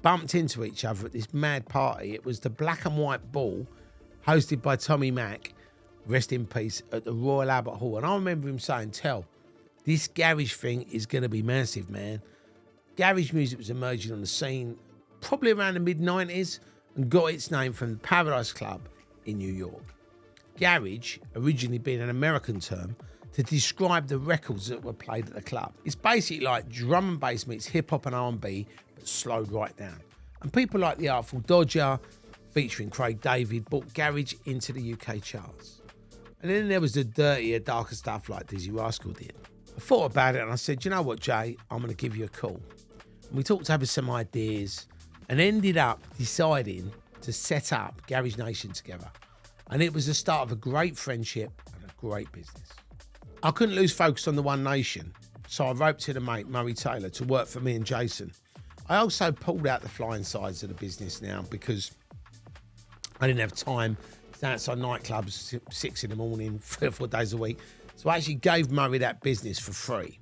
bumped into each other at this mad party. It was the Black and White Ball hosted by Tommy Mac, rest in peace, at the Royal Albert Hall. And I remember him saying, "Tell, this garage thing is going to be massive, man." Garage music was emerging on the scene probably around the mid-90s and got its name from the Paradise Club in New York. Garage, originally being an American term, to describe the records that were played at the club. It's basically like drum and bass meets hip-hop and R&B, but slowed right down. And people like the Artful Dodger, featuring Craig David, brought garage into the UK charts. And then there was the dirtier, darker stuff like Dizzy Rascal did. I thought about it and I said, you know what, Jay, I'm going to give you a call. And we talked over some ideas and ended up deciding to set up Garage Nation together. And it was the start of a great friendship and a great business. I couldn't lose focus on the One Nation, so I roped in a mate, Murray Taylor, to work for me and Jason. I also pulled out the flying sides of the business now because I didn't have time to stand outside nightclubs 6 in the morning, 3 or 4 days a week. So I actually gave Murray that business for free.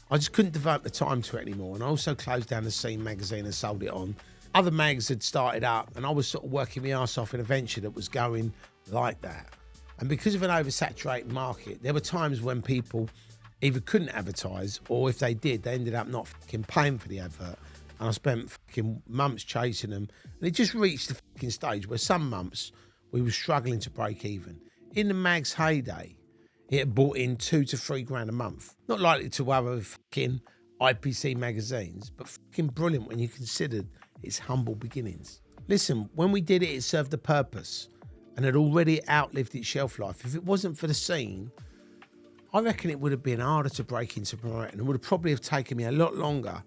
I just couldn't devote the time to it anymore. And I also closed down the Scene magazine and sold it on. Other mags had started up and I was sort of working my arse off in a venture that was going like that. And because of an oversaturated market, there were times when people either couldn't advertise or if they did, they ended up not fucking paying for the advert. And I spent fucking months chasing them. And it just reached the fucking stage where some months we were struggling to break even. In the mag's heyday, it had brought in $2 to $3 grand a month. Not likely to other fucking IPC magazines, but fucking brilliant when you considered its humble beginnings. Listen, when we did it, it served a purpose and had already outlived its shelf life. If it wasn't for the scene, I reckon it would have been harder to break into promoting and would have probably have taken me a lot longer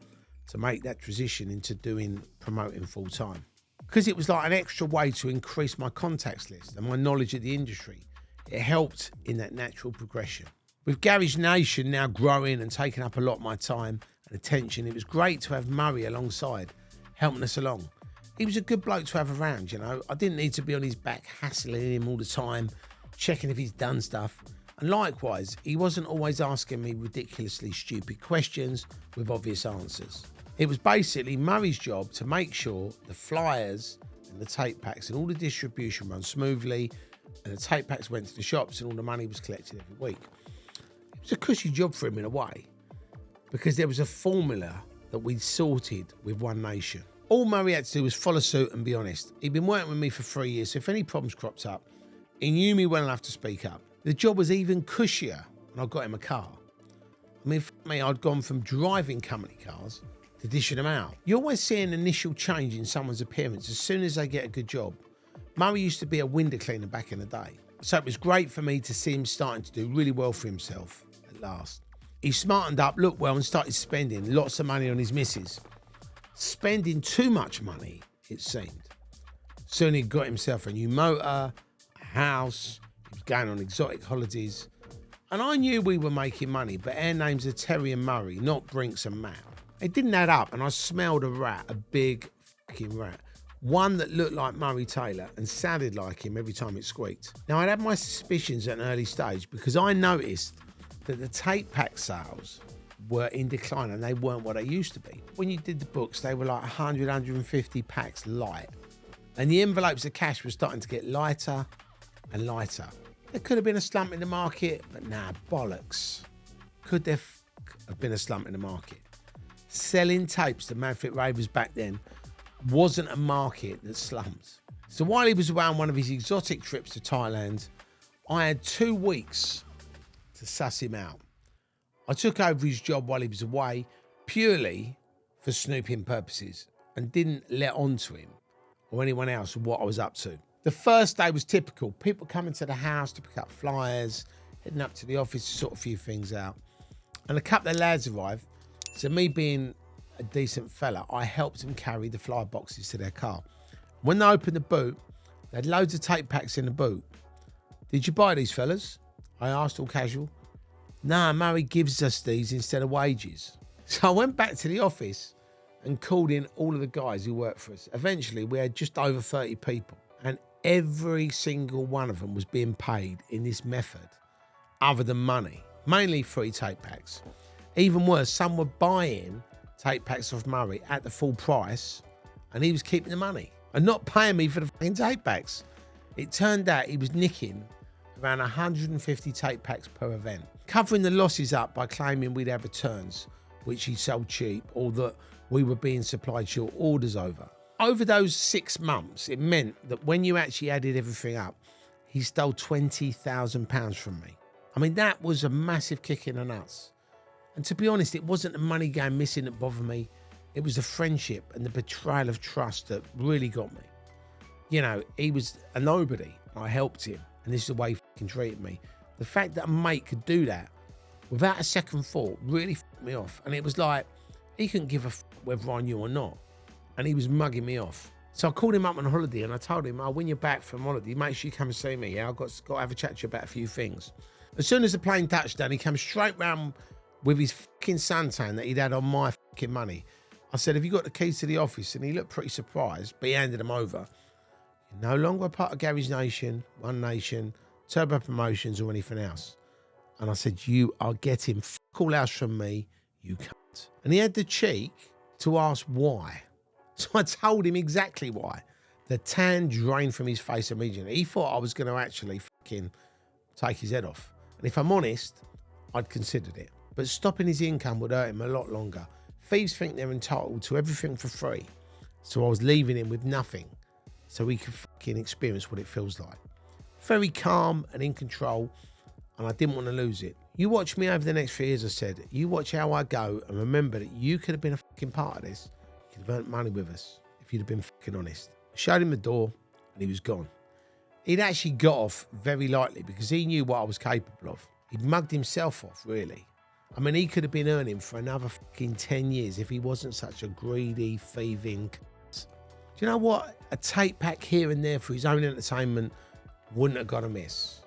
to make that transition into doing promoting full time. Because it was like an extra way to increase my contacts list and my knowledge of the industry. It helped in that natural progression. With Garage Nation now growing and taking up a lot of my time and attention, it was great to have Murray alongside, helping us along. He was a good bloke to have around, you know. I didn't need to be on his back hassling him all the time, checking if he's done stuff. And likewise, he wasn't always asking me ridiculously stupid questions with obvious answers. It was basically Murray's job to make sure the flyers and the tape packs and all the distribution run smoothly, and the tape packs went to the shops and all the money was collected every week. It was a cushy job for him in a way, because there was a formula that we'd sorted with One Nation. All Murray had to do was follow suit and be honest. He'd been working with me for 3 years, so if any problems cropped up, he knew me well enough to speak up. The job was even cushier when I got him a car. I mean, for me, I'd gone from driving company cars to dishing them out. You always see an initial change in someone's appearance as soon as they get a good job. Murray used to be a window cleaner back in the day, so it was great for me to see him starting to do really well for himself at last. He smartened up, looked well, and started spending lots of money on his missus. Spending too much money, it seemed. Soon he'd got himself a new motor, a house, he was going on exotic holidays. And I knew we were making money, but our names are Terry and Murray, not Brinks and Matt. It didn't add up, and I smelled a rat, a big fucking rat. One that looked like Murray Taylor and sounded like him every time it squeaked. Now, I'd had my suspicions at an early stage because I noticed that the tape pack sales were in decline and they weren't what they used to be. When you did the books, they were like 100, 150 packs light. And the envelopes of cash were starting to get lighter and lighter. There could have been a slump in the market, but nah, bollocks. Could there have been a slump in the market? Selling tapes to Manfit Ravers back then wasn't a market that slumped. So while he was around one of his exotic trips to Thailand, I had 2 weeks to suss him out. I took over his job while he was away purely for snooping purposes and didn't let on to him or anyone else what I was up to. The first day was typical. People coming to the house to pick up flyers, heading up to the office to sort a few things out. And a couple of lads arrived. So me being a decent fella, I helped them carry the flyer boxes to their car. When they opened the boot, they had loads of tape packs in the boot. "Did you buy these, fellas?" I asked, all casual. "Nah, Murray gives us these instead of wages." So I went back to the office and called in all of the guys who worked for us. Eventually, we had just over 30 people, and every single one of them was being paid in this method other than money, mainly free tape packs. Even worse, some were buying tape packs off Murray at the full price, and he was keeping the money and not paying me for the fucking tape packs. It turned out he was nicking around 150 tape packs per event, covering the losses up by claiming we'd have returns, which he sold cheap, or that we were being supplied short orders over. Over those 6 months, it meant that when you actually added everything up, he stole £20,000 from me. I mean, that was a massive kick in the nuts. And to be honest, it wasn't the money going missing that bothered me. It was the friendship and the betrayal of trust that really got me. You know, he was a nobody. I helped him, and this is the way he fucking treated me. The fact that a mate could do that without a second thought really fucked me off. And it was like, he couldn't give a whether I knew or not. And he was mugging me off. So I called him up on holiday and I told him, "Oh, when you're back from holiday, make sure you come and see me. Yeah, I've got to have a chat to you about a few things." As soon as the plane touched down, he came straight round with his fucking suntan that he'd had on my fucking money. I said, "Have you got the keys to the office?" And he looked pretty surprised, but he handed them over. "You're no longer a part of Garage Nation, One Nation, Turbo Promotions or anything else." And I said, "You are getting fuck all else from me, you cunt." And he had the cheek to ask why. So I told him exactly why. The tan drained from his face immediately. He thought I was going to actually fucking take his head off. And if I'm honest, I'd considered it. But stopping his income would hurt him a lot longer. Thieves think they're entitled to everything for free. So I was leaving him with nothing so he could fucking experience what it feels like. Very calm and in control, and I didn't want to lose it. "You watch me over the next 3 years," I said. "You watch how I go, and remember that you could have been a fucking part of this. You could have earned money with us if you'd have been fucking honest." I showed him the door, and he was gone. He'd actually got off very lightly because he knew what I was capable of. He'd mugged himself off, really. I mean, he could have been earning for another fucking 10 years if he wasn't such a greedy, thieving cunt. Do you know what? A tape pack here and there for his own entertainment wouldn't have gone amiss.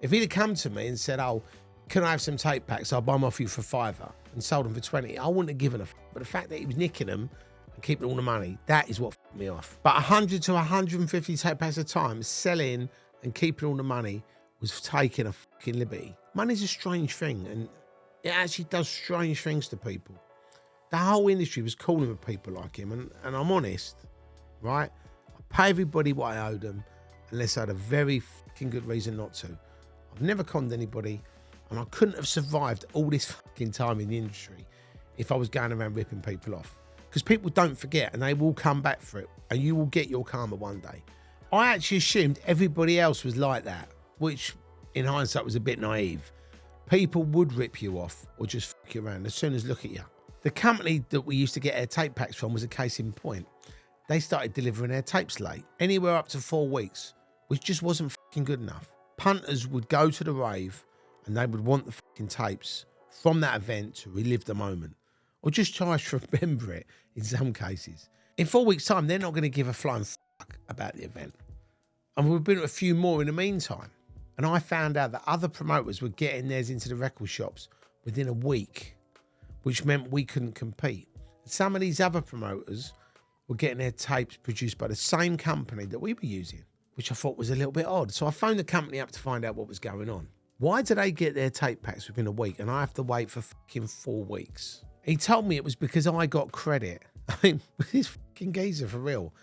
If he'd have come to me and said, "Oh, can I have some tape packs? I'll buy them off you for £5 and sold them for 20. I wouldn't have given a f. But the fact that he was nicking them and keeping all the money, that is what f***ed me off. But 100 to 150 tape packs a time, selling and keeping all the money was taking a fucking liberty. Money's a strange thing, and it actually does strange things to people. The whole industry was calling with people like him, and I'm honest, right? I pay everybody what I owe them unless I had a very fucking good reason not to. I've never conned anybody, and I couldn't have survived all this fucking time in the industry if I was going around ripping people off. Because people don't forget, and they will come back for it, and you will get your karma one day. I actually assumed everybody else was like that, which in hindsight was a bit naive. People would rip you off or just fuck you around as soon as look at you. The company that we used to get our tape packs from was a case in point. They started delivering their tapes late, anywhere up to 4 weeks, which just wasn't fucking good enough. Punters would go to the rave and they would want the fucking tapes from that event to relive the moment, or just charge to remember it in some cases. In 4 weeks' time, they're not going to give a flying fuck about the event. And we've been to a few more in the meantime. And I found out that other promoters were getting theirs into the record shops within a week, which meant we couldn't compete. Some of these other promoters were getting their tapes produced by the same company that we were using, which I thought was a little bit odd. So I phoned the company up to find out what was going on. Why did they get their tape packs within a week and I have to wait for fucking 4 weeks? He told me it was because I got credit. I mean, was this fucking geezer for real?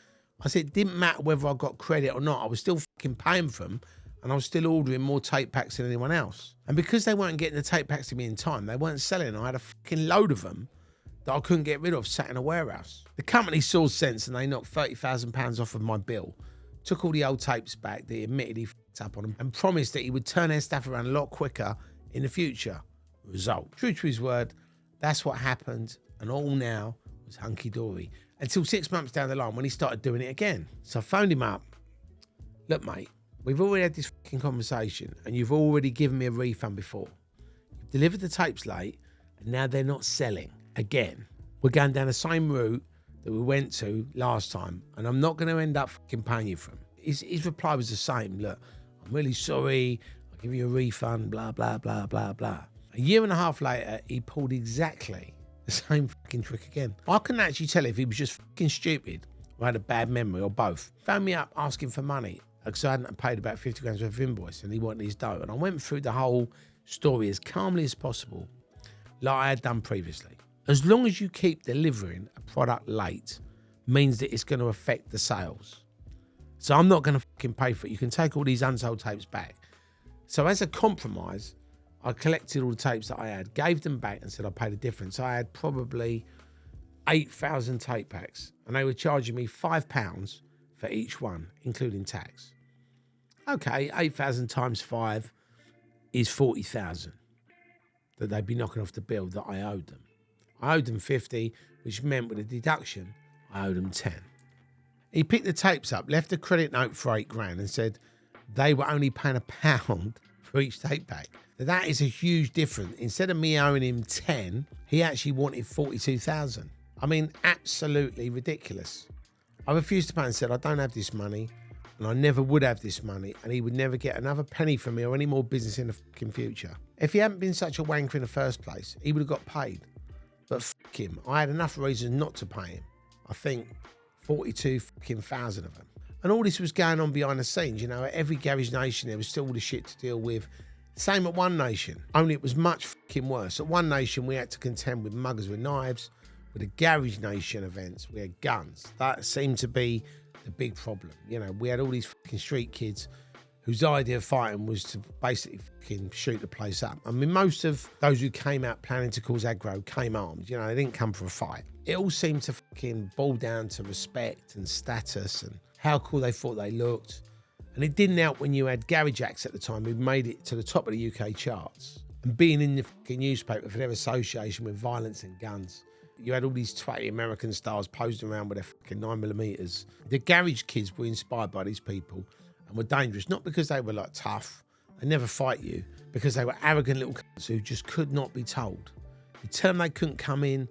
I said it didn't matter whether I got credit or not. I was still fucking paying for them, and I was still ordering more tape packs than anyone else. And because they weren't getting the tape packs to me in time, they weren't selling. I had a fucking load of them that I couldn't get rid of sat in a warehouse. The company saw sense and they knocked £30,000 off of my bill, took all the old tapes back that he admitted he fucked up on them, and promised that he would turn their stuff around a lot quicker in the future. Result. True to his word, that's what happened, and all now was hunky-dory. Until 6 months down the line when he started doing it again. So I phoned him up. Look, mate, we've already had this fucking conversation and you've already given me a refund before. You've delivered the tapes late and now they're not selling. Again, we're going down the same route that we went to last time and I'm not going to end up fucking paying you for them. His reply was the same. Look, I'm really sorry. I'll give you a refund, blah, blah, blah, blah, blah. A year and a half later, he pulled exactly the same fucking trick again. I couldn't actually tell if he was just fucking stupid or had a bad memory or both. Phoned me up asking for money because I hadn't paid about 50 grand worth of invoice and he wanted his dough. And I went through the whole story as calmly as possible, like I had done previously. As long as you keep delivering a product late, means that it's going to affect the sales. So I'm not going to fucking pay for it. You can take all these unsold tapes back. So as a compromise, I collected all the tapes that I had, gave them back and said I'll pay the difference. I had probably 8,000 tape packs and they were charging me £5 for each one, including tax. Okay, 8,000 times 5 is 40,000 that they'd be knocking off the bill that I owed them. I owed them 50, which meant with a deduction, I owed them 10. He picked the tapes up, left a credit note for 8 grand and said they were only paying £1 for each tape pack. That is a huge difference. Instead of me owing him 10, he actually wanted 42,000. I mean, absolutely ridiculous. I refused to pay and said, I don't have this money and I never would have this money and he would never get another penny from me or any more business in the fucking future. If he hadn't been such a wanker in the first place, he would have got paid. But fuck him, I had enough reasons not to pay him. I think 42,000 of them. And all this was going on behind the scenes. You know, at every Garage Nation, there was still all the shit to deal with. Same at One Nation, only it was much fucking worse. At One Nation, we had to contend with muggers with knives. With the Garage Nation events, we had guns. That seemed to be the big problem. You know, we had all these fucking street kids whose idea of fighting was to basically fucking shoot the place up. I mean, most of those who came out planning to cause aggro came armed. You know, they didn't come for a fight. It all seemed to fucking boil down to respect and status and how cool they thought they looked. And it didn't help when you had garage acts at the time who made it to the top of the UK charts and being in the fucking newspaper for their association with violence and guns. You had all these 20 American stars posing around with their fucking 9mm. The garage kids were inspired by these people and were dangerous, not because they were like tough, they never fight you, because they were arrogant little cunts who just could not be told. You tell them they couldn't come in,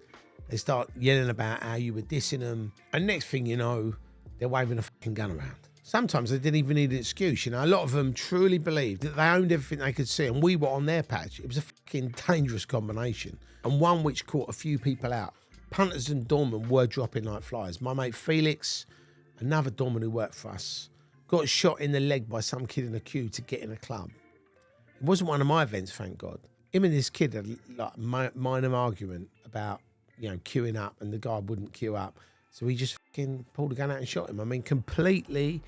they start yelling about how you were dissing them, and next thing you know, they're waving a fucking gun around. Sometimes they didn't even need an excuse. A lot of them truly believed that they owned everything they could see, and we were on their patch. It was a fucking dangerous combination, and one which caught a few people out. Punters and doormen were dropping like flies. My mate Felix, another doorman who worked for us, got shot in the leg by some kid in a queue to get in a club. It wasn't one of my events, thank God. Him and this kid had like minor argument about, queuing up, and the guy wouldn't queue up. So he just fucking pulled a gun out and shot him. I mean, completely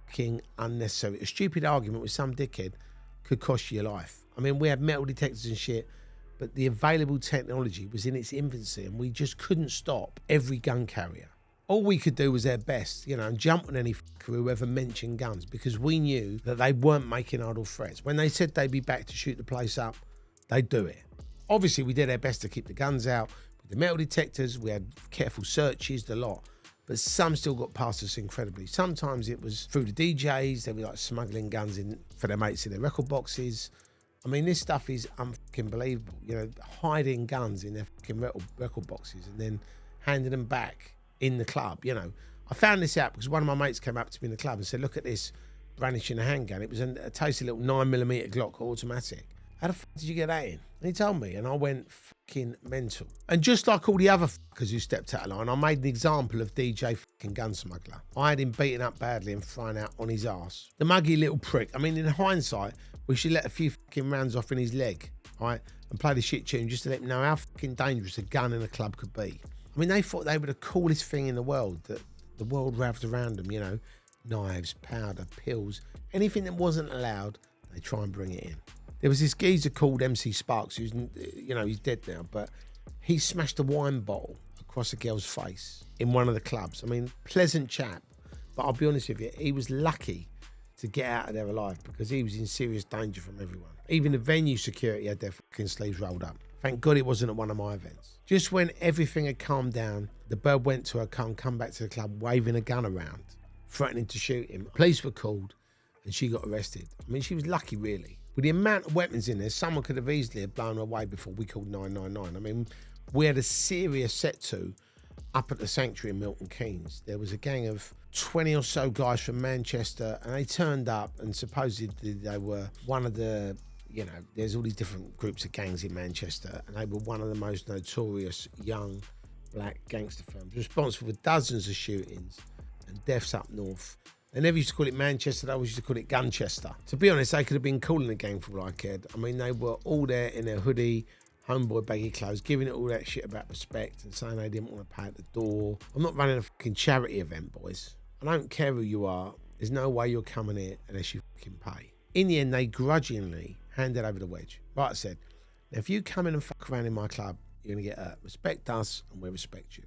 fucking unnecessary. A stupid argument with some dickhead could cost you your life. I mean, we had metal detectors and shit, but the available technology was in its infancy, and we just couldn't stop every gun carrier. All we could do was their best, and jump on any fucker who ever mentioned guns, because we knew that they weren't making idle threats. When they said they'd be back to shoot the place up, they'd do it. Obviously, we did our best to keep the guns out. With the metal detectors, we had careful searches, the lot. But some still got past us incredibly. Sometimes it was through the DJs. They were like smuggling guns in for their mates in their record boxes. I mean, this stuff is unfucking believable. Hiding guns in their fucking record boxes and then handing them back in the club. I found this out because one of my mates came up to me in the club and said, "Look at this, brandishing a handgun." It was a tasty little 9mm Glock automatic. How the fuck did you get that in? And he told me, and I went fucking mental. And just like all the other fuckers who stepped out of line, I made an example of DJ fucking gun smuggler. I had him beaten up badly and thrown out on his ass. The muggy little prick. I mean, in hindsight, we should let a few fucking rounds off in his leg, right? And play the shit tune just to let him know how fucking dangerous a gun in a club could be. I mean, they thought they were the coolest thing in the world, that the world wrapped around them, knives, powder, pills, anything that wasn't allowed, they try and bring it in. There was this geezer called MC Sparks, who's, he's dead now, but he smashed a wine bottle across a girl's face in one of the clubs. I mean, pleasant chap, but I'll be honest with you, he was lucky to get out of there alive because he was in serious danger from everyone. Even the venue security had their fucking sleeves rolled up. Thank God it wasn't at one of my events. Just when everything had calmed down, the bird went to her car and come back to the club waving a gun around, threatening to shoot him. Police were called and she got arrested. I mean, she was lucky, really. With the amount of weapons in there, someone could have easily have blown her away before we called 999. I mean, we had a serious set to up at the Sanctuary in Milton Keynes. There was a gang of 20 or so guys from Manchester, and they turned up, and supposedly they were one of the, there's all these different groups of gangs in Manchester, and they were one of the most notorious young black gangster firms, responsible for dozens of shootings and deaths up north. They never used to call it Manchester, they always used to call it Gunchester. To be honest, they could have been calling the gang for all I cared. I mean, they were all there in their hoodie, homeboy baggy clothes, giving it all that shit about respect and saying they didn't want to pay at the door. I'm not running a fucking charity event, boys. I don't care who you are. There's no way you're coming here unless you fucking pay. In the end, they grudgingly handed over the wedge. Like I said, now if you come in and fuck around in my club, you're going to get hurt. Respect us and we'll respect you.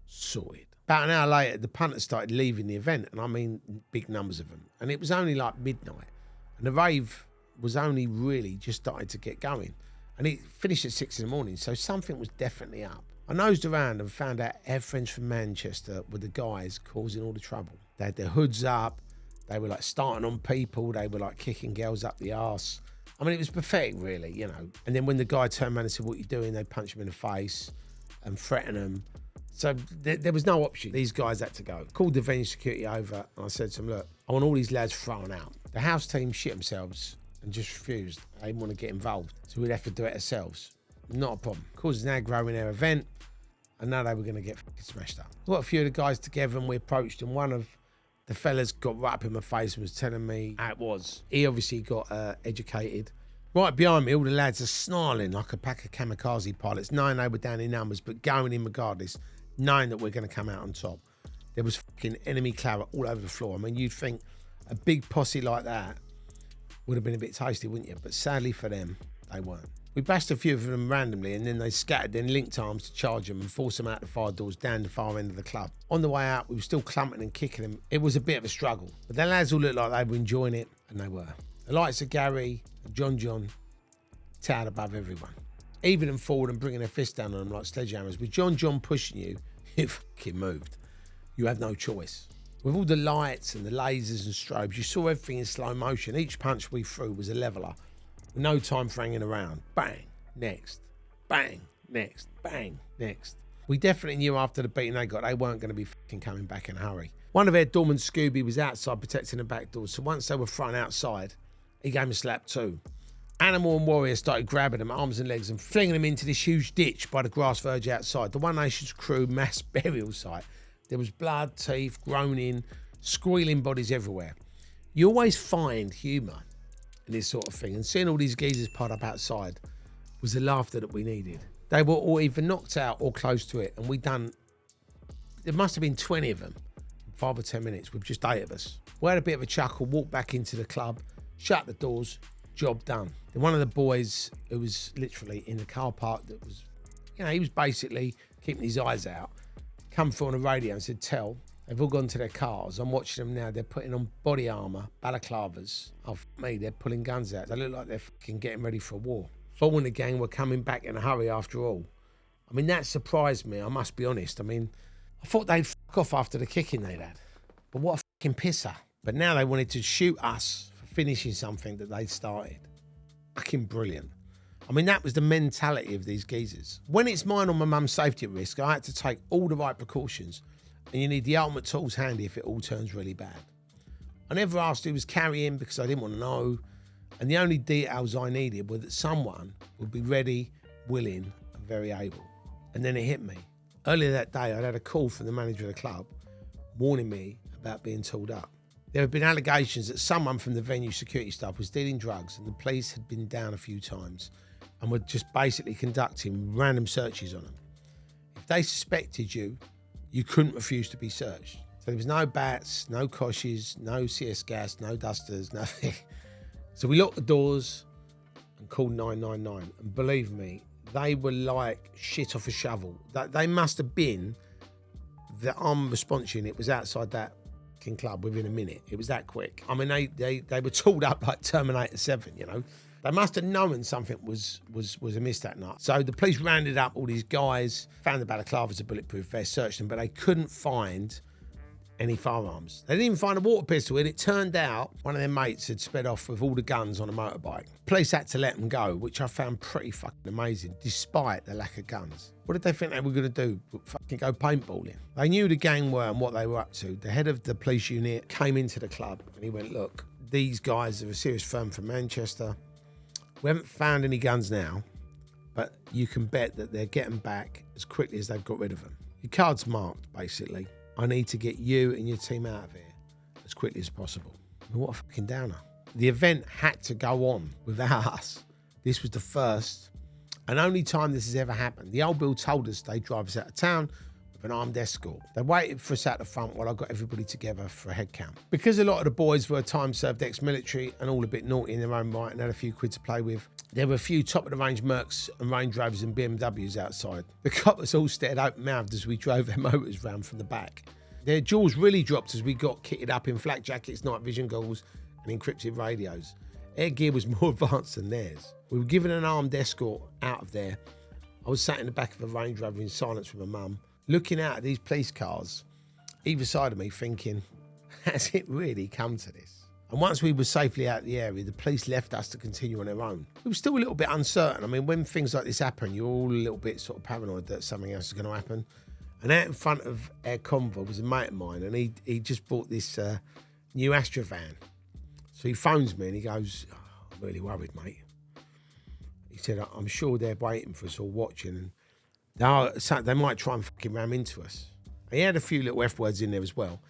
Sorted. About an hour later, the punters started leaving the event, and I mean big numbers of them. And it was only like midnight, and the rave was only really just started to get going. And it finished at 6 a.m, so something was definitely up. I nosed around and found out our friends from Manchester were the guys causing all the trouble. They had their hoods up, they were like starting on people, they were like kicking girls up the arse. I mean, it was pathetic, really, And then when the guy turned around and said, "What are you doing?" they punched him in the face and threatened them. So there was no option. These guys had to go. Called the venue security over, and I said to them, "Look, I want all these lads thrown out." The house team shit themselves and just refused. They didn't want to get involved, so we'd have to do it ourselves. Not a problem. Caused an aggro in their event, and now they were going to get fucking smashed up. We got a few of the guys together, and we approached, and one of the fellas got right up in my face and was telling me how it was. He obviously got educated. Right behind me, all the lads are snarling like a pack of kamikaze pilots, knowing they were down in numbers, but going in regardless, knowing that we're going to come out on top. There was fucking enemy claret all over the floor. I mean, you'd think a big posse like that would have been a bit tasty, wouldn't you? But sadly for them, they weren't. We bashed a few of them randomly, and then they scattered, then linked arms to charge them and force them out the fire doors down the far end of the club. On the way out, we were still clumping and kicking them. It was a bit of a struggle, but the lads all looked like they were enjoying it, and they were. The likes of Gary and John towered above everyone, even them forward and bringing their fists down on them like sledgehammers. With John pushing you, it fucking moved. You had no choice. With all the lights and the lasers and strobes, you saw everything in slow motion. Each punch we threw was a leveler, with no time for hanging around. Bang, next. Bang, next. Bang, next. We definitely knew after the beating they got, they weren't going to be fucking coming back in a hurry. One of their doorman, Scooby, was outside protecting the back doors, so once they were thrown outside, he gave him a slap too. Animal and Warrior started grabbing them, arms and legs, and flinging them into this huge ditch by the grass verge outside, the One Nation's crew mass burial site. There was blood, teeth, groaning, squealing bodies everywhere. You always find humour in this sort of thing, and seeing all these geezers piled up outside was the laughter that we needed. They were all either knocked out or close to it, and there must have been 20 of them in 5 or 10 minutes with just 8 of us. We had a bit of a chuckle, walked back into the club, shut the doors, job done. And one of the boys who was literally in the car park that was, he was basically keeping his eyes out, come through on the radio and said, "Tell, they've all gone to their cars. I'm watching them now. They're putting on body armour, balaclavas. Oh, f*** me, they're pulling guns out. They look like they're fucking getting ready for a war." Four in the gang were coming back in a hurry after all. I mean, that surprised me, I must be honest. I mean, I thought they'd fuck off after the kicking they'd had. But what a fucking pisser. But now they wanted to shoot us for finishing something that they'd started. Fucking brilliant. I mean, that was the mentality of these geezers. When it's mine or my mum's safety at risk, I had to take all the right precautions. And you need the ultimate tools handy if it all turns really bad. I never asked who was carrying because I didn't want to know. And the only details I needed were that someone would be ready, willing, and very able. And then it hit me. Earlier that day, I'd had a call from the manager of the club warning me about being tooled up. There had been allegations that someone from the venue security staff was dealing drugs, and the police had been down a few times and were just basically conducting random searches on them. If they suspected you, you couldn't refuse to be searched. So there was no bats, no koshes, no CS gas, no dusters, nothing. So we locked the doors and called 999. And believe me, they were like shit off a shovel. They must have been, the armed response unit was outside that club within a minute. It was that quick. I mean, they were tooled up like Terminator 7, They must have known something was amiss that night. So the police rounded up all these guys, found the balaclavas, a bulletproof vest, searched them, but they couldn't find any firearms. They didn't even find a water pistol, and it turned out one of their mates had sped off with all the guns on a motorbike. Police had to let them go, which I found pretty fucking amazing, despite the lack of guns. What did they think they were going to do? Fucking go paintballing? They knew the gang were and what they were up to. The head of the police unit came into the club and he went, "Look, these guys are a serious firm from Manchester. We haven't found any guns now, but you can bet that they're getting back as quickly as they've got rid of them. Your card's marked, basically. I need to get you and your team out of here as quickly as possible." I mean, what a fucking downer. The event had to go on without us. This was the first and only time this has ever happened. The old Bill told us they'd drive us out of town with an armed escort. They waited for us at the front while I got everybody together for a head count. Because a lot of the boys were time-served ex-military and all a bit naughty in their own right and had a few quid to play with, there were a few top-of-the-range Mercs and Range Rovers and BMWs outside. The coppers all stared open-mouthed as we drove their motors round from the back. Their jaws really dropped as we got kitted up in flak jackets, night vision goggles and encrypted radios. Their gear was more advanced than theirs. We were given an armed escort out of there. I was sat in the back of a Range Rover in silence with my mum, looking out at these police cars either side of me, thinking, has it really come to this? And once we were safely out of the area, the police left us to continue on their own. We were still a little bit uncertain. I mean, when things like this happen, you're all a little bit sort of paranoid that something else is going to happen. And out in front of our convoy was a mate of mine, and he just bought this new Astra van. So he phones me and he goes, "Oh, I'm really worried, mate." He said, "I'm sure they're waiting for us all watching, and they might try and fucking ram into us." He had a few little F words in there as well.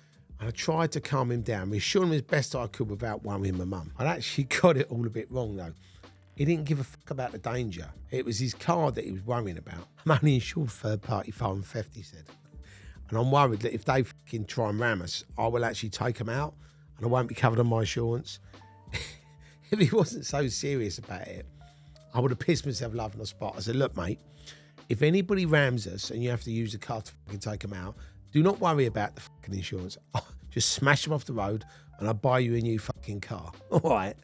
And I tried to calm him down, reassure him as best I could without worrying my mum. I'd actually got it all a bit wrong though. He didn't give a fuck about the danger. It was his car that he was worrying about. "I'm only insured third-party foreign theft," he said. "And I'm worried that if they fucking try and ram us, I will actually take them out and I won't be covered on my insurance." If he wasn't so serious about it, I would have pissed myself laughing on the spot. I said, "Look, mate, if anybody rams us and you have to use the car to fucking take them out, do not worry about the fucking insurance. Just smash them off the road and I'll buy you a new fucking car." All right.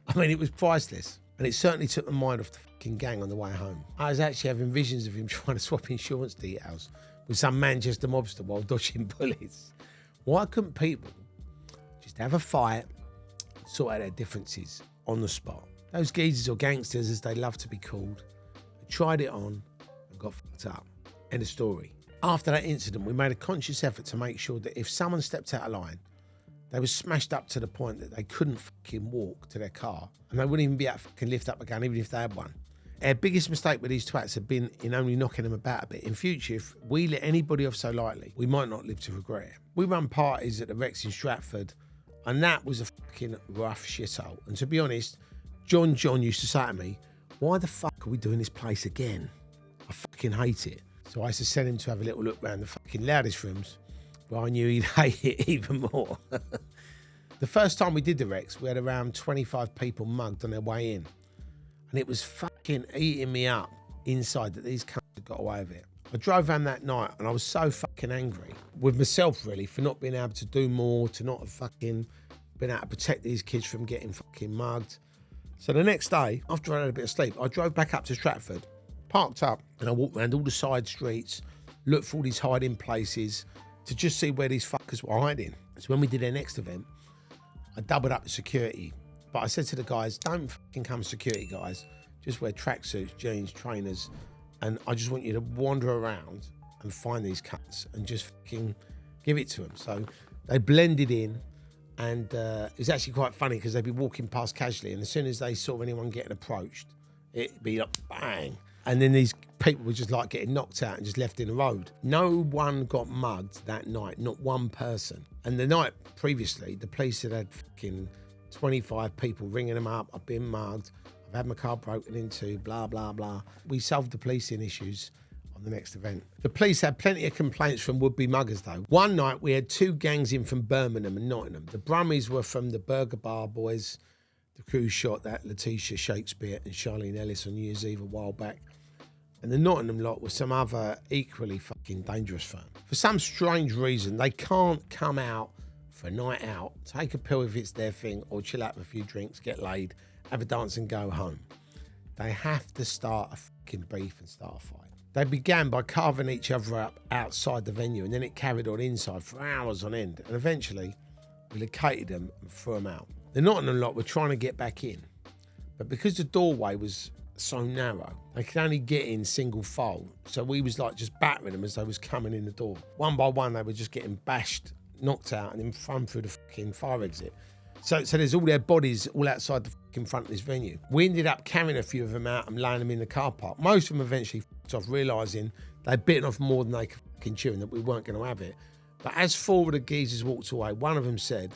I mean, it was priceless. And it certainly took the mind off the fucking gang on the way home. I was actually having visions of him trying to swap insurance details with some Manchester mobster while dodging bullets. Why couldn't people just have a fight and sort out their differences on the spot? Those geezers or gangsters, as they love to be called, tried it on and got fucked up. End of story. After that incident, we made a conscious effort to make sure that if someone stepped out of line, they were smashed up to the point that they couldn't fucking walk to their car, and they wouldn't even be able to fucking lift up again, even if they had one. Our biggest mistake with these twats have been in only knocking them about a bit. In future, if we let anybody off so lightly, we might not live to regret it. We run parties at the Rex in Stratford, and that was a fucking rough shithole. And to be honest, John used to say to me, why the fuck are we doing this place again? I fucking hate it. So I used to send him to have a little look around the fucking loudest rooms, where I knew he'd hate it even more. The first time we did the Rex, we had around 25 people mugged on their way in. And it was fucking eating me up inside that these cunts had got away with it. I drove around that night and I was so fucking angry with myself, really, for not being able to do more, to not have fucking been able to protect these kids from getting fucking mugged. So the next day, after I had a bit of sleep, I drove back up to Stratford, parked up, and I walked around all the side streets, looked for all these hiding places to just see where these fuckers were hiding. So when we did our next event, I doubled up the security. But I said to the guys, don't fucking come security, guys. Just wear tracksuits, jeans, trainers, and I just want you to wander around and find these cunts and just fucking give it to them. So they blended in, and it was actually quite funny because they'd be walking past casually, and as soon as they saw anyone getting approached, it'd be like bang. And then these people were just like getting knocked out and just left in the road. No one got mugged that night, not one person. And the night previously, the police had fucking 25 people ringing them up. I've been mugged. I've had my car broken into, blah, blah, blah. We solved the policing issues on the next event. The police had plenty of complaints from would-be muggers, though. One night, we had two gangs in from Birmingham and Nottingham. The Brummies were from the Burger Bar Boys. The crew shot that Letitia Shakespeare and Charlene Ellis on New Year's Eve a while back. And the Nottingham lot was some other equally fucking dangerous firm. For some strange reason, they can't come out for a night out, take a pill if it's their thing, or chill out with a few drinks, get laid, have a dance and go home. They have to start a fucking beef and start a fight. They began by carving each other up outside the venue, and then it carried on inside for hours on end. And eventually, we located them and threw them out. The Nottingham lot were trying to get back in, but because the doorway was so narrow, they could only get in single file. So we was like just battering them as they was coming in the door. One by one, they were just getting bashed, knocked out, and then thrown through the fucking fire exit. So there's all their bodies all outside the fucking front of this venue. We ended up carrying a few of them out and laying them in the car park. Most of them eventually fucked off, realising they'd bitten off more than they could fucking chew and that we weren't going to have it. But as four of the geezers walked away, one of them said,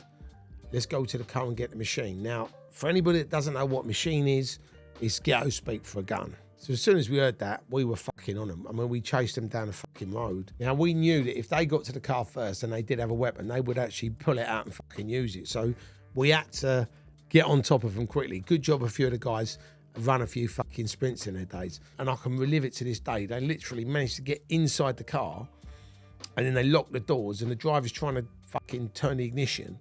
let's go to the car and get the machine. Now, for anybody that doesn't know what machine is, it's ghetto speak for a gun. So as soon as we heard that, we were fucking on them. I mean, we chased them down the fucking road. Now, we knew that if they got to the car first and they did have a weapon, they would actually pull it out and fucking use it. So we had to get on top of them quickly. Good job a few of the guys have run a few fucking sprints in their days. And I can relive it to this day. They literally managed to get inside the car, and then they locked the doors, and the driver's trying to fucking turn the ignition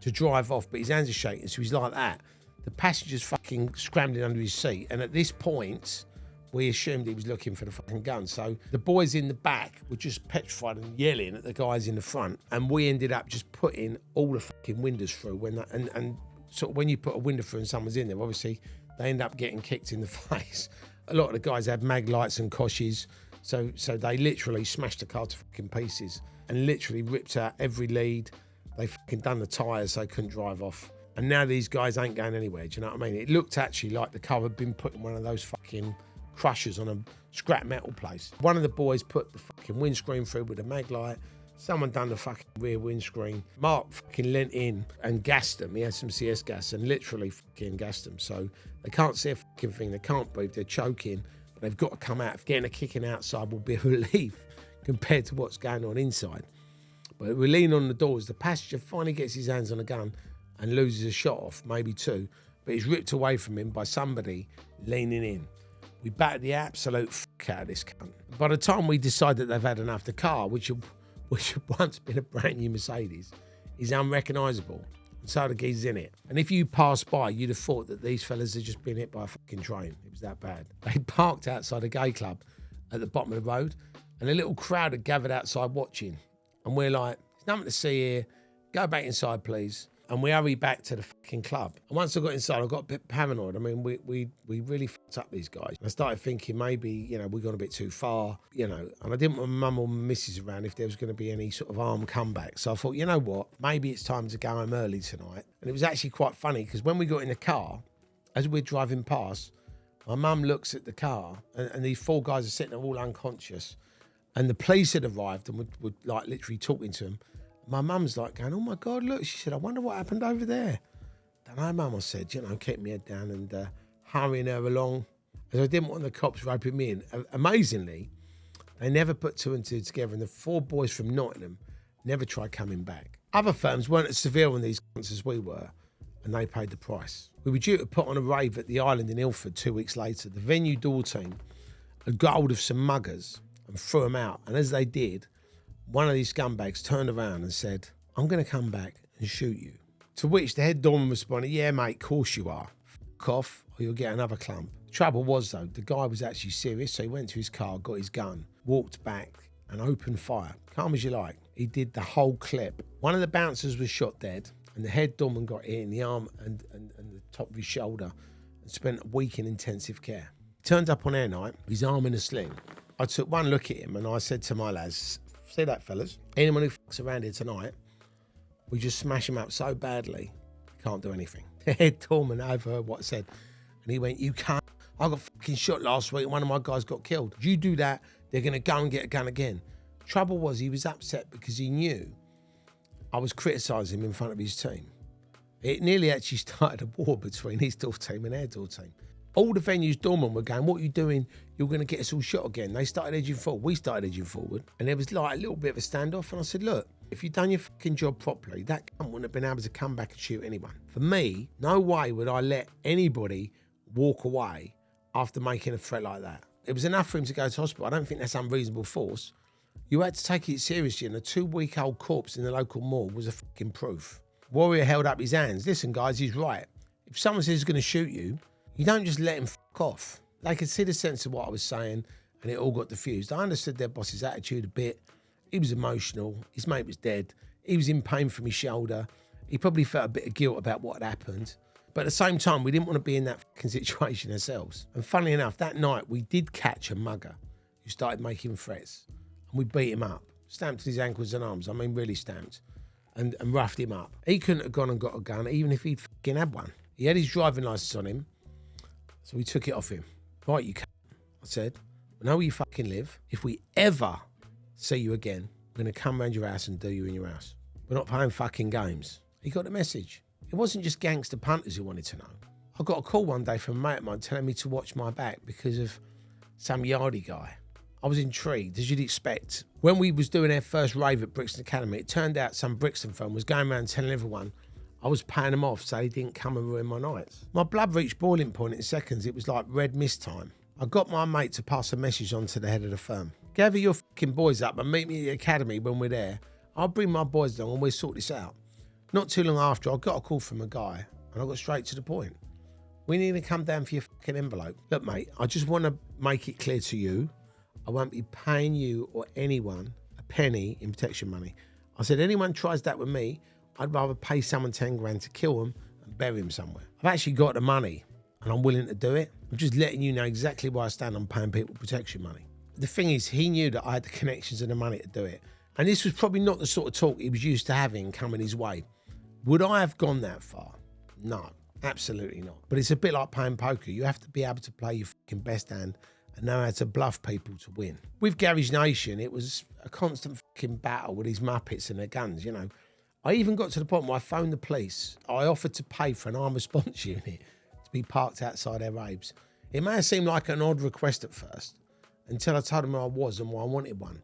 to drive off, but his hands are shaking, so he's like that. The passenger's fucking scrambling under his seat, and at this point, we assumed he was looking for the fucking gun. So the boys in the back were just petrified and yelling at the guys in the front, and we ended up just putting all the fucking windows through. And sort of when you put a window through and someone's in there, obviously they end up getting kicked in the face. A lot of the guys had mag lights and koshes, so they literally smashed the car to fucking pieces and literally ripped out every lead. They fucking done the tyres so they couldn't drive off. And now these guys ain't going anywhere, do you know what I mean? It looked actually like the car had been put in one of those fucking crushers on a scrap metal place. One of the boys put the fucking windscreen through with a mag light. Someone done the fucking rear windscreen. Mark fucking leant in and gassed them. He had some CS gas and literally fucking gassed them. So they can't see a fucking thing. They can't breathe. They're choking. But they've got to come out. Getting a kicking outside will be a relief compared to what's going on inside. But we lean on the doors. The passenger finally gets his hands on a gun and loses a shot off, maybe two. But he's ripped away from him by somebody leaning in. We battered the absolute fuck out of this cunt. By the time we decide that they've had enough, the car, which had once been a brand new Mercedes, is unrecognisable. And so the geezers in it. And if you passed by, you'd have thought that these fellas had just been hit by a fucking train. It was that bad. They parked outside a gay club at the bottom of the road, and a little crowd had gathered outside watching. And we're like, there's nothing to see here. Go back inside, please. And we hurried back to the fucking club. And once I got inside, I got a bit paranoid. I mean, we really fucked up these guys. I started thinking maybe, you know, we got a bit too far, you know, and I didn't want my mum or my missus around if there was going to be any sort of armed comeback. So I thought, you know what, maybe it's time to go home early tonight. And it was actually quite funny because when we got in the car, as we're driving past, my mum looks at the car and these 4 guys are sitting there all unconscious. And the police had arrived and would like literally talking to them. My mum's like going, oh my God, look, she said, I wonder what happened over there. Don't know, Mum, I said, you know, kept my head down and hurrying her along. As I didn't want the cops roping me in. Amazingly, they never put 2 and 2 together, and the 4 boys from Nottingham never tried coming back. Other firms weren't as severe on these cunts as we were, and they paid the price. We were due to put on a rave at the Island in Ilford 2 weeks later. The venue door team had got hold of some muggers and threw them out, and as they did, one of these scumbags turned around and said, I'm going to come back and shoot you. To which the head doorman responded, yeah, mate, course you are. Fuck off or you'll get another clump. The trouble was, though, the guy was actually serious, so he went to his car, got his gun, walked back and opened fire. Calm as you like. He did the whole clip. One of the bouncers was shot dead and the head doorman got hit in the arm and the top of his shoulder and spent a week in intensive care. He turned up on air night, his arm in a sling. I took one look at him and I said to my lads, see that, fellas? Anyone who fucks around here tonight, we just smash him up so badly, he can't do anything. The head doorman overheard what I said, and he went, you can't. I got fucking shot last week and one of my guys got killed. If you do that, they're going to go and get a gun again. Trouble was, he was upset because he knew I was criticising him in front of his team. It nearly actually started a war between his door team and their door team. All the venue's doormen were going, what are you doing? You're going to get us all shot again. They started edging forward. We started edging forward. And there was like a little bit of a standoff. And I said, look, if you'd done your fucking job properly, that cunt wouldn't have been able to come back and shoot anyone. For me, no way would I let anybody walk away after making a threat like that. It was enough for him to go to hospital. I don't think that's unreasonable force. You had to take it seriously, and a 2-week-old corpse in the local morgue was a fucking proof. Warrior held up his hands. Listen, guys, he's right. If someone says he's going to shoot you, you don't just let him fuck off. They could see the sense of what I was saying, and it all got diffused. I understood their boss's attitude a bit. He was emotional. His mate was dead. He was in pain from his shoulder. He probably felt a bit of guilt about what had happened. But at the same time, we didn't want to be in that fucking situation ourselves. And funnily enough, that night, we did catch a mugger who started making threats. And we beat him up, stamped his ankles and arms. I mean, really stamped. And roughed him up. He couldn't have gone and got a gun, even if he'd fucking had one. He had his driving licence on him. So we took it off him. Right, you cunt, I said. We know where you fucking live. If we ever see you again, we're going to come round your house and do you in your house. We're not playing fucking games. He got the message. It wasn't just gangster punters who wanted to know. I got a call one day from a mate of mine telling me to watch my back because of some yardie guy. I was intrigued, as you'd expect. When we was doing our first rave at Brixton Academy, it turned out some Brixton firm was going around telling everyone I was paying them off so they didn't come and ruin my nights. My blood reached boiling point in seconds. It was like red mist time. I got my mate to pass a message on to the head of the firm. Gather your fucking boys up and meet me at the academy when we're there. I'll bring my boys along and we'll sort this out. Not too long after, I got a call from a guy and I got straight to the point. We need to come down for your fucking envelope. Look, mate, I just want to make it clear to you, I won't be paying you or anyone a penny in protection money. I said, anyone tries that with me, I'd rather pay someone 10 grand to kill him and bury him somewhere. I've actually got the money and I'm willing to do it. I'm just letting you know exactly where I stand on paying people protection money. The thing is, he knew that I had the connections and the money to do it. And this was probably not the sort of talk he was used to having coming his way. Would I have gone that far? No, absolutely not. But it's a bit like playing poker. You have to be able to play your fucking best hand and know how to bluff people to win. With Garage Nation, it was a constant fucking battle with these Muppets and their guns, you know. I even got to the point where I phoned the police. I offered to pay for an armed response unit to be parked outside their raves. It may have seemed like an odd request at first, until I told them who I was and why I wanted one.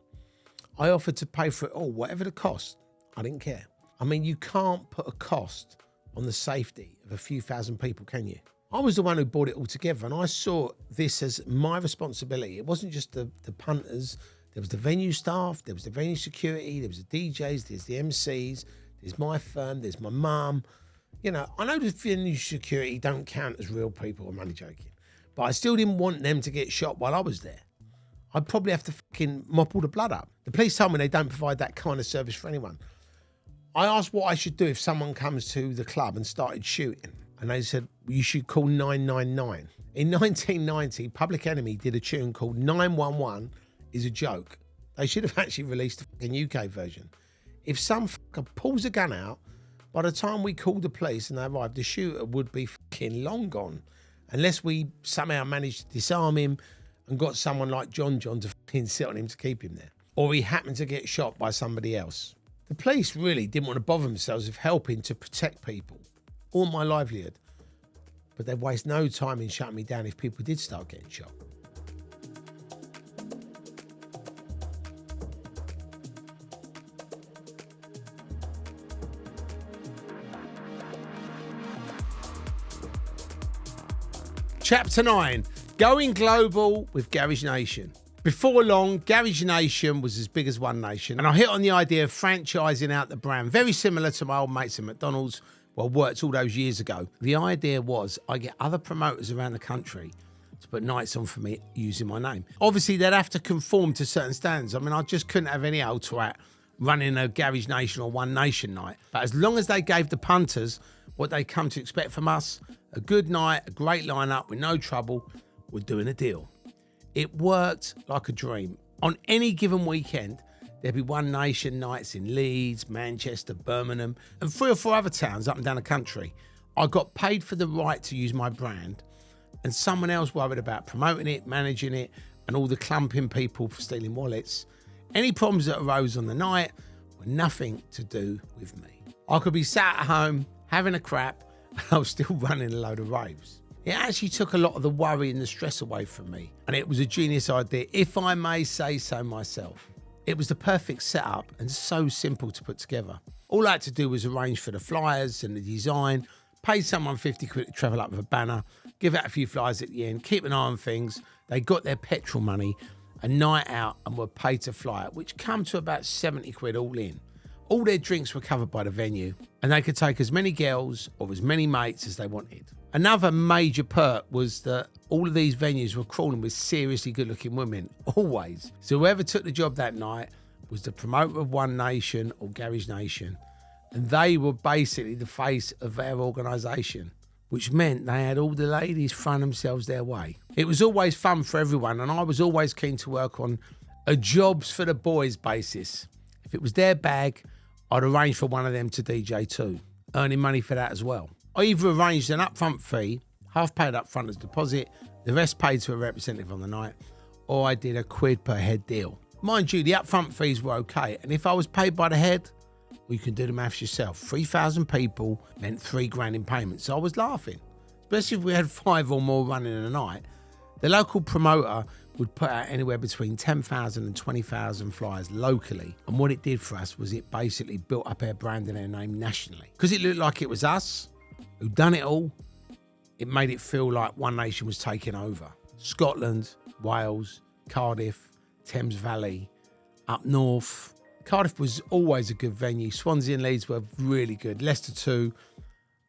I offered to pay for it all, whatever the cost. I didn't care. I mean, you can't put a cost on the safety of a few thousand people, can you? I was the one who brought it all together, and I saw this as my responsibility. It wasn't just the punters. There was the venue staff, there was the venue security, there was the DJs, there's the MCs, there's my firm, there's my mum. You know, I know the venue security don't count as real people, I'm only joking. But I still didn't want them to get shot while I was there. I'd probably have to fucking mop all the blood up. The police told me they don't provide that kind of service for anyone. I asked what I should do if someone comes to the club and started shooting. And they said, you should call 999. In 1990, Public Enemy did a tune called 911 is a Joke. They should have actually released the fucking UK version. If some fucker pulls a gun out, by the time we called the police and they arrived, the shooter would be fucking long gone. Unless we somehow managed to disarm him and got someone like John to fucking sit on him to keep him there. Or he happened to get shot by somebody else. The police really didn't want to bother themselves with helping to protect people or my livelihood. But they'd waste no time in shutting me down if people did start getting shot. Chapter 9, Going Global with Garage Nation. Before long, Garage Nation was as big as One Nation, and I hit on the idea of franchising out the brand, very similar to my old mates at McDonalds, well, worked all those years ago. The idea was I get other promoters around the country to put nights on for me using my name. Obviously, they'd have to conform to certain standards. I mean, I just couldn't have any old twat running a Garage Nation or One Nation night. But as long as they gave the punters what they come to expect from us, a good night, a great lineup with no trouble, we're doing a deal. It worked like a dream. On any given weekend, there'd be One Nation nights in Leeds, Manchester, Birmingham, and 3 or 4 other towns up and down the country. I got paid for the right to use my brand, and someone else worried about promoting it, managing it, and all the clumping people for stealing wallets. Any problems that arose on the night were nothing to do with me. I could be sat at home, having a crap, and I was still running a load of raves. It actually took a lot of the worry and the stress away from me, and it was a genius idea, if I may say so myself. It was the perfect setup and so simple to put together. All I had to do was arrange for the flyers and the design, pay someone 50 quid to travel up with a banner, give out a few flyers at the end, keep an eye on things. They got their petrol money, a night out, and were paid to fly it, which come to about 70 quid all in. All their drinks were covered by the venue, and they could take as many girls or as many mates as they wanted. Another major perk was that all of these venues were crawling with seriously good-looking women, always. So whoever took the job that night was the promoter of One Nation or Garage Nation, and they were basically the face of their organisation, which meant they had all the ladies throwing themselves their way. It was always fun for everyone, and I was always keen to work on a jobs for the boys basis. If it was their bag, I'd arrange for one of them to DJ too, earning money for that as well. I either arranged an upfront fee, half paid up front as deposit, the rest paid to a representative on the night, or I did a quid per head deal. Mind you, the upfront fees were okay, and if I was paid by the head, well, you can do the maths yourself. 3,000 people meant $3,000 in payments, so I was laughing. Especially if we had 5 or more running in a night. The local promoter would put out anywhere between 10,000 and 20,000 flyers locally, and what it did for us was it basically built up our brand and our name nationally. Because it looked like it was us who'd done it all, it made it feel like One Nation was taking over. Scotland, Wales, Cardiff, Thames Valley, up north. Cardiff was always a good venue. Swansea and Leeds were really good. Leicester too,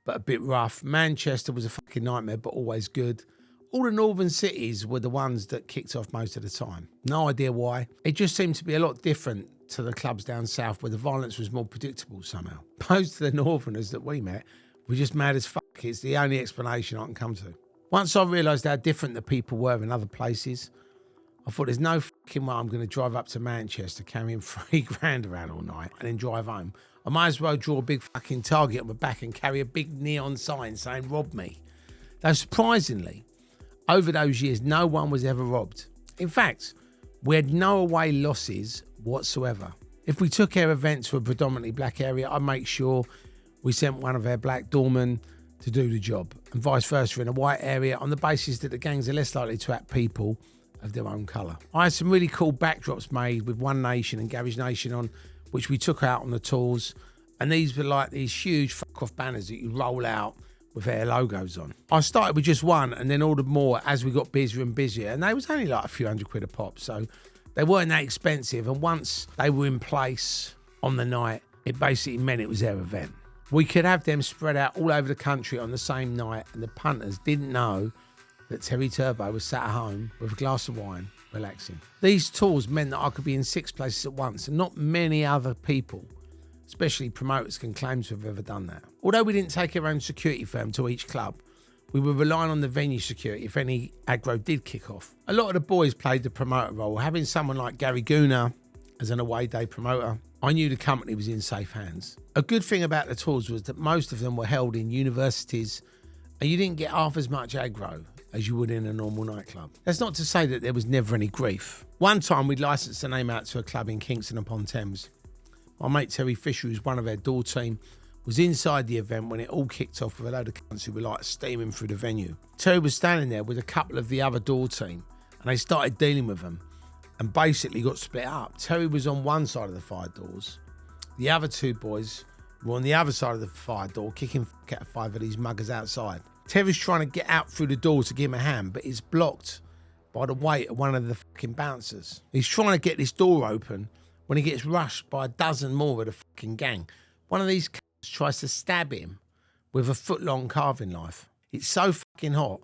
but a bit rough. Manchester was a fucking nightmare, but always good. All the northern cities were the ones that kicked off most of the time. No idea why. It just seemed to be a lot different to the clubs down south where the violence was more predictable somehow. Most of the northerners that we met were just mad as fuck. It's the only explanation I can come to. Once I realised how different the people were in other places, I thought there's no fucking way I'm going to drive up to Manchester carrying $3,000 around all night and then drive home. I might as well draw a big fucking target on my back and carry a big neon sign saying rob me. Though surprisingly, over those years, no one was ever robbed. In fact, we had no away losses whatsoever. If we took our event to a predominantly black area, I'd make sure we sent one of our black doormen to do the job, and vice versa in a white area, on the basis that the gangs are less likely to act people of their own colour. I had some really cool backdrops made with One Nation and Garage Nation on, which we took out on the tours, and these were like these huge fuck-off banners that you roll out with their logos on. I started with just one and then ordered more as we got busier and busier, and they was only like a few £100 a pop, so they weren't that expensive, and once they were in place on the night, it basically meant it was their event. We could have them spread out all over the country on the same night, and the punters didn't know that Terry Turbo was sat at home with a glass of wine, relaxing. These tours meant that I could be in 6 places at once, and not many other people especially promoters can claim to have ever done that. Although we didn't take our own security firm to each club, we were relying on the venue security if any aggro did kick off. A lot of the boys played the promoter role. Having someone like Gary Gooner as an away day promoter, I knew the company was in safe hands. A good thing about the tours was that most of them were held in universities and you didn't get half as much aggro as you would in a normal nightclub. That's not to say that there was never any grief. One time we'd licensed the name out to a club in Kingston upon Thames. My mate Terry Fisher, who's one of our door team, was inside the event when it all kicked off with a load of cunts who were like steaming through the venue. Terry was standing there with a couple of the other door team and they started dealing with them and basically got split up. Terry was on one side of the fire doors. The other two boys were on the other side of the fire door kicking at 5 of these muggers outside. Terry's trying to get out through the door to give him a hand, but it's blocked by the weight of one of the fucking bouncers. He's trying to get this door open when he gets rushed by a dozen more of the fucking gang. One of these cunts tries to stab him with a foot-long carving knife. It's so fucking hot,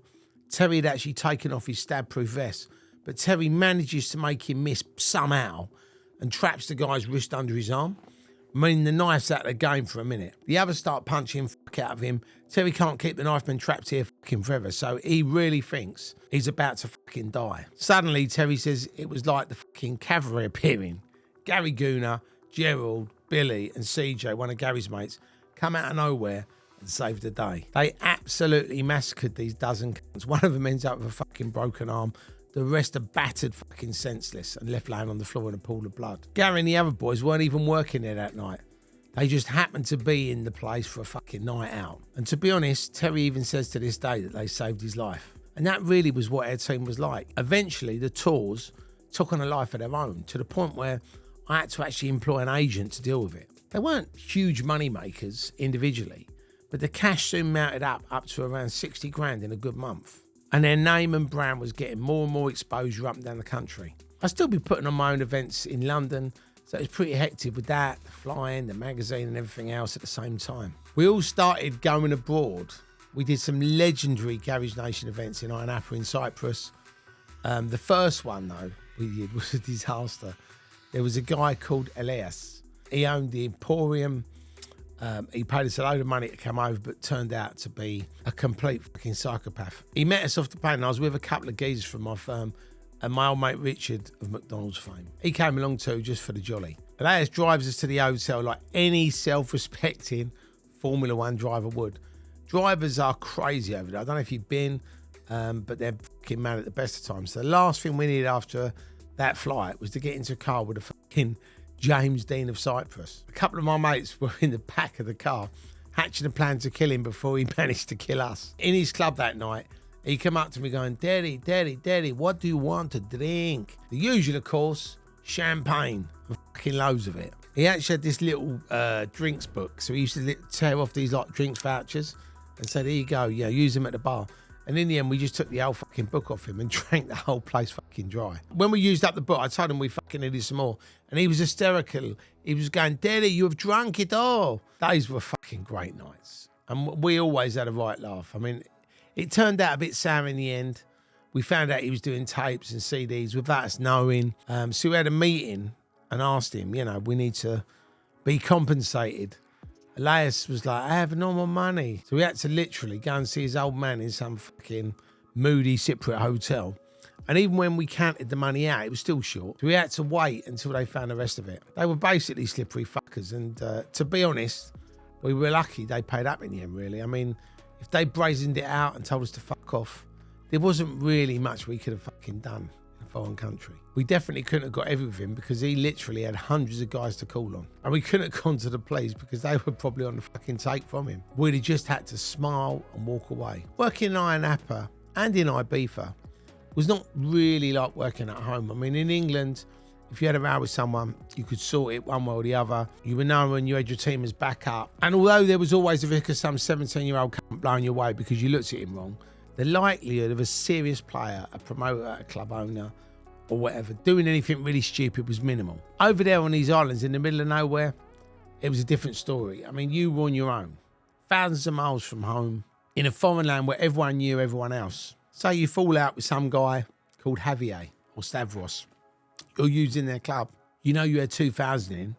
Terry had actually taken off his stab-proof vest, but Terry manages to make him miss somehow and traps the guy's wrist under his arm, meaning the knife's out of the game for a minute. The others start punching fuck out of him. Terry can't keep the knifeman trapped here fucking forever, so he really thinks he's about to fucking die. Suddenly, Terry says it was like the fucking cavalry appearing. Gary Gooner, Gerald, Billy and CJ, one of Gary's mates, come out of nowhere and save the day. They absolutely massacred these dozen cunts. One of them ends up with a fucking broken arm. The rest are battered fucking senseless and left laying on the floor in a pool of blood. Gary and the other boys weren't even working there that night. They just happened to be in the place for a fucking night out. And to be honest, Terry even says to this day that they saved his life. And that really was what our team was like. Eventually, the tours took on a life of their own to the point where I had to actually employ an agent to deal with it. They weren't huge money makers individually, but the cash soon mounted up to around 60 grand in a good month. And their name and brand was getting more and more exposure up and down the country. I'd still be putting on my own events in London, so it was pretty hectic with that, the flying, the magazine and everything else at the same time. We all started going abroad. We did some legendary Garage Nation events in Iron Apple in Cyprus. The first one, though, we did was a disaster. There was a guy called Alesha. He owned the Emporium. He paid us a load of money to come over, but turned out to be a complete fucking psychopath. He met us off the plane, and I was with a couple of geezers from my firm and my old mate Richard of McDonalds fame. He came along too, just for the jolly. Alesha drives us to the hotel like any self-respecting Formula One driver would. Drivers are crazy over there. I don't know if you've been, but they're fucking mad at the best of times. So the last thing we needed after that flight was to get into a car with a fucking James Dean of Cyprus. A couple of my mates were in the back of the car, hatching a plan to kill him before he managed to kill us. In his club that night, he came up to me going, Daddy, what do you want to drink? The usual, of course, champagne, and fucking loads of it. He actually had this little drinks book, so he used to tear off these like drinks vouchers and say, there you go, yeah, use them at the bar. And in the end, we just took the whole fucking book off him and drank the whole place fucking dry. When we used up the book, I told him we fucking needed some more. And he was hysterical. He was going, Daddy, you have drunk it all. Those were fucking great nights. And we always had a right laugh. I mean, it turned out a bit sour in the end. We found out he was doing tapes and CDs without us knowing. So we had a meeting and asked him, we need to be compensated. Elias was like, I have no more money. So we had to literally go and see his old man in some fucking moody Cypriot hotel. And even when we counted the money out, it was still short. So we had to wait until they found the rest of it. They were basically slippery fuckers. And to be honest, we were lucky they paid up in the end, really. I mean, if they brazened it out and told us to fuck off, there wasn't really much we could have fucking done in a foreign country. We definitely couldn't have got everything because he literally had hundreds of guys to call on. And we couldn't have gone to the police because they were probably on the fucking take from him. We'd have just had to smile and walk away. Working in Iron Apple and in Ibiza was not really like working at home. I mean, in England, if you had a row with someone, you could sort it one way or the other. You were known when you had your team as backup. And although there was always the risk of some 17-year-old cunt blowing your way because you looked at him wrong, the likelihood of a serious player, a promoter, a club owner, or whatever, doing anything really stupid was minimal. Over there on these islands in the middle of nowhere, it was a different story. I mean, you were on your own, thousands of miles from home, in a foreign land where everyone knew everyone else. Say you fall out with some guy called Javier or Stavros, you're using their club. You know you had 2,000 in,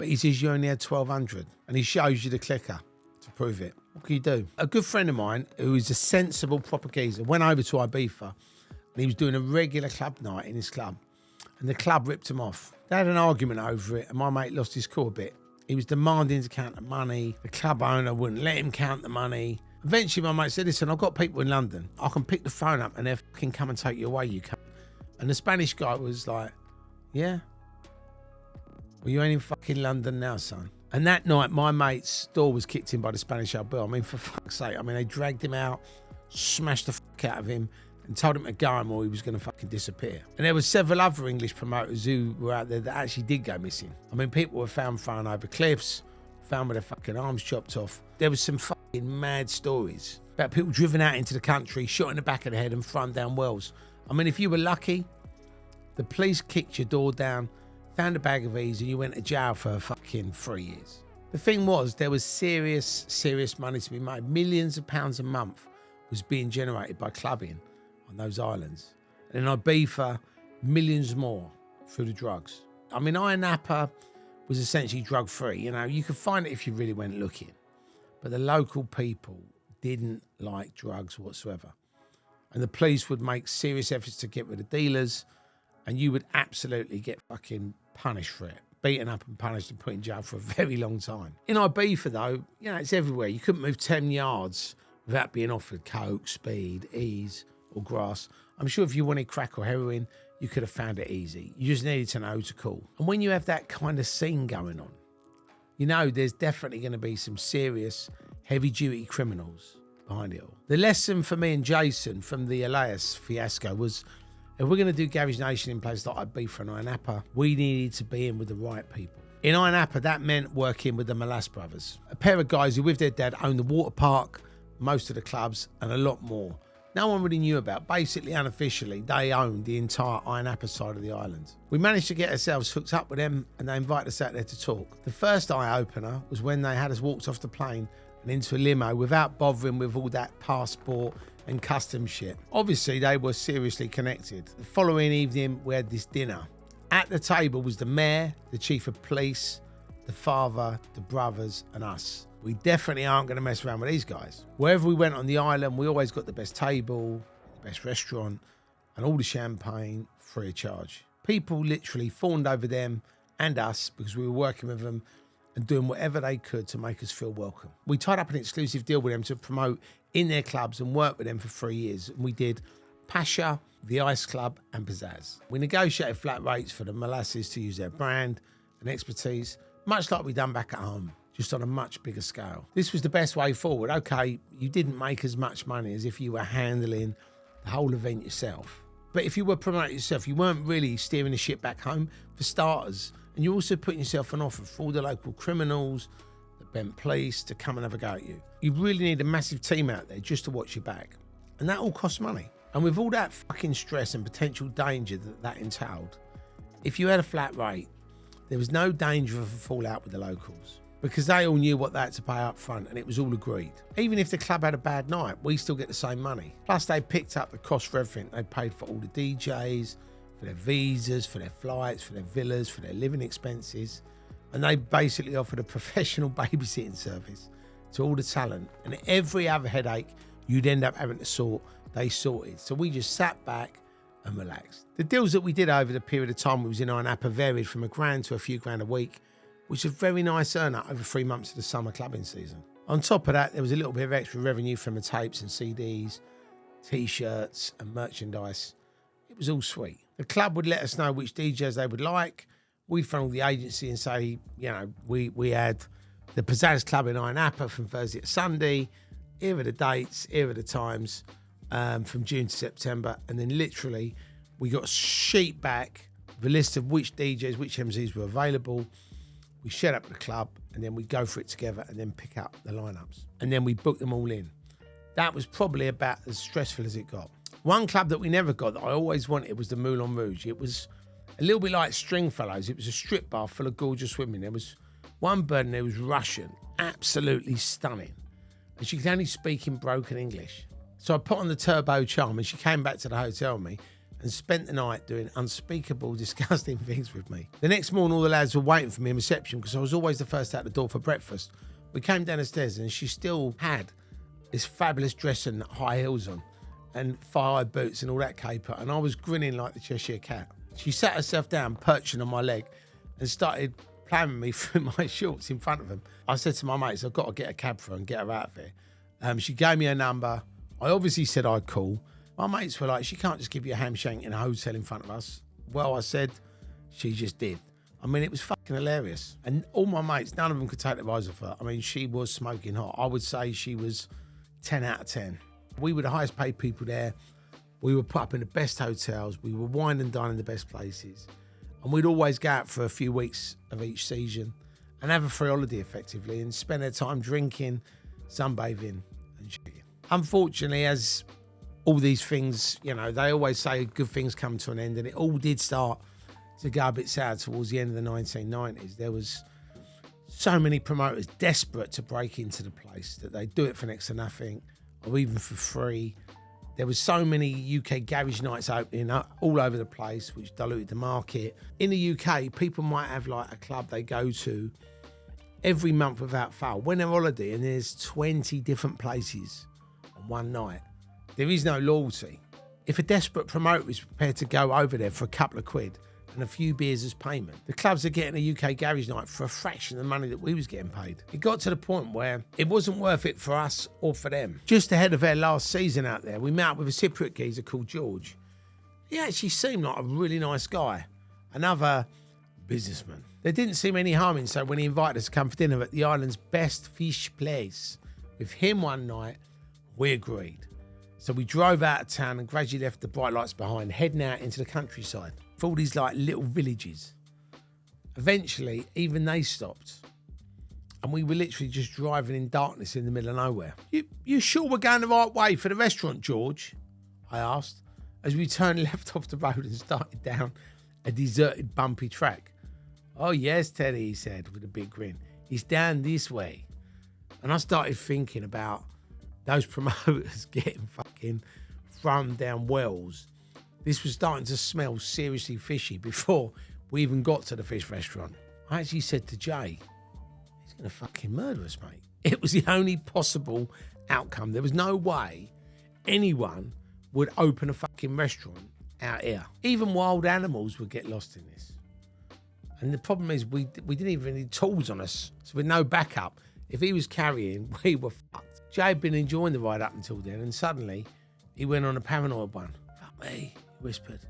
but he says you only had 1,200, and he shows you the clicker to prove it. What can you do? A good friend of mine, who is a sensible proper geezer, went over to Ibiza, and he was doing a regular club night in his club, and the club ripped him off. They had an argument over it, and my mate lost his cool a bit. He was demanding to count the money. The club owner wouldn't let him count the money. Eventually, my mate said, listen, I've got people in London. I can pick the phone up and they'll fucking come and take you away, you cunt. And the Spanish guy was like, yeah? Well, you ain't in fucking London now, son. And that night, my mate's door was kicked in by the Spanish old bill. I mean, for fuck's sake. I mean, they dragged him out, smashed the fuck out of him, and told him to go home or he was going to fucking disappear. And there were several other English promoters who were out there that actually did go missing. I mean, people were found thrown over cliffs, found with their fucking arms chopped off. There was some fucking mad stories about people driven out into the country, shot in the back of the head and thrown down wells. I mean, if you were lucky, the police kicked your door down, found a bag of ease, and you went to jail for fucking 3 years. The thing was, there was serious money to be made. Millions of pounds a month was being generated by clubbing on those islands. And in Ibiza, millions more through the drugs. I mean, Ayia Napa was essentially drug-free. You know, you could find it if you really went looking. But the local people didn't like drugs whatsoever. And the police would make serious efforts to get rid of dealers, and you would absolutely get fucking punished for it. Beaten up and punished and put in jail for a very long time. In Ibiza, though, you know, it's everywhere. You couldn't move 10 yards without being offered coke, speed, ease, or grass. I'm sure if you wanted crack or heroin, you could have found it easy. You just needed to know who to call. And when you have that kind of scene going on, you know there's definitely going to be some serious, heavy-duty criminals behind it all. The lesson for me and Jason from the Elias fiasco was, if we're going to do Garage Nation in places like Ibiza and Ayia Napa, we needed to be in with the right people. In Ayia Napa, that meant working with the Malas brothers, a pair of guys who, with their dad, owned the water park, most of the clubs, and a lot more. No one really knew about. Basically, unofficially, they owned the entire Ayia Napa side of the island. We managed to get ourselves hooked up with them, and they invited us out there to talk. The first eye-opener was when they had us walked off the plane and into a limo without bothering with all that passport and custom shit. Obviously, they were seriously connected. The following evening, we had this dinner. At the table was the mayor, the chief of police, the father, the brothers, and us. We definitely aren't going to mess around with these guys. Wherever we went on the island, we always got the best table, the best restaurant, and all the champagne free of charge. People literally fawned over them and us because we were working with them and doing whatever they could to make us feel welcome. We tied up an exclusive deal with them to promote in their clubs and work with them for 3 years. And we did Pasha, the Ice Club, and Pizzazz. We negotiated flat rates for the Molasses to use their brand and expertise, much like we done back at home, just on a much bigger scale. This was the best way forward. Okay, you didn't make as much money as if you were handling the whole event yourself. But if you were promoting yourself, you weren't really steering the ship back home, for starters. And you're also putting yourself on offer for all the local criminals, the bent police, to come and have a go at you. You really need a massive team out there just to watch your back. And that all costs money. And with all that fucking stress and potential danger that entailed, if you had a flat rate, there was no danger of a fallout with the locals, because they all knew what they had to pay up front and it was all agreed. Even if the club had a bad night, we still get the same money. Plus, they picked up the cost for everything. They paid for all the DJs, for their visas, for their flights, for their villas, for their living expenses. And they basically offered a professional babysitting service to all the talent. And every other headache you'd end up having to sort, they sorted. So we just sat back and relaxed. The deals that we did over the period of time we was in Ayia Napa varied from $1,000 to a few grand a week, which is a very nice earner over 3 months of the summer clubbing season. On top of that, there was a little bit of extra revenue from the tapes and CDs, T-shirts and merchandise. It was all sweet. The club would let us know which DJs they would like. We'd phone the agency and say, you know, we had the Pizzazz Club in Ayia Napa from Thursday to Sunday. Here are the dates, here are the times, from June to September. And then literally we got a sheet back with a list of which DJs, which MCs were available. We set up the club and then we go for it together and then pick up the lineups. And then we book them all in. That was probably about as stressful as it got. One club that we never got that I always wanted was the Moulin Rouge. It was a little bit like Stringfellows. It was a strip bar full of gorgeous women. There was one bird and there was Russian, absolutely stunning. And she could only speak in broken English. So I put on the turbo charm and she came back to the hotel with me and spent the night doing unspeakable, disgusting things with me. The next morning, all the lads were waiting for me in reception because I was always the first out the door for breakfast. We came down the stairs and she still had this fabulous dress and high heels on and fire boots and all that caper, and I was grinning like the Cheshire Cat. She sat herself down, perching on my leg, and started playing me through my shorts in front of them. I said to my mates, I've got to get a cab for her and get her out of here. She gave me her number. I obviously said I'd call. My mates were like, she can't just give you a handshake in a hotel in front of us. Well, I said, she just did. I mean, it was fucking hilarious. And all my mates, none of them could take their eyes off her. I mean, she was smoking hot. I would say she was 10 out of 10. We were the highest paid people there. We were put up in the best hotels. We were wine and dine in the best places. And we'd always go out for a few weeks of each season and have a free holiday effectively and spend our time drinking, sunbathing and shitting. Unfortunately, as all these things, you know, they always say good things come to an end, and it all did start to go a bit sad towards the end of the 1990s. There was so many promoters desperate to break into the place that they'd do it for next to nothing or even for free. There was so many UK garage nights opening up all over the place, which diluted the market. In the UK, people might have like a club they go to every month without fail when they're on holiday, and there's 20 different places on one night. There is no loyalty. If a desperate promoter is prepared to go over there for a couple of quid and a few beers as payment, the clubs are getting a UK garage night for a fraction of the money that we was getting paid. It got to the point where it wasn't worth it for us or for them. Just ahead of our last season out there, we met up with a Cypriot geezer called George. He actually seemed like a really nice guy, another businessman. There didn't seem any harm in, so when he invited us to come for dinner at the island's best fish place with him one night, we agreed. So we drove out of town and gradually left the bright lights behind, heading out into the countryside for all these like little villages. Eventually, even they stopped. And we were literally just driving in darkness in the middle of nowhere. You sure we're going the right way for the restaurant, George? I asked, as we turned left off the road and started down a deserted, bumpy track. Oh, yes, Teddy, he said with a big grin. It's down this way. And I started thinking about those promoters getting fucking thrown down wells. This was starting to smell seriously fishy before we even got to the fish restaurant. I actually said to Jay, he's going to fucking murder us, mate. It was the only possible outcome. There was no way anyone would open a fucking restaurant out here. Even wild animals would get lost in this. And the problem is we didn't even have any tools on us, so with no backup, if he was carrying, we were fucked. Jay had been enjoying the ride up until then, and suddenly he went on a paranoid one. Fuck me, he whispered,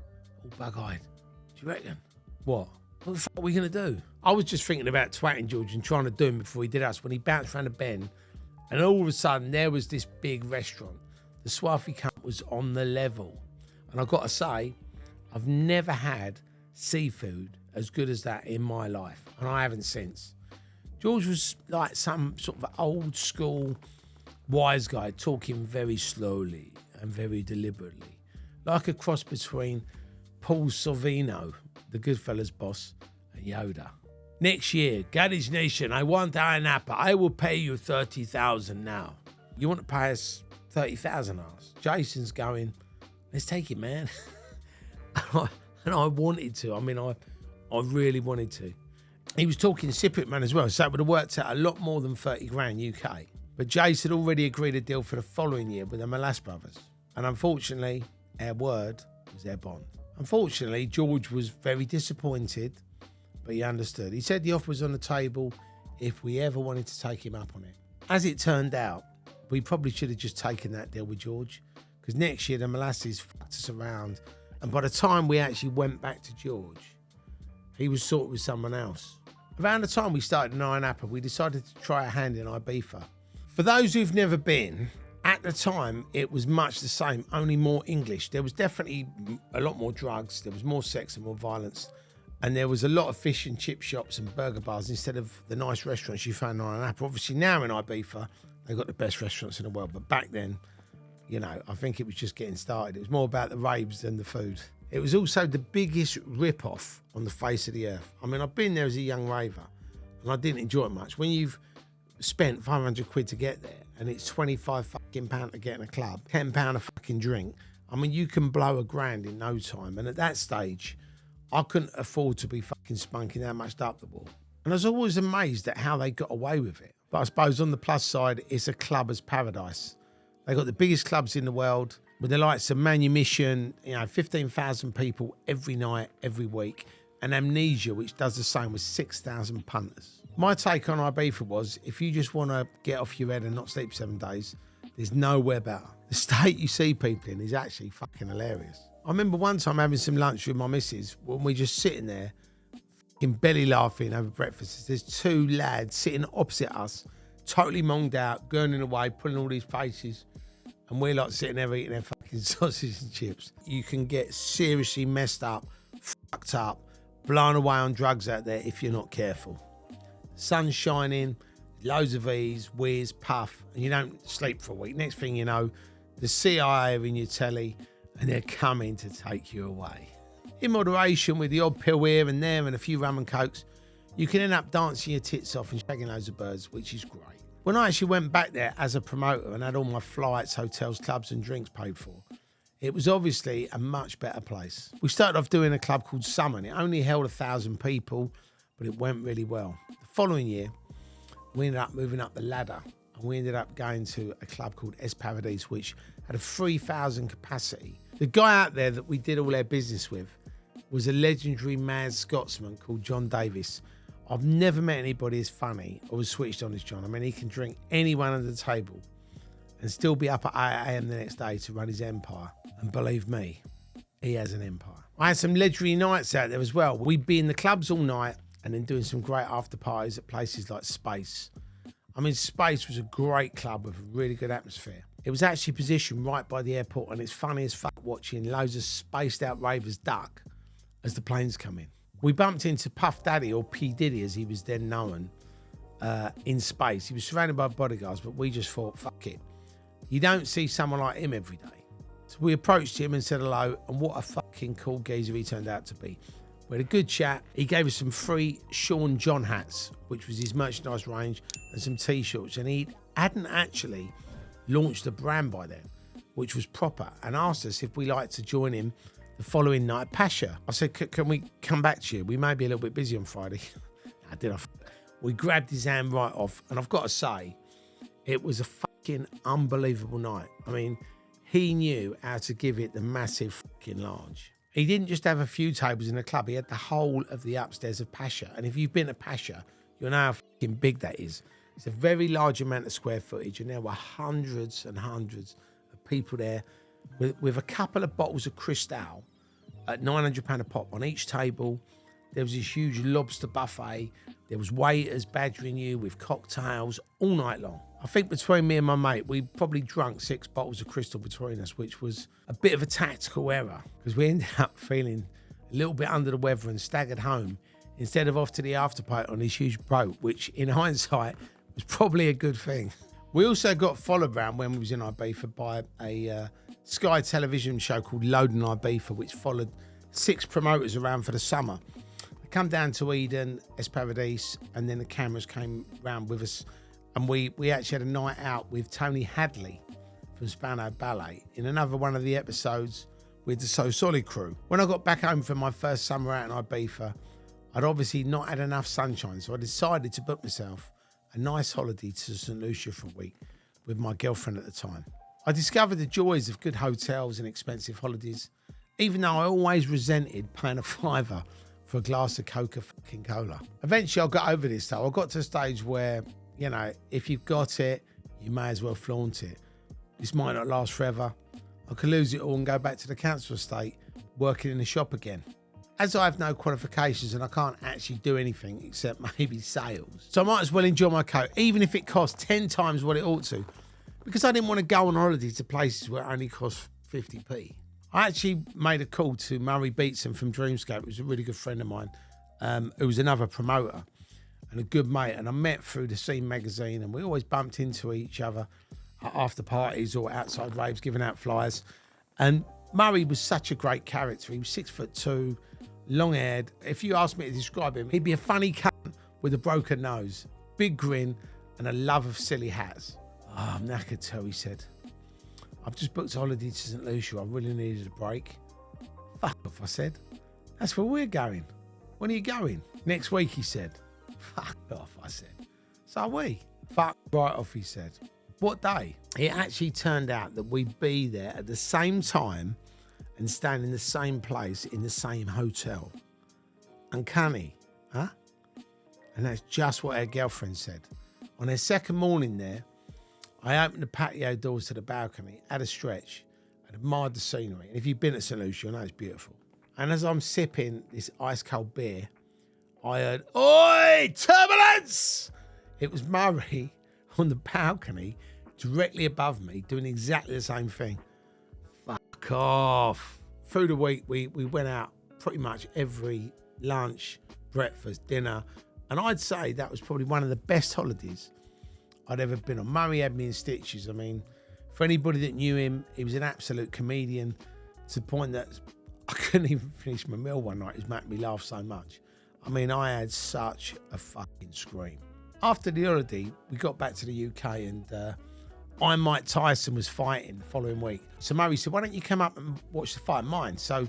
all bug-eyed. Do you reckon? What the fuck are we going to do? I was just thinking about twatting George and trying to do him before he did us when he bounced around a bend, and all of a sudden there was this big restaurant. The swarthy cunt was on the level. And I've got to say, I've never had seafood as good as that in my life, and I haven't since. George was like some sort of old school wise guy, talking very slowly and very deliberately, like a cross between Paul Sorvino, the Goodfellas boss, and Yoda. Next year, Garage Nation, I want Iron Apple. I will pay you 30,000 now. You want to pay us 30,000, asked. Jason's going, let's take it, man. And I wanted to. I mean, I really wanted to. He was talking Cypriot man as well, so it would have worked out a lot more than 30 grand UK. But Jace had already agreed a deal for the following year with the Malas brothers. And unfortunately, our word was their bond. Unfortunately, George was very disappointed, but he understood. He said the offer was on the table if we ever wanted to take him up on it. As it turned out, we probably should have just taken that deal with George, because next year the Molasses fucked us around. And by the time we actually went back to George, he was sorted with someone else. Around the time we started Nine Apple, we decided to try a hand in Ibiza. For those who've never been, at the time, it was much the same, only more English. There was definitely a lot more drugs, there was more sex and more violence, and there was a lot of fish and chip shops and burger bars instead of the nice restaurants you found on an app. Obviously now in Ibiza, they've got the best restaurants in the world, but back then, you know, I think it was just getting started. It was more about the raves than the food. It was also the biggest rip-off on the face of the earth. I mean, I've been there as a young raver, and I didn't enjoy it much. When you've spent 500 quid to get there, and it's 25 fucking pound to get in a club, £10 a fucking drink, I mean, you can blow $1,000 in no time. And at that stage, I couldn't afford to be fucking spunking that much up the wall. And I was always amazed at how they got away with it. But I suppose on the plus side, it's a clubber's paradise. They got the biggest clubs in the world with the likes of Manumission, 15,000 people every night, every week, and Amnesia, which does the same with 6,000 punters. My take on Ibiza was, if you just want to get off your head and not sleep 7 days, there's nowhere better. The state you see people in is actually fucking hilarious. I remember one time having some lunch with my missus when we just sitting there, fucking belly laughing over breakfast. There's 2 lads sitting opposite us, totally monged out, gurning away, pulling all these faces. And we're like sitting there eating their fucking sausage and chips. You can get seriously messed up, fucked up, blown away on drugs out there if you're not careful. Sun's shining, loads of V's, whiz, puff, and you don't sleep for a week. Next thing you know, the CIA are in your telly and they're coming to take you away. In moderation, with the odd pill here and there and a few rum and cokes, you can end up dancing your tits off and shagging loads of birds, which is great. When I actually went back there as a promoter and had all my flights, hotels, clubs and drinks paid for, it was obviously a much better place. We started off doing a club called Summer, and it only held 1,000 people, but it went really well. The following year, we ended up moving up the ladder and we ended up going to a club called Es Paradise, which had a 3,000 capacity. The guy out there that we did all our business with was a legendary mad Scotsman called John Davis. I've never met anybody as funny or as switched on as John. I mean, he can drink anyone at the table and still be up at 8 a.m. the next day to run his empire. And believe me, he has an empire. I had some legendary nights out there as well. We'd be in the clubs all night and then doing some great after parties at places like Space. I mean, Space was a great club with a really good atmosphere. It was actually positioned right by the airport, and it's funny as fuck watching loads of spaced out ravers duck as the planes come in. We bumped into Puff Daddy, or P. Diddy as he was then known, in Space. He was surrounded by bodyguards, but we just thought, fuck it. You don't see someone like him every day. So we approached him and said hello, and what a fucking cool geezer he turned out to be. We had a good chat. He gave us some free Sean John hats, which was his merchandise range, and some t-shirts, and he hadn't actually launched a brand by then, which was proper, and asked us if we liked to join him the following night at Pasha. I said, can we come back to you? We may be a little bit busy on Friday. We grabbed his hand right off, and I've got to say, it was a fucking unbelievable night. I mean, he knew how to give it the massive fucking large. He didn't just have a few tables in the club, he had the whole of the upstairs of Pasha. And if you've been to Pasha, you'll know how fucking big that is. It's a very large amount of square footage, and there were hundreds and hundreds of people there with a couple of bottles of Cristal at £900 a pop on each table. There was this huge lobster buffet. There was waiters badgering you with cocktails all night long. I think between me and my mate, we probably drunk 6 bottles of Crystal between us, which was a bit of a tactical error because we ended up feeling a little bit under the weather and staggered home instead of off to the after party on this huge boat, which in hindsight was probably a good thing. We also got followed around when we was in Ibiza by a Sky television show called Loading Ibiza, which followed 6 promoters around for the summer. They come down to Eden, Es Paradise, and then the cameras came round with us, and we actually had a night out with Tony Hadley from Spano Ballet in another one of the episodes with the So Solid crew. When I got back home from my first summer out in Ibiza, I'd obviously not had enough sunshine, so I decided to book myself a nice holiday to St. Lucia for a week with my girlfriend at the time. I discovered the joys of good hotels and expensive holidays, even though I always resented paying a £5 for a glass of Coca-Cola. Eventually I got over this though. I got to a stage where, you know, if you've got it, you may as well flaunt it. This might not last forever. I could lose it all and go back to the council estate, working in the shop again. As I have no qualifications and I can't actually do anything except maybe sales, so I might as well enjoy my coat, even if it costs 10 times what it ought to, because I didn't want to go on holiday to places where it only cost 50p. I actually made a call to Murray Beatson from Dreamscape, who's a really good friend of mine, who was another promoter and a good mate, and I met through the Scene magazine, and we always bumped into each other at after parties or outside raves giving out flyers. And Murray was such a great character. He was 6'2", long-haired. If you asked me to describe him, he'd be a funny cunt with a broken nose, big grin, and a love of silly hats. Oh, I'm knackered too, he said. I've just booked a holiday to St. Lucia. I really needed a break. Fuck off, I said. That's where we're going. When are you going? Next week, he said. Fuck off, I said. So are we. Fuck right off, he said. What day? It actually turned out that we'd be there at the same time and stand in the same place in the same hotel. Uncanny, huh? And that's just what our girlfriend said. On their second morning there, I opened the patio doors to the balcony, had a stretch, and admired the scenery. And if you've been at St. Lucia, you know it's beautiful. And as I'm sipping this ice cold beer, I heard, "Oi, turbulence!" It was Murray on the balcony directly above me doing exactly the same thing. Fuck off. Through the week, we went out pretty much every lunch, breakfast, dinner. And I'd say that was probably one of the best holidays I'd ever been on. Murray had me in stitches. I mean, for anybody that knew him, he was an absolute comedian to the point that I couldn't even finish my meal one night. It was making me laugh so much. I mean, I had such a fucking scream. After the holiday, we got back to the UK and Mike Tyson was fighting the following week. So Murray said, "Why don't you come up and watch the fight?" Mine. So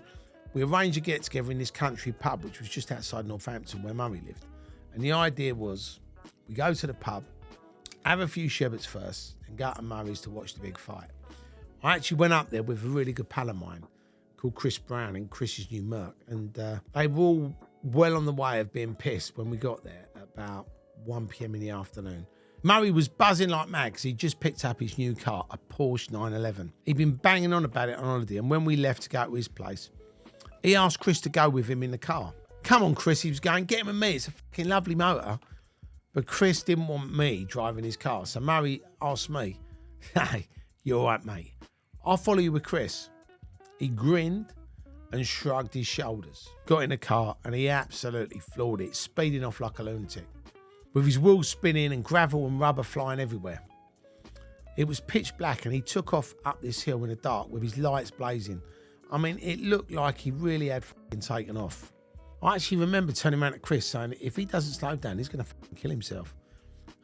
we arranged a get together in this country pub, which was just outside Northampton where Murray lived. And the idea was we go to the pub, have a few sherbets first, and go to Murray's to watch the big fight. I actually went up there with a really good pal of mine called Chris Brown and Chris's new Merc. And they were all well on the way of being pissed when we got there at about 1 p.m. in the afternoon. Murray was buzzing like mad because he'd just picked up his new car, a Porsche 911. He'd been banging on about it on holiday, and when we left to go to his place, he asked Chris to go with him in the car. "Come on, Chris," he was going, "get him with me. It's a fucking lovely motor." But Chris didn't want me driving his car. So Murray asked me, "Hey, you all right, mate? I'll follow you with Chris." He grinned and shrugged his shoulders, got in the car, and he absolutely floored it, speeding off like a lunatic, with his wheels spinning and gravel and rubber flying everywhere. It was pitch black and he took off up this hill in the dark with his lights blazing. I mean, it looked like he really had fucking taken off. I actually remember turning around to Chris saying, if he doesn't slow down, he's going to fucking kill himself.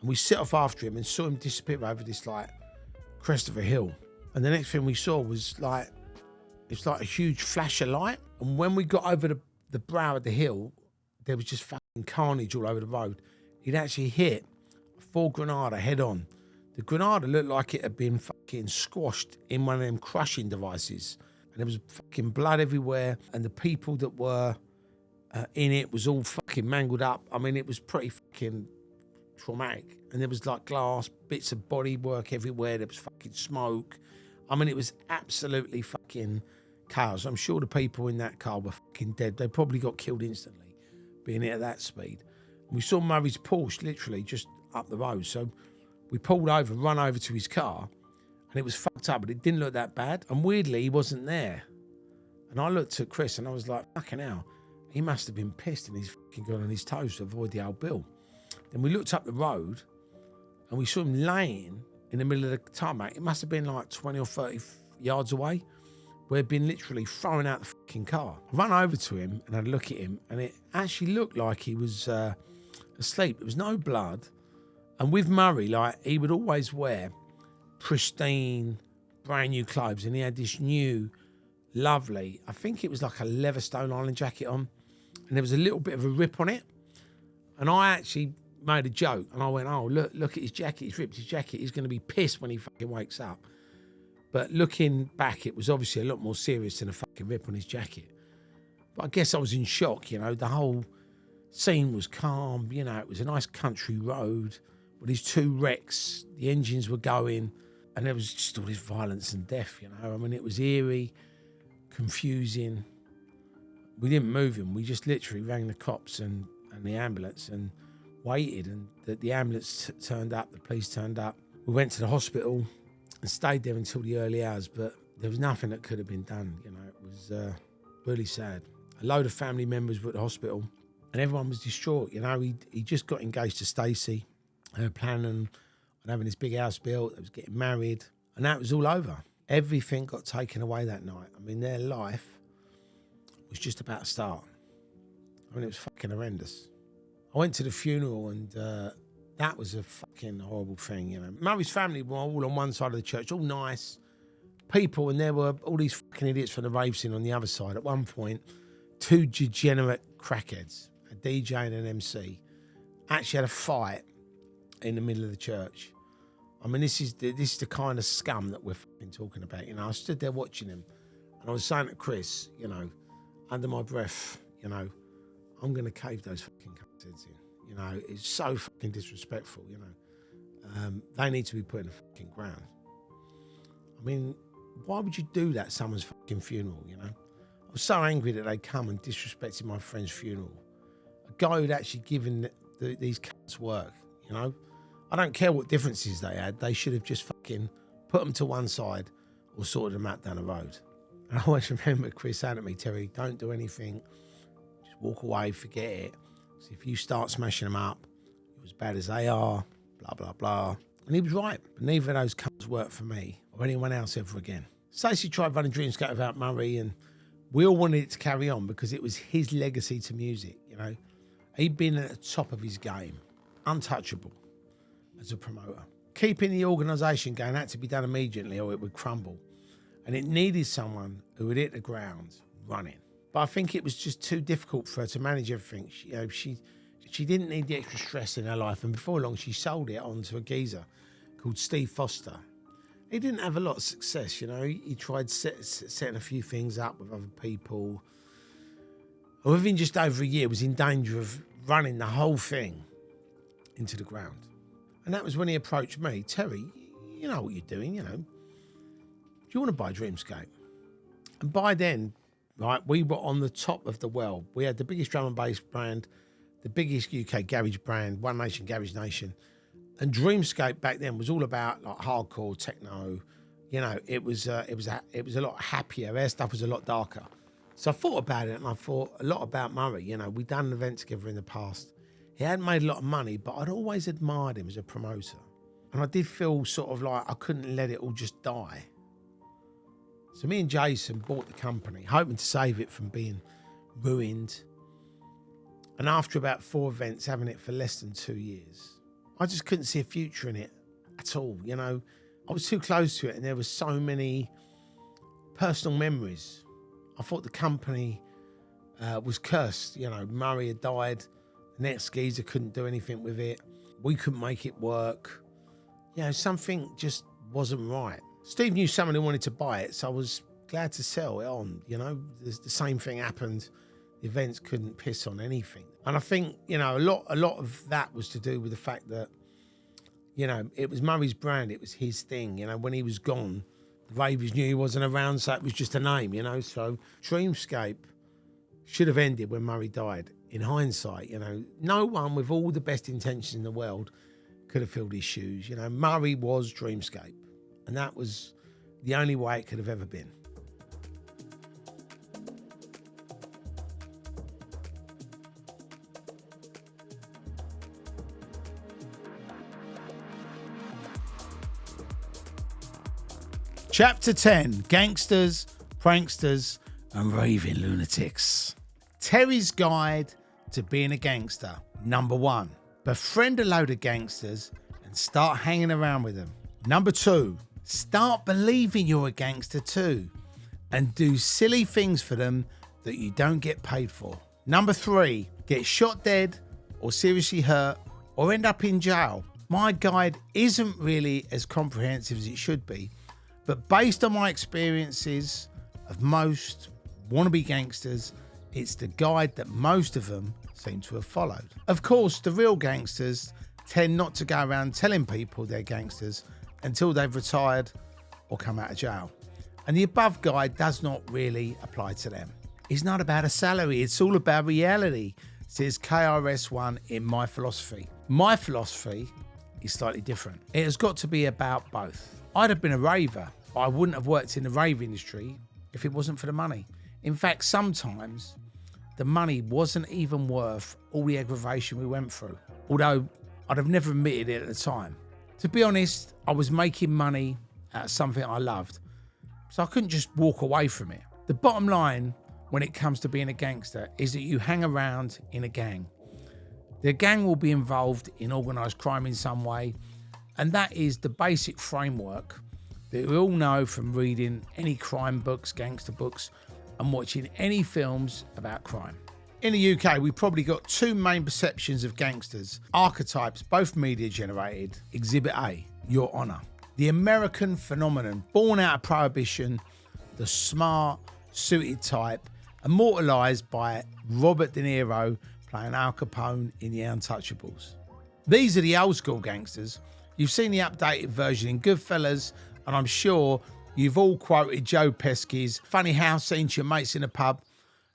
And we set off after him and saw him disappear over this like crest of a hill. And the next thing we saw was like, it's like a huge flash of light. And when we got over the brow of the hill, there was just fucking carnage all over the road. He'd actually hit a Ford Granada head on. The Granada looked like it had been fucking squashed in one of them crushing devices. And there was fucking blood everywhere. And the people that were in it was all fucking mangled up. I mean, it was pretty fucking traumatic. And there was like glass, bits of body work everywhere. There was fucking smoke. I mean, it was absolutely fucking chaos. I'm sure the people in that car were fucking dead. They probably got killed instantly, being it at that speed. We saw Murray's Porsche literally just up the road. So we pulled over, run over to his car, and it was fucked up, but it didn't look that bad. And weirdly, he wasn't there. And I looked at Chris and I was like, fucking hell, he must have been pissed and he's fucking got on his toes to avoid the old bill. Then we looked up the road and we saw him laying in the middle of the tarmac. It must have been like 20 or 30 yards away, where he'd been literally throwing out the fucking car. I ran over to him and had a look at him, and it actually looked like he was asleep. There was no blood. And with Murray, like, he would always wear pristine, brand new clothes, and he had this new, lovely, I think it was like a leather Stone Island jacket on, and there was a little bit of a rip on it. And I actually made a joke, and I went, oh, look at his jacket, he's ripped his jacket, he's going to be pissed when he fucking wakes up. But looking back, it was obviously a lot more serious than a fucking rip on his jacket. But I guess I was in shock, you know, the whole scene was calm, you know, it was a nice country road with these two wrecks, the engines were going, and there was just all this violence and death, you know. I mean, it was eerie, confusing. We didn't move him, we just literally rang the cops and the ambulance and waited, and the ambulance turned up, the police turned up. We went to the hospital and stayed there until the early hours, but there was nothing that could have been done, you know. It was really sad. A load of family members were at the hospital and everyone was distraught, you know. He just got engaged to Stacey. They were planning on having this big house built. They was getting married, and that was all over. Everything got taken away that night. I mean, their life was just about to start. I mean, it was fucking horrendous. I went to the funeral, and that was a fucking horrible thing, you know. Murray's family were all on one side of the church, all nice, people, and there were all these fucking idiots from the rave scene on the other side. At one point, two degenerate crackheads, a DJ and an MC, actually had a fight in the middle of the church. I mean, this is the kind of scum that we're fucking talking about. You know, I stood there watching him, and I was saying to Chris, you know, under my breath, you know, I'm going to cave those fucking cunts in. You know, it's so fucking disrespectful, you know. They need to be put in the fucking ground. I mean, why would you do that at someone's fucking funeral, you know? I was so angry that they come and disrespected my friend's funeral. A guy who'd actually given these cunts work, you know? I don't care what differences they had. They should have just fucking put them to one side or sorted them out down the road. And I always remember Chris saying to me, Terry, don't do anything. Just walk away, forget it. So if you start smashing them up, you're as bad as they are, blah, blah, blah. And he was right. But neither of those cunts worked for me or anyone else ever again. Stacey tried running Dreamscape without Murray, and we all wanted it to carry on because it was his legacy to music, you know. He'd been at the top of his game, untouchable as a promoter. Keeping the organisation going had to be done immediately or it would crumble. And it needed someone who would hit the ground running. But I think it was just too difficult for her to manage everything. She didn't need the extra stress in her life, and before long she sold it on to a geezer called Steve Foster. He didn't have a lot of success, you know. He tried setting a few things up with other people. And within just over a year was in danger of running the whole thing into the ground. And that was when he approached me. Terry, you know what you're doing, you know. Do you want to buy Dreamscape? And by then, right, we were on the top of the world. We had the biggest drum and bass brand, the biggest UK garage brand, One Nation, Garage Nation. And Dreamscape back then was all about like hardcore techno. You know, it was a lot happier. Their stuff was a lot darker. So I thought about it, and I thought a lot about Murray. You know, we'd done an event together in the past. He hadn't made a lot of money, but I'd always admired him as a promoter. And I did feel sort of like I couldn't let it all just die. So me and Jason bought the company, hoping to save it from being ruined. And after about 4 events, having it for less than 2 years, I just couldn't see a future in it at all. You know, I was too close to it, and there were so many personal memories. I thought the company was cursed. You know, Murray had died. The next geezer couldn't do anything with it. We couldn't make it work. You know, something just wasn't right. Steve knew someone who wanted to buy it, so I was glad to sell it on. You know, the same thing happened. The events couldn't piss on anything. And I think, you know, a lot of that was to do with the fact that, you know, it was Murray's brand. It was his thing. You know, when he was gone, the Ravers knew he wasn't around, so it was just a name, you know. So Dreamscape should have ended when Murray died. In hindsight, you know, no one with all the best intentions in the world could have filled his shoes. You know, Murray was Dreamscape, and that was the only way it could have ever been. Chapter 10, Gangsters, Pranksters and Raving Lunatics. Terry's Guide to Being a Gangster. Number 1, befriend a load of gangsters and start hanging around with them. Number 2, start believing you're a gangster too and do silly things for them that you don't get paid for. Number 3, get shot dead or seriously hurt or end up in jail. My guide isn't really as comprehensive as it should be, but based on my experiences of most wannabe gangsters, it's the guide that most of them seem to have followed. Of course, the real gangsters tend not to go around telling people they're gangsters until they've retired or come out of jail. And the above guide does not really apply to them. It's not about a salary, it's all about reality, says KRS-One in My Philosophy. My philosophy is slightly different. It has got to be about both. I'd have been a raver, but I wouldn't have worked in the rave industry if it wasn't for the money. In fact, sometimes the money wasn't even worth all the aggravation we went through, although I'd have never admitted it at the time. To be honest, I was making money out of something I loved, so I couldn't just walk away from it. The bottom line when it comes to being a gangster is that you hang around in a gang. The gang will be involved in organised crime in some way, and that is the basic framework that we all know from reading any crime books, gangster books, and watching any films about crime. In the UK, we've probably got two main perceptions of gangsters, archetypes, both media generated. Exhibit A, Your Honor. The American phenomenon, born out of Prohibition, the smart, suited type, immortalised by Robert De Niro playing Al Capone in The Untouchables. These are the old school gangsters. You've seen the updated version in Goodfellas, and I'm sure you've all quoted Joe Pesci's funny house scene to your mates in a pub.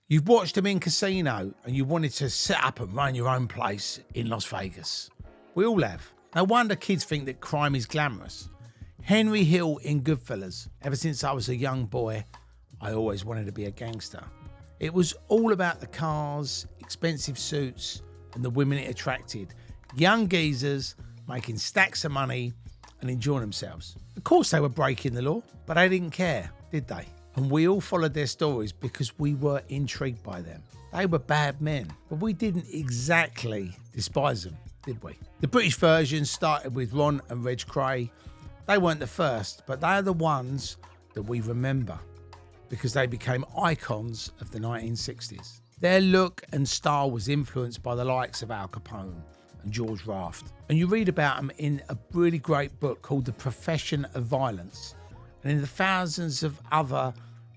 You've watched them in Casino and you wanted to set up and run your own place in Las Vegas. We all have. No wonder kids think that crime is glamorous. Henry Hill in Goodfellas. Ever since I was a young boy, I always wanted to be a gangster. It was all about the cars, expensive suits, and the women it attracted. Young geezers making stacks of money and enjoying themselves. Of course they were breaking the law, but they didn't care, did they? And we all followed their stories because we were intrigued by them. They were bad men, but we didn't exactly despise them, did we? The British version started with Ron and Reg Cray. They weren't the first, but they are the ones that we remember because they became icons of the 1960s. Their look and style was influenced by the likes of Al Capone and George Raft. And you read about them in a really great book called The Profession of Violence. And in the thousands of other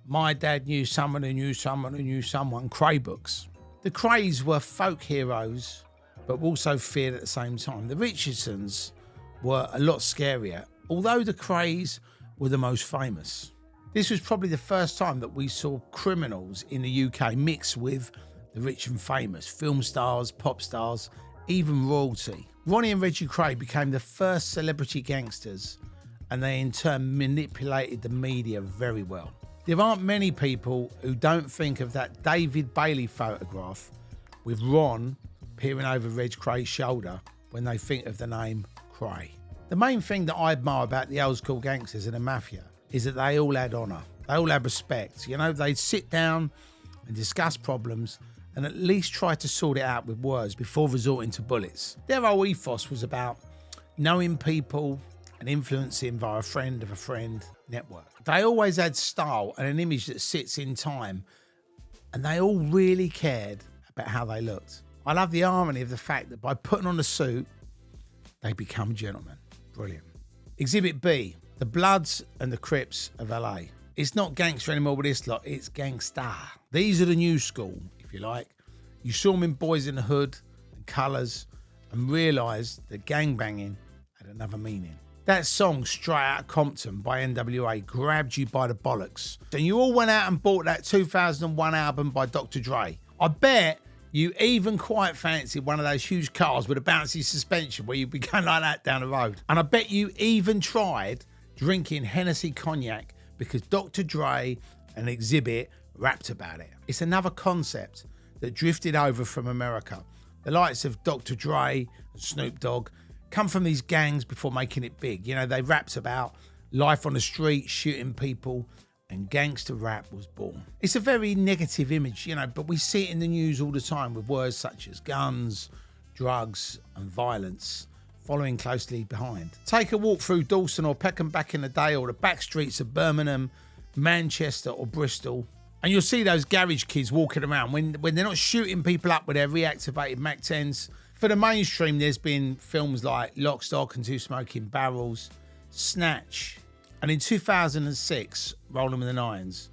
My Dad Knew Someone Who Knew Someone Who Knew Someone Cray books. The Crays were folk heroes, but also feared at the same time. The Richardsons were a lot scarier, although the Crays were the most famous. This was probably the first time that we saw criminals in the UK mix with the rich and famous, film stars, pop stars, even royalty. Ronnie and Reggie Cray became the first celebrity gangsters, and they in turn manipulated the media very well. There aren't many people who don't think of that David Bailey photograph with Ron peering over Reg Cray's shoulder when they think of the name Cray. The main thing that I admire about the old school gangsters and the mafia is that they all had honour. They all had respect. You know, they'd sit down and discuss problems and at least try to sort it out with words before resorting to bullets. Their whole ethos was about knowing people and influencing via a friend of a friend network. They always had style and an image that sits in time, and they all really cared about how they looked. I love the irony of the fact that by putting on a suit, they become gentlemen. Brilliant. Exhibit B, the Bloods and the Crips of LA. It's not gangster anymore with this lot, it's gangsta. These are the new school, if you like. You saw them in Boys in the Hood and Colours and realised that gangbanging had another meaning. That song, Straight Outta Compton by NWA, grabbed you by the bollocks. And you all went out and bought that 2001 album by Dr. Dre. I bet you even quite fancied one of those huge cars with a bouncy suspension where you'd be going like that down the road. And I bet you even tried drinking Hennessy cognac because Dr. Dre and Exhibit rapped about it. It's another concept that drifted over from America. The likes of Dr. Dre and Snoop Dogg come from these gangs before making it big. You know, they rapped about life on the street, shooting people, and gangster rap was born. It's a very negative image, you know, but we see it in the news all the time with words such as guns, drugs, and violence following closely behind. Take a walk through Dalston or Peckham back in the day, or the back streets of Birmingham, Manchester, or Bristol, and you'll see those garage kids walking around when they're not shooting people up with their reactivated Mac 10s. For the mainstream, there's been films like Lock, Stock and Two Smoking Barrels, Snatch, and in 2006, Rolling with the Nines,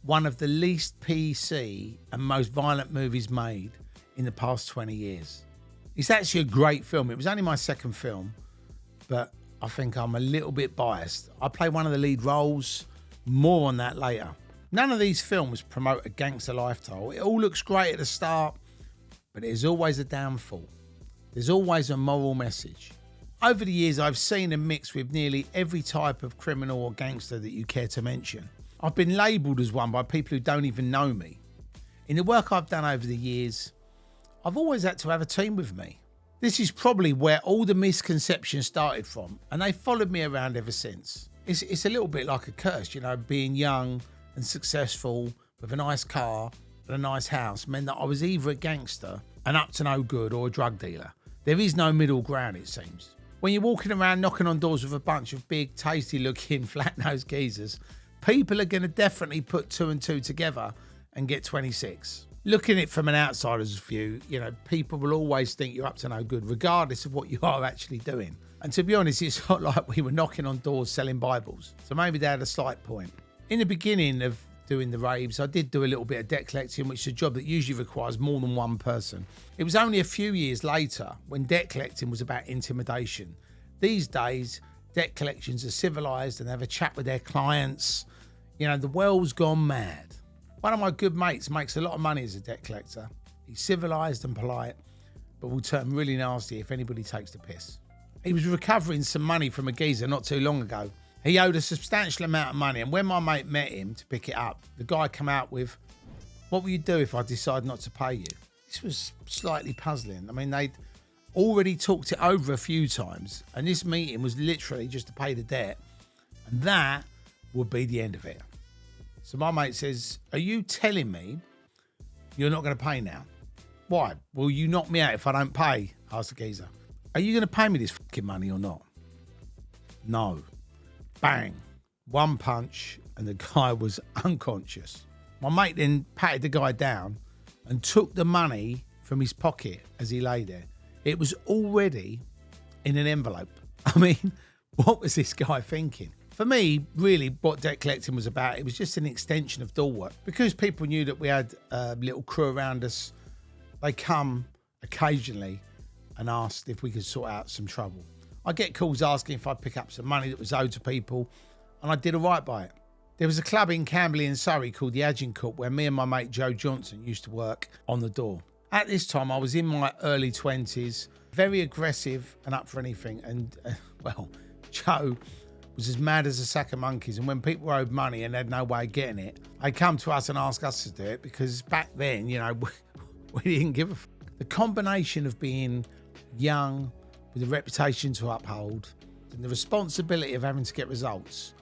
one of the least PC and most violent movies made in the past 20 years. It's actually a great film. It was only my second film, but I think I'm a little bit biased. I play one of the lead roles, more on that later. None of these films promote a gangster lifestyle. It all looks great at the start, but there's always a downfall. There's always a moral message. Over the years, I've seen and mixed with nearly every type of criminal or gangster that you care to mention. I've been labelled as one by people who don't even know me. In the work I've done over the years, I've always had to have a team with me. This is probably where all the misconceptions started from, and they followed me around ever since. It's a little bit like a curse, you know, being young and successful with a nice car and a nice house meant that I was either a gangster, an up to no good, or a drug dealer. There is no middle ground, it seems. When you're walking around knocking on doors with a bunch of big, tasty-looking, flat-nosed geezers, people are going to definitely put 2 and 2 together and get 26. Looking at it from an outsider's view, you know, people will always think you're up to no good, regardless of what you are actually doing. And to be honest, it's not like we were knocking on doors selling Bibles. So maybe they had a slight point. In the beginning of doing the raves, I did do a little bit of debt collecting, which is a job that usually requires more than one person. It was only a few years later when debt collecting was about intimidation. These days, debt collections are civilized and they have a chat with their clients. You know, the world's gone mad. One of my good mates makes a lot of money as a debt collector. He's civilized and polite, but will turn really nasty if anybody takes the piss. He was recovering some money from a geezer not too long ago. He owed a substantial amount of money, and when my mate met him to pick it up, the guy came out with, "What will you do if I decide not to pay you?" This was slightly puzzling. I mean, they'd already talked it over a few times, and this meeting was literally just to pay the debt, and that would be the end of it. So my mate says, "Are you telling me you're not going to pay now?" "Why? Will you knock me out if I don't pay?" asked the geezer. "Are you going to pay me this fucking money or not?" "No." Bang. One punch and the guy was unconscious. My mate then patted the guy down and took the money from his pocket as he lay there. It was already in an envelope. I mean, what was this guy thinking? For me, really, what debt collecting was about, it was just an extension of door work. Because people knew that we had a little crew around us, they come occasionally and asked if we could sort out some trouble. I get calls asking if I'd pick up some money that was owed to people, and I did all right by it. There was a club in Camberley in Surrey called the Agincourt where me and my mate Joe Johnson used to work on the door. At this time, I was in my early 20s, very aggressive and up for anything. And, well, Joe was as mad as a sack of monkeys. And when people owed money and had no way of getting it, they'd come to us and ask us to do it because back then, you know, we didn't give a f***. The combination of being young, with a reputation to uphold, and the responsibility of having to get results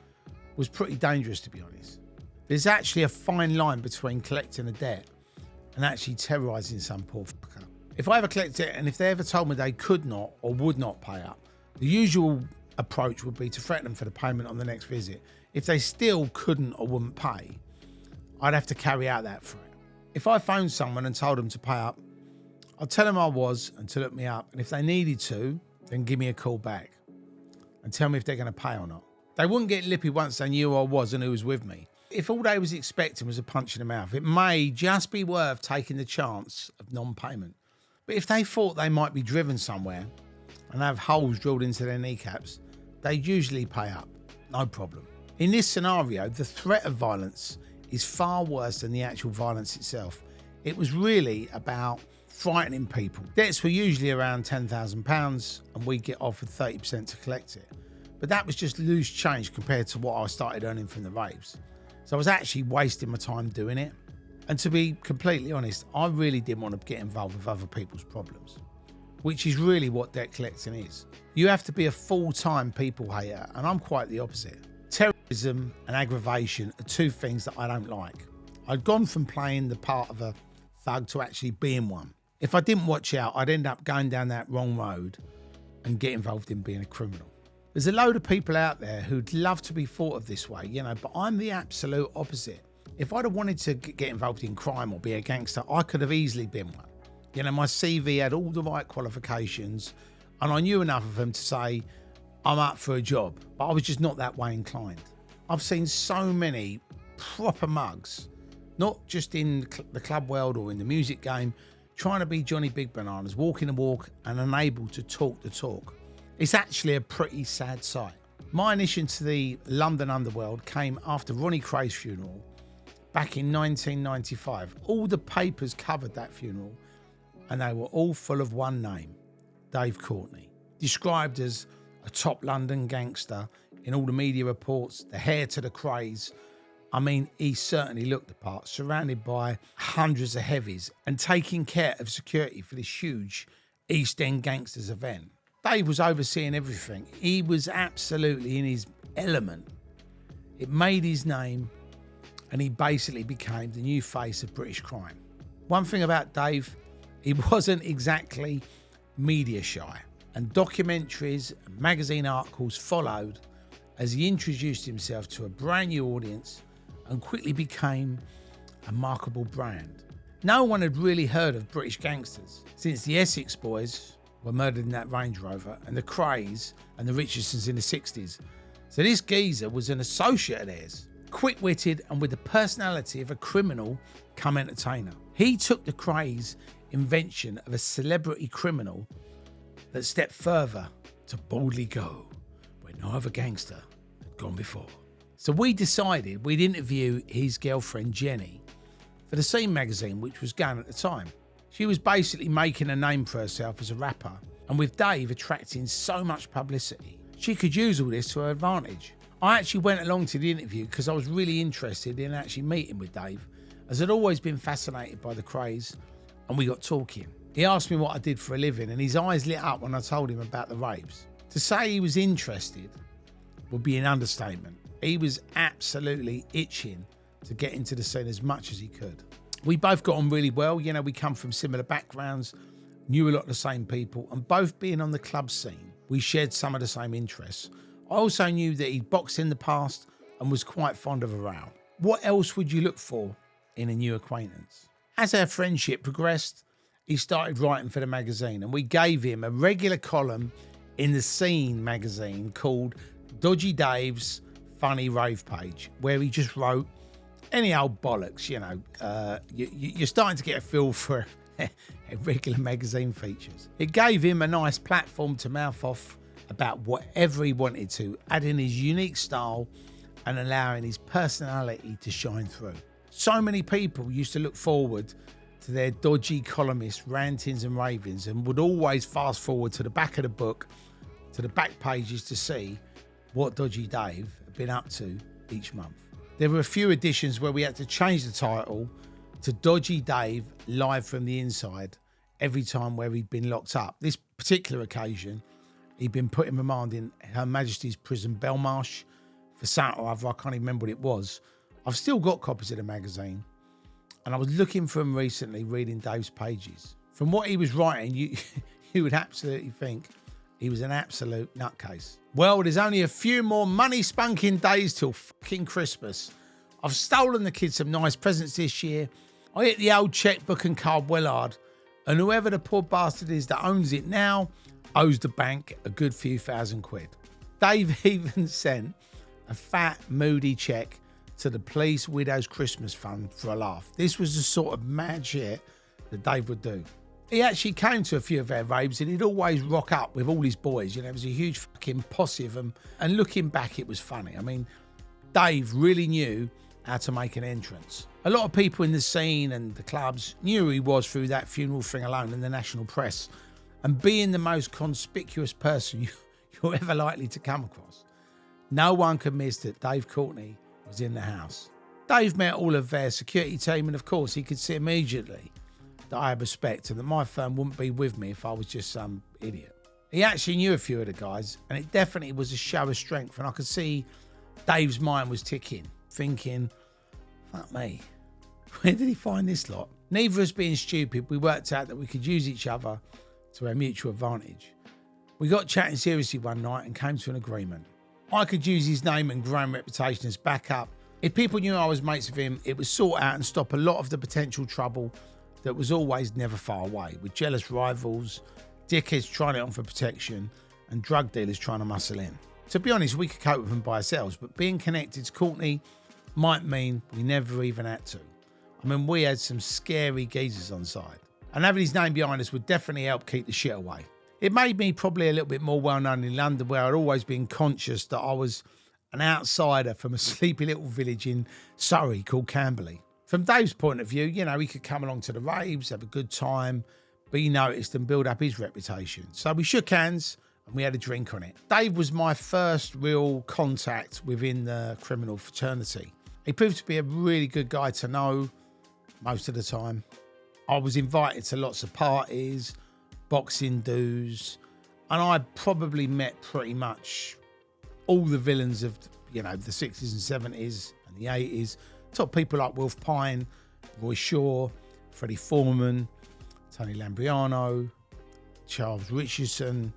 was pretty dangerous, to be honest. There's actually a fine line between collecting a debt and actually terrorising some poor fucker. If I ever collected it and if they ever told me they could not or would not pay up, the usual approach would be to threaten them for the payment on the next visit. If they still couldn't or wouldn't pay, I'd have to carry out that threat. If I phoned someone and told them to pay up, I'd tell them I was and to look me up, and if they needed to, then give me a call back and tell me if they're going to pay or not. They wouldn't get lippy once they knew who I was and who was with me. If all they was expecting was a punch in the mouth, it may just be worth taking the chance of non-payment. But if they thought they might be driven somewhere and have holes drilled into their kneecaps, they'd usually pay up, no problem. In this scenario, the threat of violence is far worse than the actual violence itself. It was really about frightening people. Debts were usually around £10,000 and we get offered 30% to collect it. But that was just loose change compared to what I started earning from the raves. So I was actually wasting my time doing it. And to be completely honest, I really didn't want to get involved with other people's problems, which is really what debt collecting is. You have to be a full-time people hater, and I'm quite the opposite. Terrorism and aggravation are two things that I don't like. I'd gone from playing the part of a thug to actually being one. If I didn't watch out, I'd end up going down that wrong road and get involved in being a criminal. There's a load of people out there who'd love to be thought of this way, you know, but I'm the absolute opposite. If I'd have wanted to get involved in crime or be a gangster, I could have easily been one. You know, my CV had all the right qualifications and I knew enough of them to say I'm up for a job, but I was just not that way inclined. I've seen so many proper mugs, not just in the club world or in the music game, trying to be Johnny Big Bananas, walking the walk and unable to talk the talk. It's actually a pretty sad sight. My initiation to the London Underworld came after Ronnie Cray's funeral back in 1995. All the papers covered that funeral and they were all full of one name, Dave Courtney. Described as a top London gangster in all the media reports, the hair to the Crays. I mean, he certainly looked the part, surrounded by hundreds of heavies and taking care of security for this huge East End Gangsters event. Dave was overseeing everything. He was absolutely in his element. It made his name and he basically became the new face of British crime. One thing about Dave, he wasn't exactly media shy. and documentaries and magazine articles followed as he introduced himself to a brand new audience and quickly became a marketable brand. No one had really heard of British gangsters since the Essex boys were murdered in that Range Rover and the Crays and the Richardsons in the 60s. So this geezer was an associate of theirs, quick-witted and with the personality of a criminal come entertainer. He took the Crays' invention of a celebrity criminal that stepped further to boldly go where no other gangster had gone before. So we decided we'd interview his girlfriend Jenny for the Scene magazine, which was going at the time. She was basically making a name for herself as a rapper, and with Dave attracting so much publicity, she could use all this to her advantage. I actually went along to the interview because I was really interested in actually meeting with Dave, as I'd always been fascinated by the Craze, and we got talking. He asked me what I did for a living, and his eyes lit up when I told him about the raves. To say he was interested would be an understatement. He was absolutely itching to get into the scene as much as he could. We both got on really well. You know, we come from similar backgrounds, knew a lot of the same people, and both being on the club scene, we shared some of the same interests. I also knew that he'd boxed in the past and was quite fond of a row. What else would you look for in a new acquaintance? As our friendship progressed, he started writing for the magazine, and we gave him a regular column in the Scene magazine called Dodgy Dave's Funny Rave Page, where he just wrote any old bollocks, you know. You're starting to get a feel for regular magazine features. It gave him a nice platform to mouth off about whatever he wanted to, adding his unique style and allowing his personality to shine through. So many people used to look forward to their dodgy columnist rantings and ravings and would always fast forward to the back of the book, to the back pages to see what Dodgy Dave had been up to each month. There were a few editions where we had to change the title to Dodgy Dave Live from the Inside every time where he'd been locked up. This particular occasion, he'd been put in remand in Her Majesty's Prison Belmarsh for something or other. I can't even remember what it was. I've still got copies of the magazine, and I was looking for them recently, reading Dave's pages. From what he was writing, you would absolutely think he was an absolute nutcase. Well, there's only a few more money-spunking days till fucking Christmas. I've stolen the kids some nice presents this year. I hit the old checkbook and card well hard, and whoever the poor bastard is that owns it now owes the bank a good few £1,000. Dave even sent a fat, moody cheque to the Police Widows Christmas Fund for a laugh. This was the sort of mad shit that Dave would do. He actually came to a few of our raves and he'd always rock up with all his boys. You know, it was a huge fucking posse of them. And looking back, it was funny. I mean, Dave really knew how to make an entrance. A lot of people in the scene and the clubs knew who he was through that funeral thing alone in the national press. And being the most conspicuous person you're ever likely to come across, no one could miss that Dave Courtney was in the house. Dave met all of their security team, and of course he could see immediately that I had respect and that my firm wouldn't be with me if I was just some idiot. He actually knew a few of the guys, and it definitely was a show of strength, and I could see Dave's mind was ticking, thinking, fuck me, where did he find this lot? Neither of us being stupid, we worked out that we could use each other to our mutual advantage. We got chatting seriously one night and came to an agreement. I could use his name and growing reputation as backup. If people knew I was mates with him, it would sort out and stop a lot of the potential trouble that was always never far away, with jealous rivals, dickheads trying it on for protection, and drug dealers trying to muscle in. To be honest, we could cope with them by ourselves, but being connected to Courtney might mean we never even had to. I mean, we had some scary geezers on side, and having his name behind us would definitely help keep the shit away. It made me probably a little bit more well-known in London, where I'd always been conscious that I was an outsider from a sleepy little village in Surrey called Camberley. From Dave's point of view, you know, he could come along to the raves, have a good time, be noticed and build up his reputation. So we shook hands and we had a drink on it. Dave was my first real contact within the criminal fraternity. He proved to be a really good guy to know most of the time. I was invited to lots of parties, boxing dues, and I probably met pretty much all the villains of, you know, the 60s and 70s and the 80s. Top people like Wilf Pine, Roy Shaw, Freddie Foreman, Tony Lambriano, Charles Richardson,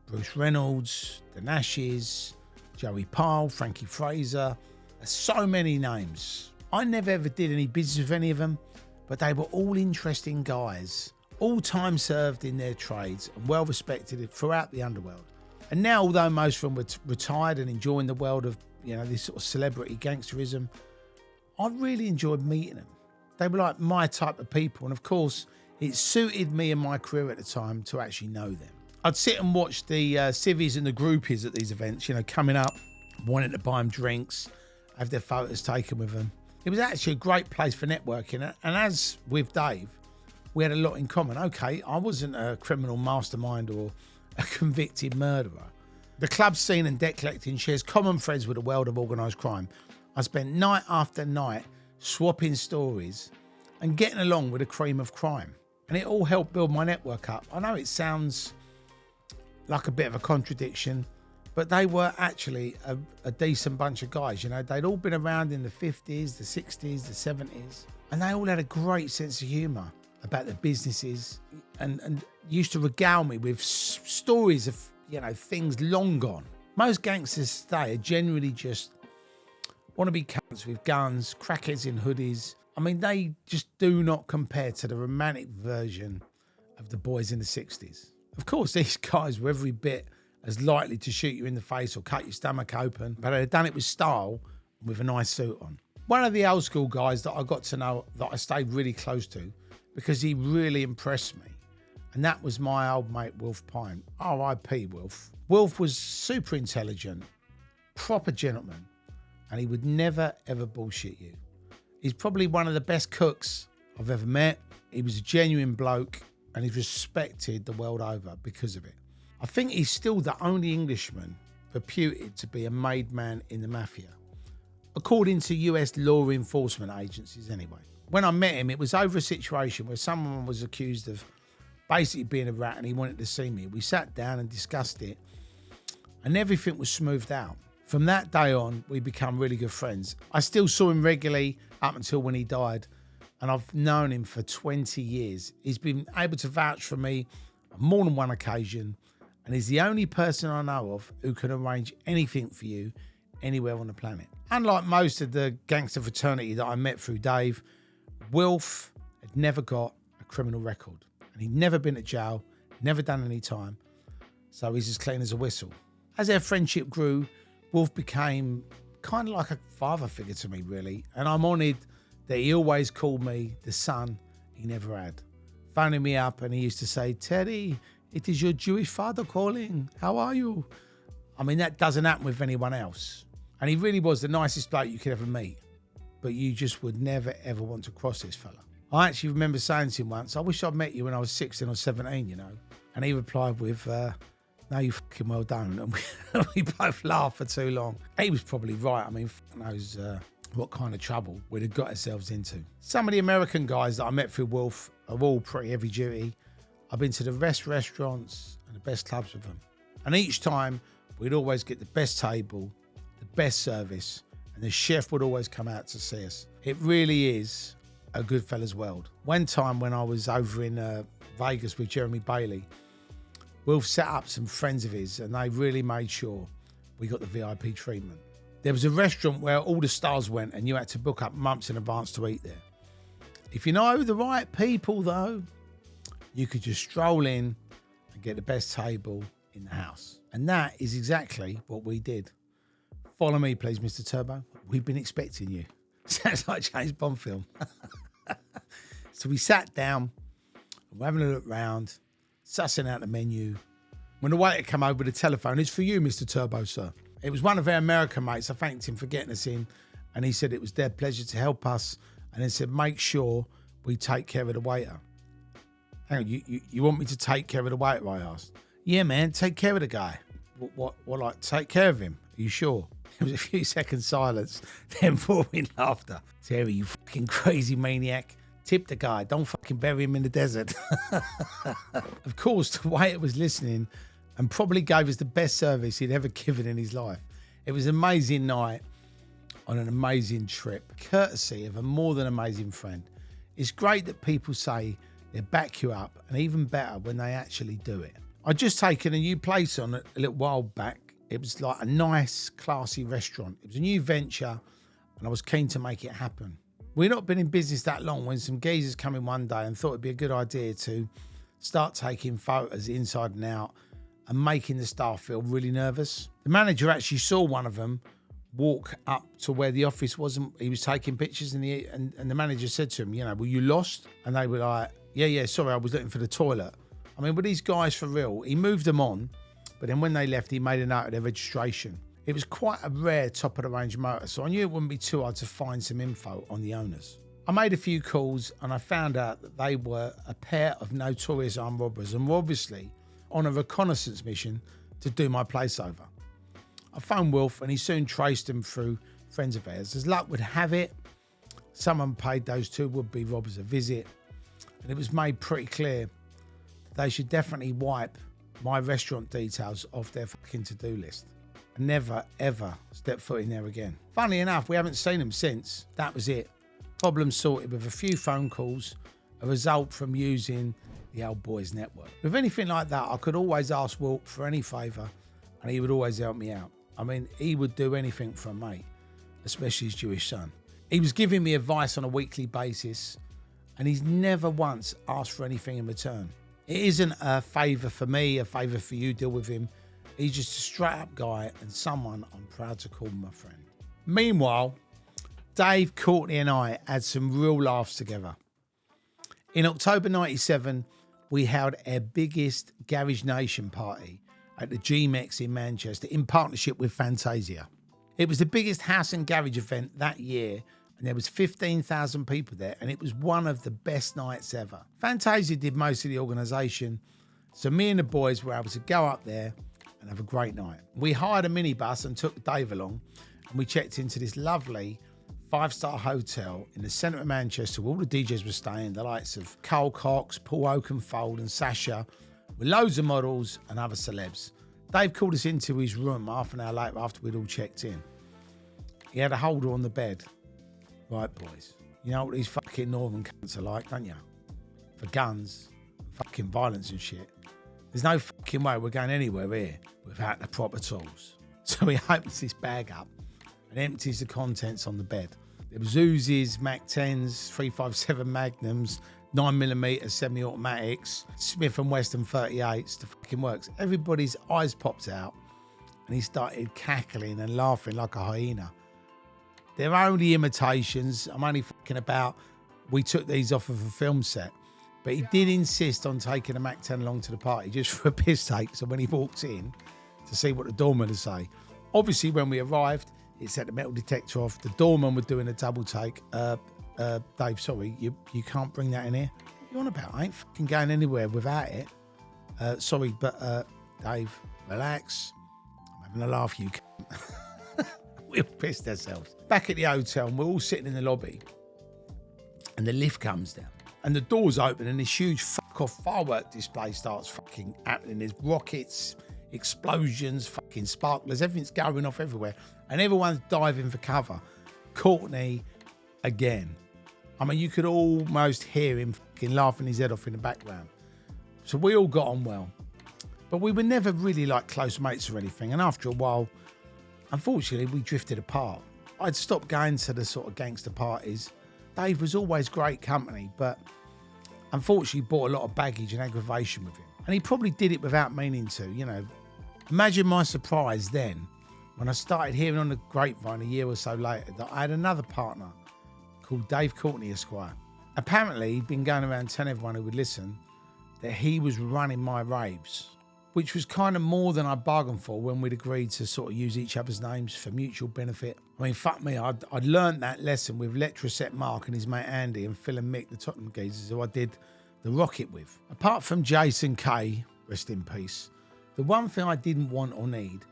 Bruce Reynolds, the Nashes, Joey Pyle, Frankie Fraser. There's so many names. I never ever did any business with any of them, but they were all interesting guys, all time served in their trades and well respected throughout the underworld. And now, although most of them were retired and enjoying the world of, this sort of celebrity gangsterism, I really enjoyed meeting them. They were like my type of people. And of course, it suited me and my career at the time to actually know them. I'd sit and watch the civvies and the groupies at these events, coming up, wanting to buy them drinks, have their photos taken with them. It was actually a great place for networking. And as with Dave, we had a lot in common. Okay, I wasn't a criminal mastermind or a convicted murderer. The club scene and debt collecting shares common threads with the world of organised crime. I spent night after night swapping stories and getting along with the cream of crime. And it all helped build my network up. I know it sounds like a bit of a contradiction, but they were actually a decent bunch of guys. They'd all been around in the 50s, the 60s, the 70s, and they all had a great sense of humour about their businesses and used to regale me with stories of, things long gone. Most gangsters today are generally just want to be cunts with guns, crackheads in hoodies. I mean, they just do not compare to the romantic version of the boys in the 60s. Of course, these guys were every bit as likely to shoot you in the face or cut your stomach open, but they'd done it with style and with a nice suit on. One of the old school guys that I got to know, that I stayed really close to, because he really impressed me, and that was my old mate Wilf Pine. R.I.P. Wilf. Wilf was super intelligent, proper gentleman, and he would never ever bullshit you. He's probably one of the best cooks I've ever met. He was a genuine bloke, and he's respected the world over because of it. I think he's still the only Englishman reputed to be a made man in the mafia, according to US law enforcement agencies anyway. When I met him, it was over a situation where someone was accused of basically being a rat and he wanted to see me. We sat down and discussed it, and everything was smoothed out. From that day on, we became really good friends. I still saw him regularly up until when he died, and I've known him for 20 years. He's been able to vouch for me on more than one occasion, and he's the only person I know of who can arrange anything for you anywhere on the planet. Unlike most of the gangster fraternity that I met through Dave, Wilf had never got a criminal record, and he'd never been to jail, never done any time, so he's as clean as a whistle. As our friendship grew, Wilf became kind of like a father figure to me, really, and I'm honoured that he always called me the son he never had. Phoning me up, and he used to say, "Teddy, it is your Jewish father calling. How are you?" I mean, that doesn't happen with anyone else. And he really was the nicest bloke you could ever meet. But you just would never, ever want to cross this fella. I actually remember saying to him once, "I wish I'd met you when I was 16 or 17, And he replied with, "No, you fucking well done." And we both laughed for too long. He was probably right. I mean, knows what kind of trouble we'd have got ourselves into. Some of the American guys that I met through Wilf are all pretty heavy duty. I've been to the best restaurants and the best clubs with them. And each time, we'd always get the best table, the best service, and the chef would always come out to see us. It really is a good fella's world. One time when I was over in Vegas with Jeremy Bailey, Wilf set up some friends of his, and they really made sure we got the VIP treatment. There was a restaurant where all the stars went, and you had to book up months in advance to eat there. If you know the right people, though, you could just stroll in and get the best table in the house. And that is exactly what we did. Follow me, please, Mr. Turbo. We've been expecting you. Sounds like a James Bond film. So we sat down, and we're having a look round, sussing out the menu. When the waiter came over with the telephone, "It's for you, Mr. Turbo, sir." It was one of our American mates. I thanked him for getting us in, and he said it was their pleasure to help us, and then said, "Make sure we take care of the waiter." "Hang on, you want me to take care of the waiter?" I asked. "Yeah, man, take care of the guy." What, like, take care of him? Are you sure? There was a few seconds silence, then roaring laughter. "Terry, you fucking crazy maniac. Tip the guy, don't fucking bury him in the desert." Of course, the waiter was listening and probably gave us the best service he'd ever given in his life. It was an amazing night on an amazing trip, courtesy of a more than amazing friend. It's great that people say they back you up, and even better when they actually do it. I'd just taken a new place on a little while back. It was like a nice, classy restaurant. It was a new venture, and I was keen to make it happen. We'd not been in business that long when some geezers come in one day and thought it'd be a good idea to start taking photos inside and out and making the staff feel really nervous. The manager actually saw one of them walk up to where the office was, and he was taking pictures, and the manager said to him, you know, were you lost? And they were like, yeah, sorry, I was looking for the toilet. I mean, were these guys for real? He moved them on, but then when they left, he made a note of their registration. It was quite a rare top-of-the-range motor, so I knew it wouldn't be too hard to find some info on the owners. I made a few calls, and I found out that they were a pair of notorious armed robbers and were obviously on a reconnaissance mission to do my place over. I phoned Wilf, and he soon traced them through friends of theirs. As luck would have it, someone paid those two would-be robbers a visit, and it was made pretty clear they should definitely wipe my restaurant details off their fucking to-do list and never, ever step foot in there again. Funnily enough, we haven't seen them since. That was it. Problem sorted with a few phone calls, a result from using the old boys network. With anything like that, I could always ask Wilt for any favour, and he would always help me out. I mean, he would do anything for a mate, especially his Jewish son. He was giving me advice on a weekly basis, and he's never once asked for anything in return. It isn't a favour for me, a favour for you, deal with him. He's just a straight-up guy and someone I'm proud to call my friend. Meanwhile, Dave, Courtney and I had some real laughs together. In October 97, we held our biggest Garage Nation party at the GMX in Manchester in partnership with Fantasia. It was the biggest house and garage event that year, and there was 15,000 people there, and it was one of the best nights ever. Fantasia did most of the organisation, so me and the boys were able to go up there and have a great night. We hired a minibus and took Dave along, and we checked into this lovely 5-star hotel in the centre of Manchester where all the DJs were staying, the likes of Carl Cox, Paul Oakenfold and Sasha, with loads of models and other celebs. Dave called us into his room half an hour later after we'd all checked in. He had a holder on the bed. Right, boys, you know what these fucking northern cunts are like, don't you? For guns, fucking violence and shit. There's no fucking way we're going anywhere here without the proper tools. So he opens this bag up and empties the contents on the bed. There was Uzis, Mac 10s, 357 Magnums, 9mm semi-automatics, Smith & Wesson 38s, the fucking works. Everybody's eyes popped out and he started cackling and laughing like a hyena. They're only imitations. I'm only fucking about. We took these off of a film set. But he did insist on taking a Mac 10 along to the party just for a piss take. So when he walked in to see what the doorman would say. Obviously, when we arrived, it set the metal detector off. The doorman was doing a double take. Dave, sorry, you can't bring that in here. What are you on about? I ain't fucking going anywhere without it. Sorry, but Dave, relax. I'm having a laugh, you cunt. We all pissed ourselves. Back at the hotel, and we're all sitting in the lobby, and the lift comes down, and the doors open, and this huge fuck-off firework display starts fucking happening. There's rockets, explosions, fucking sparklers, everything's going off everywhere, and everyone's diving for cover. Courtney, again. I mean, you could almost hear him fucking laughing his head off in the background. So we all got on well, but we were never really like close mates or anything, and after a while, unfortunately, we drifted apart. I'd stopped going to the sort of gangster parties. Dave was always great company, but unfortunately brought a lot of baggage and aggravation with him. And he probably did it without meaning to, you know. Imagine my surprise then when I started hearing on the grapevine a year or so later that I had another partner called Dave Courtney Esquire. Apparently, he'd been going around telling everyone who would listen that he was running my raves, which was kind of more than I bargained for when we'd agreed to sort of use each other's names for mutual benefit. I mean, fuck me, I'd learned that lesson with Letraset Mark and his mate Andy and Phil and Mick, the Tottenham geezers, who I did the Rocket with. Apart from Jason Kay, rest in peace, the one thing I didn't want or need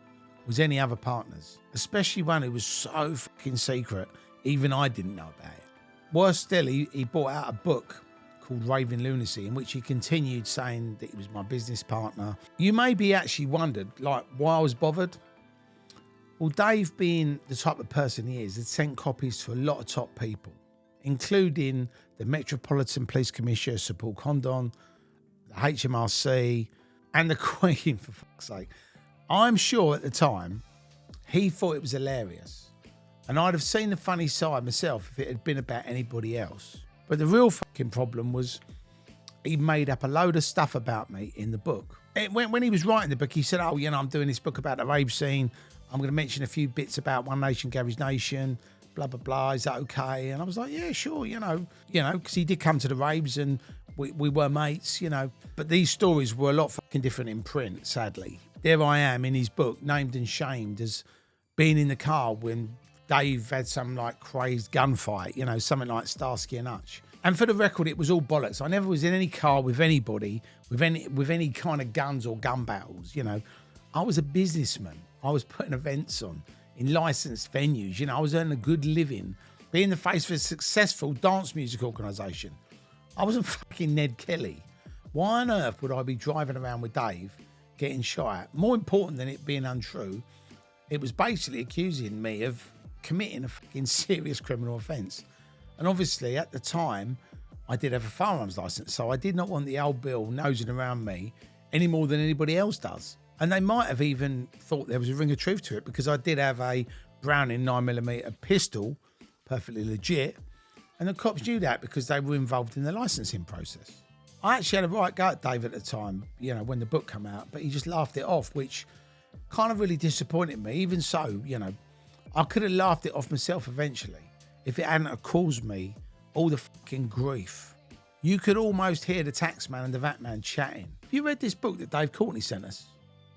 was any other partners, especially one who was so fucking secret, even I didn't know about it. Worse still, he brought out a book called Raving Lunacy, in which he continued saying that he was my business partner. You maybe actually wondered, like, why I was bothered. Well, Dave, being the type of person he is, had sent copies to a lot of top people, including the Metropolitan Police Commissioner, Sir Paul Condon, the HMRC, and the Queen, for fuck's sake. I'm sure at the time he thought it was hilarious. And I'd have seen the funny side myself if it had been about anybody else. But the real fucking problem was he made up a load of stuff about me in the book. When he was writing the book, he said, oh, I'm doing this book about the rave scene. I'm going to mention a few bits about One Nation, Gary's Nation, blah, blah, blah. Is that okay? And I was like, yeah, sure, because he did come to the raves and we were mates, But these stories were a lot fucking different in print, sadly. There I am in his book, named and shamed as being in the car when Dave had some like crazed gunfight, something like Starsky and Hutch. And for the record, it was all bollocks. I never was in any car with anybody with any kind of guns or gun battles. I was a businessman. I was putting events on in licensed venues. I was earning a good living, being the face of a successful dance music organisation. I wasn't fucking Ned Kelly. Why on earth would I be driving around with Dave, getting shot at? More important than it being untrue, it was basically accusing me of committing a fucking serious criminal offence. And obviously at the time I did have a firearms licence, so I did not want the old Bill nosing around me any more than anybody else does. And they might have even thought there was a ring of truth to it, because I did have a Browning 9mm pistol, perfectly legit, and the cops knew that because they were involved in the licensing process. I actually had a right go at Dave at the time, when the book came out, but he just laughed it off, which kind of really disappointed me. Even so, I could have laughed it off myself eventually if it hadn't have caused me all the fucking grief. You could almost hear the taxman and the VAT man chatting. Have you read this book that Dave Courtney sent us?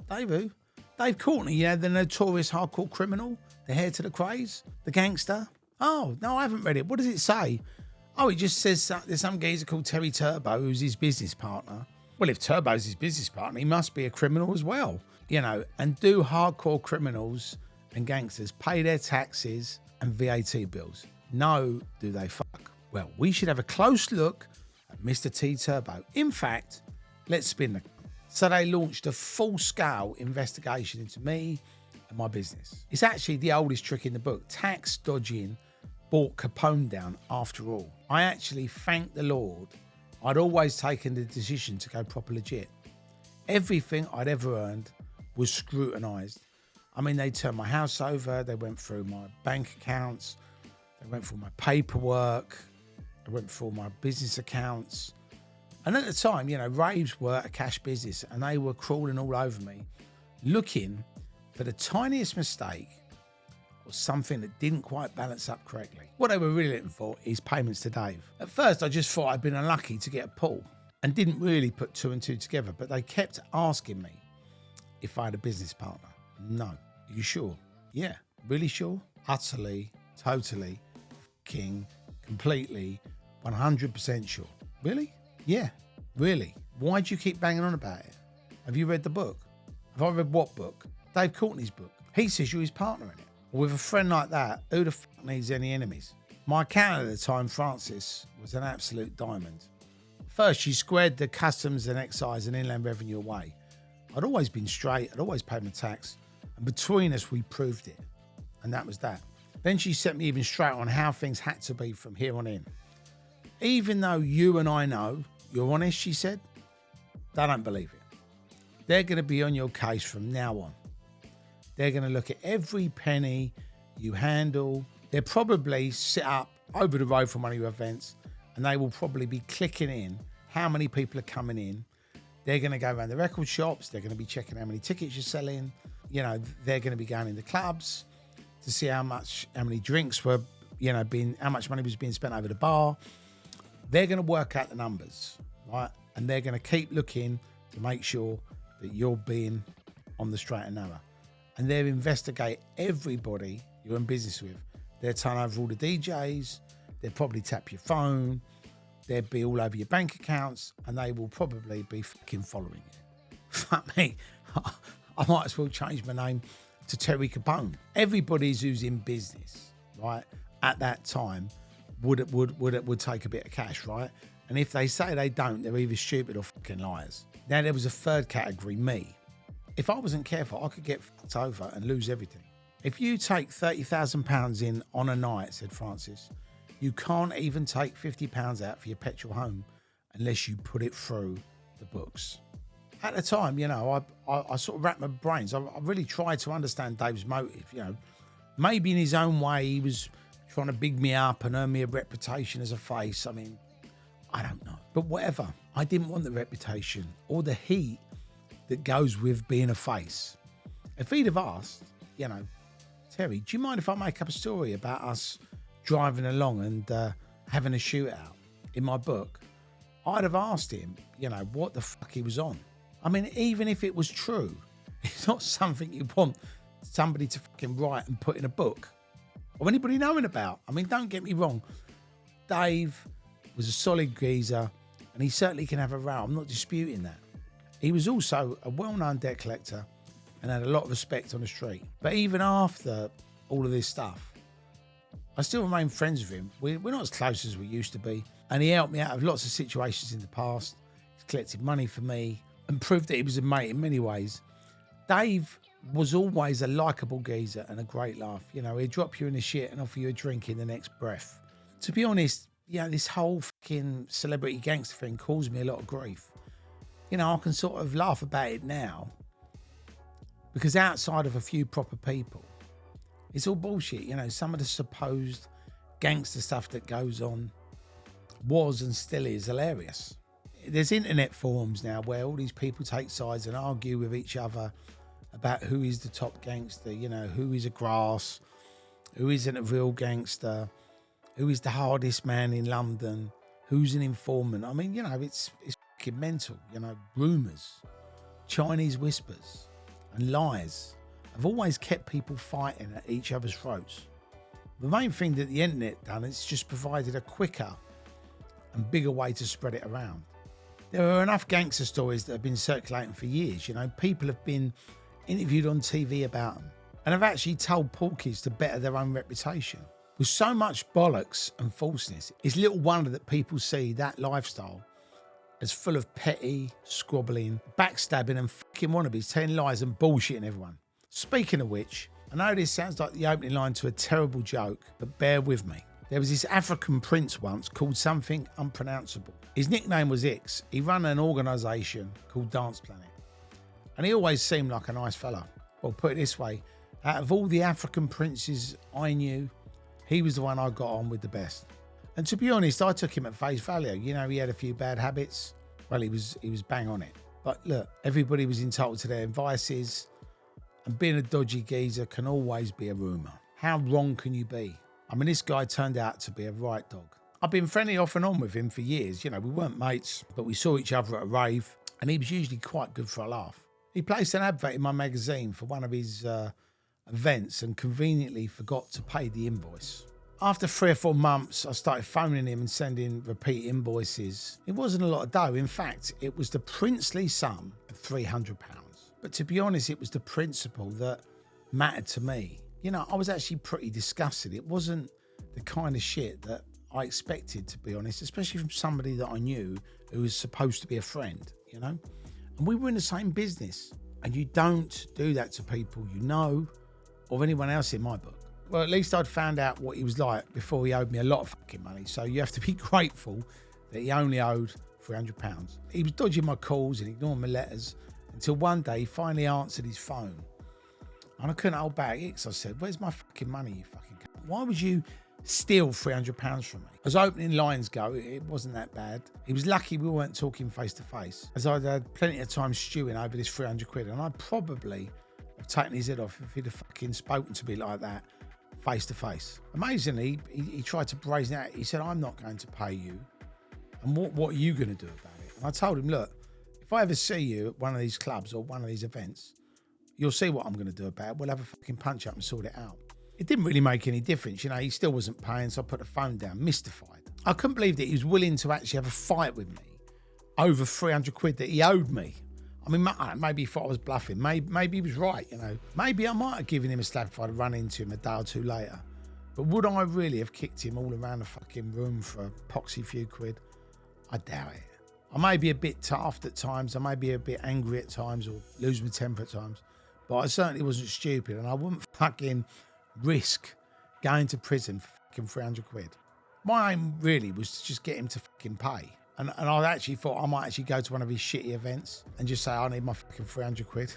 Dave who? Dave Courtney, the notorious hardcore criminal, the heir to the craze, the gangster. Oh, no, I haven't read it. What does it say? Oh, it just says there's some geezer called Terry Turbo who's his business partner. Well, if Turbo's his business partner, he must be a criminal as well. And do hardcore criminals and gangsters pay their taxes and VAT bills? No, do they fuck? Well, we should have a close look at Mr. T Turbo. In fact, let's spin the... So they launched a full-scale investigation into me and my business. It's actually the oldest trick in the book. Tax dodging brought Capone down after all. I actually thank the Lord I'd always taken the decision to go proper legit. Everything I'd ever earned was scrutinised. I mean, they turned my house over, they went through my bank accounts, they went through my paperwork, they went through my business accounts. And at the time, raves were a cash business and they were crawling all over me, looking for the tiniest mistake or something that didn't quite balance up correctly. What they were really looking for is payments to Dave. At first, I just thought I'd been unlucky to get a pull and didn't really put two and two together, but they kept asking me if I had a business partner. No. Are you sure? Yeah. Really sure? Utterly, totally, fucking, completely, 100% sure. Really? Yeah. Really? Why do you keep banging on about it? Have you read the book? Have I read what book? Dave Courtney's book. He says you're his partner in it. Well, with a friend like that, who the fuck needs any enemies? My accountant at the time, Frances, was an absolute diamond. First, she squared the customs and excise and inland revenue away. I'd always been straight, I'd always paid my tax, and between us we proved it. And that was that. Then she set me even straight on how things had to be from here on in. Even though you and I know you're honest, she said, they don't believe it. They're going to be on your case from now on. They're going to look at every penny you handle. They'll probably sit up over the road from one of your events and they will probably be clicking in how many people are coming in. They're going to go around the record shops. They're going to be checking how many tickets you're selling. They're going to be going in the clubs to see how many drinks were, how much money was being spent over the bar. They're going to work out the numbers, right? And they're going to keep looking to make sure that you're being on the straight and narrow. And they'll investigate everybody you're in business with. They'll turn over all the DJs. They'll probably tap your phone. They'll be all over your bank accounts. And they will probably be fucking following you. Fuck me. I might as well change my name to Terry Capone. Everybody who's in business, right, at that time would take a bit of cash, right? And if they say they don't, they're either stupid or fucking liars. Now, there was a third category, me. If I wasn't careful, I could get fucked over and lose everything. If you take £30,000 in on a night, said Francis, you can't even take £50 out for your petrol home unless you put it through the books. At the time, you know, I sort of racked my brains. I really tried to understand Dave's motive, you know. Maybe in his own way, he was trying to big me up and earn me a reputation as a face. I mean, I don't know. But whatever. I didn't want the reputation or the heat that goes with being a face. If he'd have asked, you know, Terry, do you mind if I make up a story about us driving along and having a shootout in my book? I'd have asked him, you know, what the fuck he was on. I mean, even if it was true, it's not something you want somebody to fucking write and put in a book or anybody knowing about. I mean, don't get me wrong. Dave was a solid geezer and he certainly can have a row. I'm not disputing that. He was also a well-known debt collector and had a lot of respect on the street. But even after all of this stuff, I still remain friends with him. We're not as close as we used to be. And he helped me out of lots of situations in the past. He's collected money for me and proved that he was a mate in many ways. Dave was always a likeable geezer and a great laugh. You know, he'd drop you in the shit and offer you a drink in the next breath. To be honest, you know, this whole fucking celebrity gangster thing caused me a lot of grief. You know, I can sort of laugh about it now because outside of a few proper people, it's all bullshit. You know, some of the supposed gangster stuff that goes on was and still is hilarious. There's internet forums now where all these people take sides and argue with each other about who is the top gangster, you know, who is a grass, who isn't a real gangster, who is the hardest man in London, who's an informant. I mean, you know, it's fucking mental. You know, rumours, Chinese whispers and lies have always kept people fighting at each other's throats. The main thing that the internet done is just provided a quicker and bigger way to spread it around. There are enough gangster stories that have been circulating for years. You know, people have been interviewed on TV about them and have actually told porkies to better their own reputation. With so much bollocks and falseness, it's little wonder that people see that lifestyle as full of petty, squabbling, backstabbing and fucking wannabes, telling lies and bullshitting everyone. Speaking of which, I know this sounds like the opening line to a terrible joke, but bear with me. There was this African prince once called something unpronounceable. His nickname was Ix. He ran an organisation called Dance Planet. And he always seemed like a nice fella. Well, put it this way, out of all the African princes I knew, he was the one I got on with the best. And to be honest, I took him at face value. You know, he had a few bad habits. Well, he was bang on it. But look, everybody was entitled to their vices. And being a dodgy geezer can always be a rumour. How wrong can you be? I mean, this guy turned out to be a right dog. I've been friendly off and on with him for years. You know, we weren't mates, but we saw each other at a rave, and he was usually quite good for a laugh. He placed an advert in my magazine for one of his events and conveniently forgot to pay the invoice. After 3 or 4 months, I started phoning him and sending repeat invoices. It wasn't a lot of dough. In fact, it was the princely sum of £300. But to be honest, it was the principle that mattered to me. You know, I was actually pretty disgusted. It wasn't the kind of shit that I expected, to be honest, especially from somebody that I knew who was supposed to be a friend, you know? And we were in the same business. And you don't do that to people you know or anyone else in my book. Well, at least I'd found out what he was like before he owed me a lot of fucking money. So you have to be grateful that he only owed £300. He was dodging my calls and ignoring my letters until one day he finally answered his phone. And I couldn't hold back. I said, where's my fucking money, you fucking cunt? Why would you steal £300 from me? As opening lines go, it wasn't that bad. He was lucky we weren't talking face to face, as I'd had plenty of time stewing over this £300, and I'd probably have taken his head off if he'd have fucking spoken to me like that, face to face. Amazingly, he tried to brazen out. He said, I'm not going to pay you. And what are you going to do about it? And I told him, look, if I ever see you at one of these clubs or one of these events, you'll see what I'm going to do about it. We'll have a fucking punch up and sort it out. It didn't really make any difference. You know, he still wasn't paying, so I put the phone down, mystified. I couldn't believe that he was willing to actually have a fight with me over £300 that he owed me. I mean, maybe he thought I was bluffing. Maybe he was right, you know. Maybe I might have given him a slap if I'd run into him a day or two later. But would I really have kicked him all around the fucking room for a poxy few quid? I doubt it. I may be a bit daft at times. I may be a bit angry at times or lose my temper at times. But I certainly wasn't stupid, and I wouldn't fucking risk going to prison for fucking £300. My aim really was to just get him to fucking pay. And I actually thought I might actually go to one of his shitty events and just say, I need my fucking 300 quid.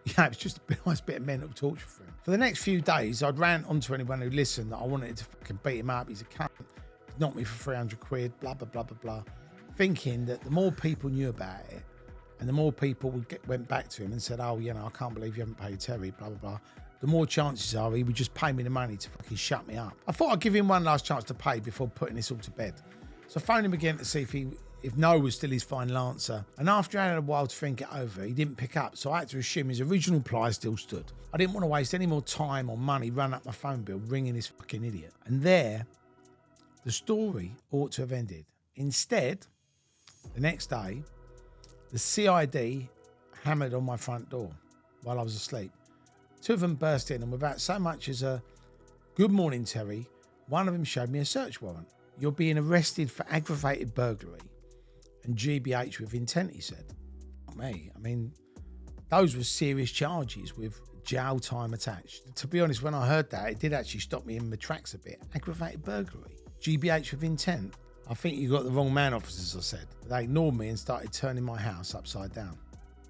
Yeah, it was just a nice bit of mental torture for him. For the next few days, I'd rant onto anyone who listened that I wanted to fucking beat him up. He's a cunt. He's knocked me for 300 quid, blah, blah, blah, blah, blah. Thinking that the more people knew about it and the more people went back to him and said, oh, I can't believe you haven't paid Terry, blah, blah, blah, the more chances are he would just pay me the money to fucking shut me up. I thought I'd give him one last chance to pay before putting this all to bed. So I phoned him again to see if no was still his final answer. And after I had a while to think it over, he didn't pick up. So I had to assume his original reply still stood. I didn't want to waste any more time or money running up my phone bill ringing this fucking idiot. And there, the story ought to have ended. Instead, the next day, the CID hammered on my front door while I was asleep. Two of them burst in and without so much as a good morning, Terry, one of them showed me a search warrant. You're being arrested for aggravated burglary and GBH with intent, he said. Not me. I mean, those were serious charges with jail time attached. To be honest, when I heard that, it did actually stop me in my tracks a bit. Aggravated burglary, GBH with intent. I think you got the wrong man, officers, I said. They ignored me and started turning my house upside down.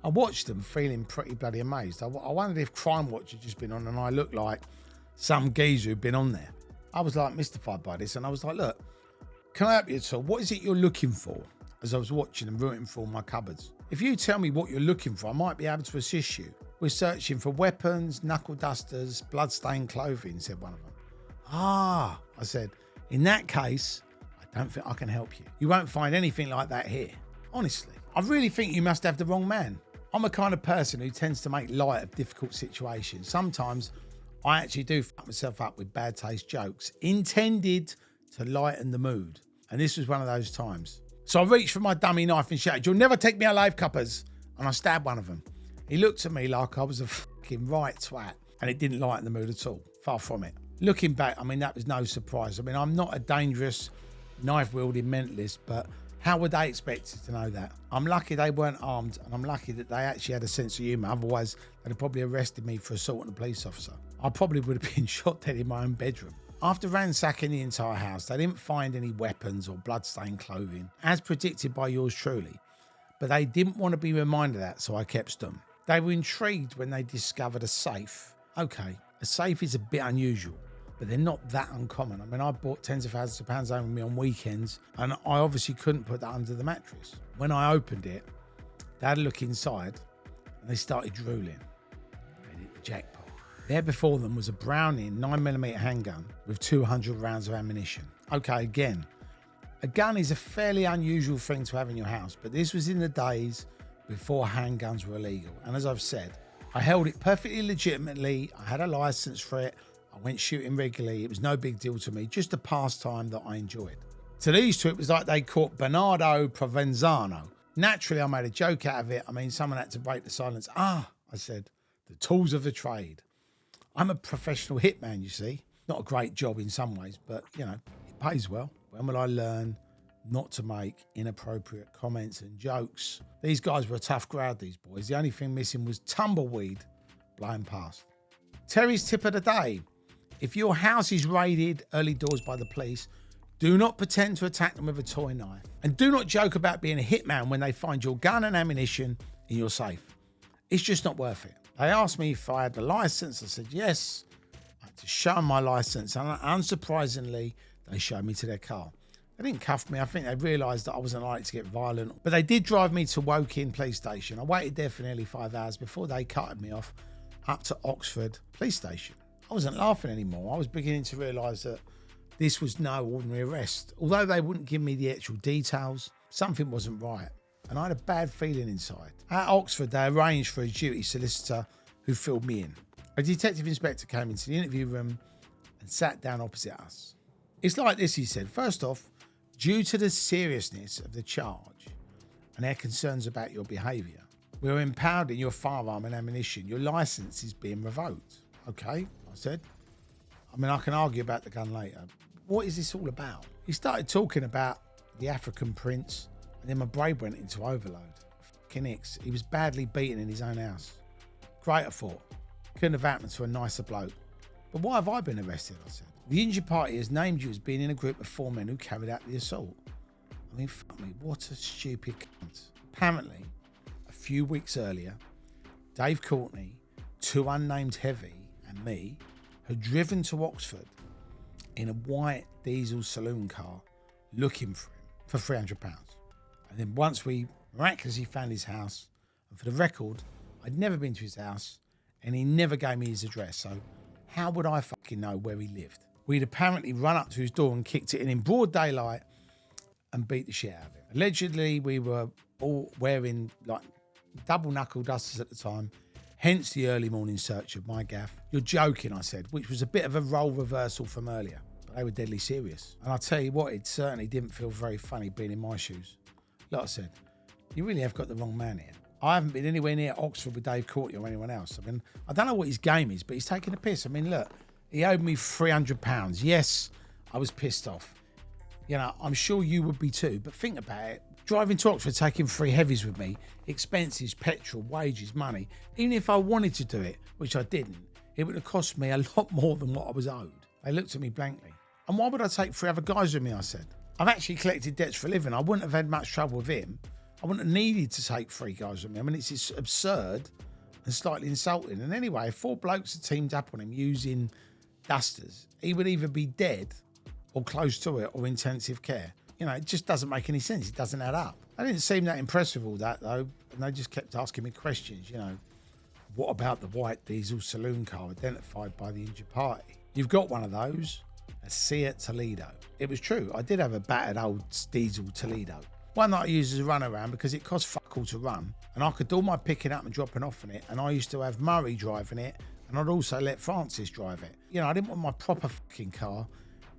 I watched them feeling pretty bloody amazed. I wondered if Crime Watch had just been on and I looked like some geezer who'd been on there. I was like mystified by this and I was like, look, can I help you at all? What is it you're looking for? As I was watching and rooting through all my cupboards. If you tell me what you're looking for, I might be able to assist you. We're searching for weapons, knuckle dusters, blood-stained clothing, said one of them. Ah, I said, in that case, I don't think I can help you. You won't find anything like that here. Honestly, I really think you must have the wrong man. I'm a kind of person who tends to make light of difficult situations. Sometimes I actually do fuck myself up with bad taste jokes intended to lighten the mood. And this was one of those times. So I reached for my dummy knife and shouted, "You'll never take me alive, coppers." And I stabbed one of them. He looked at me like I was a fucking right twat. And it didn't lighten the mood at all. Far from it. Looking back, I mean, that was no surprise. I mean, I'm not a dangerous knife-wielding mentalist, but how would they expect to know that? I'm lucky they weren't armed, and I'm lucky that they actually had a sense of humour. Otherwise, they'd have probably arrested me for assault on a police officer. I probably would have been shot dead in my own bedroom. After ransacking the entire house, they didn't find any weapons or blood-stained clothing, as predicted by yours truly. But they didn't want to be reminded of that, so I kept stum. They were intrigued when they discovered a safe. Okay, a safe is a bit unusual, but they're not that uncommon. I mean, I bought tens of thousands of pounds home with me on weekends, and I obviously couldn't put that under the mattress. When I opened it, they had a look inside, and they started drooling. They hit the jackpot. There before them was a Browning 9mm handgun with 200 rounds of ammunition. Okay, again, a gun is a fairly unusual thing to have in your house, but this was in the days before handguns were illegal. And as I've said, I held it perfectly legitimately. I had a license for it. I went shooting regularly. It was no big deal to me, just a pastime that I enjoyed. To these two, it was like they caught Bernardo Provenzano. Naturally, I made a joke out of it. I mean, someone had to break the silence. I said, the tools of the trade. I'm a professional hitman, you see. Not a great job in some ways, but, you know, it pays well. When will I learn not to make inappropriate comments and jokes? These guys were a tough crowd, these boys. The only thing missing was tumbleweed blowing past. Terry's tip of the day. If your house is raided early doors by the police, do not pretend to attack them with a toy knife. And do not joke about being a hitman when they find your gun and ammunition in your safe. It's just not worth it. They asked me if I had the license. I said yes. I had to show them my license, and unsurprisingly, they showed me to their car. They didn't cuff me. I think they realised that I wasn't likely to get violent. But they did drive me to Woking police station. I waited there for nearly 5 hours before they carted me off up to Oxford police station. I wasn't laughing anymore. I was beginning to realise that this was no ordinary arrest. Although they wouldn't give me the actual details, something wasn't right. And I had a bad feeling inside. At Oxford, they arranged for a duty solicitor who filled me in. A detective inspector came into the interview room and sat down opposite us. It's like this, he said. First off, due to the seriousness of the charge and their concerns about your behaviour, we're impounding your firearm and ammunition. Your licence is being revoked. Okay, I said. I mean, I can argue about the gun later. What is this all about? He started talking about the African prince, and then my brain went into overload. Fucking X. He was badly beaten in his own house. Great, I thought. Couldn't have happened to a nicer bloke. But why have I been arrested, I said. The injured party has named you as being in a group of 4 men who carried out the assault. I mean, fuck me, what a stupid cunt. Apparently, a few weeks earlier, Dave Courtney, 2 unnamed heavy, and me had driven to Oxford in a white diesel saloon car looking for him for £300. And then once we miraculously found his house, and for the record, I'd never been to his house and he never gave me his address, so how would I fucking know where he lived? We'd apparently run up to his door and kicked it in broad daylight and beat the shit out of him. Allegedly, we were all wearing like double knuckle dusters at the time, hence the early morning search of my gaff. You're joking, I said, which was a bit of a role reversal from earlier. But they were deadly serious. And I'll tell you what, it certainly didn't feel very funny being in my shoes. Like I said, you really have got the wrong man here. I haven't been anywhere near Oxford with Dave Courtney or anyone else. I mean, I don't know what his game is, but he's taking a piss. I mean, look, he owed me £300. Yes, I was pissed off. You know, I'm sure you would be too, but think about it. Driving to Oxford, taking 3 heavies with me, expenses, petrol, wages, money. Even if I wanted to do it, which I didn't, it would have cost me a lot more than what I was owed. They looked at me blankly. And why would I take 3 other guys with me, I said. I've actually collected debts for a living. I wouldn't have had much trouble with him. I wouldn't have needed to take 3 guys with me. I mean, it's absurd and slightly insulting. And anyway, if 4 blokes had teamed up on him using dusters, he would either be dead or close to it or intensive care. You know, it just doesn't make any sense. It doesn't add up. I didn't seem that impressed with all that, though, and they just kept asking me questions, you know. What about the white diesel saloon car identified by the injured party? You've got one of those, a Seat Toledo. It was true. I did have a battered old diesel Toledo. One that I used as a runaround because it cost fuck all to run, and I could do all my picking up and dropping off in it, and I used to have Murray driving it, and I'd also let Francis drive it. You know, I didn't want my proper fucking car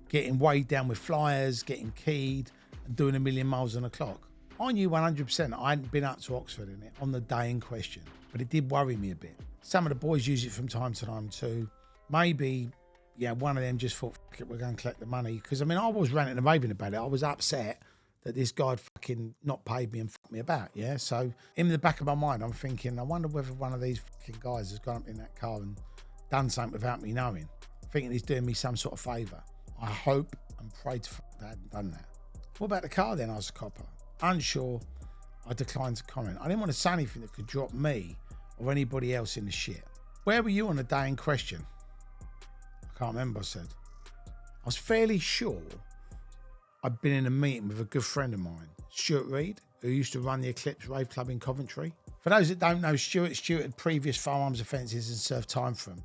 getting weighed down with flyers, getting keyed, and doing 1,000,000 miles on the clock. I knew 100% I hadn't been up to Oxford in it on the day in question, but it did worry me a bit. Some of the boys use it from time to time too. Maybe, yeah, one of them just thought, fuck it, we're going to collect the money. Because, I mean, I was ranting and raving about it. I was upset that this guy had fucking not paid me and fucked me about, yeah? So in the back of my mind, I'm thinking, I wonder whether one of these fucking guys has gone up in that car and done something without me knowing, thinking he's doing me some sort of favour. I hope and pray to fuck that I hadn't done that. What about the car then? I was a copper. Unsure, I declined to comment. I didn't want to say anything that could drop me or anybody else in the shit. Where were you on the day in question? I can't remember, I said. I was fairly sure I'd been in a meeting with a good friend of mine, Stuart Reid, who used to run the Eclipse Rave Club in Coventry. For those that don't know, Stuart had previous firearms offences and served time for them.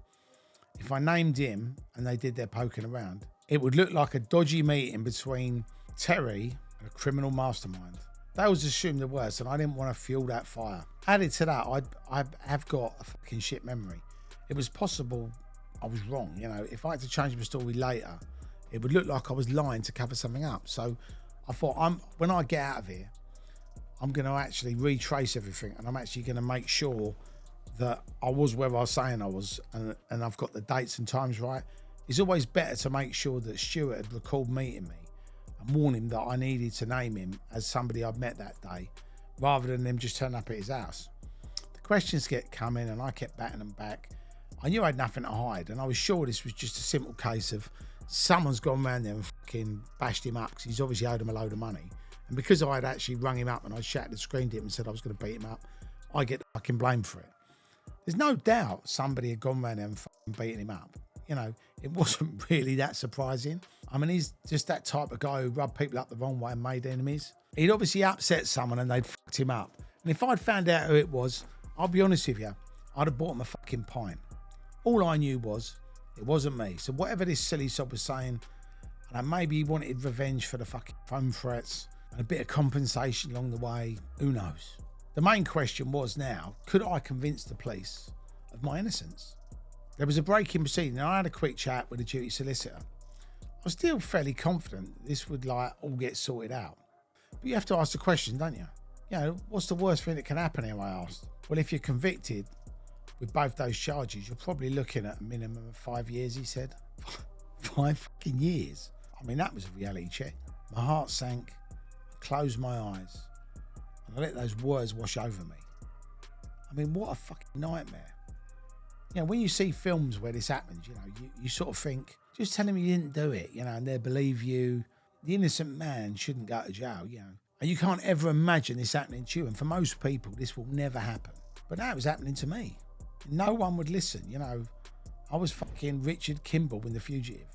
If I named him and they did their poking around, it would look like a dodgy meeting between Terry and a criminal mastermind. They always assumed the worst, and I didn't want to fuel that fire. Added to that, I have got a fucking shit memory. It was possible I was wrong. You know, if I had to change my story later, it would look like I was lying to cover something up. So I thought, when I get out of here, I'm going to actually retrace everything, and I'm actually going to make sure that I was where I was saying I was, and I've got the dates and times right. It's always better to make sure that Stuart had recalled meeting me and warn him that I needed to name him as somebody I'd met that day, rather than them just turn up at his house. The questions kept coming and I kept batting them back. I knew I had nothing to hide, and I was sure this was just a simple case of someone's gone around there and fucking bashed him up because he's obviously owed him a load of money. And because I had actually rung him up and I shattered and screened him and said I was going to beat him up, I get the fucking blame for it. There's no doubt somebody had gone around there and fucking beaten him up. You know, it wasn't really that surprising. I mean, he's just that type of guy who rubbed people up the wrong way and made enemies. He'd obviously upset someone and they'd fucked him up. And if I'd found out who it was, I'll be honest with you, I'd have bought him a fucking pint. All I knew was it wasn't me. So whatever this silly sod was saying, and maybe he wanted revenge for the fucking phone threats and a bit of compensation along the way, who knows? The main question was now, could I convince the police of my innocence? There was a break in proceeding and I had a quick chat with the duty solicitor. I was still fairly confident this would all get sorted out. But you have to ask the question, don't you? You know, what's the worst thing that can happen here, I asked. Well, if you're convicted with both those charges, you're probably looking at a minimum of 5 years, he said. 5 fucking years? I mean, that was a reality check. My heart sank, I closed my eyes, and I let those words wash over me. I mean, what a fucking nightmare. You know, when you see films where this happens, you know, you sort of think, just tell them you didn't do it, you know, and they'll believe you. the innocent man shouldn't go to jail, you know. And you can't ever imagine this happening to you. And for most people, this will never happen. But now it was happening to me. No one would listen, you know. I was fucking Richard Kimball in The Fugitive.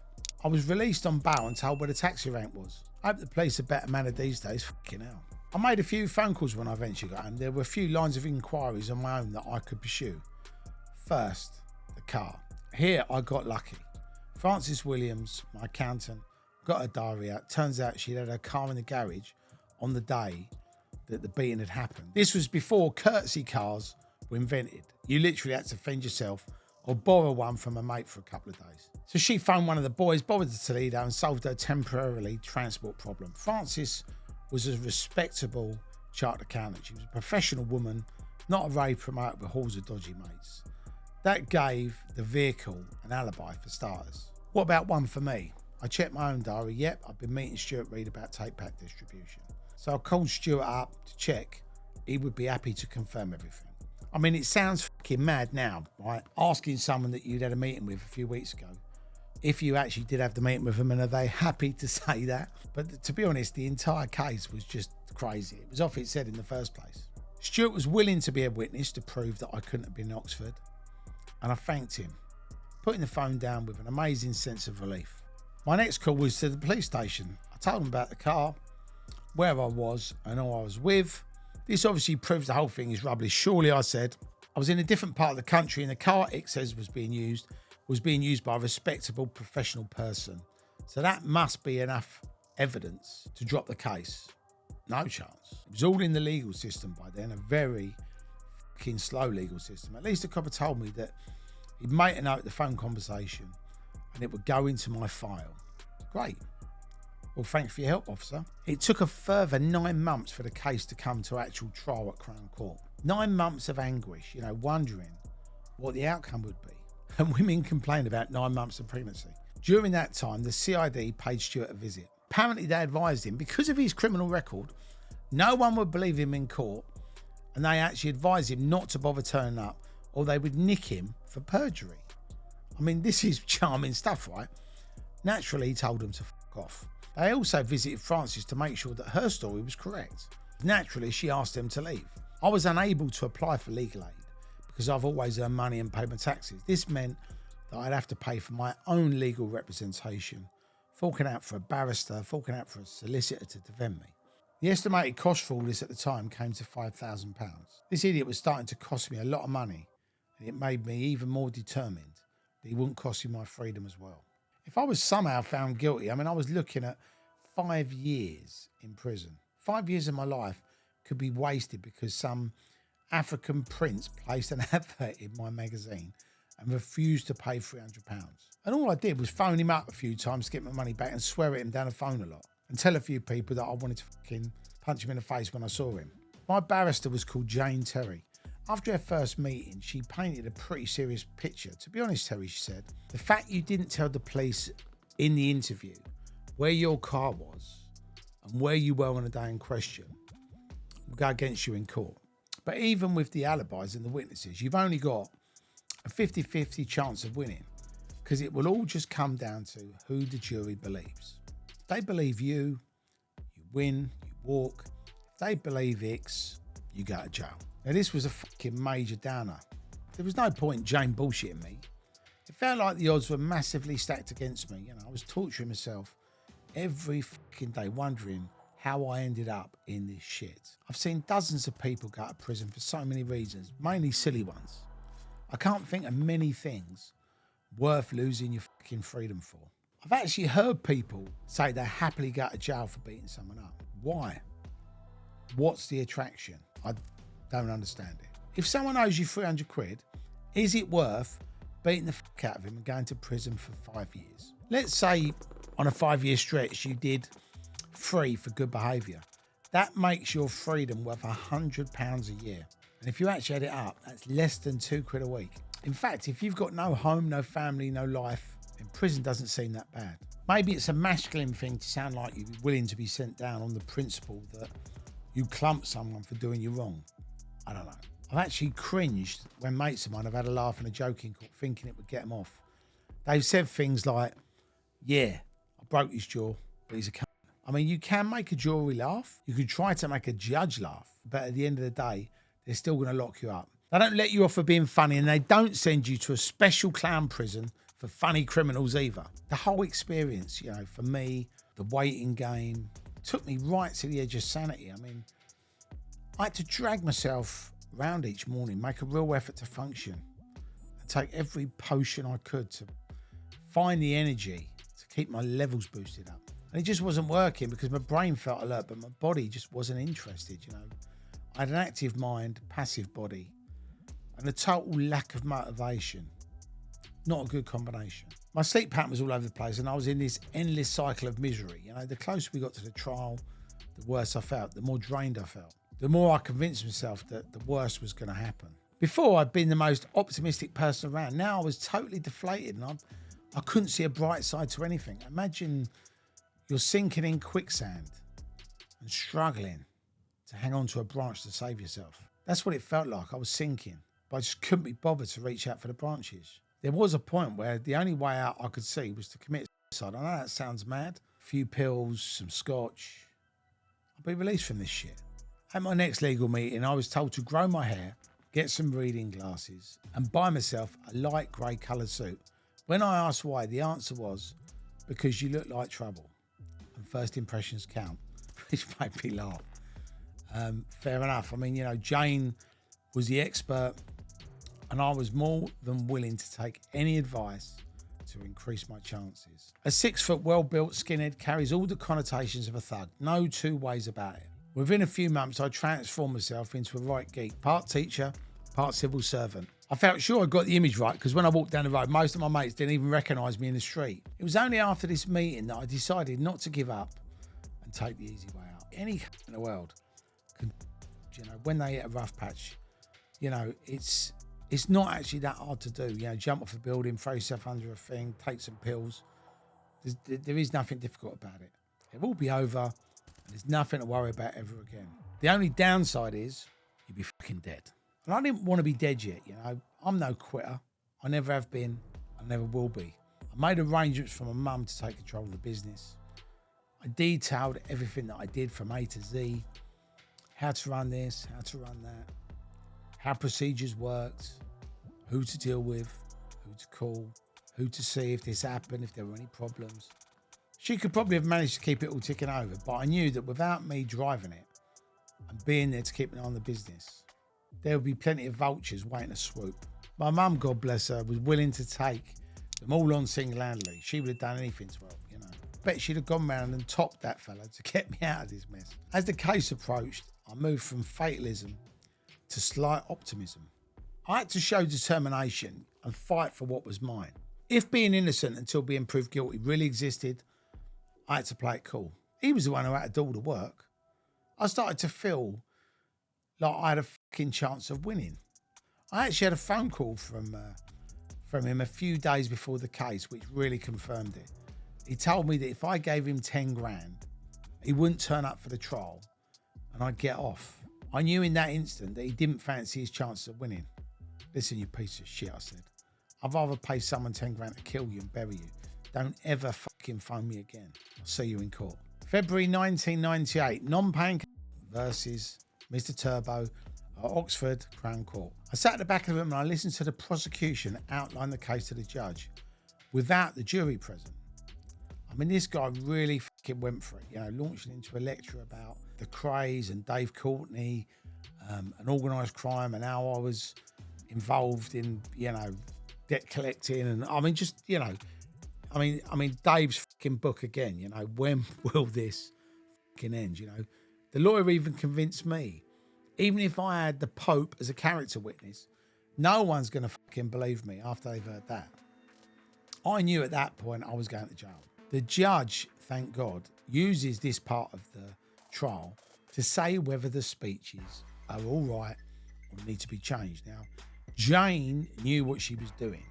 I was released on bail and told where the taxi rank was. I hope the police are better mannered these days, fucking hell. I made a few phone calls when I eventually got home. There were a few lines of inquiries on my own that I could pursue. First, the car. Here I got lucky. Frances Williams, my accountant, got her diary out. Turns out she'd had her car in the garage on the day that the beating had happened. This was before courtesy cars were invented. You literally had to fend yourself or borrow one from a mate for a couple of days. So she phoned one of the boys, bothered to Toledo and solved her temporarily transport problem. Frances was a respectable chartered accountant. She was a professional woman, not a rave promoter with halls of dodgy mates. That gave the vehicle an alibi for starters. What about one for me? I checked my own diary. Yep, I've been meeting Stuart Reid about tape pack distribution. So I called Stuart up to check. He would be happy to confirm everything. I mean, it sounds fucking mad now, right? Asking someone that you'd had a meeting with a few weeks ago, if you actually did have the meeting with them, and are they happy to say that? But to be honest, the entire case was just crazy. It was off its head in the first place. Stuart was willing to be a witness to prove that I couldn't have been in Oxford, and I thanked him, putting the phone down with an amazing sense of relief. My next call was to the police station. I told them about the car, where I was, and who I was with. This obviously proves the whole thing is rubbish. Surely, I said, I was in a different part of the country and the car it says was being used by a respectable professional person. So that must be enough evidence to drop the case. No chance. It was all in the legal system by then, a very fucking slow legal system. At least the copper told me that he'd made a note of the phone conversation and it would go into my file. Great. Well, thanks for your help, officer. It took a further 9 months for the case to come to actual trial at Crown Court. 9 months of anguish, you know, wondering what the outcome would be. And women complained about 9 months of pregnancy. During that time, the CID paid Stuart a visit. Apparently, they advised him, because of his criminal record, no one would believe him in court, and they actually advised him not to bother turning up, or they would nick him for perjury. I mean, this is charming stuff, right? Naturally, he told them to fuck off. They also visited Frances to make sure that her story was correct. Naturally, she asked them to leave. I was unable to apply for legal aid because I've always earned money and paid my taxes. This meant that I'd have to pay for my own legal representation, forking out for a barrister, forking out for a solicitor to defend me. The estimated cost for all this at the time came to £5,000. This idiot was starting to cost me a lot of money, and it made me even more determined that he wouldn't cost me my freedom as well. If I was somehow found guilty, I mean, I was looking at 5 years in prison. 5 years of my life could be wasted because some African prince placed an advert in my magazine and refused to pay £300. And all I did was phone him up a few times to get my money back and swear at him down the phone a lot and tell a few people that I wanted to fucking punch him in the face when I saw him. My barrister was called Jane Terry. After our first meeting, she painted a pretty serious picture. To be honest, Terry, she said, the fact you didn't tell the police in the interview where your car was and where you were on the day in question will go against you in court. But even with the alibis and the witnesses, you've only got a 50-50 chance of winning because it will all just come down to who the jury believes. If they believe you, you win, you walk. If they believe X, you go to jail. Now, this was a fucking major downer. There was no point Jane bullshitting me. It felt like the odds were massively stacked against me. You know, I was torturing myself every fucking day, wondering how I ended up in this shit. I've seen dozens of people go to prison for so many reasons, mainly silly ones. I can't think of many things worth losing your fucking freedom for. I've actually heard people say they happily go to jail for beating someone up. Why? What's the attraction? I don't understand it. If someone owes you 300 quid, is it worth beating the fuck out of him and going to prison for 5 years? Let's say on a 5-year stretch you did 3 for good behaviour. That makes your freedom worth £100 a year. And if you actually add it up, that's less than 2 quid a week. In fact, if you've got no home, no family, no life, then prison doesn't seem that bad. Maybe it's a masculine thing to sound like you're willing to be sent down on the principle that you clump someone for doing you wrong. I don't know. I've actually cringed when mates of mine have had a laugh and a joke in court thinking it would get them off. They've said things like, yeah, I broke his jaw, but he's a cunt. I mean, you can make a jury laugh. You can try to make a judge laugh. But at the end of the day, they're still going to lock you up. They don't let you off for being funny, and they don't send you to a special clown prison for funny criminals either. The whole experience, you know, for me, the waiting game, took me right to the edge of sanity. I mean, I had to drag myself around each morning, make a real effort to function, and take every potion I could to find the energy to keep my levels boosted up. And it just wasn't working because my brain felt alert, but my body just wasn't interested, you know. I had an active mind, passive body, and a total lack of motivation. Not a good combination. My sleep pattern was all over the place, and I was in this endless cycle of misery. You know, the closer we got to the trial, the worse I felt, the more drained I felt. The more I convinced myself that the worst was going to happen. Before, I'd been the most optimistic person around. Now I was totally deflated, and I couldn't see a bright side to anything. Imagine you're sinking in quicksand and struggling to hang on to a branch to save yourself. That's what it felt like. I was sinking, but I just couldn't be bothered to reach out for the branches. There was a point where the only way out I could see was to commit suicide. I know that sounds mad. A few pills, some scotch. I'll be released from this shit. At my next legal meeting, I was told to grow my hair, get some reading glasses, and buy myself a light grey coloured suit. When I asked why, the answer was, because you look like trouble, and first impressions count, which made me laugh. Fair enough. I mean, you know, Jane was the expert, and I was more than willing to take any advice to increase my chances. A 6 foot, well-built skinhead carries all the connotations of a thug. No two ways about it. Within a few months, I transformed myself into a right geek, part teacher, part civil servant. I felt sure I got the image right because when I walked down the road, most of my mates didn't even recognise me in the street. It was only after this meeting that I decided not to give up and take the easy way out. Any in the world can, you know, when they hit a rough patch, you know, it's not actually that hard to do. You know, jump off a building, throw yourself under a thing, take some pills. There is nothing difficult about it. It will be over, and there's nothing to worry about ever again. The only downside is you'll be fucking dead. And I didn't want to be dead yet, you know. I'm no quitter. I never have been. I never will be. I made arrangements for my mum to take control of the business. I detailed everything that I did from A to Z. How to run this, how to run that. How procedures worked. Who to deal with. Who to call. Who to see if this happened, if there were any problems. She could probably have managed to keep it all ticking over, but I knew that without me driving it and being there to keep an eye on the business, there would be plenty of vultures waiting to swoop. My mum, God bless her, was willing to take them all on single-handedly. She would have done anything to help, you know. Bet she'd have gone round and topped that fella to get me out of this mess. As the case approached, I moved from fatalism to slight optimism. I had to show determination and fight for what was mine. If being innocent until being proved guilty really existed, I had to play it cool. He was the one who had to do all the work. I started to feel like I had a fucking chance of winning. I actually had a phone call from him a few days before the case, which really confirmed it. He told me that if I gave him 10 grand, he wouldn't turn up for the trial and I'd get off. I knew in that instant that he didn't fancy his chances of winning. Listen, you piece of shit, I said. I'd rather pay someone 10 grand to kill you and bury you. Don't ever fucking phone me again. I'll see you in court. February 1998, non-paying versus Mr. Turbo at Oxford Crown Court. I sat at the back of the room and I listened to the prosecution outline the case to the judge without the jury present. I mean, this guy really fucking went for it, you know, launching into a lecture about the craze and Dave Courtney, and organised crime and how I was involved in, you know, debt collecting. And I mean, just, you know, I mean, Dave's fucking book again, you know, when will this fucking end, you know? The lawyer even convinced me, even if I had the Pope as a character witness, no one's going to fucking believe me after they've heard that. I knew at that point I was going to jail. The judge, thank God, uses this part of the trial to say whether the speeches are all right or need to be changed. Now, Jane knew what she was doing.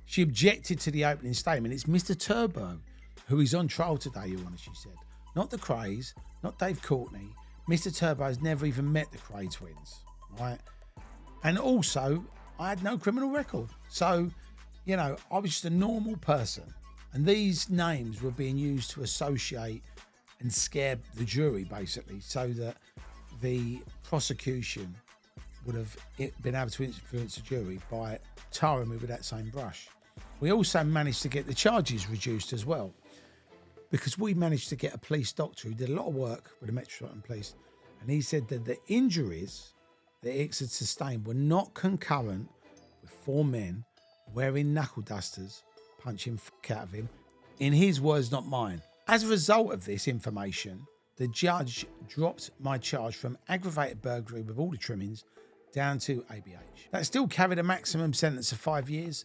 She objected to the opening statement. It's Mr. Turbo who is on trial today, Your Honour, she said. Not the Craze, not Dave Courtney. Mr. Turbo has never even met the Cray twins, right? And also, I had no criminal record. So, you know, I was just a normal person. And these names were being used to associate and scare the jury, basically, so that the prosecution would have been able to influence the jury by tarring me with that same brush. We also managed to get the charges reduced as well, because we managed to get a police doctor who did a lot of work with the Metropolitan Police, and he said that the injuries that Hicks had sustained were not concurrent with 4 men wearing knuckle dusters punching fuck out of him. In his words, not mine. As a result of this information, the judge dropped my charge from aggravated burglary with all the trimmings down to ABH. That still carried a maximum sentence of 5 years,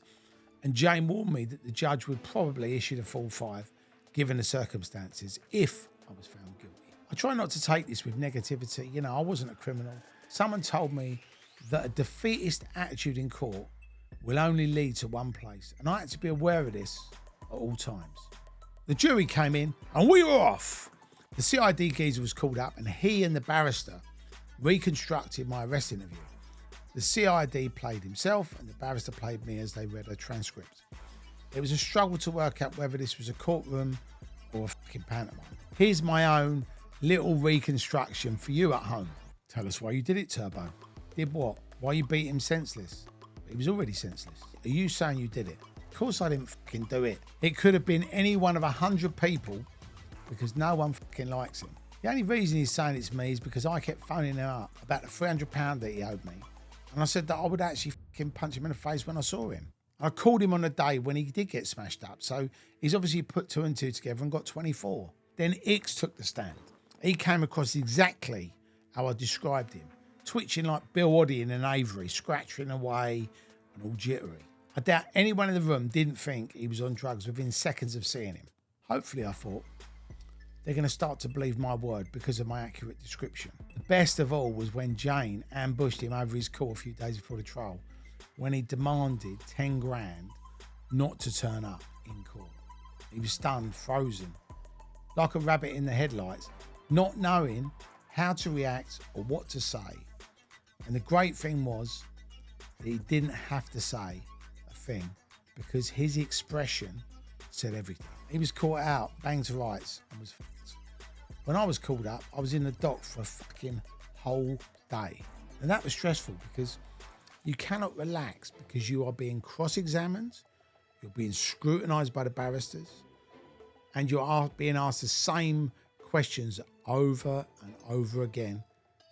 and Jane warned me that the judge would probably issue the full 5 given the circumstances if I was found guilty. I try not to take this with negativity. You know, I wasn't a criminal. Someone told me that a defeatist attitude in court will only lead to one place, and I had to be aware of this at all times. The jury came in and we were off. The CID geezer was called up and he and the barrister reconstructed my arrest interview. The CID played himself and the barrister played me as they read a transcript. It was a struggle to work out whether this was a courtroom or a fucking pantomime. Here's my own little reconstruction for you at home. Tell us why you did it, Turbo. Did what? Why you beat him senseless? He was already senseless. Are you saying you did it? Of course I didn't fucking do it. It could have been any one of 100 people because no one fucking likes him. The only reason he's saying it's me is because I kept phoning him up about the £300 that he owed me. And I said that I would actually fucking punch him in the face when I saw him. I called him on the day when he did get smashed up. So he's obviously put 2 and 2 together and got 24. Then Hicks took the stand. He came across exactly how I described him. Twitching like Bill Oddie in an Avery, scratching away and all jittery. I doubt anyone in the room didn't think he was on drugs within seconds of seeing him. Hopefully, I thought, they're going to start to believe my word because of my accurate description. The best of all was when Jane ambushed him over his call a few days before the trial, when he demanded 10 grand not to turn up in court. He was stunned, frozen, like a rabbit in the headlights, not knowing how to react or what to say. And the great thing was that he didn't have to say a thing because his expression said everything. He was caught out, banged to rights, and was fucked. When I was called up, I was in the dock for a fucking whole day. And that was stressful because you cannot relax because you are being cross-examined, you're being scrutinised by the barristers, and you are being asked the same questions over and over again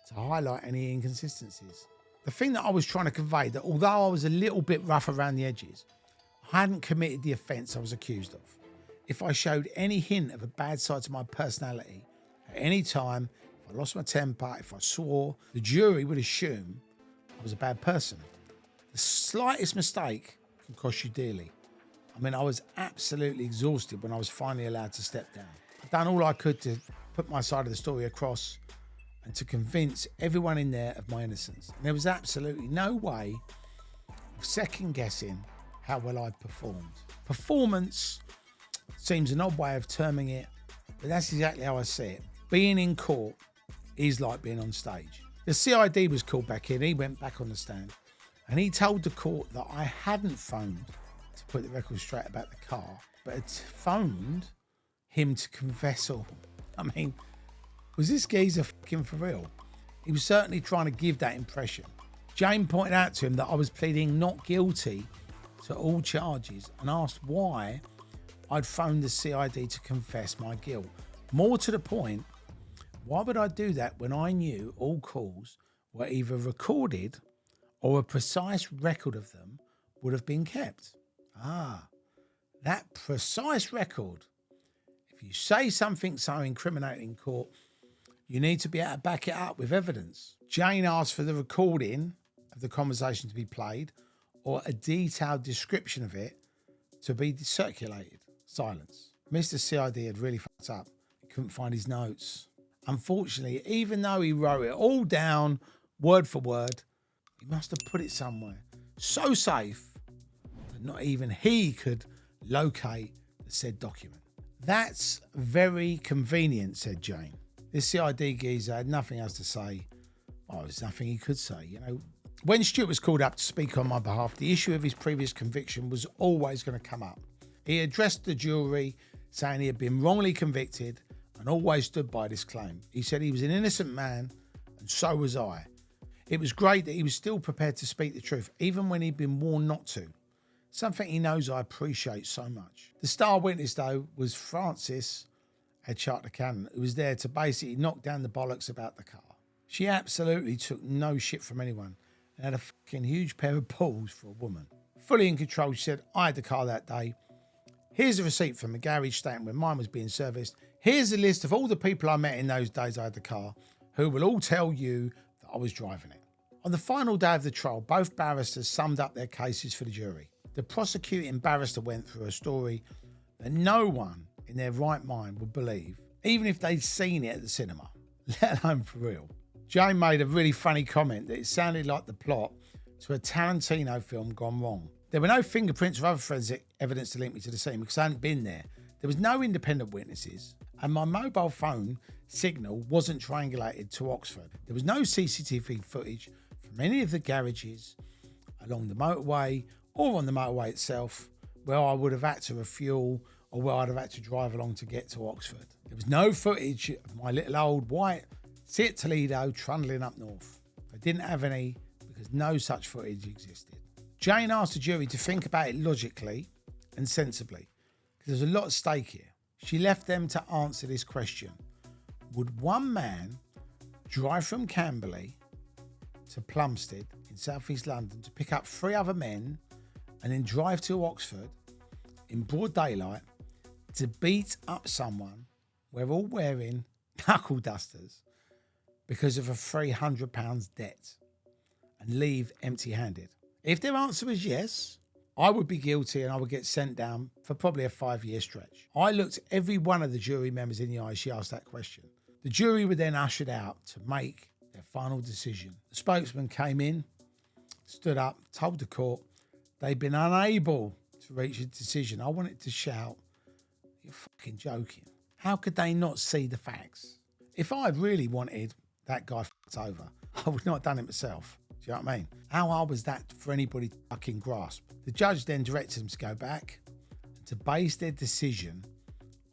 to highlight any inconsistencies. The thing that I was trying to convey, that although I was a little bit rough around the edges, I hadn't committed the offence I was accused of. If I showed any hint of a bad side to my personality at any time, if I lost my temper, if I swore, the jury would assume I was a bad person. The slightest mistake can cost you dearly. I mean, I was absolutely exhausted when I was finally allowed to step down. I'd done all I could to put my side of the story across and to convince everyone in there of my innocence. And there was absolutely no way of second-guessing how well I'd performed. Performance seems an odd way of terming it, but that's exactly how I see it. Being in court is like being on stage. The CID was called back in. He went back on the stand and he told the court that I hadn't phoned to put the record straight about the car, but had phoned him to confess all. I mean, was this geezer fucking for real? He was certainly trying to give that impression. Jane pointed out to him that I was pleading not guilty to all charges and asked why I'd phoned the CID to confess my guilt. More to the point, why would I do that when I knew all calls were either recorded or a precise record of them would have been kept? That precise record. If you say something so incriminating in court, you need to be able to back it up with evidence. Jane asked for the recording of the conversation to be played or a detailed description of it to be circulated. Silence. Mr. CID had really fucked up. He couldn't find his notes. Unfortunately, even though he wrote it all down, word for word, he must have put it somewhere so safe that not even he could locate the said document. That's very convenient, said Jane. This CID geezer had nothing else to say. Oh, there's nothing he could say, you know. When Stuart was called up to speak on my behalf, the issue of his previous conviction was always going to come up. He addressed the jury saying he had been wrongly convicted and always stood by this claim. He said he was an innocent man, and so was I. It was great that he was still prepared to speak the truth, even when he'd been warned not to. Something he knows I appreciate so much. The star witness, though, was Frances Kano, who was there to basically knock down the bollocks about the car. She absolutely took no shit from anyone and had a fucking huge pair of balls for a woman. Fully in control, she said, I had the car that day. Here's a receipt from the garage stating when mine was being serviced. Here's a list of all the people I met in those days I had the car, who will all tell you that I was driving it. On the final day of the trial, both barristers summed up their cases for the jury. The prosecuting barrister went through a story that no one in their right mind would believe, even if they'd seen it at the cinema, let alone for real. Jane made a really funny comment that it sounded like the plot to a Tarantino film gone wrong. There were no fingerprints or other forensic evidence to link me to the scene because I hadn't been there. There was no independent witnesses, and my mobile phone signal wasn't triangulated to Oxford. There was no CCTV footage from any of the garages along the motorway or on the motorway itself where I would have had to refuel or where I'd have had to drive along to get to Oxford. There was no footage of my little old white Seat Toledo trundling up north. I didn't have any because no such footage existed. Jane asked the jury to think about it logically and sensibly because there's a lot at stake here. She left them to answer this question. Would one man drive from Camberley to Plumstead in southeast London to pick up 3 other men and then drive to Oxford in broad daylight to beat up someone we're all wearing knuckle dusters because of a £300 debt and leave empty-handed? If their answer was yes, I would be guilty and I would get sent down for probably a 5-year stretch. I looked every one of the jury members in the eye as she asked that question. The jury were then ushered out to make their final decision. The spokesman came in, stood up, told the court they'd been unable to reach a decision. I wanted to shout, you're fucking joking. How could they not see the facts? If I really wanted that guy fucked over, I would not have done it myself. Do you know what I mean? How hard was that for anybody to fucking grasp? The judge then directed them to go back and to base their decision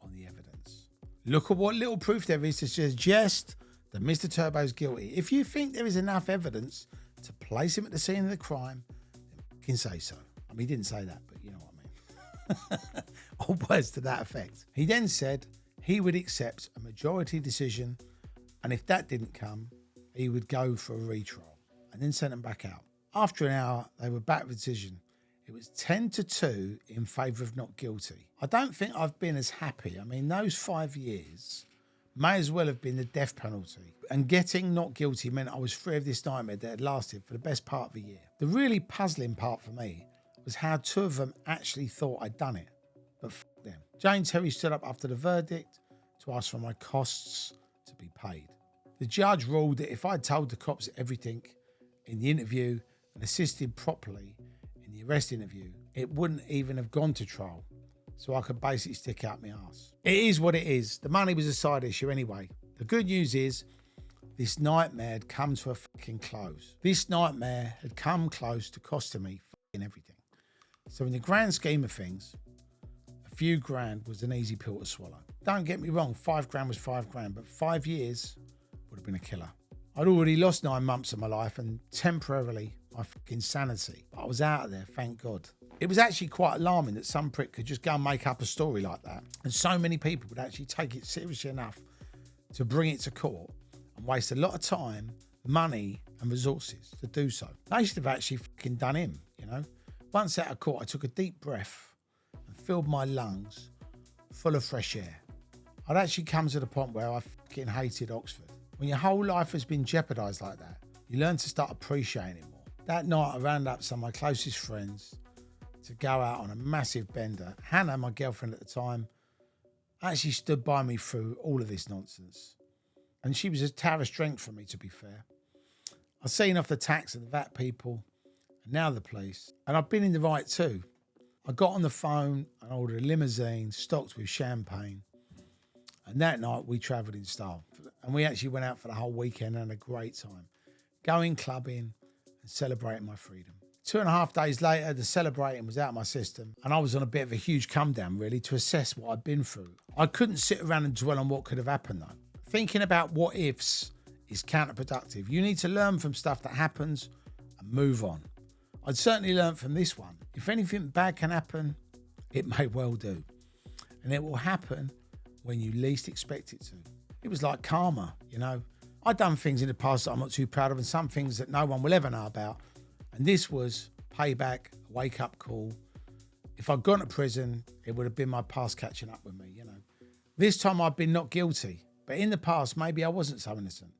on the evidence. Look at what little proof there is to suggest that Mr. Turbo's guilty. If you think there is enough evidence to place him at the scene of the crime, then fucking say so. I mean, he didn't say that, but you know what I mean. All words to that effect. He then said he would accept a majority decision, and if that didn't come, he would go for a retrial and then sent them back out. After an hour, they were back with a decision. It was 10-2 in favour of not guilty. I don't think I've been as happy. I mean, those 5 years may as well have been the death penalty. And getting not guilty meant I was free of this nightmare that had lasted for the best part of a year. The really puzzling part for me was how 2 of them actually thought I'd done it. But f*** them. Jane Terry stood up after the verdict to ask for my costs to be paid. The judge ruled that if I'd told the cops everything in the interview and assisted properly in the arrest interview, it wouldn't even have gone to trial. So I could basically stick out my arse. It is what it is. The money was a side issue anyway. The good news is this nightmare had come to a fucking close. This nightmare had come close to costing me fucking everything. So in the grand scheme of things, a few grand was an easy pill to swallow. Don't get me wrong, 5 grand was 5 grand, but 5 years would have been a killer. I'd already lost 9 months of my life and temporarily my fucking sanity. But I was out of there, thank God. It was actually quite alarming that some prick could just go and make up a story like that. And so many people would actually take it seriously enough to bring it to court and waste a lot of time, money and resources to do so. They should have actually fucking done him, you know. Once out of court, I took a deep breath and filled my lungs full of fresh air. I'd actually come to the point where I fucking hated Oxford. When your whole life has been jeopardised like that, you learn to start appreciating it more. That night, I rounded up some of my closest friends to go out on a massive bender. Hannah, my girlfriend at the time, actually stood by me through all of this nonsense. And she was a tower of strength for me, to be fair. I've seen off the tax and the VAT people, and now the police. And I've been in the right too. I got on the phone and ordered a limousine stocked with champagne. And that night we travelled in style. And we actually went out for the whole weekend and had a great time. Going clubbing and celebrating my freedom. 2.5 days later, the celebrating was out of my system, and I was on a bit of a huge come down, really, to assess what I'd been through. I couldn't sit around and dwell on what could have happened, though. Thinking about what ifs is counterproductive. You need to learn from stuff that happens and move on. I'd certainly learned from this one. If anything bad can happen, it may well do. And it will happen when you least expect it to. It was like karma, you know. I'd done things in the past that I'm not too proud of, and some things that no one will ever know about. And this was payback, a wake-up call. If I'd gone to prison, it would have been my past catching up with me, you know. This time I'd been not guilty, but in the past, maybe I wasn't so innocent.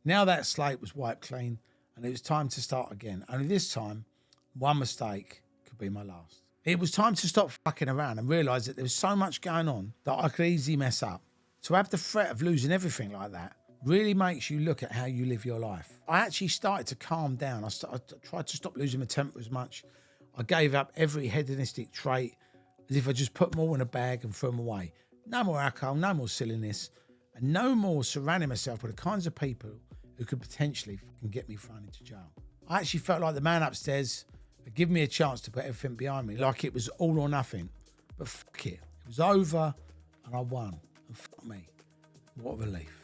Now that slate was wiped clean, and it was time to start again. Only this time, one mistake could be my last. It was time to stop fucking around and realise that there was so much going on that I could easily mess up. To have the threat of losing everything like that really makes you look at how you live your life. I actually started to calm down. I tried to stop losing my temper as much. I gave up every hedonistic trait as if I just put them all in a bag and threw them away. No more alcohol, no more silliness, and no more surrounding myself with the kinds of people who could potentially fucking get me thrown into jail. I actually felt like the man upstairs had given me a chance to put everything behind me, like it was all or nothing. But fuck it. It was over and I won. And fuck me. What a relief.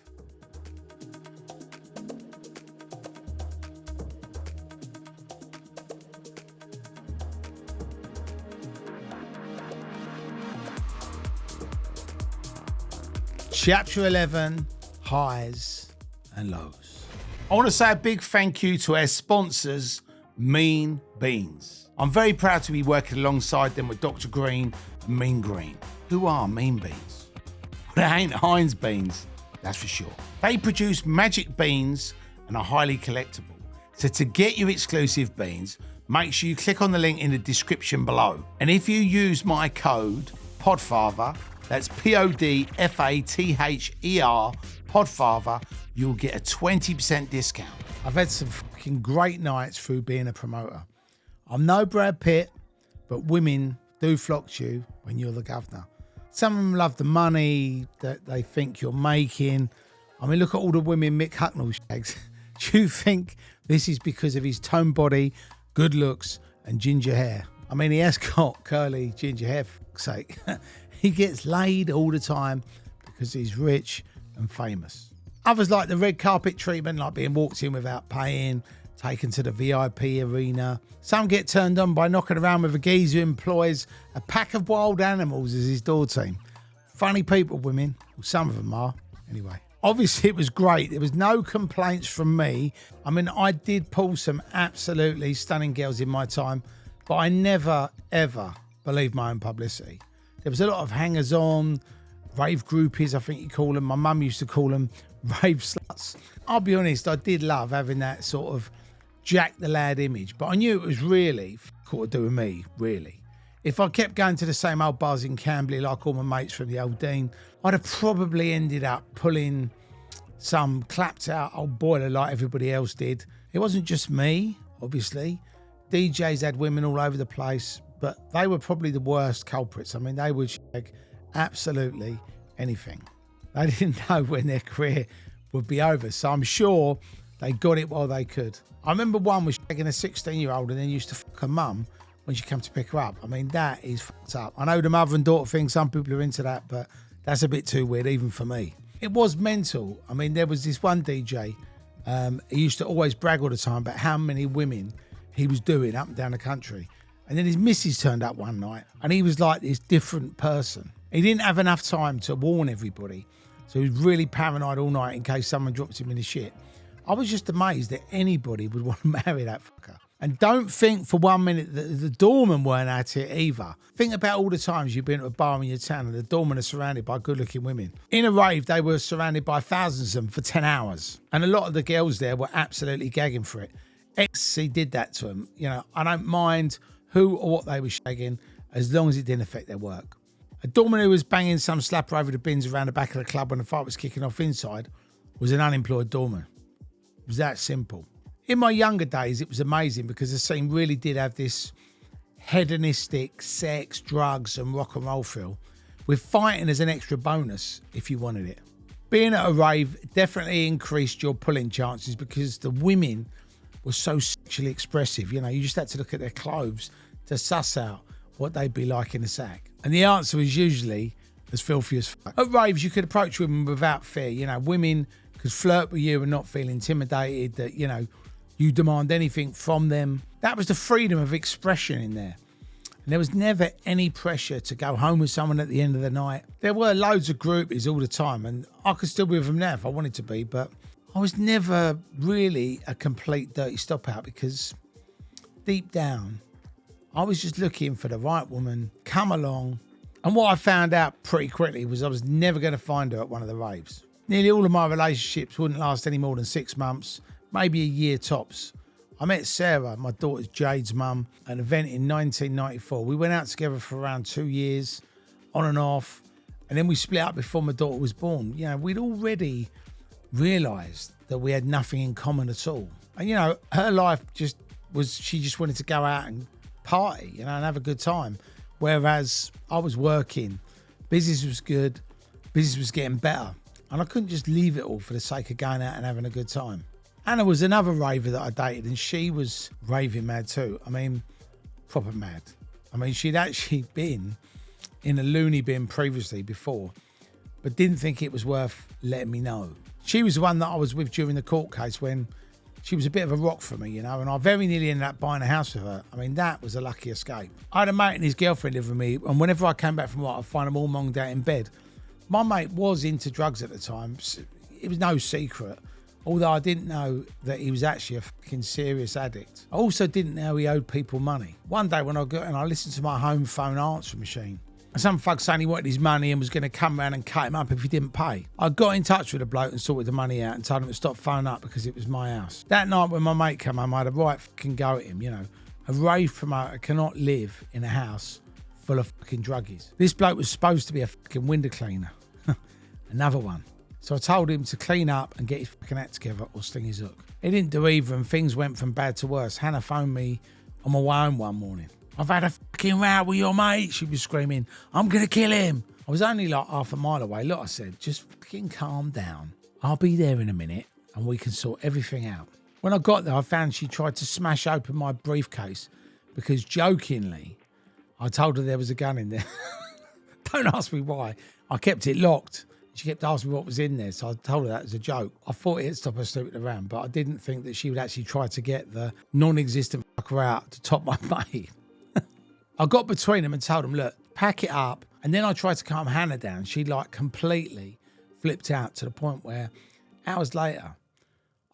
Chapter 11, highs and lows. I want to say a big thank you to our sponsors, Mean Beans. I'm very proud to be working alongside them with Dr. Green and Mean Green. Who are Mean Beans? Well, they ain't Heinz beans, that's for sure. They produce magic beans and are highly collectible. So to get your exclusive beans, make sure you click on the link in the description below. And if you use my code, PODFATHER, that's PODFATHER, PODFATHER, you'll get a 20% discount. I've had some fucking great nights through being a promoter. I'm no Brad Pitt, but women do flock to you when you're the governor. Some of them love the money that they think you're making. I mean, look at all the women Mick Hucknall shags. Do you think this is because of his toned body, good looks, and ginger hair? I mean, he has got curly ginger hair, for fuck's sake. He gets laid all the time because he's rich and famous. Others like the red carpet treatment, like being walked in without paying, taken to the VIP arena. Some get turned on by knocking around with a geezer who employs a pack of wild animals as his door team. Funny people, women. Well, some of them are, anyway. Obviously, it was great. There was no complaints from me. I mean, I did pull some absolutely stunning girls in my time, but I never, ever believed my own publicity. There was a lot of hangers-on, rave groupies, I think you call them. My mum used to call them rave sluts. I'll be honest, I did love having that sort of Jack the Lad image, but I knew it was really got to do with me, really. If I kept going to the same old bars in Camberley like all my mates from the old Dean, I'd have probably ended up pulling some clapped out old boiler like everybody else did. It wasn't just me, obviously. DJs had women all over the place, but they were probably the worst culprits. I mean, they would shag absolutely anything. They didn't know when their career would be over, so I'm sure they got it while they could. I remember one was shagging a 16-year-old and then used to fuck her mum when she came to pick her up. I mean, that is fucked up. I know the mother and daughter thing, some people are into that, but that's a bit too weird, even for me. It was mental. I mean, there was this one DJ, he used to always brag all the time about how many women he was doing up and down the country. And then his missus turned up one night and he was like this different person. He didn't have enough time to warn everybody. So he was really paranoid all night in case someone dropped him in the shit. I was just amazed that anybody would want to marry that fucker. And don't think for 1 minute that the doormen weren't at it either. Think about all the times you've been to a bar in your town and the doormen are surrounded by good-looking women. In a rave, they were surrounded by thousands of them for 10 hours. And a lot of the girls there were absolutely gagging for it. Ecstasy did that to them. You know, I don't mind who or what they were shagging as long as it didn't affect their work. A doorman who was banging some slapper over the bins around the back of the club when the fight was kicking off inside was an unemployed doorman. It was that simple. In my younger days, it was amazing because the scene really did have this hedonistic sex, drugs and rock and roll feel, with fighting as an extra bonus if you wanted it. Being at a rave definitely increased your pulling chances because the women were so sexually expressive. You know, you just had to look at their clothes to suss out what they'd be like in a sack. And the answer was usually as filthy as fuck. At raves, you could approach women without fear. You know, women could flirt with you and not feel intimidated that, you know, you demand anything from them. That was the freedom of expression in there. And there was never any pressure to go home with someone at the end of the night. There were loads of groupies all the time, and I could still be with them now if I wanted to be, but I was never really a complete dirty stop out because deep down, I was just looking for the right woman, come along. And what I found out pretty quickly was I was never going to find her at one of the raves. Nearly all of my relationships wouldn't last any more than 6 months, maybe a year tops. I met Sarah, my daughter's Jade's mum, at an event in 1994. We went out together for around 2 years, on and off, and then we split up before my daughter was born. You know, we'd already realised that we had nothing in common at all. And, you know, her life just was, she just wanted to go out and party, you know, and have a good time. Whereas I was working, business was good, business was getting better. And I couldn't just leave it all for the sake of going out and having a good time. Anna was another raver that I dated, and she was raving mad too. I mean, proper mad. I mean, she'd actually been in a loony bin previously before, but didn't think it was worth letting me know. She was the one that I was with during the court case when she was a bit of a rock for me, you know, and I very nearly ended up buying a house with her. I mean, that was a lucky escape. I had a mate and his girlfriend live with me, and whenever I came back from work, I'd find them all monged out in bed. My mate was into drugs at the time. It was no secret, although I didn't know that he was actually a fucking serious addict. I also didn't know he owed people money. One day when I got and I listened to my home phone answering machine, and some fuck saying he wanted his money and was going to come around and cut him up if he didn't pay. I got in touch with the bloke and sorted the money out and told him to stop phoning up because it was my house. That night when my mate came home, I had a right fucking go at him, you know. A rave promoter cannot live in a house full of fucking druggies. This bloke was supposed to be a fucking window cleaner. Another one. So I told him to clean up and get his fucking act together or sling his hook. He didn't do either and things went from bad to worse. Hannah phoned me on my way home one morning. "I've had a fucking row with your mate," she was screaming. "I'm going to kill him." I was only like half a mile away. Look, I said, just fucking calm down. I'll be there in a minute and we can sort everything out. When I got there, I found she tried to smash open my briefcase because jokingly, I told her there was a gun in there. Don't ask me why. I kept it locked. She kept asking me what was in there, so I told her that was a joke. I thought it'd stop her snooping around, but I didn't think that she would actually try to get the non-existent fucker out to top my mate. I got between them and told them, look, pack it up. And then I tried to calm Hannah down. She like completely flipped out to the point where hours later,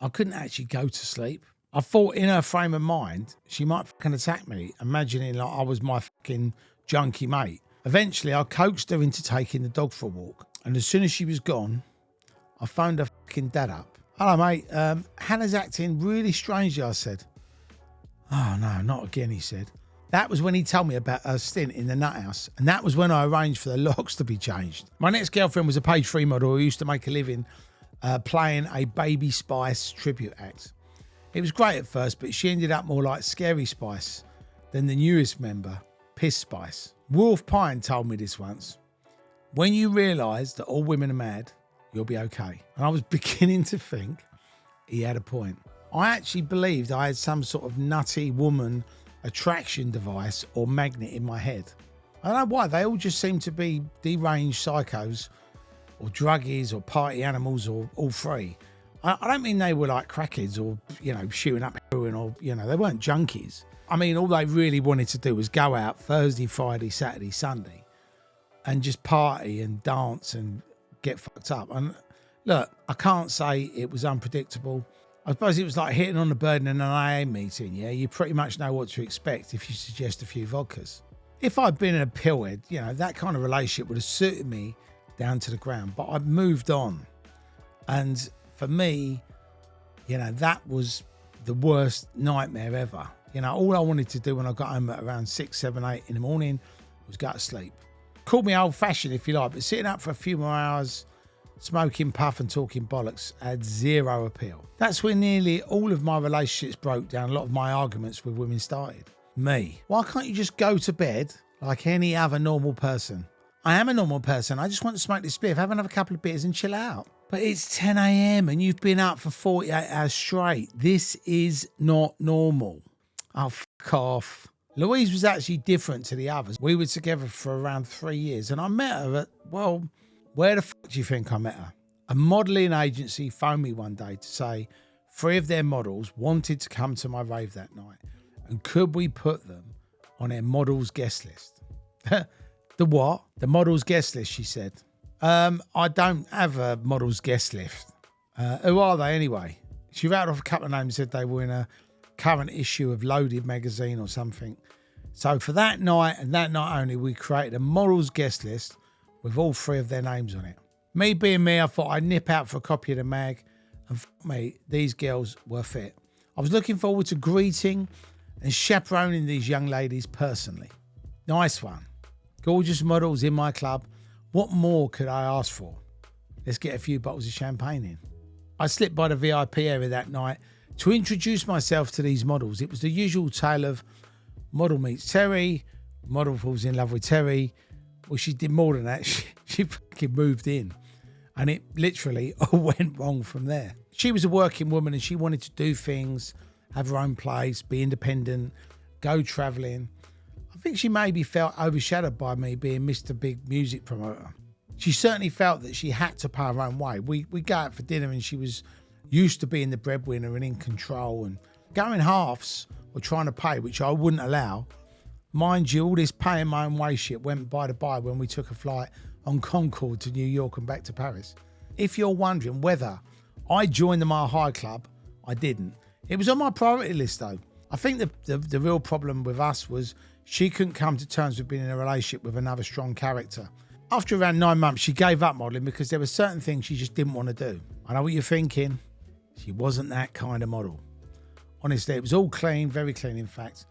I couldn't actually go to sleep. I thought in her frame of mind, she might fucking attack me, imagining like I was my fucking junkie mate. Eventually, I coaxed her into taking the dog for a walk. And as soon as she was gone, I phoned her fucking dad up. "Hello, mate. Hannah's acting really strangely," I said. "Oh, no, not again," he said. That was when he told me about her stint in the nut house. And that was when I arranged for the locks to be changed. My next girlfriend was a page 3 model who used to make a living playing a Baby Spice tribute act. It was great at first, but she ended up more like Scary Spice than the newest member, Piss Spice. Wolf Pine told me this once. "When you realise that all women are mad, you'll be okay." And I was beginning to think he had a point. I actually believed I had some sort of nutty woman attraction device or magnet in my head. I don't know why, they all just seem to be deranged psychos or druggies or party animals or all three. I don't mean they were like crackheads or, you know, shooting up heroin or, you know, they weren't junkies. I mean, all they really wanted to do was go out Thursday, Friday, Saturday, Sunday and just party and dance and get fucked up. And look, I can't say it was unpredictable. I suppose it was like hitting on a bird in an AA meeting, yeah? You pretty much know what to expect if you suggest a few vodkas. If I'd been a pillhead, you know, that kind of relationship would have suited me down to the ground. But I've moved on. And for me, you know, that was the worst nightmare ever. You know, all I wanted to do when I got home at around 6, 7, 8 in the morning was go to sleep. Call me old-fashioned if you like, but sitting up for a few more hours, smoking puff and talking bollocks had zero appeal. That's when nearly all of my relationships broke down. A lot of my arguments with women started. Me. Why can't you just go to bed like any other normal person? I am a normal person. I just want to smoke this spliff, have another couple of beers and chill out. But it's 10 a.m. and you've been up for 48 hours straight. This is not normal. Oh, fuck off. Louise was actually different to the others. We were together for around 3 years and I met her at, well, where the fuck do you think I met her? A modelling agency phoned me one day to say 3 of their models wanted to come to my rave that night and could we put them on their models guest list? The what? The models guest list, she said. I don't have a models guest list. Who are they anyway? She rattled off a couple of names, said they were in a current issue of Loaded magazine or something. So for that night and that night only, we created a models guest list with all 3 of their names on it. Me being me, I thought I'd nip out for a copy of the mag, and fuck me, these girls were fit. I was looking forward to greeting and chaperoning these young ladies personally. Nice one. Gorgeous models in my club. What more could I ask for? Let's get a few bottles of champagne in. I slipped by the VIP area that night to introduce myself to these models. It was the usual tale of model meets Terry, model falls in love with Terry. Well, she did more than that. She fucking moved in. And it literally all went wrong from there. She was a working woman and she wanted to do things, have her own place, be independent, go travelling. I think she maybe felt overshadowed by me being Mr. Big Music promoter. She certainly felt that she had to pay her own way. We go out for dinner and she was used to being the breadwinner and in control and going halves or trying to pay, which I wouldn't allow. Mind you, all this paying my own way shit went by the by when we took a flight on Concorde to New York and back to Paris. If you're wondering whether I joined the Mile High Club, I didn't. It was on my priority list though. I think the real problem with us was she couldn't come to terms with being in a relationship with another strong character. After around 9 months, she gave up modelling because there were certain things she just didn't want to do. I know what you're thinking. She wasn't that kind of model. Honestly, it was all clean, very clean in fact.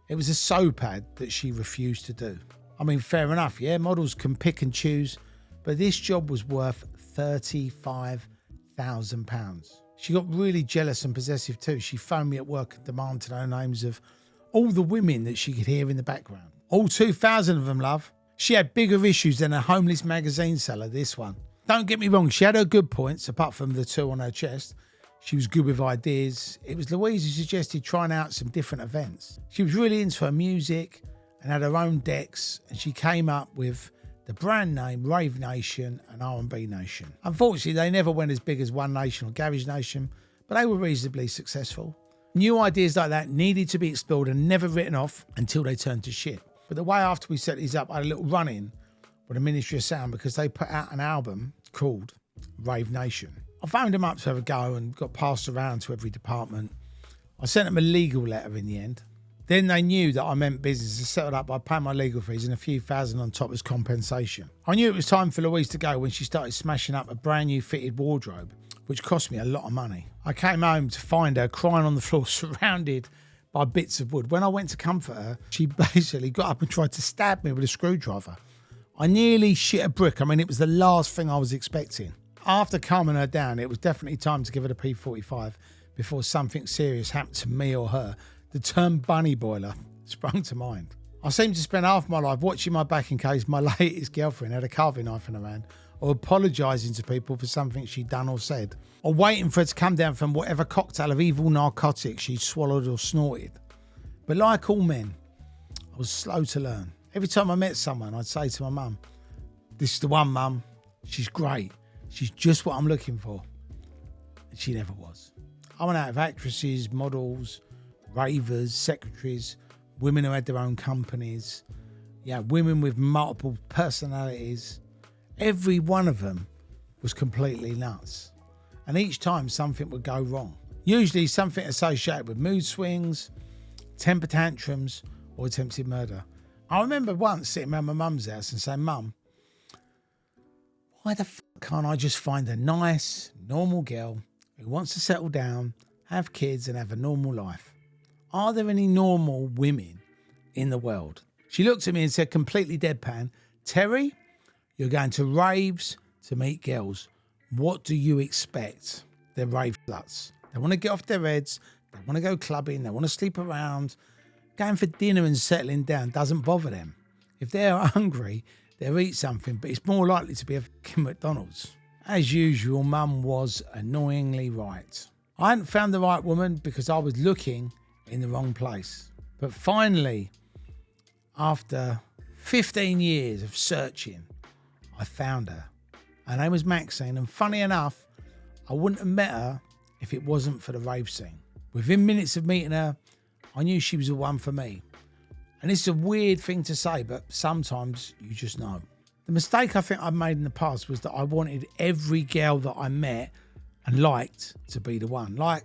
It was a soap ad that she refused to do. I mean, fair enough, yeah, models can pick and choose, but this job was worth £35,000. She got really jealous and possessive too. She phoned me at work and demanded to know names of all the women that she could hear in the background. All 2,000 of them, love. She had bigger issues than a homeless magazine seller, this one. Don't get me wrong, she had her good points, apart from the 2 on her chest. She was good with ideas. It was Louise who suggested trying out some different events. She was really into her music and had her own decks, and she came up with the brand name Rave Nation and R&B Nation. Unfortunately, they never went as big as One Nation or Garage Nation, but they were reasonably successful. New ideas like that needed to be explored and never written off until they turned to shit. But the way after we set these up, I had a little run-in with the Ministry of Sound because they put out an album called Rave Nation. I phoned them up to have a go and got passed around to every department. I sent them a legal letter in the end. Then they knew that I meant business and settled up by paying my legal fees and a few thousand on top as compensation. I knew it was time for Louise to go when she started smashing up a brand new fitted wardrobe, which cost me a lot of money. I came home to find her crying on the floor, surrounded by bits of wood. When I went to comfort her, she basically got up and tried to stab me with a screwdriver. I nearly shit a brick. I mean, it was the last thing I was expecting. After calming her down, it was definitely time to give her the P45 before something serious happened to me or her. The term bunny boiler sprung to mind. I seemed to spend half my life watching my back in case my latest girlfriend had a carving knife in her hand, or apologising to people for something she'd done or said, or waiting for it to come down from whatever cocktail of evil narcotics she'd swallowed or snorted. But like all men, I was slow to learn. Every time I met someone, I'd say to my mum, "This is the one, Mum. She's great. She's just what I'm looking for." And she never was. I went out with actresses, models, ravers, secretaries, women who had their own companies, women with multiple personalities. Every one of them was completely nuts. And each time something would go wrong. Usually something associated with mood swings, temper tantrums, or attempted murder. I remember once sitting around my mum's house and saying, "Mum, why the fuck can't I just find a nice, normal girl who wants to settle down, have kids and have a normal life? Are there any normal women in the world?" She looked at me and said, completely deadpan, "Terry, you're going to raves to meet girls. What do you expect? They're rave sluts. They want to get off their heads. They want to go clubbing. They want to sleep around. Going for dinner and settling down doesn't bother them. If they're hungry, they'll eat something, but it's more likely to be a fucking McDonald's." As usual, Mum was annoyingly right. I hadn't found the right woman because I was looking in the wrong place. But finally, after 15 years of searching, I found her. Her name was Maxine, and funny enough, I wouldn't have met her if it wasn't for the rave scene. Within minutes of meeting her, I knew she was the one for me. And it's a weird thing to say, but sometimes you just know. The mistake I think I've made in the past was that I wanted every girl that I met and liked to be the one. Like,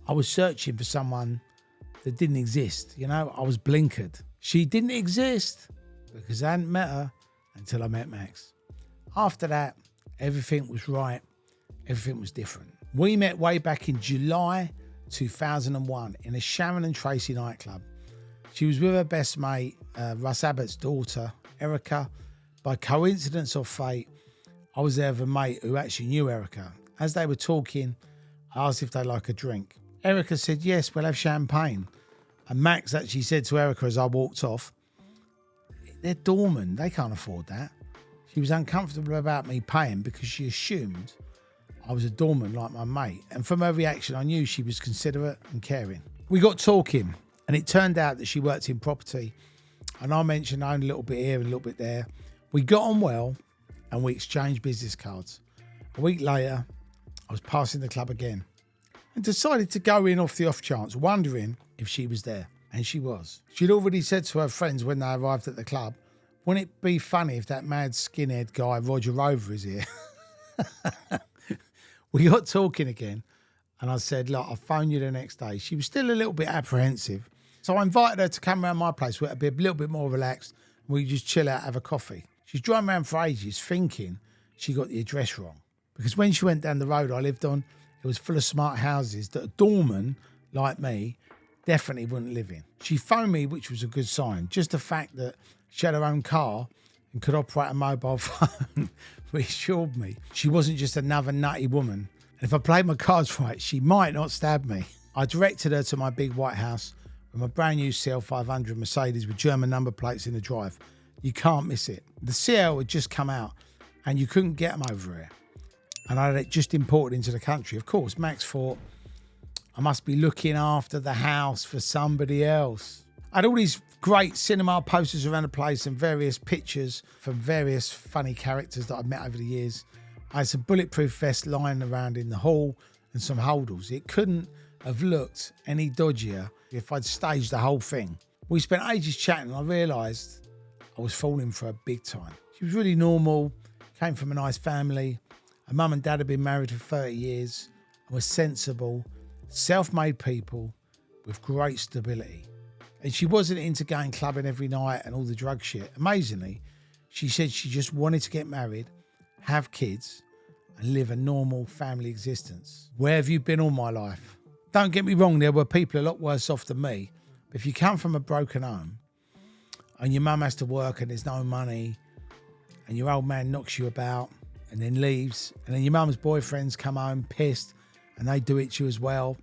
I was searching for someone that didn't exist, you know? I was blinkered. She didn't exist because I hadn't met her until I met Max. After that, everything was right. Everything was different. We met way back in July 2001 in a Sharon and Tracy nightclub. She was with her best mate, Russ Abbott's daughter, Erica. By coincidence or fate, I was there with a mate who actually knew Erica. As they were talking, I asked if they'd like a drink. Erica said, yes, we'll have champagne. And Max actually said to Erica as I walked off, they're doormen, they can't afford that. She was uncomfortable about me paying because she assumed I was a doorman like my mate. And from her reaction, I knew she was considerate and caring. We got talking, and it turned out that she worked in property. And I mentioned I owned a little bit here and a little bit there. We got on well, and we exchanged business cards. A week later, I was passing the club again and decided to go in off the off chance, wondering if she was there. And she was. She'd already said to her friends when they arrived at the club, wouldn't it be funny if that mad skinhead guy, Roger Rover, is here? We got talking again, and I said, look, I'll phone you the next day. She was still a little bit apprehensive. So I invited her to come around my place where it'd be a little bit more relaxed, and we could just chill out, have a coffee. She's driving around for ages thinking she got the address wrong. Because when she went down the road I lived on, it was full of smart houses that a doorman like me definitely wouldn't live in. She phoned me, which was a good sign. Just the fact that she had her own car and could operate a mobile phone reassured me. She wasn't just another nutty woman. And if I played my cards right, she might not stab me. I directed her to my big white house with my brand new CL500 Mercedes with German number plates in the drive. You can't miss it. The CL had just come out and you couldn't get them over here. And I had it just imported into the country. Of course, Max thought I must be looking after the house for somebody else. I had all these great cinema posters around the place and various pictures from various funny characters that I've met over the years. I had some bulletproof vests lying around in the hall and some holdalls. It couldn't have looked any dodgier if I'd staged the whole thing. We spent ages chatting and I realised I was falling for her big time. She was really normal, came from a nice family. Her mum and dad had been married for 30 years and were sensible, self-made people with great stability. And she wasn't into going clubbing every night and all the drug shit. Amazingly, she said she just wanted to get married, have kids, and live a normal family existence. Where have you been all my life? Don't get me wrong, there were people a lot worse off than me. But if you come from a broken home and your mum has to work and there's no money and your old man knocks you about and then leaves and then your mum's boyfriends come home pissed and they do it to you as well,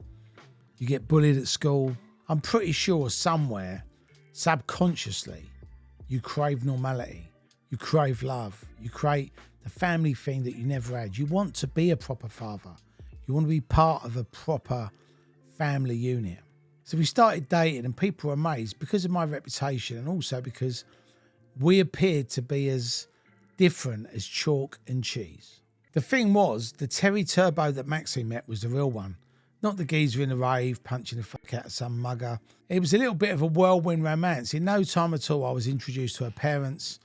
you get bullied at school, I'm pretty sure somewhere, subconsciously, you crave normality, you crave love, you crave the family thing that you never had. You want to be a proper father. You want to be part of a proper family unit. So we started dating and people were amazed because of my reputation and also because we appeared to be as different as chalk and cheese. The thing was, the Terry Turbo that Maxine met was the real one. Not the geezer in the rave punching the fuck out of some mugger. It was a little bit of a whirlwind romance. In no time at all, I was introduced to her parents.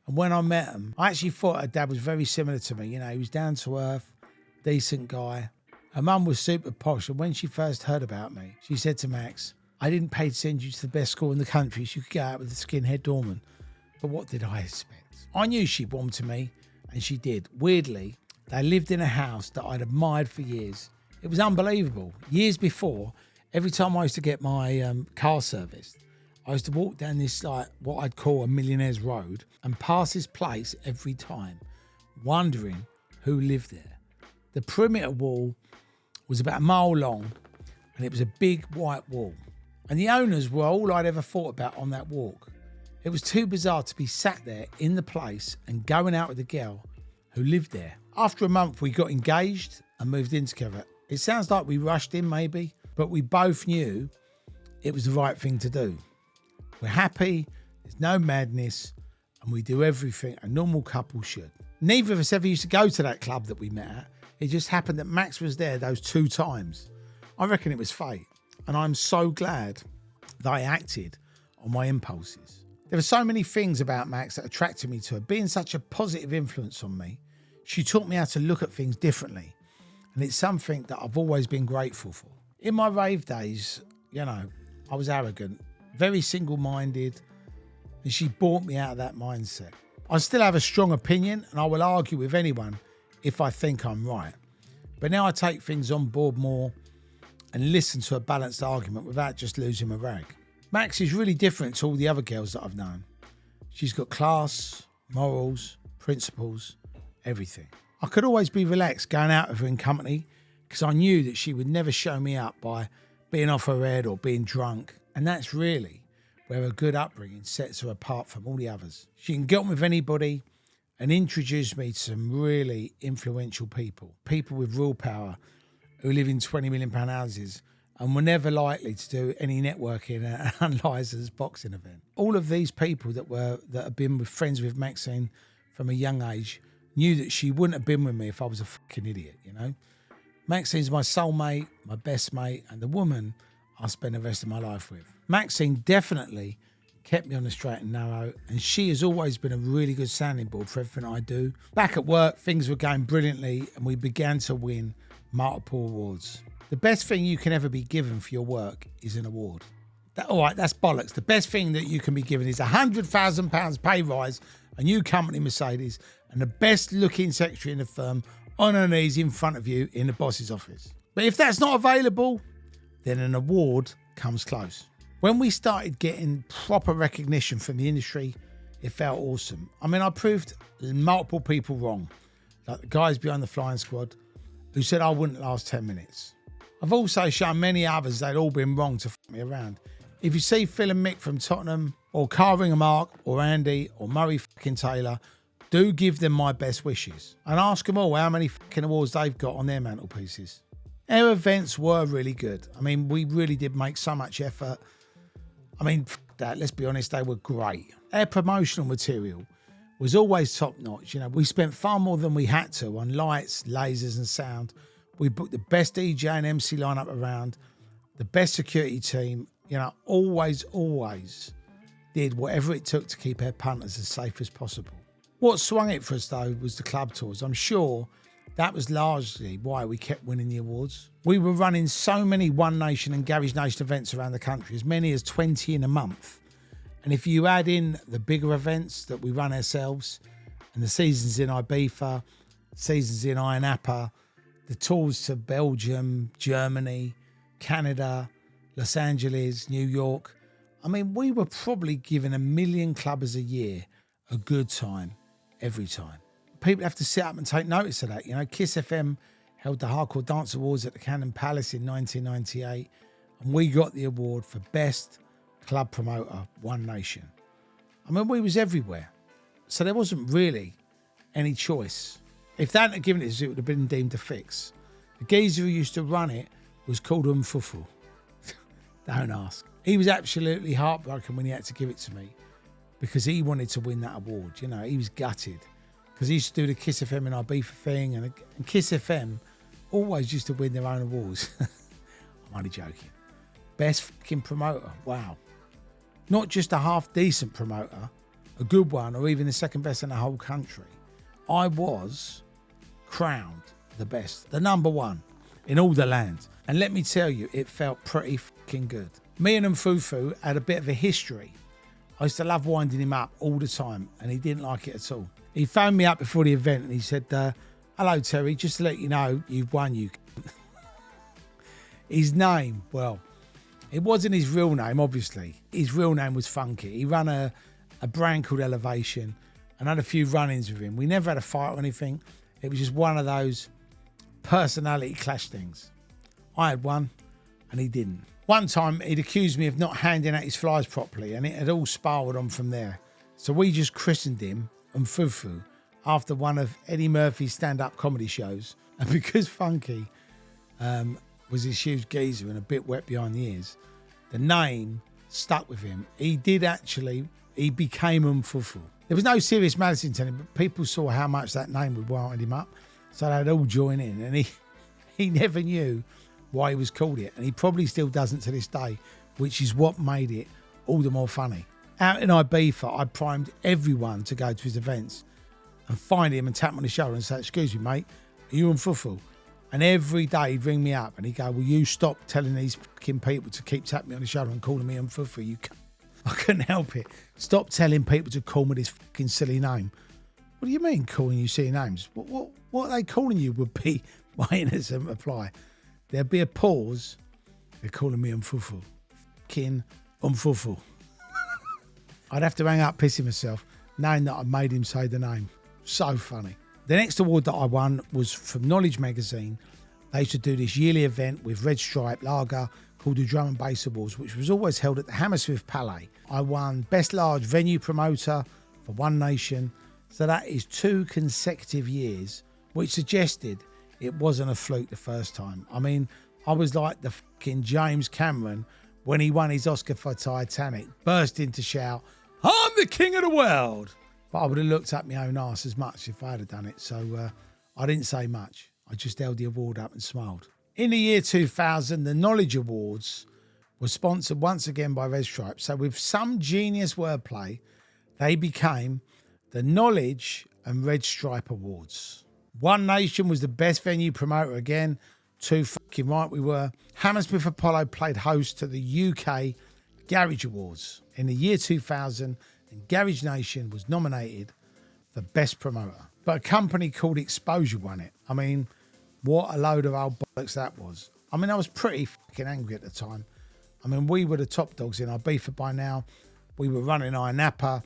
And when I met them, I actually thought her dad was very similar to me. You know, he was down to earth, decent guy. Her mum was super posh. And when she first heard about me, she said to Max, I didn't pay to send you to the best school in the country so you could go out with a skinhead doorman. But what did I expect? I knew she'd warm to me, and she did. Weirdly, they lived in a house that I'd admired for years. It was unbelievable. Years before, every time I used to get my car serviced, I used to walk down this, like, what I'd call a millionaire's road and pass this place every time, wondering who lived there. The perimeter wall was about a mile long and it was a big white wall. And the owners were all I'd ever thought about on that walk. It was too bizarre to be sat there in the place and going out with a girl who lived there. After a month, we got engaged and moved in together. It sounds like we rushed in maybe, but we both knew it was the right thing to do. We're happy, there's no madness, and we do everything a normal couple should. Neither of us ever used to go to that club that we met at. It just happened that Max was there those 2 times. I reckon it was fate. And I'm so glad that I acted on my impulses. There were so many things about Max that attracted me to her. Being such a positive influence on me, she taught me how to look at things differently. And it's something that I've always been grateful for. In my rave days, I was arrogant, very single-minded, and she brought me out of that mindset. I still have a strong opinion, and I will argue with anyone if I think I'm right. But now I take things on board more and listen to a balanced argument without just losing my rag. Max is really different to all the other girls that I've known. She's got class, morals, principles, everything. I could always be relaxed going out with her in company because I knew that she would never show me up by being off her head or being drunk. And that's really where a good upbringing sets her apart from all the others. She can get on with anybody and introduce me to some really influential people with real power who live in £20 million houses and were never likely to do any networking at Liza's boxing event. All of these people that have been friends with Maxine from a young age knew that she wouldn't have been with me if I was a fucking idiot, Maxine's my soulmate, my best mate, and the woman I'll spend the rest of my life with. Maxine definitely kept me on the straight and narrow, and she has always been a really good sounding board for everything I do. Back at work, things were going brilliantly, and we began to win multiple awards. The best thing you can ever be given for your work is an award. All right, that's bollocks. The best thing that you can be given is £100,000 pay rise, a new company Mercedes, and the best looking secretary in the firm on her knees in front of you in the boss's office. But if that's not available, then an award comes close. When we started getting proper recognition from the industry, it felt awesome. I proved multiple people wrong, like the guys behind the flying squad who said I wouldn't last 10 minutes. I've also shown many others they'd all been wrong to fuck me around. If you see Phil and Mick from Tottenham, or Carving a Mark, or Andy, or Murray fucking Taylor, do give them my best wishes and ask them all how many fucking awards they've got on their mantelpieces. Our events were really good. We really did make so much effort. Let's be honest, they were great. Our promotional material was always top notch. We spent far more than we had to on lights, lasers and sound. We booked the best DJ and MC lineup around, the best security team, always did whatever it took to keep our punters as safe as possible. What swung it for us though was the club tours. I'm sure that was largely why we kept winning the awards. We were running so many One Nation and Garage Nation events around the country, as many as 20 in a month. And if you add in the bigger events that we run ourselves, and the seasons in Ibiza, seasons in Ayia Napa, the tours to Belgium, Germany, Canada, Los Angeles, New York, we were probably giving 1 million clubbers a year a good time every time. People have to sit up and take notice of that. Kiss FM held the Hardcore Dance Awards at the Cannon Palace in 1998, and we got the award for Best Club Promoter, One Nation. We was everywhere, so there wasn't really any choice. If they hadn't given it us, it would have been deemed a fix. The geezer who used to run it was called Fufu. Don't ask. He was absolutely heartbroken when he had to give it to me because he wanted to win that award. He was gutted because he used to do the Kiss FM and Ibiza thing, and Kiss FM always used to win their own awards. I'm only joking. Best fucking promoter. Wow. Not just a half decent promoter, a good one, or even the second best in the whole country. I was crowned the best, the number one in all the land. And let me tell you, it felt pretty fucking good. Me and Fufu had a bit of a history. I used to love winding him up all the time, and he didn't like it at all. He phoned me up before the event and he said, hello, Terry, just to let you know, you've won, you His name, well, it wasn't his real name, obviously. His real name was Funky. He ran a brand called Elevation and had a few run-ins with him. We never had a fight or anything. It was just one of those personality clash things. I had one and he didn't. One time he'd accused me of not handing out his flyers properly, and it had all spiraled on from there. So we just christened him Fufu after one of Eddie Murphy's stand-up comedy shows. And because Funky was this huge geezer and a bit wet behind the ears, the name stuck with him. He became Umfufu. There was no serious malice in telling, but people saw how much that name would wind him up. So they'd all join in. And he never knew why he was called it. And he probably still doesn't to this day, which is what made it all the more funny. Out in Ibiza, I primed everyone to go to his events and find him and tap him on the shoulder and say, excuse me, mate, are you Umfufu? And every day he'd ring me up and he'd go, will you stop telling these fucking people to keep tapping me on the shoulder and calling me Umfufu? I couldn't help it. Stop telling people to call me this fucking silly name. What do you mean calling you silly names? What are they calling you would be my innocent reply. There'd be a pause. They're calling me Umfufu. Fucking Umfufu. I'd have to hang up pissing myself knowing that I made him say the name. So funny. The next award that I won was from Knowledge magazine. They used to do this yearly event with Red Stripe Lager called the Drum and Bass Awards, which was always held at the Hammersmith Palais. I won Best Large Venue Promoter for One Nation. So that is 2 consecutive years, which suggested it wasn't a fluke the first time. I mean, I was like the fucking James Cameron when he won his Oscar for Titanic, burst into shout, I'm the king of the world. But I would have looked up my own arse as much if I had done it. So I didn't say much. I just held the award up and smiled. In the year 2000, the Knowledge Awards were sponsored once again by Red Stripe. So with some genius wordplay, they became the Knowledge and Red Stripe Awards. One Nation was the best venue promoter again. 2 fucking right we were. Hammersmith Apollo played host to the UK Garage Awards in the year 2000, and Garage Nation was nominated for Best Promoter. But a company called Exposure won it. I mean, what a load of old bollocks that was. I mean, I was pretty fucking angry at the time. I mean, we were the top dogs in Ibiza by now. We were running Iron Napa,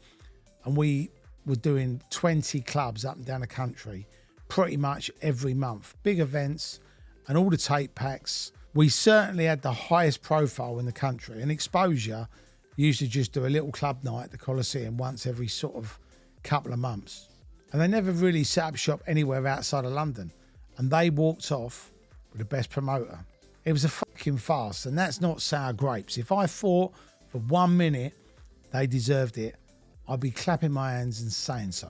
and we were doing 20 clubs up and down the country pretty much every month. Big events and all the tape packs. We certainly had the highest profile in the country, and Exposure used to just do a little club night at the Coliseum once every sort of couple of months. And they never really set up shop anywhere outside of London. And they walked off with the best promoter. It was a fucking farce, and that's not sour grapes. If I thought for 1 minute they deserved it, I'd be clapping my hands and saying so.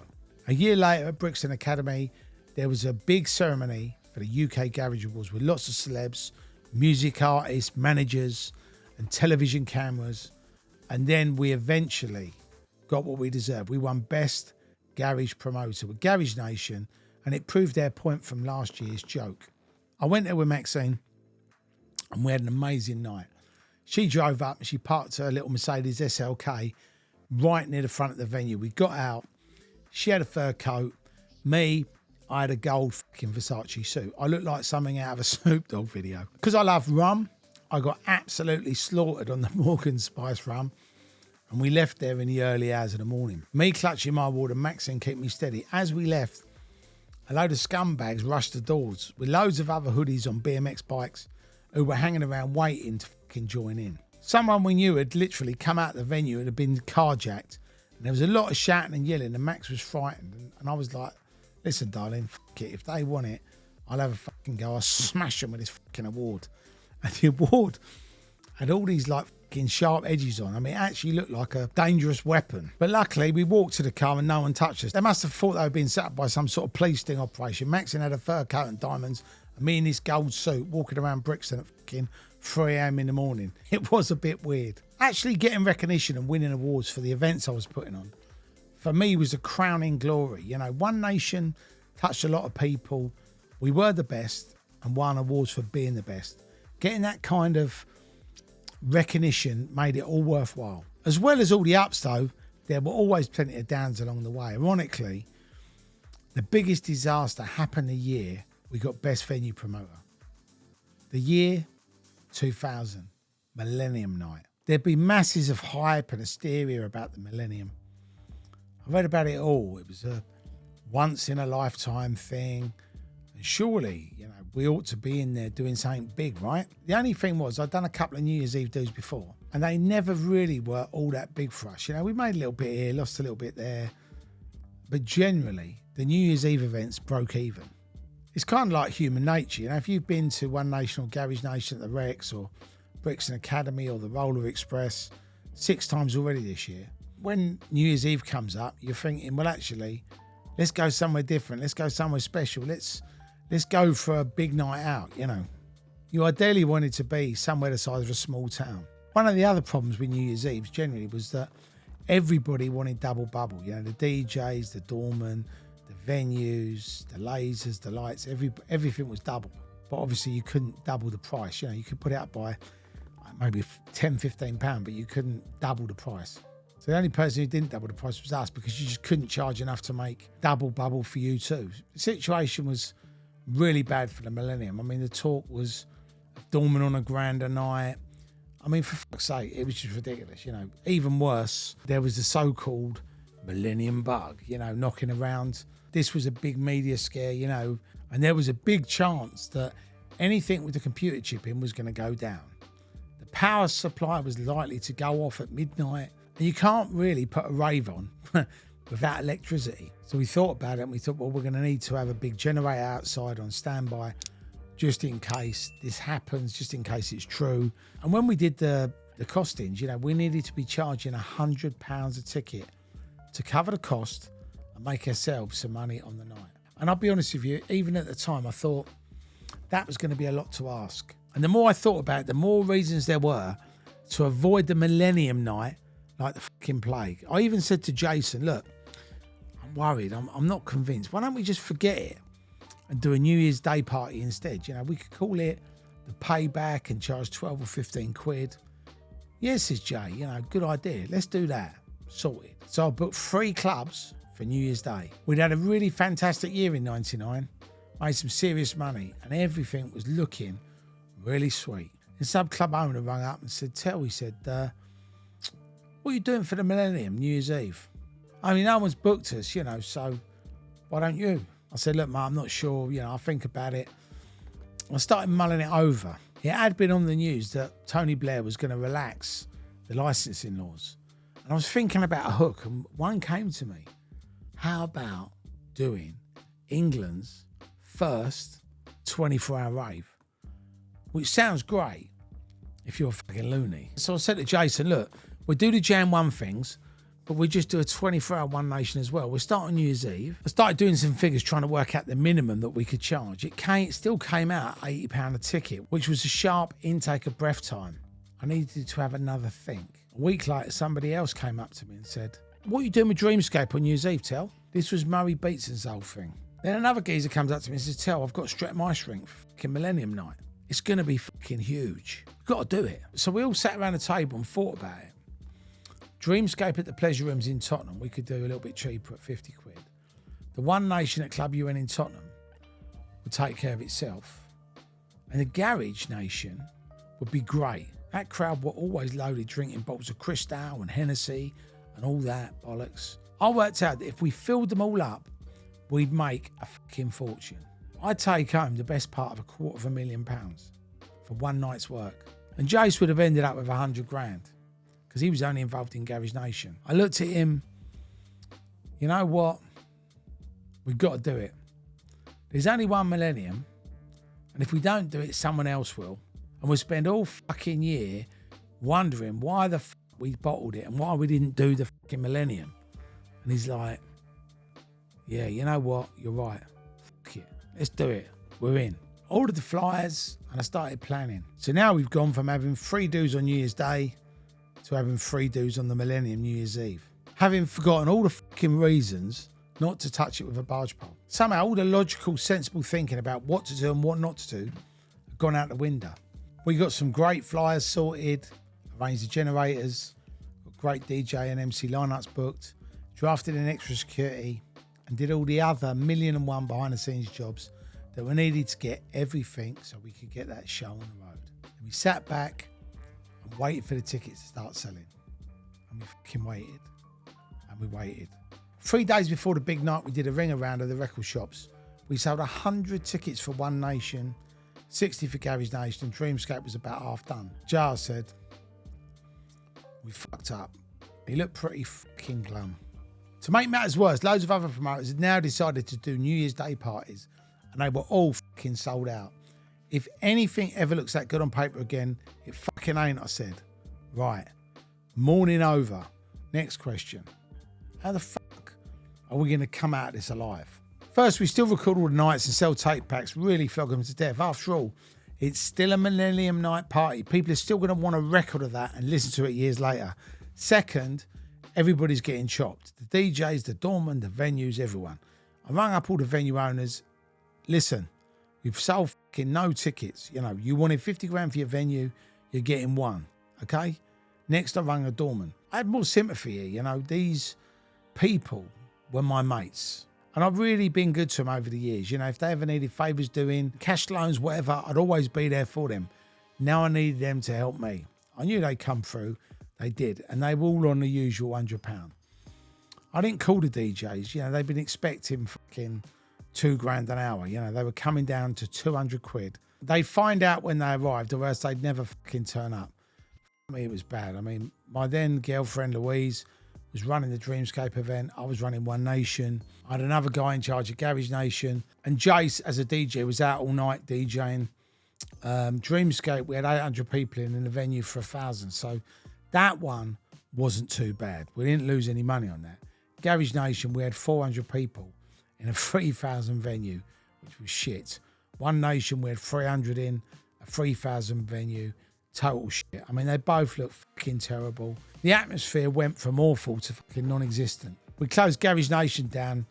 A year later at Brixton Academy, there was a big ceremony for the UK Garage Awards with lots of celebs, music artists, managers, and television cameras. And then we eventually got what we deserved. We won Best Garage Promoter with Garage Nation, and it proved their point from last year's joke. I went there with Maxine, and we had an amazing night. She drove up and she parked her little Mercedes SLK right near the front of the venue. We got out. She had a fur coat. Me, I had a gold fucking Versace suit. I looked like something out of a Snoop Dogg video. Because I love rum, I got absolutely slaughtered on the Morgan Spice rum, and we left there in the early hours of the morning. Me clutching my award and Maxine kept me steady. As we left, a load of scumbags rushed the doors with loads of other hoodies on BMX bikes who were hanging around waiting to fucking join in. Someone we knew had literally come out of the venue and had been carjacked, and there was a lot of shouting and yelling, and Max was frightened, and I was like, listen, darling, fuck it. If they want it, I'll have a fucking go. I'll smash them with this fucking award. And the award had all these like fucking sharp edges on. I mean, it actually looked like a dangerous weapon. But luckily, we walked to the car and no one touched us. They must have thought they were being set up by some sort of police sting operation. Maxine had a fur coat and diamonds, and me in this gold suit walking around Brixton at fucking 3 a.m. in the morning. It was a bit weird. Actually getting recognition and winning awards for the events I was putting on, for me, was a crowning glory. You know, One Nation touched a lot of people. We were the best and won awards for being the best. Getting that kind of recognition made it all worthwhile. As well as all the ups, though, there were always plenty of downs along the way. Ironically, the biggest disaster happened the year we got Best Venue Promoter. The year 2000, Millennium Night. There'd been masses of hype and hysteria about the Millennium. I read about it all. It was a once-in-a-lifetime thing. And surely, you know, we ought to be in there doing something big, right? The only thing was, I'd done a couple of New Year's Eve do's before, and they never really were all that big for us. You know, we made a little bit here, lost a little bit there. But generally, the New Year's Eve events broke even. It's kind of like human nature. You know, if you've been to One Nation or Garage Nation at the Rex or Brixton Academy or the Roller Express 6 times already this year, when New Year's Eve comes up, you're thinking, well, actually, let's go somewhere different. Let's go somewhere special. Let's go for a big night out, you know. You ideally wanted to be somewhere the size of a small town. One of the other problems with New Year's Eve generally was that everybody wanted double bubble. You know, the DJs, the doormen, the venues, the lasers, the lights, everything was double. But obviously you couldn't double the price. You know, you could put it up by maybe £10, £15, but you couldn't double the price. So the only person who didn't double the price was us, because you just couldn't charge enough to make double bubble for you too. The situation was really bad for the Millennium. I mean, the talk was Dorman on a grander night. I mean, for fuck's sake, it was just ridiculous, you know. Even worse, there was the so-called Millennium bug, you know, knocking around. This was a big media scare, you know, and there was a big chance that anything with the computer chip in was going to go down. The power supply was likely to go off at midnight, and you can't really put a rave on without electricity. So we thought about it, and we thought, well, we're going to need to have a big generator outside on standby, just in case this happens, just in case it's true. And when we did the costings, you know, we needed to be charging £100 a ticket to cover the cost and make ourselves some money on the night. And I'll be honest with you, even at the time, I thought that was going to be a lot to ask. And the more I thought about it, the more reasons there were to avoid the Millennium night like the fucking plague. I even said to Jason, look, I'm worried, I'm not convinced. Why don't we just forget it and do a New Year's Day party instead? You know, we could call it the Payback and charge 12 or 15 quid. Yes, says Jay, you know, good idea. Let's do that. Sorted. So I booked 3 clubs for New Year's Day. We'd had a really fantastic year in '99, made some serious money, and everything was looking really sweet. The sub club owner rang up and said, he said, what are you doing for the Millennium New Year's Eve? I mean, no one's booked us, you know, so why don't you? I said, look, mate, I'm not sure, you know, I'll think about it. I started mulling it over. It had been on the news that Tony Blair was going to relax the licensing laws. And I was thinking about a hook, and one came to me. How about doing England's first 24-hour rave? Which sounds great if you're a fucking loony. So I said to Jason, look, we'll do the Jan 1 things, but we'll just do a 24-hour One Nation as well. We'll start on New Year's Eve. I started doing some figures trying to work out the minimum that we could charge. It still came out £80 a ticket, which was a sharp intake of breath time. I needed to have another think. A week later, somebody else came up to me and said, what are you doing with Dreamscape on New Year's Eve, Tell? This was Murray Beatson's whole thing. Then another geezer comes up to me and says, Tell, I've got to stretch my strength for fucking Millennium night. It's going to be fucking huge. You've got to do it. So we all sat around the table and thought about it. Dreamscape at the Pleasure Rooms in Tottenham, we could do a little bit cheaper at 50 quid. The One Nation at Club UN in Tottenham would take care of itself. And the Garage Nation would be great. That crowd were always loaded drinking bottles of Cristal and Hennessy and all that bollocks. I worked out that if we filled them all up, we'd make a fucking fortune. I'd take home the best part of £250,000 for one night's work. And Jace would have ended up with 100 grand because he was only involved in Garage Nation. I looked at him, you know what? We've got to do it. There's only one Millennium, and if we don't do it, someone else will. And we'll spend all fucking year wondering why the fuck we bottled it and why we didn't do the fucking Millennium. And he's like, yeah, you know what? You're right. Fuck it. Let's do it. We're in. Ordered the flyers and I started planning. So now we've gone from having 3 dues on New Year's Day to having 3 dues on the Millennium New Year's Eve. Having forgotten all the fucking reasons not to touch it with a barge pole. Somehow all the logical, sensible thinking about what to do and what not to do have gone out the window. We got some great flyers sorted, arranged the generators, got great DJ and MC lineups booked, drafted in extra security, and did all the other 1,000,001 behind the scenes jobs that were needed to get everything so we could get that show on the road. And we sat back and waited for the tickets to start selling. And we fucking waited. And we waited. 3 days before the big night, we did a ring around of the record shops. We sold 100 tickets for One Nation, 60 for Garage Nation, and Dreamscape was about half done. Giles said, we fucked up. He looked pretty fucking glum. To make matters worse, loads of other promoters had now decided to do New Year's Day parties, and they were all fucking sold out. If anything ever looks that good on paper again, it fucking ain't, I said. Right. Morning over. Next question. How the fuck are we going to come out of this alive? First, we still record all the nights and sell tape packs, really flog them to death. After all, it's still a Millennium night party. People are still going to want a record of that and listen to it years later. Second, everybody's getting chopped. The DJs, the doormen, the venues, everyone. I rang up all the venue owners. Listen, we've sold fucking no tickets. You know, you wanted 50 grand for your venue, you're getting one. Okay? Next, I rang a doorman. I had more sympathy here. You know, these people were my mates. And I've really been good to them over the years. You know, if they ever needed favours doing, cash loans, whatever, I'd always be there for them. Now I needed them to help me. I knew they'd come through. They did. And they were all on the usual £100. I didn't call the DJs. You know, they'd been expecting fucking £2 an hour. You know, they were coming down to 200 quid. They'd find out when they arrived, or else they'd never fucking turn up. For me, it was bad. I mean, my then girlfriend Louise was running the Dreamscape event. I was running One Nation. I had another guy in charge of Garage Nation. And Jace, as a DJ, was out all night DJing. Dreamscape, we had 800 people in the venue for 1,000. So that one wasn't too bad. We didn't lose any money on that. Garage Nation, we had 400 people in a 3,000 venue, which was shit. One Nation, we had 300 in a 3,000 venue. Total shit. I mean, they both look fucking terrible. The atmosphere went from awful to fucking non-existent. We closed Garage Nation down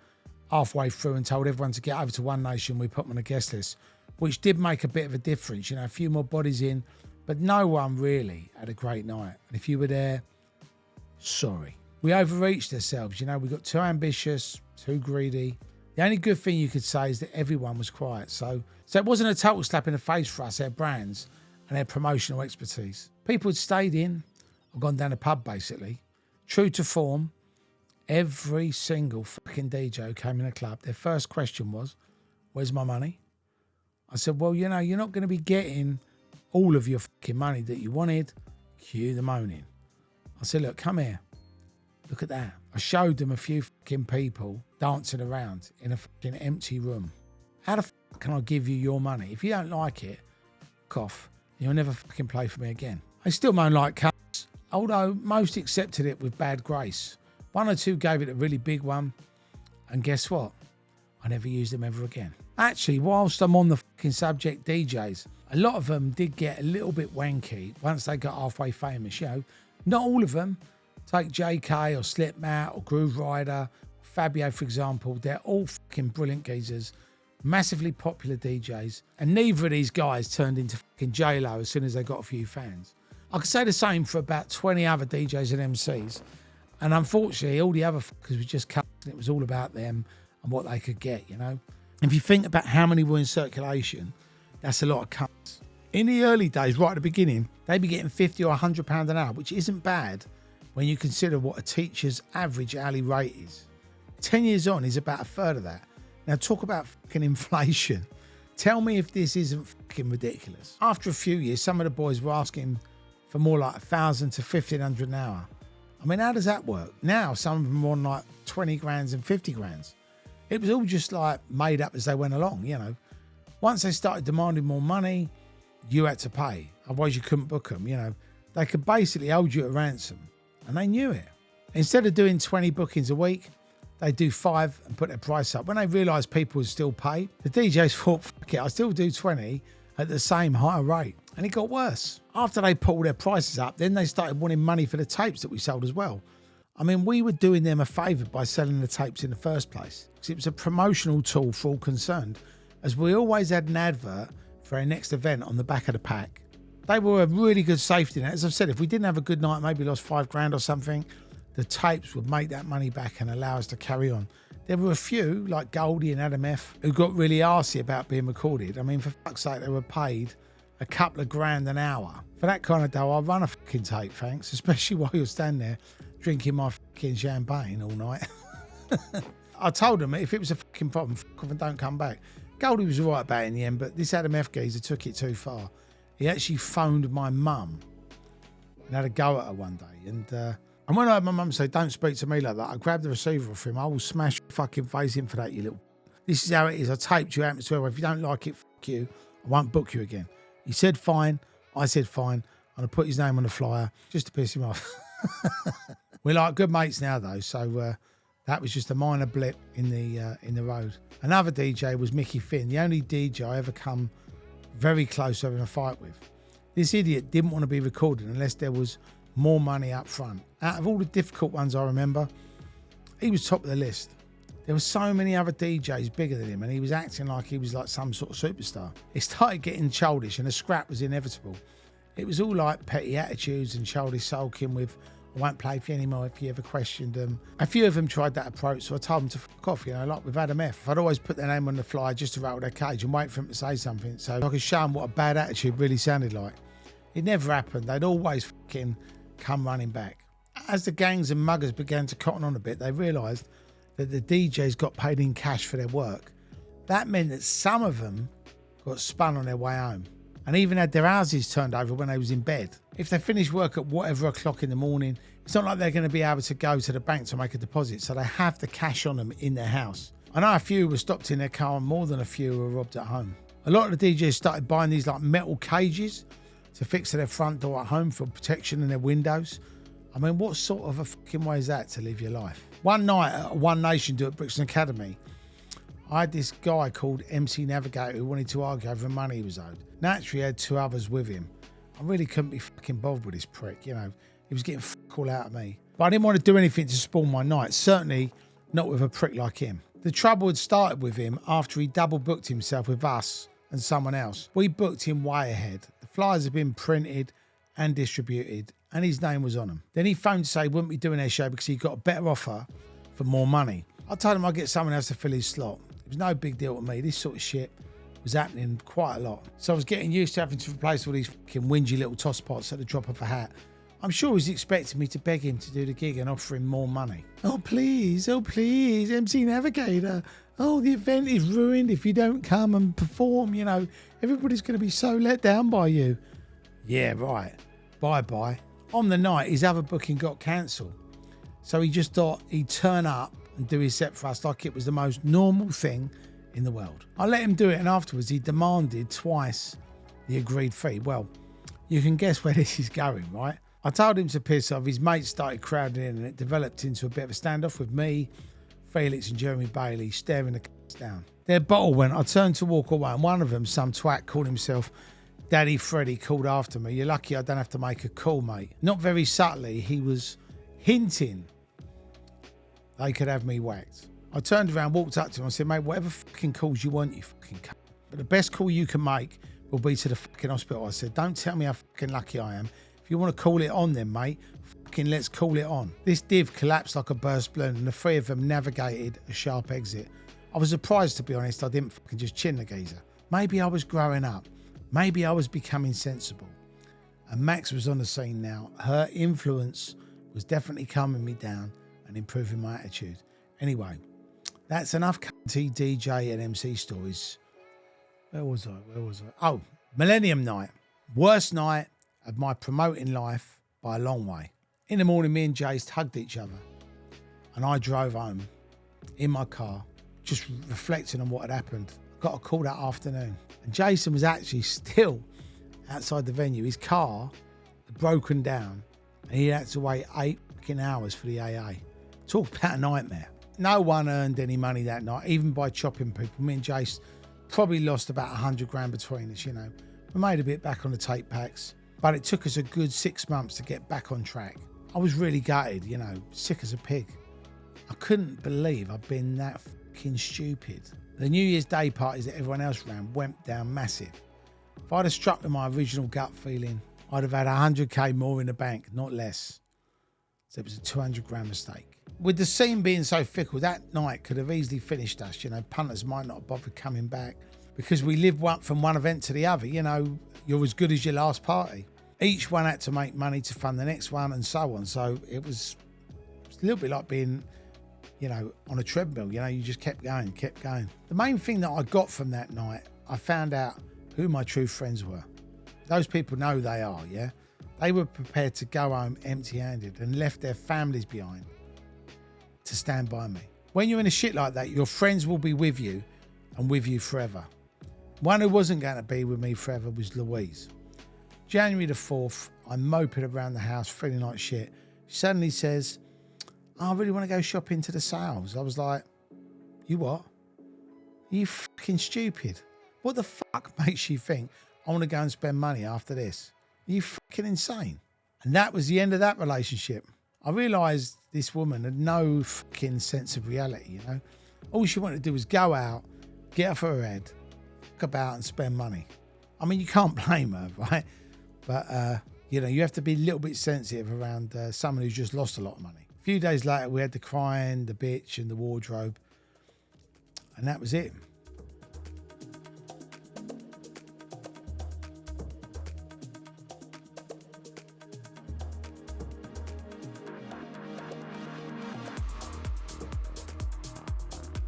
halfway through and told everyone to get over to One Nation. We put them on a guest list, which did make a bit of a difference. You know, a few more bodies in, but no one really had a great night. And if you were there, sorry. We overreached ourselves. You know, we got too ambitious, too greedy. The only good thing you could say is that everyone was quiet. So it wasn't a total slap in the face for us, our brands and their promotional expertise. People had stayed in or gone down the pub, basically. True to form, every single fucking DJ who came in the club, their first question was, where's my money? I said, well, you know, you're not going to be getting all of your fucking money that you wanted. Cue the moaning. I said, look, come here. Look at that. I showed them a few fucking people dancing around in a fucking empty room. How the fuck can I give you your money? If you don't like it, fuck off. You'll never fucking play for me again. I still moan like cunts, although most accepted it with bad grace. One or two gave it a really big one, and guess what? I never used them ever again. Actually, whilst I'm on the fucking subject, DJs, a lot of them did get a little bit wanky once they got halfway famous. You know, not all of them. Take JK or Slipmat or Groove Rider, Fabio, for example. They're all fucking brilliant geezers. Massively popular DJs, and neither of these guys turned into fucking J-Lo as soon as they got a few fans. I could say the same for about 20 other DJs and MCs, and unfortunately all the other fuckers were just cunts, and it was all about them and what they could get, you know. If you think about how many were in circulation, that's a lot of cunts. In the early days, right at the beginning, they'd be getting £50 or £100 an hour, which isn't bad when you consider what a teacher's average hourly rate is. 10 years on is about a third of that. Now, talk about fucking inflation. Tell me if this isn't fucking ridiculous. After a few years, some of the boys were asking for more like 1,000 to 1,500 an hour. I mean, how does that work? Now, some of them are on like 20 grands and 50 grands. It was all just like made up as they went along, you know. Once they started demanding more money, you had to pay. Otherwise, you couldn't book them, you know. They could basically hold you at ransom, and they knew it. Instead of doing 20 bookings a week, they do 5 and put their price up. When they realised people would still pay, the DJs thought, fuck it, I still do 20 at the same higher rate. And it got worse. After they put all their prices up, then they started wanting money for the tapes that we sold as well. I mean, we were doing them a favour by selling the tapes in the first place, because it was a promotional tool for all concerned, as we always had an advert for our next event on the back of the pack. They were a really good safety net. As I've said, if we didn't have a good night, maybe lost 5 grand or something, the tapes would make that money back and allow us to carry on. There were a few, like Goldie and Adam F, who got really arsey about being recorded. I mean, for fuck's sake, they were paid a couple of grand an hour. For that kind of dough, I'll run a fucking tape, thanks, especially while you're standing there drinking my fucking champagne all night. I told them if it was a fucking problem, fuck off and don't come back. Goldie was all right about it in the end, but this Adam F geezer took it too far. He actually phoned my mum and had a go at her one day, and And when I heard my mum say, don't speak to me like that, I grabbed the receiver off him. I will smash your fucking face in for that, you little... This is how it is. I taped you out as well. If you don't like it, fuck you. I won't book you again. He said fine. I said fine. And I put his name on the flyer just to piss him off. We're like good mates now, though. So that was just a minor blip in the road. Another DJ was Mickey Finn, the only DJ I ever come very close to having a fight with. This idiot didn't want to be recorded unless there was more money up front. Out of all the difficult ones I remember, he was top of the list. There were so many other DJs bigger than him, and he was acting like he was like some sort of superstar. It started getting childish, and a scrap was inevitable. It was all like petty attitudes and childish sulking with, I won't play for you anymore if you ever questioned them. A few of them tried that approach, so I told them to fuck off, like with Adam F. I'd always put their name on the flyer just to rattle their cage and wait for them to say something, so I could show them what a bad attitude really sounded like. It never happened. They'd always fucking come running back. As the gangs and muggers began to cotton on a bit, they realised that the DJs got paid in cash for their work. That meant that some of them got spun on their way home and even had their houses turned over when they was in bed. If they finished work at whatever o'clock in the morning, it's not like they're going to be able to go to the bank to make a deposit, so they have the cash on them in their house. I know a few were stopped in their car and more than a few were robbed at home. A lot of the DJs started buying these like metal cages to fix to their front door at home for protection in their windows. I mean, what sort of a fucking way is that to live your life? One night at a One Nation do at Brixton Academy, I had this guy called MC Navigator who wanted to argue over the money he was owed. Naturally, he had two others with him. I really couldn't be fucking bothered with this prick, He was getting fuck all out of me. But I didn't want to do anything to spoil my night, certainly not with a prick like him. The trouble had started with him after he double booked himself with us and someone else. We booked him way ahead. The flyers had been printed and distributed, and his name was on them. Then he phoned to say he wouldn't be doing their show because he got a better offer for more money. I told him I'd get someone else to fill his slot. It was no big deal to me. This sort of shit was happening quite a lot. So I was getting used to having to replace all these fucking whingy little tosspots at the drop of a hat. I'm sure he was expecting me to beg him to do the gig and offer him more money. Oh please, MC Navigator. Oh, the event is ruined if you don't come and perform, Everybody's going to be so let down by you. Yeah, right. Bye-bye. On the night, his other booking got cancelled. So he just thought he'd turn up and do his set for us like it was the most normal thing in the world. I let him do it, and afterwards he demanded twice the agreed fee. Well, you can guess where this is going, right? I told him to piss off. His mates started crowding in, and it developed into a bit of a standoff with me, Felix and Jeremy Bailey staring the c***s down. Their bottle went. I turned to walk away, and one of them, some twat, called himself Daddy Freddy, called after me. You're lucky I don't have to make a call, mate. Not very subtly, he was hinting they could have me whacked. I turned around, walked up to him, I said, mate, whatever fucking calls you want, you fucking cunt. But the best call you can make will be to the fucking hospital. I said, don't tell me how fucking lucky I am. If you want to call it on then, mate, fucking let's call it on. This div collapsed like a burst balloon, and the three of them navigated a sharp exit. I was surprised, to be honest, I didn't fucking just chin the geezer. Maybe I was growing up. Maybe I was becoming sensible. And Max was on the scene now. Her influence was definitely calming me down and improving my attitude. Anyway, that's enough cunty DJ and MC stories. Where was I? Oh, Millennium night. Worst night of my promoting life by a long way. In the morning, me and Jace hugged each other, and I drove home in my car, just reflecting on what had happened. Got a call that afternoon, and Jason was actually still outside the venue. His car had broken down, and he had to wait 8 fucking hours for the AA. Talk about a nightmare. No one earned any money that night, even by chopping people. Me and Jace probably lost about 100 grand between us, We made a bit back on the tape packs, but it took us a good 6 months to get back on track. I was really gutted, sick as a pig. I couldn't believe I'd been that fucking stupid. The New Year's Day parties that everyone else ran went down massive. If I'd have struck with my original gut feeling, I'd have had 100k more in the bank, not less. So it was a 200 grand mistake. With the scene being so fickle, that night could have easily finished us. Punters might not have bothered coming back because we lived from one event to the other. You're as good as your last party. Each one had to make money to fund the next one and so on. So it was a little bit like being, on a treadmill. You just kept going. The main thing that I got from that night, I found out who my true friends were. Those people know who they are, yeah? They were prepared to go home empty-handed and left their families behind to stand by me. When you're in a shit like that, your friends will be with you and with you forever. One who wasn't going to be with me forever was Louise. January the 4th, I'm moping around the house feeling like shit. She suddenly says, I really want to go shopping to the sales. I was like, you what? Are you fucking stupid? What the fuck makes you think I want to go and spend money after this? Are you fucking insane? And that was the end of that relationship. I realised this woman had no fucking sense of reality, you know? All she wanted to do was go out, get off her head, fuck about and spend money. I mean, you can't blame her, right? But, you know, you have to be a little bit sensitive around someone who's just lost a lot of money. A few days later, we had the crying, the bitch and the wardrobe. And that was it.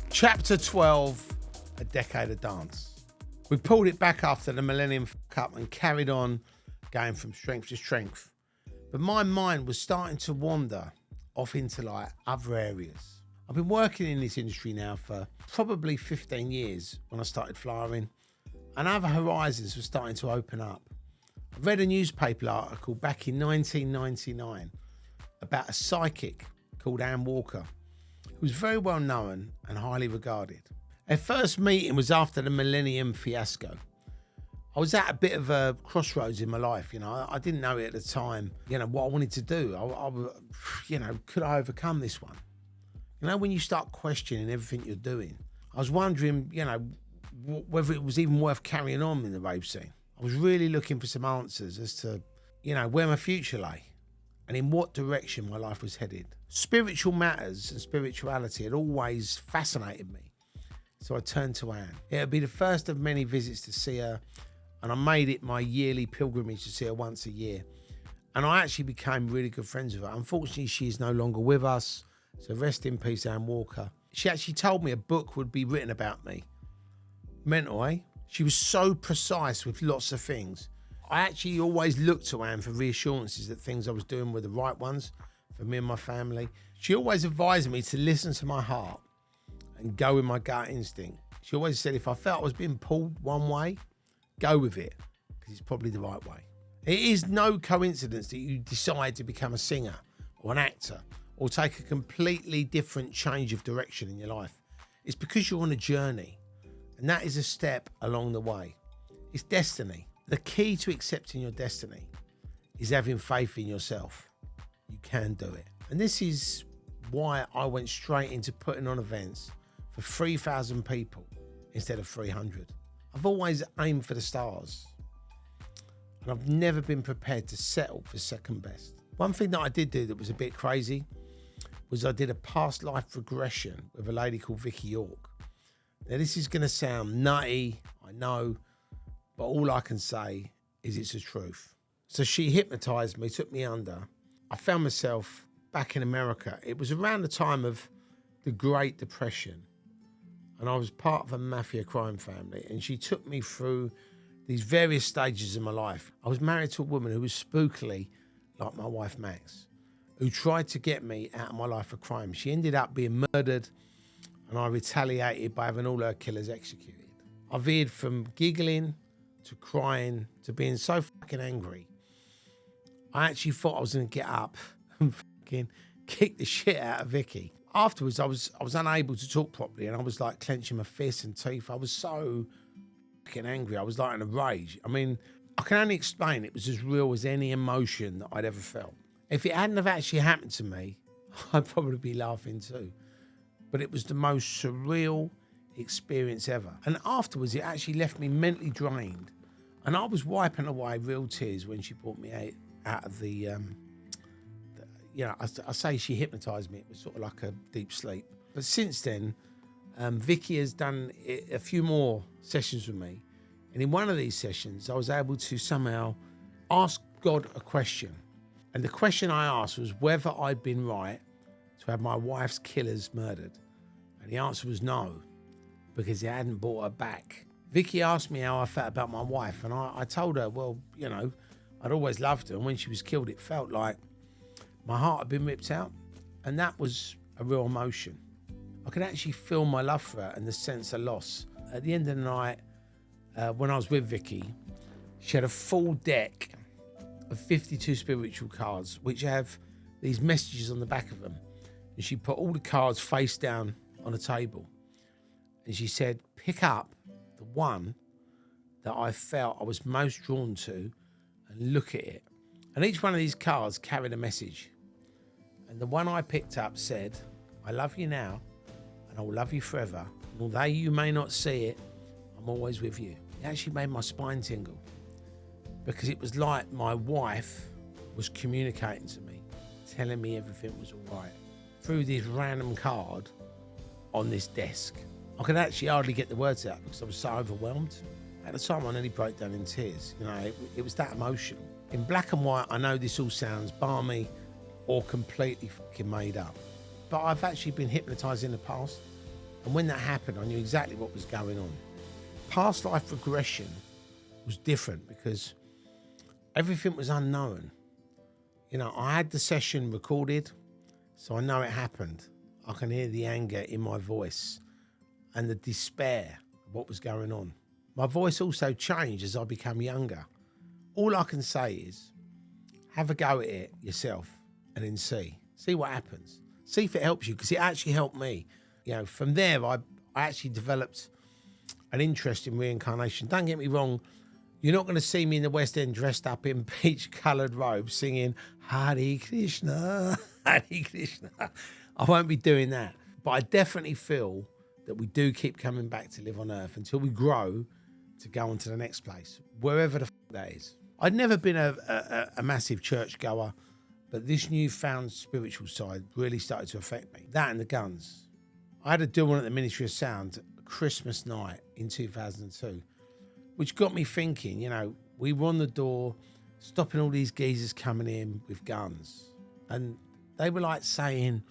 Chapter 12, A Decade of Dance. We pulled it back after the Millennium fuck-up and carried on going from strength to strength. But my mind was starting to wander off into like other areas. I've been working in this industry now for probably 15 years when I started flying, and other horizons were starting to open up. I read a newspaper article back in 1999 about a psychic called Anne Walker, who was very well known and highly regarded. Our first meeting was after the Millennium fiasco. I was at a bit of a crossroads in my life, you know. I didn't know it at the time, you know, what I wanted to do. You know, could I overcome this one? You know, when you start questioning everything you're doing, I was wondering, you know, whether it was even worth carrying on in the rave scene. I was really looking for some answers as to, you know, where my future lay and in what direction my life was headed. Spiritual matters and spirituality had always fascinated me. So I turned to Anne. It would be the first of many visits to see her, and I made it my yearly pilgrimage to see her once a year. And I actually became really good friends with her. Unfortunately, she is no longer with us, so rest in peace, Anne Walker. She actually told me a book would be written about me. Mental, eh? She was so precise with lots of things. I actually always looked to Anne for reassurances that things I was doing were the right ones for me and my family. She always advised me to listen to my heart and go with my gut instinct. She always said if I felt I was being pulled one way, go with it, because it's probably the right way. It is no coincidence that you decide to become a singer or an actor or take a completely different change of direction in your life. It's because you're on a journey, and that is a step along the way. It's destiny. The key to accepting your destiny is having faith in yourself. You can do it. And this is why I went straight into putting on events for 3,000 people instead of 300. I've always aimed for the stars, and I've never been prepared to settle for second best. One thing that I did do that was a bit crazy was I did a past life regression with a lady called Vicky York. Now this is going to sound nutty, I know, but all I can say is it's the truth. So she hypnotized me, took me under. I found myself back in America. It was around the time of the Great Depression, and I was part of a mafia crime family, and she took me through these various stages of my life. I was married to a woman who was spookily like my wife Max, who tried to get me out of my life for crime. She ended up being murdered, and I retaliated by having all her killers executed. I veered from giggling to crying to being so fucking angry. I actually thought I was going to get up and fucking kick the shit out of Vicky. Afterwards, I was unable to talk properly, and I was like clenching my fists and teeth. I was so fucking angry. I was like in a rage. I mean, I can only explain it was as real as any emotion that I'd ever felt. If it hadn't have actually happened to me, I'd probably be laughing too. But it was the most surreal experience ever. And afterwards, it actually left me mentally drained. And I was wiping away real tears when she brought me out of the you know, I say she hypnotised me. It was sort of like a deep sleep. But since then, Vicky has done a few more sessions with me. And in one of these sessions, I was able to somehow ask God a question. And the question I asked was whether I'd been right to have my wife's killers murdered. And the answer was no, because he hadn't brought her back. Vicky asked me how I felt about my wife. And I told her, well, you know, I'd always loved her, and when she was killed, it felt like my heart had been ripped out, and that was a real emotion. I could actually feel my love for her and the sense of loss. At the end of the night, when I was with Vicky, she had a full deck of 52 spiritual cards, which have these messages on the back of them. And she put all the cards face down on a table. And she said, pick up the one that I felt I was most drawn to and look at it. And each one of these cards carried a message. And the one I picked up said, I love you now, and I will love you forever. And although you may not see it, I'm always with you. It actually made my spine tingle, because it was like my wife was communicating to me, telling me everything was all right through this random card on this desk. I could actually hardly get the words out because I was so overwhelmed. At the time, I nearly broke down in tears. You know, it was that emotional. In black and white, I know this all sounds balmy or completely fucking made up, but I've actually been hypnotised in the past. And when that happened, I knew exactly what was going on. Past life regression was different because everything was unknown. You know, I had the session recorded, so I know it happened. I can hear the anger in my voice and the despair of what was going on. My voice also changed as I became younger. All I can say is, have a go at it yourself and then see what happens. See if it helps you, because it actually helped me. You know, from there, I actually developed an interest in reincarnation. Don't get me wrong, you're not going to see me in the West End dressed up in peach-coloured robes singing Hare Krishna, Hare Krishna. I won't be doing that. But I definitely feel that we do keep coming back to live on Earth until we grow to go on to the next place, wherever the that is. I'd never been a massive church goer, but this newfound spiritual side really started to affect me. That and the guns. I had a do one at the Ministry of Sound Christmas night in 2002, which got me thinking, you know, we were on the door, stopping all these geezers coming in with guns. And they were like saying,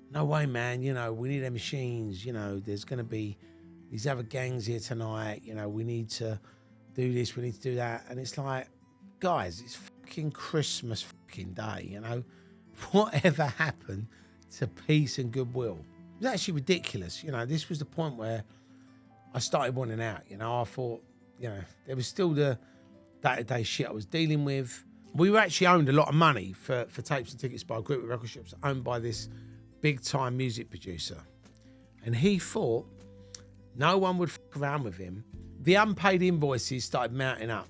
no way, man, you know, we need their machines, you know, there's going to be these other gangs here tonight, you know, we need to do this, we need to do that. And it's like, guys, it's fucking Christmas fucking day, you know? Whatever happened to peace and goodwill? It was actually ridiculous. You know, this was the point where I started wanting out. You know, I thought, you know, there was still the day-to-day shit I was dealing with. We were actually owned a lot of money for tapes and tickets by a group of record shops owned by this big-time music producer. And he thought no one would fuck around with him. The unpaid invoices started mounting up.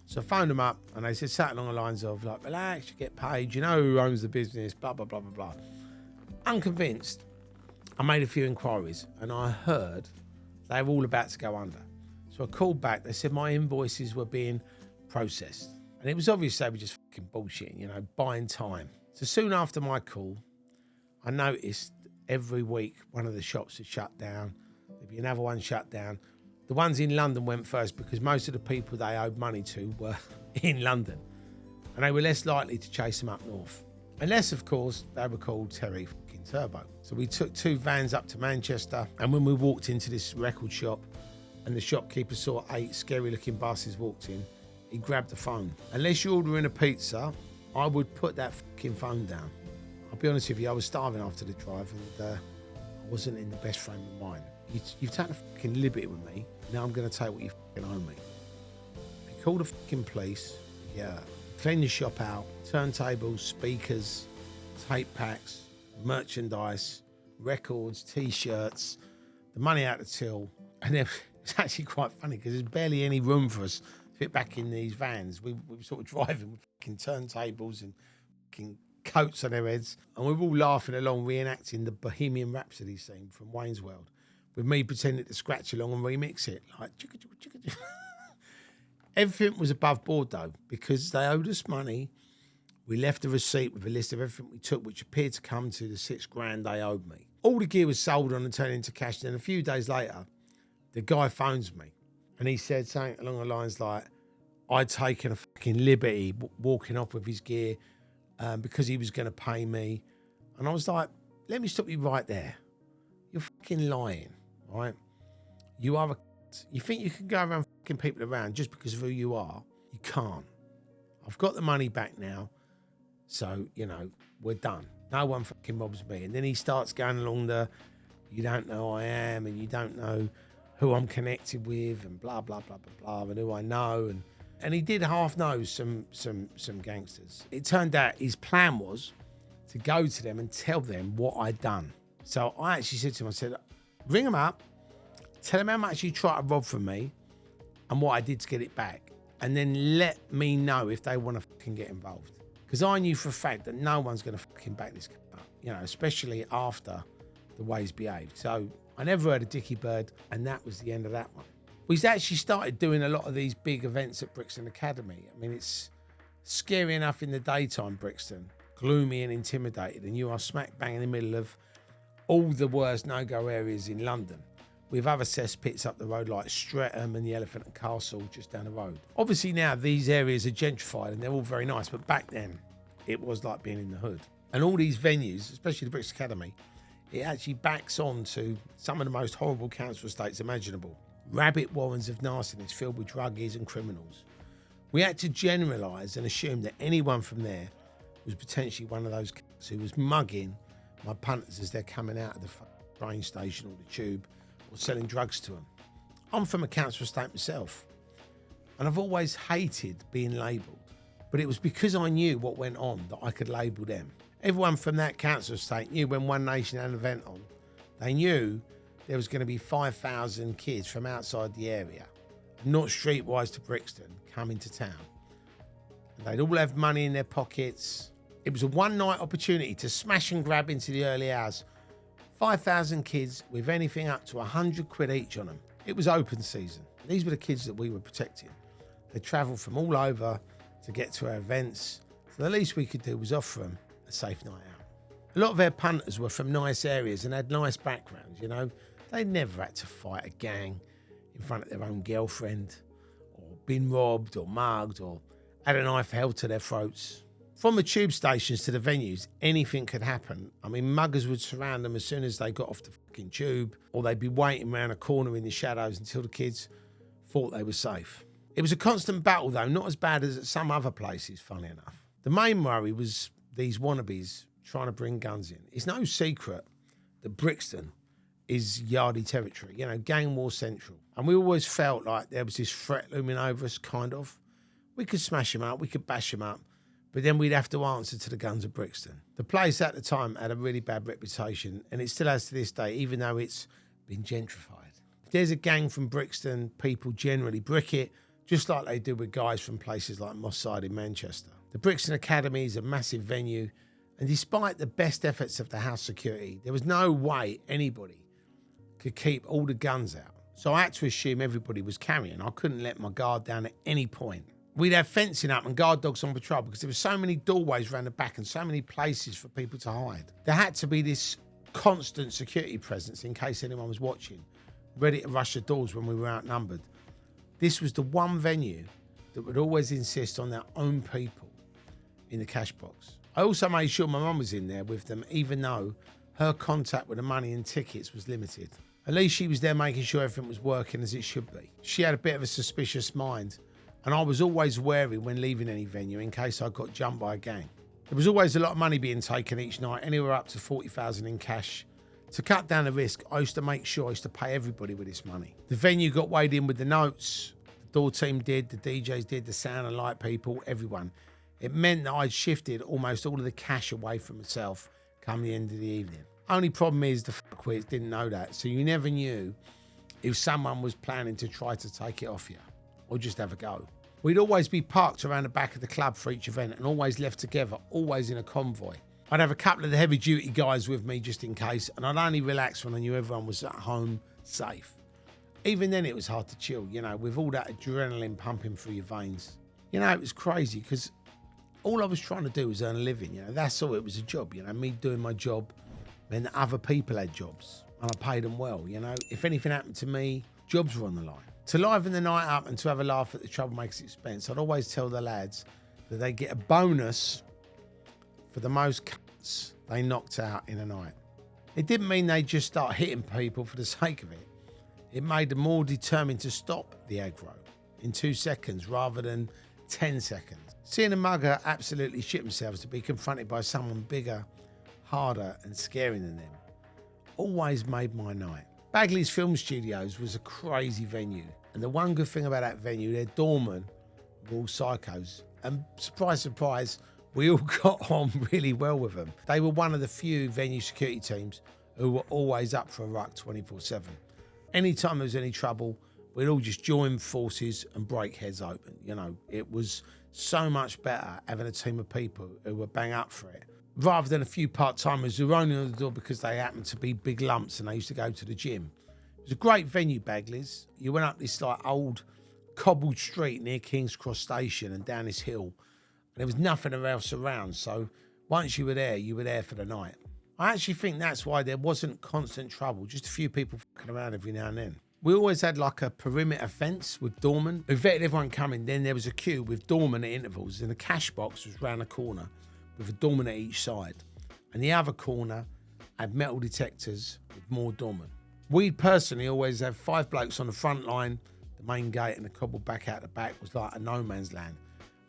So I phoned them up and they said something along the lines of, like, relax, you get paid, you know who owns the business, blah, blah, blah, blah, blah. Unconvinced, I made a few inquiries and I heard they were all about to go under. So I called back, they said my invoices were being processed. And it was obvious they were just fucking bullshitting, you know, buying time. So soon after my call, I noticed every week one of the shops had shut down. There'd be another one shut down. The ones in London went first because most of the people they owed money to were in London. And they were less likely to chase them up north. Unless, of course, they were called Terry fucking Turbo. So we took 2 vans up to Manchester. And when we walked into this record shop and the shopkeeper saw 8 scary-looking buses walked in, he grabbed the phone. Unless you're ordering a pizza, I would put that fucking phone down. I'll be honest with you, I was starving after the drive and I wasn't in the best frame of mind. You've taken a fucking liberty with me. Now I'm going to take what you fucking owe me. He called the fucking police. Yeah. Clean the shop out. Turntables, speakers, tape packs, merchandise, records, T-shirts, the money out the till. And it was actually quite funny because there's barely any room for us to fit back in these vans. We were sort of driving with fucking turntables and fucking coats on their heads. And we were all laughing along, reenacting the Bohemian Rhapsody scene from Wayne's World, with me pretending to scratch along and remix it. Like, chicka, chicka, chicka, chicka. Everything was above board, though, because they owed us money. We left a receipt with a list of everything we took, which appeared to come to the $6,000 they owed me. All the gear was sold on and turned into cash. Then a few days later, the guy phones me and he said something along the lines like, I'd taken a fucking liberty walking off with his gear because he was going to pay me. And I was like, let me stop you right there. You're fucking lying, right? You are you think you can go around fucking people around just because of who you are? You can't. I've got the money back now. So, we're done. No one fucking robs me. And then he starts going along you don't know who I am, and you don't know who I'm connected with, and blah, blah, blah, blah, blah, and who I know. And he did half know some gangsters. It turned out his plan was to go to them and tell them what I'd done. So I actually said to him, I said, ring them up, tell them how much you tried to rob from me and what I did to get it back. And then let me know if they want to fucking get involved. Because I knew for a fact that no one's going to fucking back this up, especially after the way he's behaved. So I never heard of Dickie Bird, and that was the end of that one. We've actually started doing a lot of these big events at Brixton Academy. I mean, it's scary enough in the daytime, Brixton, gloomy and intimidated, and you are smack bang in the middle of all the worst no-go areas in London, with other cesspits up the road like Streatham and the Elephant and Castle just down the road. Obviously now these areas are gentrified and they're all very nice, but back then it was like being in the hood. And all these venues, especially the Brixton Academy, it actually backs on to some of the most horrible council estates imaginable. Rabbit warrens of nastiness filled with druggies and criminals. We had to generalise and assume that anyone from there was potentially one of those cats who was mugging my punters as they're coming out of the train station or the tube or selling drugs to them. I'm from a council estate myself, and I've always hated being labelled, but it was because I knew what went on that I could label them. Everyone from that council estate knew when One Nation had an event on, they knew there was going to be 5,000 kids from outside the area, not streetwise to Brixton, coming to town. And they'd all have money in their pockets. It was a one-night opportunity to smash and grab into the early hours. 5,000 kids with anything up to 100 quid each on them. It was open season. These were the kids that we were protecting. They travelled from all over to get to our events, so the least we could do was offer them a safe night out. A lot of their punters were from nice areas and had nice backgrounds, They never had to fight a gang in front of their own girlfriend, or been robbed or mugged or had a knife held to their throats. From the tube stations to the venues, anything could happen. I mean, muggers would surround them as soon as they got off the fucking tube, or they'd be waiting around a corner in the shadows until the kids thought they were safe. It was a constant battle, though, not as bad as at some other places, funny enough. The main worry was these wannabes trying to bring guns in. It's no secret that Brixton is Yardie territory, gang war central. And we always felt like there was this threat looming over us, kind of. We could smash them up, we could bash them up, but then we'd have to answer to the guns of Brixton. The place at the time had a really bad reputation, and it still has to this day, even though it's been gentrified. If there's a gang from Brixton, people generally brick it, just like they do with guys from places like Moss Side in Manchester. The Brixton Academy is a massive venue, and despite the best efforts of the house security, there was no way anybody could keep all the guns out. So I had to assume everybody was carrying. I couldn't let my guard down at any point. We'd have fencing up and guard dogs on patrol because there were so many doorways around the back and so many places for people to hide. There had to be this constant security presence in case anyone was watching, ready to rush the doors when we were outnumbered. This was the one venue that would always insist on their own people in the cash box. I also made sure my mum was in there with them, even though her contact with the money and tickets was limited. At least she was there making sure everything was working as it should be. She had a bit of a suspicious mind, and I was always wary when leaving any venue in case I got jumped by a gang. There was always a lot of money being taken each night, anywhere up to 40,000 in cash. To cut down the risk, I used to make sure I used to pay everybody with this money. The venue got weighed in with the notes, the door team did, the DJs did, the sound and light people, everyone. It meant that I'd shifted almost all of the cash away from myself come the end of the evening. Only problem is the fuckwits didn't know that, so you never knew if someone was planning to try to take it off you or just have a go. We'd always be parked around the back of the club for each event and always left together, always in a convoy. I'd have a couple of the heavy duty guys with me just in case, and I'd only relax when I knew everyone was at home safe. Even then it was hard to chill, with all that adrenaline pumping through your veins. It was crazy because all I was trying to do was earn a living, that's all. It was a job, me doing my job meant that other people had jobs and I paid them well, If anything happened to me, jobs were on the line. To liven the night up and to have a laugh at the troublemakers' expense, I'd always tell the lads that they get a bonus for the most cuts they knocked out in a night. It didn't mean they'd just start hitting people for the sake of it. It made them more determined to stop the aggro in 2 seconds rather than 10 seconds. Seeing a mugger absolutely shit themselves to be confronted by someone bigger, harder and scarier than them always made my night. Bagley's Film Studios was a crazy venue, and the one good thing about that venue, their doormen were all psychos, and surprise, surprise, we all got on really well with them. They were one of the few venue security teams who were always up for a ruck 24/7. Anytime there was any trouble, we'd all just join forces and break heads open. You know, it was so much better having a team of people who were bang up for it, rather than a few part-timers who were only on the door because they happened to be big lumps and they used to go to the gym. It was a great venue, Bagley's. You went up this like old cobbled street near King's Cross Station and down this hill, and there was nothing else around, so once you were there for the night. I actually think that's why there wasn't constant trouble, just a few people fucking around every now and then. We always had like a perimeter fence with doormen who vetted everyone coming. Then there was a queue with doormen at intervals, and the cash box was round the corner with a doorman at each side. And the other corner had metal detectors with more doormen. We'd personally always have 5 blokes on the front line, the main gate, and the cobble back out the back was like a no man's land.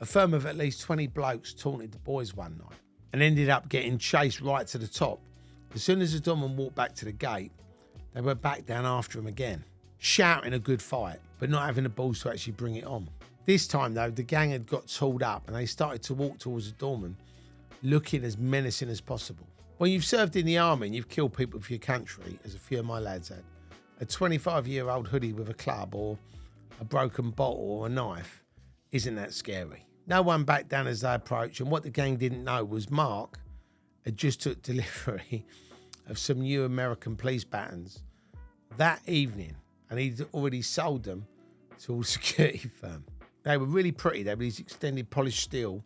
A firm of at least 20 blokes taunted the boys one night and ended up getting chased right to the top. As soon as the doorman walked back to the gate, they went back down after him again, shouting a good fight, but not having the balls to actually bring it on. This time though, the gang had got tooled up and they started to walk towards the doorman, looking as menacing as possible. When you've served in the army and you've killed people for your country, as a few of my lads had, a 25-year-old hoodie with a club or a broken bottle or a knife isn't that scary. No one backed down as they approached, and what the gang didn't know was Mark had just took delivery of some new American police batons that evening, and he'd already sold them to a security firm. They were really pretty. They were these extended polished steel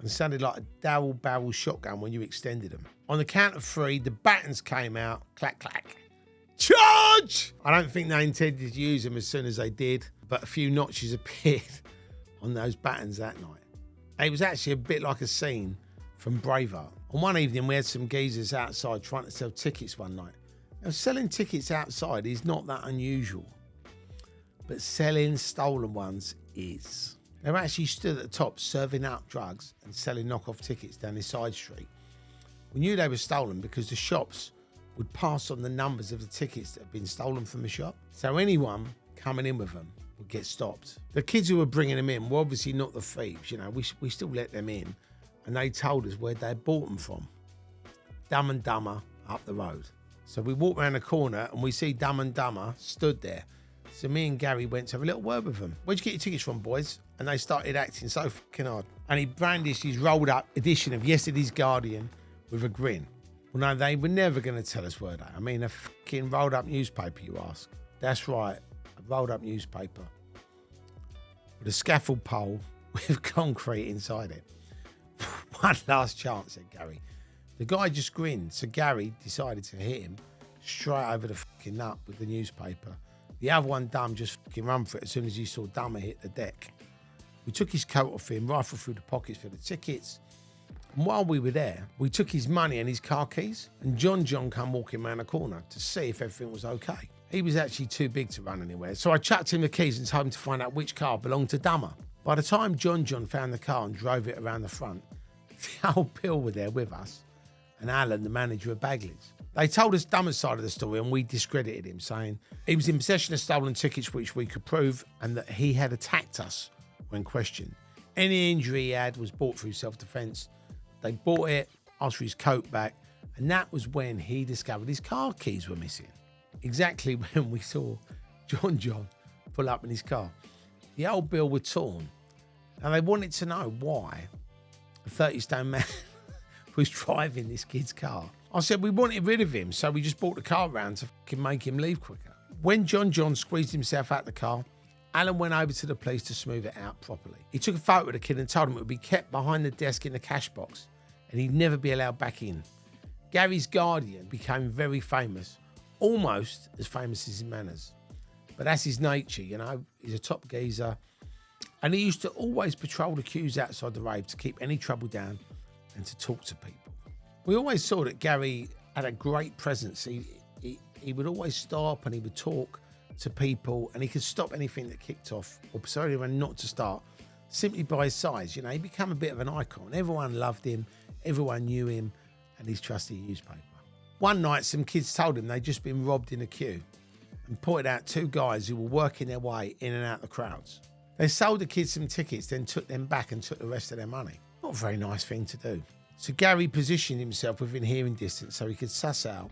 and sounded like a double-barrel shotgun when you extended them. On the count of 3, the batons came out, clack, clack. Charge! I don't think they intended to use them as soon as they did, but a few notches appeared on those batons that night. It was actually a bit like a scene from Braveheart. On one evening, we had some geezers outside trying to sell tickets one night. Now, selling tickets outside is not that unusual, but selling stolen ones is. They were actually stood at the top serving up drugs and selling knockoff tickets down this side street. We knew they were stolen because the shops would pass on the numbers of the tickets that had been stolen from the shop. So anyone coming in with them would get stopped. The kids who were bringing them in were obviously not the thieves. You know, we still let them in, and they told us where they bought them from. Dumb and Dumber up the road. So we walked around the corner and we see Dumb and Dumber stood there. So me and Gary went to have a little word with them. Where'd you get your tickets from, boys? And they started acting so fucking odd. And he brandished his rolled up edition of Yesterday's Guardian with a grin. Well, no, they were never going to tell us, were they? I mean, a fucking rolled up newspaper, you ask. That's right, a rolled up newspaper with a scaffold pole with concrete inside it. One last chance, said Gary. The guy just grinned, so Gary decided to hit him straight over the fucking nut with the newspaper. The other one, Dumb, just fucking ran for it as soon as he saw Dumber hit the deck. We took his coat off him, rifled through the pockets for the tickets. And while we were there, we took his money and his car keys, and John come walking around the corner to see if everything was okay. He was actually too big to run anywhere, so I chucked him the keys and told him to find out which car belonged to Dumber. By the time John found the car and drove it around the front, the old Bill were there with us, and Alan, the manager of Bagley's. They told us Dumber's side of the story, and we discredited him, saying he was in possession of stolen tickets which we could prove, and that he had attacked us when questioned. Any injury he had was bought through self-defence. They bought it, asked for his coat back, and that was when he discovered his car keys were missing. Exactly when we saw John pull up in his car. The old Bill were torn, and they wanted to know why a 30-stone man was driving this kid's car. I said we wanted rid of him, so we just brought the car round to fucking make him leave quicker. When John squeezed himself out the car, Alan went over to the police to smooth it out properly. He took a photo of the kid and told him it would be kept behind the desk in the cash box and he'd never be allowed back in. Gary's Guardian became very famous, almost as famous as his manners. But that's his nature, you know. He's a top geezer. And he used to always patrol the queues outside the rave to keep any trouble down and to talk to people. We always saw that Gary had a great presence. He would always stop and he would talk to people, and he could stop anything that kicked off or persuade everyone not to start simply by his size. You know, he became a bit of an icon. Everyone loved him, everyone knew him, and his trusty newspaper. One night, some kids told him they'd just been robbed in a queue and pointed out two guys who were working their way in and out the crowds. They sold the kids some tickets, then took them back and took the rest of their money. Not a very nice thing to do. So Gary positioned himself within hearing distance so he could suss out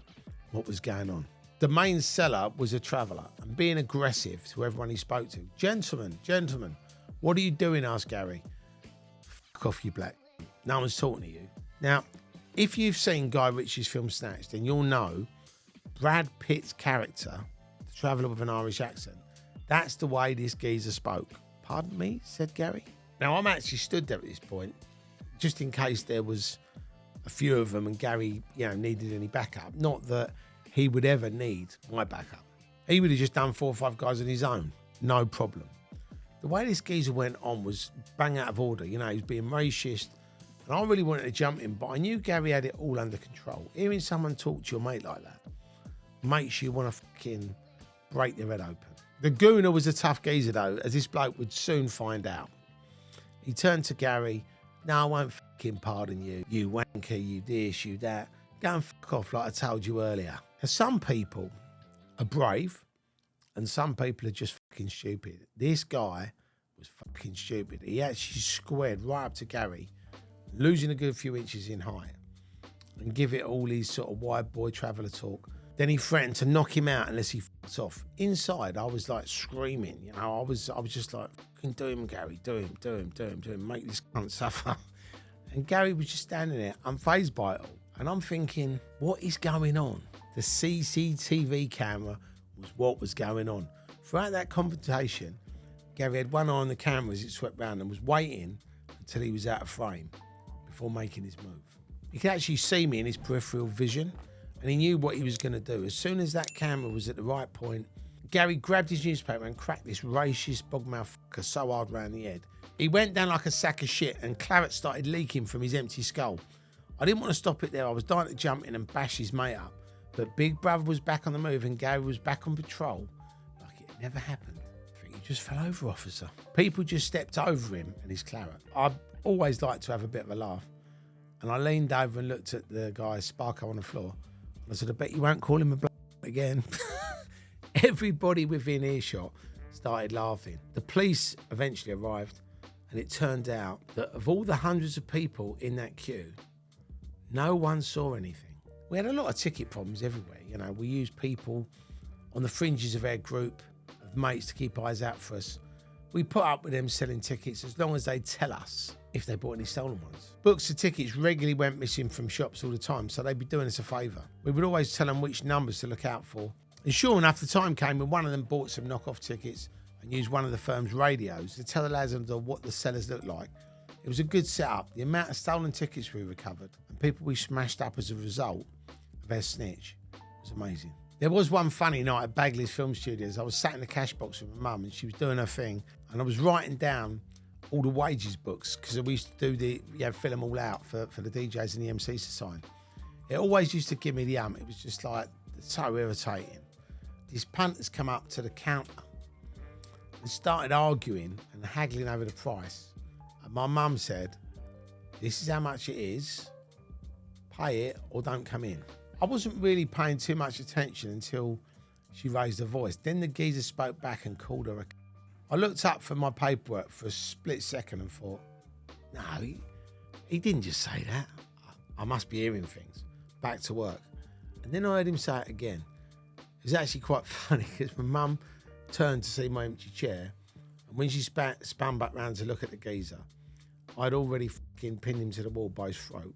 what was going on. The main seller was a traveller and being aggressive to everyone he spoke to. Gentlemen, what are you doing? Asked Gary. Fuck off, you black. No one's talking to you. Now, if you've seen Guy Ritchie's film Snatched, then you'll know Brad Pitt's character, the traveller with an Irish accent, that's the way this geezer spoke. Pardon me, said Gary. Now, I'm actually stood there at this point, just in case there was a few of them and Gary, needed any backup. Not that he would ever need my backup. He would have just done 4 or 5 guys on his own. No problem. The way this geezer went on was bang out of order. He was being racist. And I really wanted to jump in, but I knew Gary had it all under control. Hearing someone talk to your mate like that makes you want to fucking break their head open. The gooner was a tough geezer though, as this bloke would soon find out. He turned to Gary. No, I won't fucking pardon you. You wanker, you this, you that. Go and fuck off like I told you earlier. Now, some people are brave and some people are just fucking stupid. This guy was fucking stupid. He actually squared right up to Gary, losing a good few inches in height, and give it all his sort of wide boy traveller talk. Then he threatened to knock him out unless he fucked off. Inside, I was like screaming. I was just like, fucking do him, Gary. Do him. Make this cunt suffer. And Gary was just standing there, unfazed by it all. And I'm thinking, what is going on? The CCTV camera was what was going on. Throughout that confrontation, Gary had one eye on the camera as it swept round and was waiting until he was out of frame before making his move. He could actually see me in his peripheral vision, and he knew what he was going to do. As soon as that camera was at the right point, Gary grabbed his newspaper and cracked this racist bogmouth fucker so hard round the head. He went down like a sack of shit and claret started leaking from his empty skull. I didn't want to stop it there. I was dying to jump in and bash his mate up. But Big Brother was back on the move and Gary was back on patrol like it never happened. I think he just fell over, officer. People just stepped over him and his claret. I always like to have a bit of a laugh. And I leaned over and looked at the guy's Sparko on the floor. And I said, I bet you won't call him a black again. Everybody within earshot started laughing. The police eventually arrived and it turned out that of all the hundreds of people in that queue, no one saw anything. We had a lot of ticket problems everywhere. We used people on the fringes of our group of mates to keep eyes out for us. We put up with them selling tickets as long as they'd tell us if they bought any stolen ones. Books of tickets regularly went missing from shops all the time, so they'd be doing us a favour. We would always tell them which numbers to look out for. And sure enough, the time came when one of them bought some knockoff tickets and used one of the firm's radios to tell the lads what the sellers looked like. It was a good setup. The amount of stolen tickets we recovered and people we smashed up as a result of our snitch was amazing. There was one funny night at Bagley's Film Studios. I was sat in the cash box with my mum and she was doing her thing and I was writing down all the wages books because we used to do fill them all out for the DJs and the MCs to sign. It always used to give me the It was just like so irritating. These punters come up to the counter and started arguing and haggling over the price. And my mum said, this is how much it is, pay it or don't come in. I wasn't really paying too much attention until she raised her voice. Then the geezer spoke back and called her a I looked up for my paperwork for a split second and thought, no, he didn't just say that. I must be hearing things. Back to work. And then I heard him say it again. It was actually quite funny because my mum turned to see my empty chair and when she spun back round to look at the geezer, I'd already fucking pinned him to the wall by his throat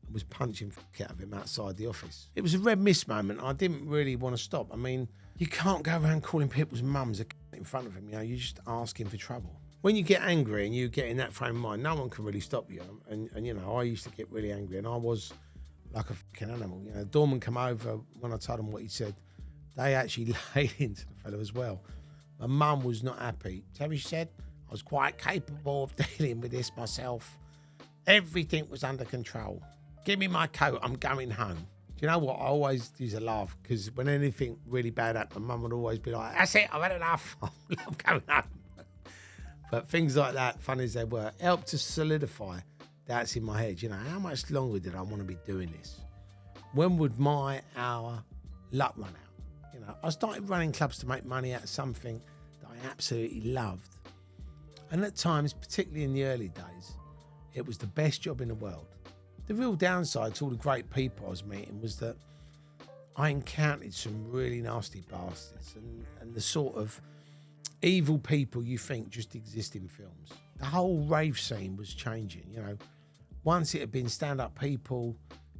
and was punching out of him outside the office. It was a red mist moment. I didn't really want to stop. I mean, you can't go around calling people's mums in front of him. You're just asking for trouble. When you get angry and you get in that frame of mind, no one can really stop you. And I used to get really angry and I was like a fucking animal. Dorman come over when I told him what he said. They actually laid into the fellow as well. My mum was not happy. Terry said, I was quite capable of dealing with this myself. Everything was under control. Give me my coat, I'm going home. Do you know what? I always used to laugh because when anything really bad happened, my mum would always be like, that's it, I've had enough. I'm going home. But things like that, fun as they were, helped to solidify that's in my head. You know, how much longer did I want to be doing this? When would our luck run out? You know, I started running clubs to make money out of something that I absolutely loved. And at times, particularly in the early days, it was the best job in the world. The real downside to all the great people I was meeting was that I encountered some really nasty bastards and the sort of evil people you think just exist in films. The whole rave scene was changing, you know. Once it had been stand-up people,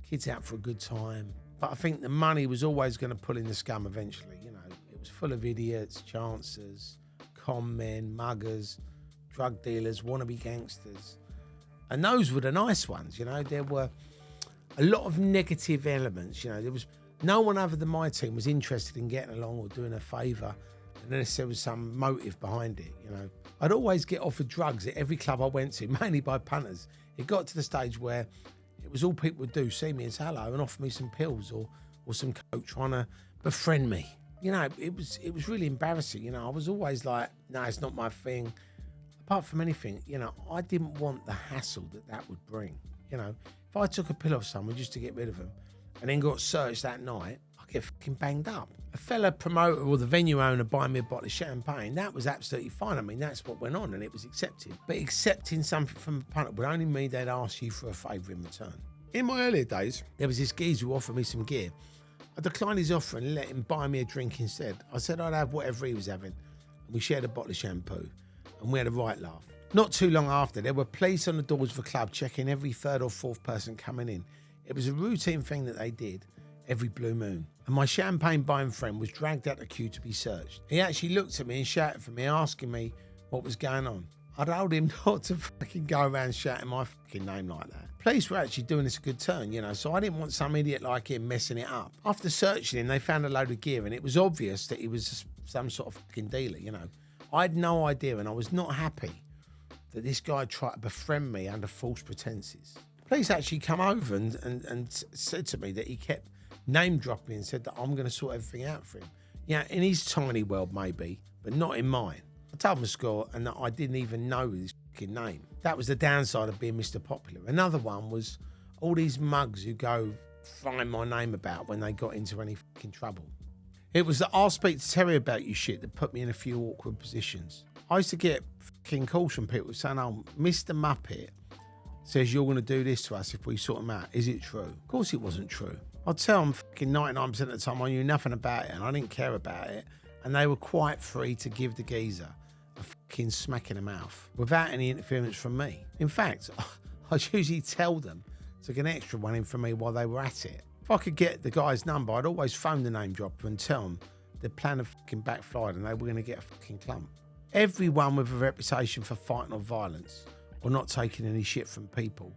kids out for a good time. But I think the money was always going to pull in the scum eventually, you know. It was full of idiots, chancers, con men, muggers, drug dealers, wannabe gangsters. And those were the nice ones, you know. There were a lot of negative elements, you know. There was no one other than my team was interested in getting along or doing a favour unless there was some motive behind it, you know. I'd always get offered drugs at every club I went to, mainly by punters. It got to the stage where it was all people would do, see me and say hello and offer me some pills or some coke, trying to befriend me. You know, it was really embarrassing. You know, I was always like, no, it's not my thing. Apart from anything, you know, I didn't want the hassle that would bring. You know, if I took a pill off someone just to get rid of them and then got searched that night, I'd get fucking banged up. A fella promoter or the venue owner buying me a bottle of champagne, that was absolutely fine. I mean, that's what went on and it was accepted. But accepting something from a punter would only mean they'd ask you for a favour in return. In my earlier days, there was this geezer who offered me some gear. I declined his offer and let him buy me a drink instead. I said I'd have whatever he was having. And we shared a bottle of shampoo. And we had a right laugh. Not too long after, there were police on the doors of the club checking every third or fourth person coming in. It was a routine thing that they did every blue moon. And my champagne buying friend was dragged out the queue to be searched. He actually looked at me and shouted for me, asking me what was going on. I told him not to fucking go around shouting my fucking name like that. Police were actually doing us a good turn, you know, so I didn't want some idiot like him messing it up. After searching him, they found a load of gear and it was obvious that he was some sort of fucking dealer, you know. I had no idea and I was not happy that this guy tried to befriend me under false pretenses. Police actually come over and said to me that he kept name dropping and said that I'm going to sort everything out for him. Yeah, in his tiny world maybe, but not in mine. I told him to score and that I didn't even know his fucking name. That was the downside of being Mr. Popular. Another one was all these mugs who go throwing my name about when they got into any fucking trouble. It was that I'll speak to Terry about you shit that put me in a few awkward positions. I used to get fucking calls from people saying, oh, Mr. Muppet says you're going to do this to us if we sort him out. Is it true? Of course it wasn't true. I'd tell them fucking 99% of the time I knew nothing about it and I didn't care about it. And they were quite free to give the geezer a fucking smack in the mouth without any interference from me. In fact, I'd usually tell them to get an extra one in for me while they were at it. If I could get the guy's number, I'd always phone the name dropper and tell them the plan had fucking backfired and they were going to get a fucking clump. Everyone with a reputation for fighting or violence or not taking any shit from people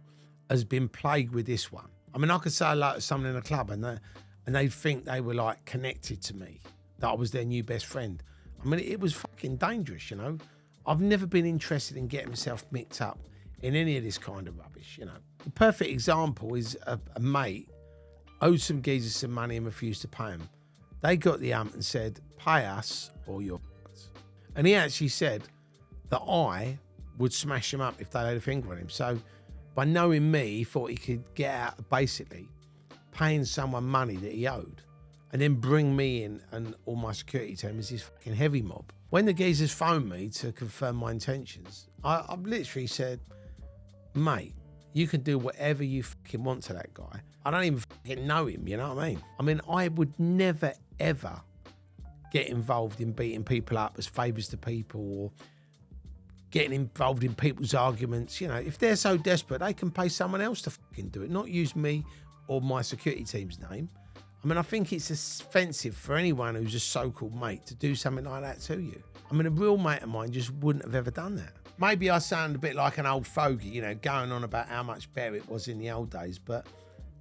has been plagued with this one. I mean, I could say hello to someone in a club and they'd think they were like connected to me, that I was their new best friend. I mean, it was fucking dangerous, you know. I've never been interested in getting myself mixed up in any of this kind of rubbish, you know. The perfect example is a mate owed some geezers some money and refused to pay him. They got the and said, pay us or you're f***ed. And he actually said that I would smash him up if they laid a finger on him. So by knowing me, he thought he could get out of basically paying someone money that he owed and then bring me in and all my security team as his fucking heavy mob. When the geezers phoned me to confirm my intentions, I literally said, mate, you can do whatever you fucking want to that guy. I don't even fucking know him, you know what I mean? I would never, ever get involved in beating people up as favours to people or getting involved in people's arguments. You know, if they're so desperate, they can pay someone else to fucking do it, not use me or my security team's name. I mean, I think it's offensive for anyone who's a so-called mate to do something like that to you. I mean, a real mate of mine just wouldn't have ever done that. Maybe I sound a bit like an old fogey, you know, going on about how much better it was in the old days, but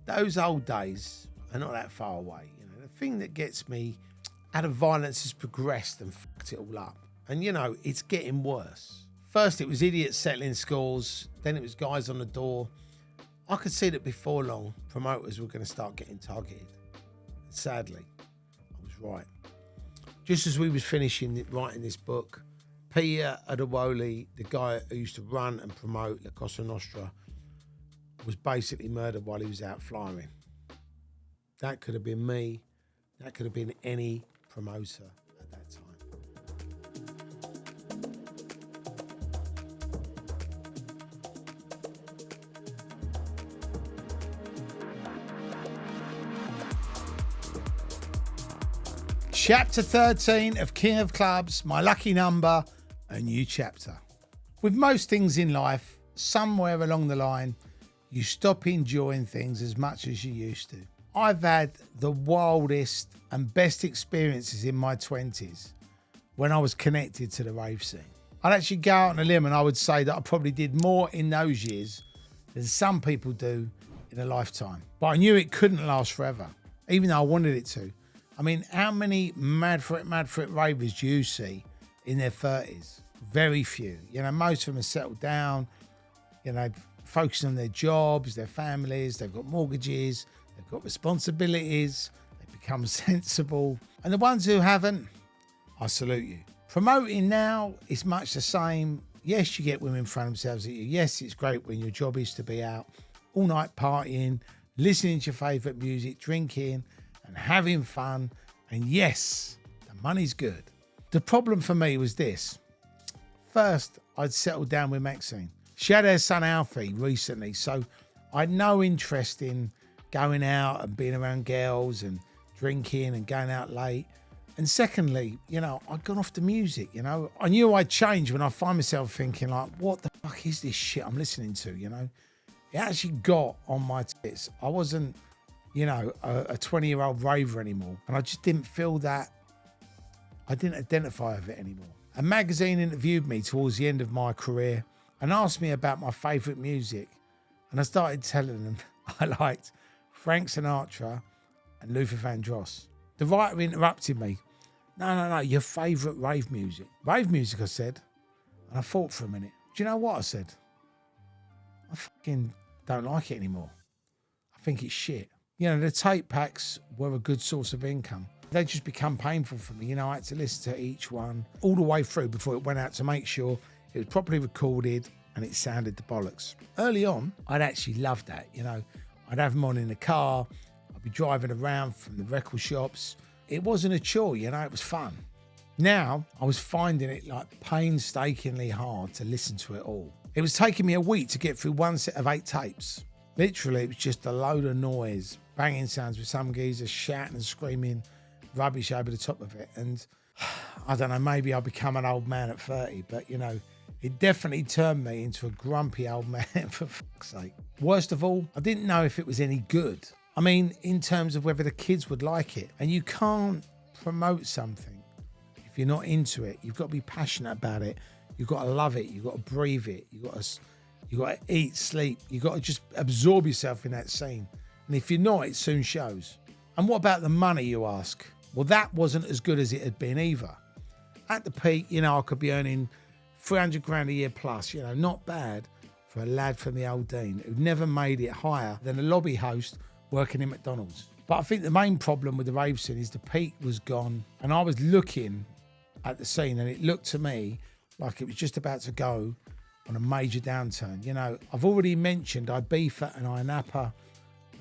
those old days are not that far away. You know, the thing that gets me, how the violence has progressed and fucked it all up. And, you know, it's getting worse. First, it was idiots settling scores. Then it was guys on the door. I could see that before long, promoters were going to start getting targeted. Sadly, I was right. Just as we was finishing writing this book, Peter Adewole, the guy who used to run and promote La Cosa Nostra, was basically murdered while he was out flying. That could have been me. That could have been any promoter at that time. Chapter 13 of King of Clubs, my lucky number, a new chapter. With most things in life, somewhere along the line, you stop enjoying things as much as you used to. I've had the wildest and best experiences in my 20s when I was connected to the rave scene. I'd actually go out on a limb and I would say that I probably did more in those years than some people do in a lifetime. But I knew it couldn't last forever, even though I wanted it to. I mean, how many mad for it ravers do you see in their 30s? Very few. You know, most of them are settled down, you know, focusing on their jobs, their families, they've got mortgages, they've got responsibilities, they've become sensible. And the ones who haven't, I salute you. Promoting now is much the same. Yes, you get women throwing themselves at you. Yes, it's great when your job is to be out all night partying, listening to your favourite music, drinking and having fun. And yes, the money's good. The problem for me was this. First, I'd settled down with Maxine. She had her son Alfie recently, so I had no interest in going out and being around girls and drinking and going out late. And secondly, you know, I'd gone off the music, you know. I knew I'd change when I find myself thinking like, what the fuck is this shit I'm listening to, you know? It actually got on my tits. I wasn't, you know, a 20-year-old raver anymore. And I just didn't feel that, I didn't identify with it anymore. A magazine interviewed me towards the end of my career and asked me about my favourite music. And I started telling them I liked Frank Sinatra and Luther Vandross. The writer interrupted me. No, your favourite rave music. Rave music, I said. And I thought for a minute. Do you know what I said? I fucking don't like it anymore. I think it's shit. You know, the tape packs were a good source of income. They just become painful for me. You know, I had to listen to each one all the way through before it went out to make sure it was properly recorded and it sounded the bollocks. Early on, I'd actually loved that. You know, I'd have them on in the car. I'd be driving around from the record shops. It wasn't a chore, you know, it was fun. Now, I was finding it like painstakingly hard to listen to it all. It was taking me a week to get through one set of 8 tapes. Literally, it was just a load of noise, banging sounds with some geezer shouting and screaming rubbish over the top of it. And I don't know, maybe I'll become an old man at 30, but you know, it definitely turned me into a grumpy old man, for fuck's sake. Worst of all, I didn't know if it was any good. I mean, in terms of whether the kids would like it. And you can't promote something if you're not into it. You've got to be passionate about it. You've got to love it. You've got to breathe it. You've got to eat, sleep. You've got to just absorb yourself in that scene. And if you're not, it soon shows. And what about the money, you ask? Well, that wasn't as good as it had been either. At the peak, you know, I could be earning 300 grand a year plus, you know, not bad for a lad from the old Dean who'd never made it higher than a lobby host working in McDonald's. But I think the main problem with the rave scene is the peak was gone. And I was looking at the scene and it looked to me like it was just about to go on a major downturn. You know, I've already mentioned Ibiza and Ayia Napa,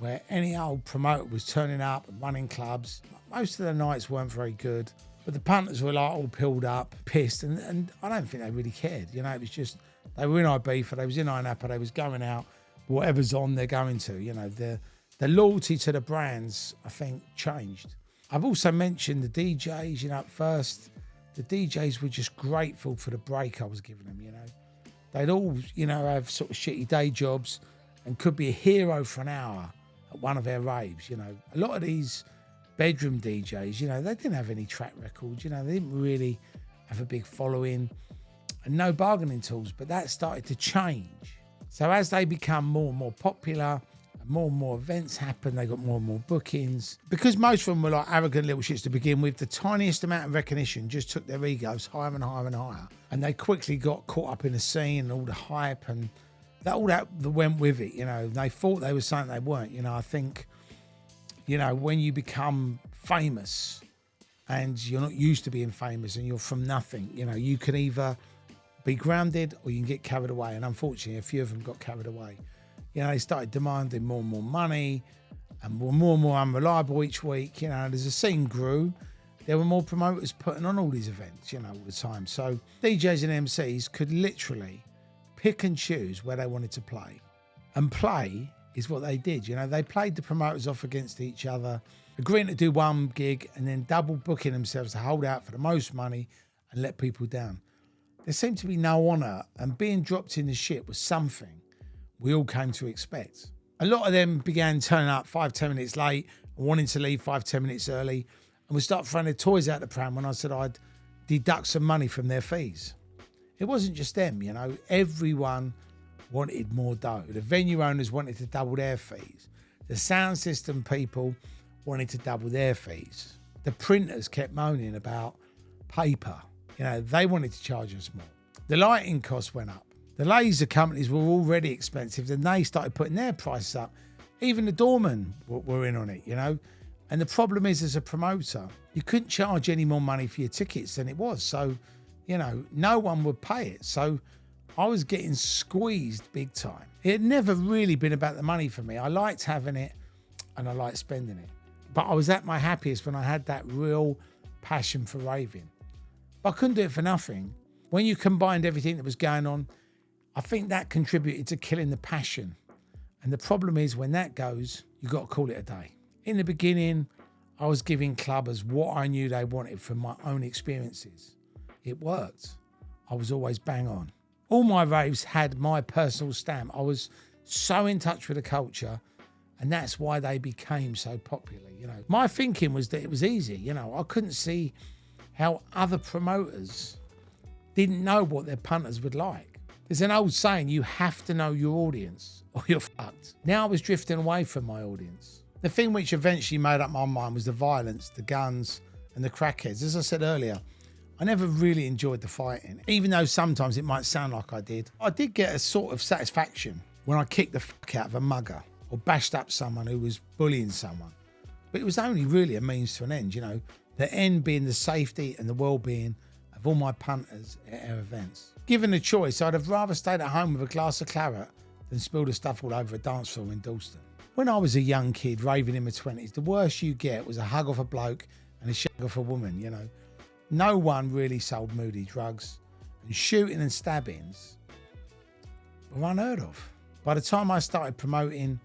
where any old promoter was turning up and running clubs. Most of the nights weren't very good, but the punters were like all pilled up, pissed, and I don't think they really cared. You know, it was just, they were in Ibiza, they was in Ayia Napa, they was going out, whatever's on, they're going to. You know, the loyalty to the brands, I think, changed. I've also mentioned the DJs, you know, at first, the DJs were just grateful for the break I was giving them, you know. They'd all, you know, have sort of shitty day jobs and could be a hero for an hour at one of their raves, you know. A lot of these bedroom DJs, you know, they didn't have any track records, you know, they didn't really have a big following and no bargaining tools, but that started to change. So as they become more and more popular, more and more events happen, they got more and more bookings. Because most of them were like arrogant little shits to begin with, the tiniest amount of recognition just took their egos higher and higher and higher. And they quickly got caught up in the scene and all the hype and all that went with it, you know. They thought they were something they weren't, you know. I think, you know, when you become famous, and you're not used to being famous and you're from nothing, you know, you can either be grounded or you can get carried away. And unfortunately, a few of them got carried away. You know, they started demanding more and more money and were more and more unreliable each week. You know, as the scene grew, there were more promoters putting on all these events, you know, all the time. So DJs and MCs could literally pick and choose where they wanted to play. And play is what they did. You know, they played the promoters off against each other, agreeing to do one gig and then double booking themselves to hold out for the most money and let people down. There seemed to be no honour, and being dropped in the shit was something we all came to expect. A lot of them began turning up 5-10 minutes late and wanting to leave 5-10 minutes early, and would start throwing their toys out the pram when I said I'd deduct some money from their fees. It wasn't just them, you know, everyone wanted more dough. The venue owners wanted to double their fees. The sound system people wanted to double their fees. The printers kept moaning about paper. You know, they wanted to charge us more. The lighting costs went up. The laser companies were already expensive, then they started putting their prices up. Even the doormen were in on it, you know. And the problem is, as a promoter, you couldn't charge any more money for your tickets than it was. So, you know, no one would pay it. So I was getting squeezed big time. It had never really been about the money for me. I liked having it and I liked spending it. But I was at my happiest when I had that real passion for raving. But I couldn't do it for nothing. When you combined everything that was going on, I think that contributed to killing the passion. And the problem is, when that goes, you got to call it a day. In the beginning, I was giving clubbers what I knew they wanted from my own experiences. It worked. I was always bang on. All my raves had my personal stamp. I was so in touch with the culture, and that's why they became so popular, you know. My thinking was that it was easy, you know. I couldn't see how other promoters didn't know what their punters would like. There's an old saying, you have to know your audience or you're fucked. Now I was drifting away from my audience. The thing which eventually made up my mind was the violence, the guns and the crackheads. As I said earlier, I never really enjoyed the fighting, even though sometimes it might sound like I did. I did get a sort of satisfaction when I kicked the fuck out of a mugger or bashed up someone who was bullying someone. But it was only really a means to an end, you know, the end being the safety and the well-being of all my punters at our events. Given the choice, I'd have rather stayed at home with a glass of claret than spill the stuff all over a dance floor in Dalston. When I was a young kid raving in my 20s, the worst you get was a hug off a bloke and a shag off a woman, you know. No one really sold moody drugs, and shooting and stabbings were unheard of. By the time I started promoting,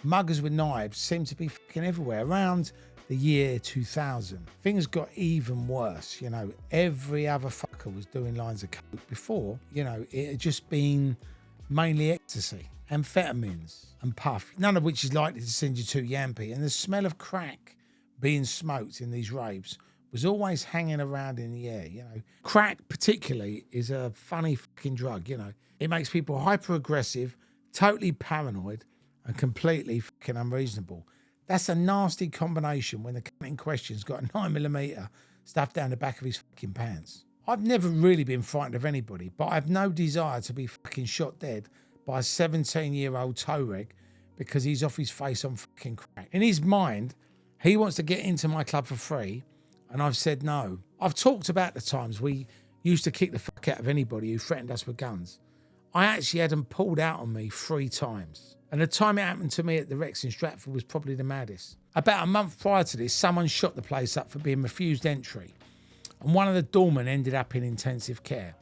muggers with knives seemed to be fucking everywhere. Around the year 2000, things got even worse, you know. Every other fucker was doing lines of coke. Before, you know, it had just been mainly ecstasy, amphetamines and puff, none of which is likely to send you too yampy. And the smell of crack being smoked in these raves was always hanging around in the air, you know. Crack particularly is a funny fucking drug, you know. It makes people hyper aggressive, totally paranoid and completely fucking unreasonable. That's a nasty combination when the cunt in question's got a 9mm stuffed down the back of his fucking pants. I've never really been frightened of anybody, but I have no desire to be fucking shot dead by a 17-year-old toe reg because he's off his face on fucking crack. In his mind, he wants to get into my club for free, and I've said no. I've talked about the times we used to kick the fuck out of anybody who threatened us with guns. I actually had them pulled out on me 3 times. And the time it happened to me at the Rex in Stratford was probably the maddest. About a month prior to this, someone shot the place up for being refused entry, and one of the doormen ended up in intensive care.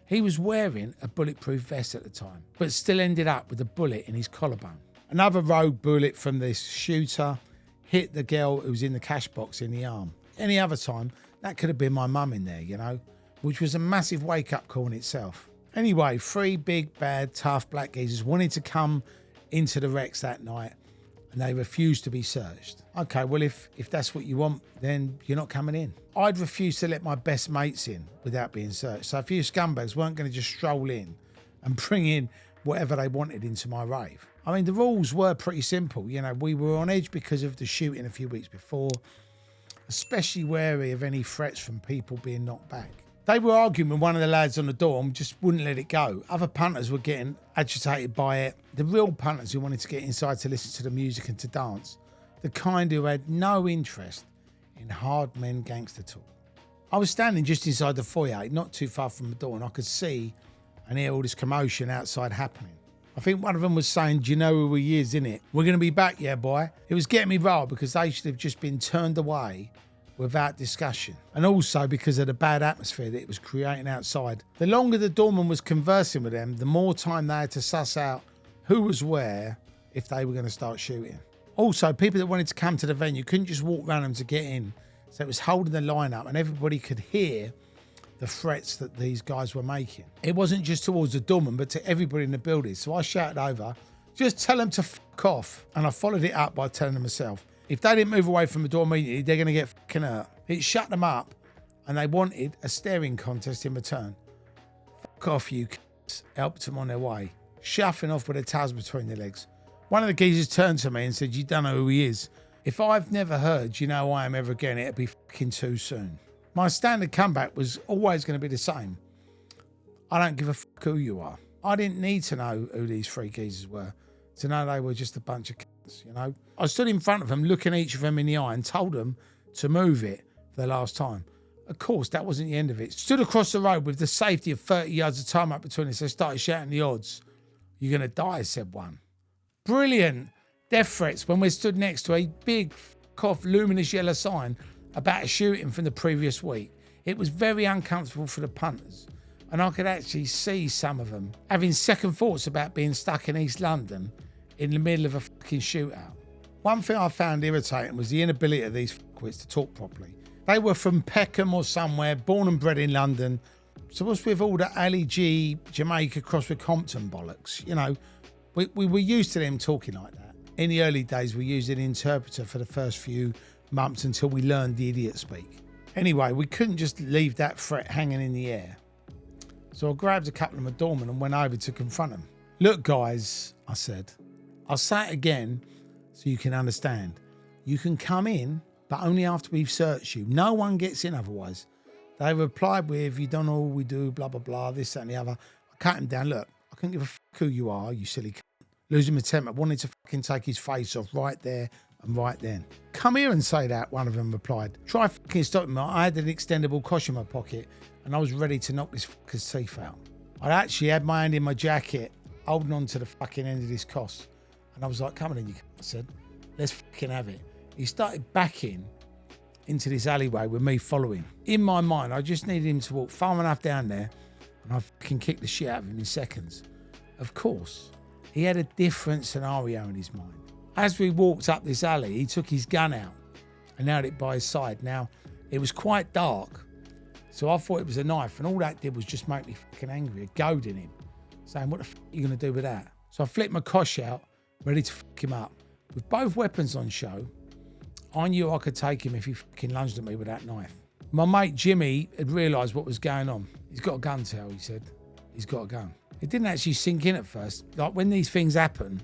He was wearing a bulletproof vest at the time, but still ended up with a bullet in his collarbone. Another rogue bullet from this shooter hit the girl who was in the cash box in the arm. Any other time, that could have been my mum in there, you know, which was a massive wake-up call in itself. Anyway, 3 big, bad, tough black geezers wanted to come into the Rex that night, and they refused to be searched. Okay, well, if that's what you want, then you're not coming in. I'd refuse to let my best mates in without being searched. So a few scumbags weren't going to just stroll in and bring in whatever they wanted into my rave. I mean, the rules were pretty simple. You know, we were on edge because of the shooting a few weeks before, especially wary of any threats from people being knocked back. They were arguing with one of the lads on the dorm, just wouldn't let it go. Other punters were getting agitated by it. The real punters who wanted to get inside to listen to the music and to dance, the kind who had no interest in Hard Men Gangster Talk. I was standing just inside the foyer, not too far from the door, and I could see and hear all this commotion outside happening. I think one of them was saying, "Do you know who he is, innit? We're going to be back, yeah, boy." It was getting me riled because they should have just been turned away without discussion. And also because of the bad atmosphere that it was creating outside. The longer the doorman was conversing with them, the more time they had to suss out who was where if they were going to start shooting. Also, people that wanted to come to the venue couldn't just walk around them to get in. So it was holding the line up and everybody could hear the threats that these guys were making. It wasn't just towards the doorman, but to everybody in the building. So I shouted over, "Just tell them to fuck off." And I followed it up by telling them myself, if they didn't move away from the door immediately, they're going to get fucking hurt. It shut them up and they wanted a staring contest in return. "Fuck off, you c***s," helped them on their way, shuffling off with their towels between their legs. One of the geezers turned to me and said, "You don't know who he is. If I've never heard, you know who I am ever again, it'll be fucking too soon." My standard comeback was always going to be the same. "I don't give a fuck who you are." I didn't need to know who these three geezers were to know they were just a bunch of c***s, you know. I stood in front of them, looking each of them in the eye and told them to move it for the last time. Of course, that wasn't the end of it. Stood across the road with the safety of 30 yards of time up between us. They started shouting the odds. "You're going to die," said one. Brilliant death threats when we stood next to a big f***off luminous yellow sign about a shooting from the previous week. It was very uncomfortable for the punters, and I could actually see some of them having second thoughts about being stuck in East London in the middle of a fucking shootout. One thing I found irritating was the inability of these fuckwits to talk properly. They were from Peckham or somewhere, born and bred in London. So what's with all the Ali G, Jamaica cross with Compton bollocks? You know, we were used to them talking like that. In the early days, we used an interpreter for the first few months until we learned the idiot speak. Anyway, we couldn't just leave that threat hanging in the air. So I grabbed a couple of my doormen and went over to confront them. "Look, guys," I said. "I'll say it again so you can understand. You can come in, but only after we've searched you. No one gets in otherwise." They replied with, "You don't know what we do, blah, blah, blah, this, that and the other." I cut him down. "Look, I couldn't give a fuck who you are, you silly cunt." Losing my temper, wanted to fucking take his face off right there and right then. "Come here and say that," one of them replied. "Try fucking stopping me. I had an extendable kosh in my pocket and I was ready to knock this fucker's teeth out. I actually had my hand in my jacket, holding on to the fucking end of this kosh. And I was like, "Come on in, you cunt," I said. "Let's fucking have it." He started backing into this alleyway with me following. In my mind, I just needed him to walk far enough down there and I fucking kicked the shit out of him in seconds. Of course, he had a different scenario in his mind. As we walked up this alley, he took his gun out and held it by his side. Now, it was quite dark, so I thought it was a knife, and all that did was just make me fucking angry, goading him, saying, "What the fuck are you going to do with that?" So I flipped my kosh out, ready to fuck him up. With both weapons on show, I knew I could take him if he fucking lunged at me with that knife. My mate Jimmy had realised what was going on. "He's got a gun, Tell," he said. "He's got a gun." It didn't actually sink in at first. Like when these things happen,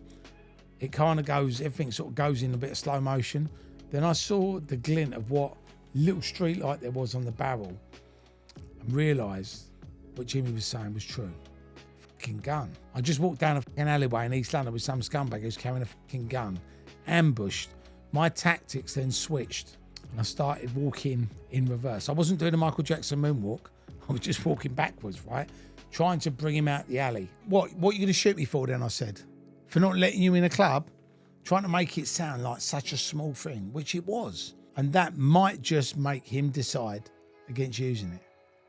it kind of goes, everything sort of goes in a bit of slow motion. Then I saw the glint of what little street light there was on the barrel and realised what Jimmy was saying was true. Fucking gun. I just walked down a fucking alleyway in East London with some scumbag who's carrying a fucking gun, ambushed. My tactics then switched and I started walking in reverse. I wasn't doing a Michael Jackson moonwalk. I was just walking backwards, right? Trying to bring him out the alley. What are you going to shoot me for then?" I said. "For not letting you in a club?" Trying to make it sound like such a small thing, which it was. And that might just make him decide against using it.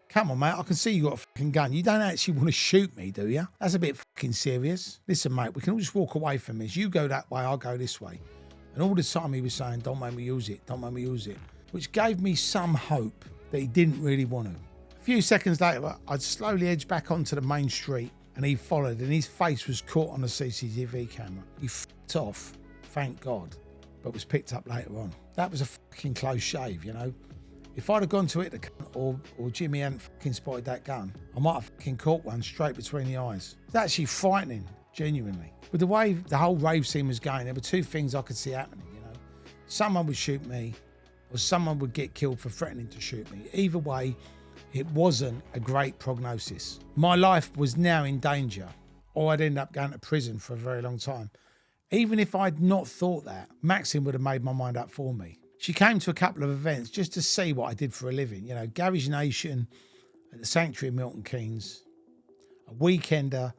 "Come on, mate, I can see you got a fucking gun. You don't actually want to shoot me, do you? That's a bit fucking serious. Listen, mate, we can all just walk away from this. You go that way, I'll go this way." And all the time he was saying, "Don't make me use it, don't make me use it," which gave me some hope that he didn't really want to. A few seconds later, I'd slowly edged back onto the main street and he followed and his face was caught on the CCTV camera. He f***ed off, thank God, but was picked up later on. That was a fucking close shave, you know. If I'd have gone to hit the cunt or Jimmy hadn't fucking spotted that gun, I might have fucking caught one straight between the eyes. It's actually frightening, genuinely. With the way the whole rave scene was going, there were two things I could see happening, you know. Someone would shoot me or someone would get killed for threatening to shoot me. Either way, it wasn't a great prognosis. My life was now in danger, or I'd end up going to prison for a very long time. Even if I'd not thought that, Maxim would have made my mind up for me. She came to a couple of events just to see what I did for a living. You know, Garage Nation at the Sanctuary in Milton Keynes, a weekender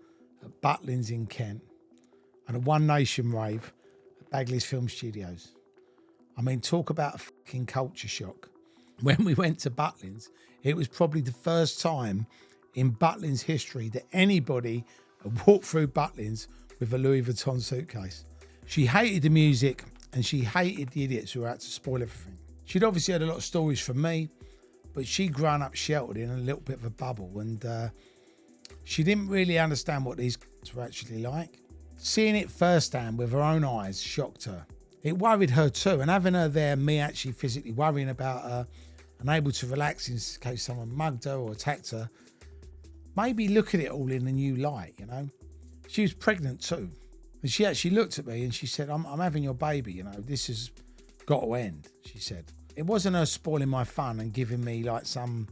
at Butlins in Kent, and a One Nation rave at Bagley's Film Studios. I mean, talk about a fucking culture shock. When we went to Butlins, it was probably the first time in Butlins history that anybody had walked through Butlins with a Louis Vuitton suitcase. She hated the music and she hated the idiots who were out to spoil everything. She'd obviously had a lot of stories from me, but she'd grown up sheltered in a little bit of a bubble, and she didn't really understand what these kids were actually like. Seeing it firsthand with her own eyes shocked her. It worried her too, and having her there, me actually physically worrying about her, unable to relax in case someone mugged her or attacked her, made me look at it all in a new light, you know. She was pregnant too, and she actually looked at me and she said, I'm having your baby, you know, this has got to end, she said. It wasn't her spoiling my fun and giving me like some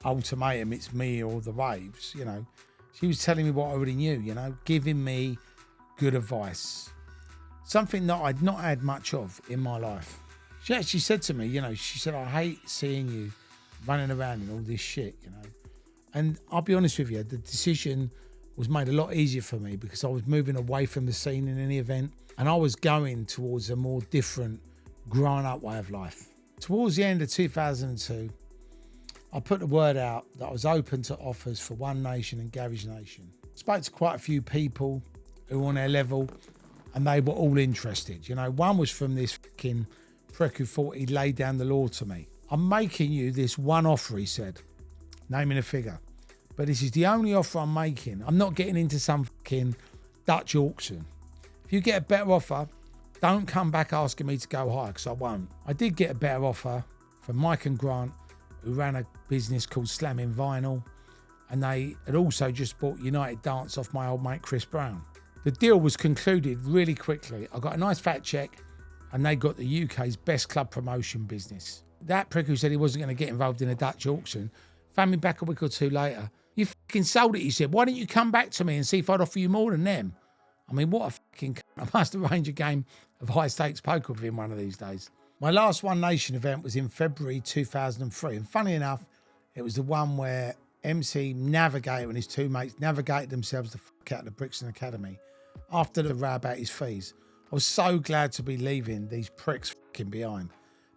ultimatum, it's me or the raves, you know. She was telling me what I already knew, you know, giving me good advice. Something that I'd not had much of in my life. She actually said to me, you know, she said, I hate seeing you running around in all this shit, you know. And I'll be honest with you, the decision was made a lot easier for me because I was moving away from the scene in any event, and I was going towards a more different, grown-up way of life. Towards the end of 2002, I put the word out that I was open to offers for One Nation and Garage Nation. Spoke to quite a few people who were on their level, and they were all interested. You know, one was from this fucking prick who thought he'd laid down the law to me. I'm making you this one offer, he said, naming a figure. But this is the only offer I'm making. I'm not getting into some fucking Dutch auction. If you get a better offer, don't come back asking me to go higher, because I won't. I did get a better offer from Mike and Grant, who ran a business called Slamming Vinyl, and they had also just bought United Dance off my old mate Chris Brown. The deal was concluded really quickly. I got a nice fat check, and they got the UK's best club promotion business. That prick who said he wasn't going to get involved in a Dutch auction found me back a week or two later. You fucking sold it, he said. Why don't you come back to me and see if I'd offer you more than them? I mean, what a fucking I must arrange a game of high stakes poker with him one of these days. My last One Nation event was in February 2003. And funny enough, it was the one where MC Navigator and his two mates navigated themselves the fuck out of the Brixton Academy after the row about his fees. I was so glad to be leaving these pricks fucking behind.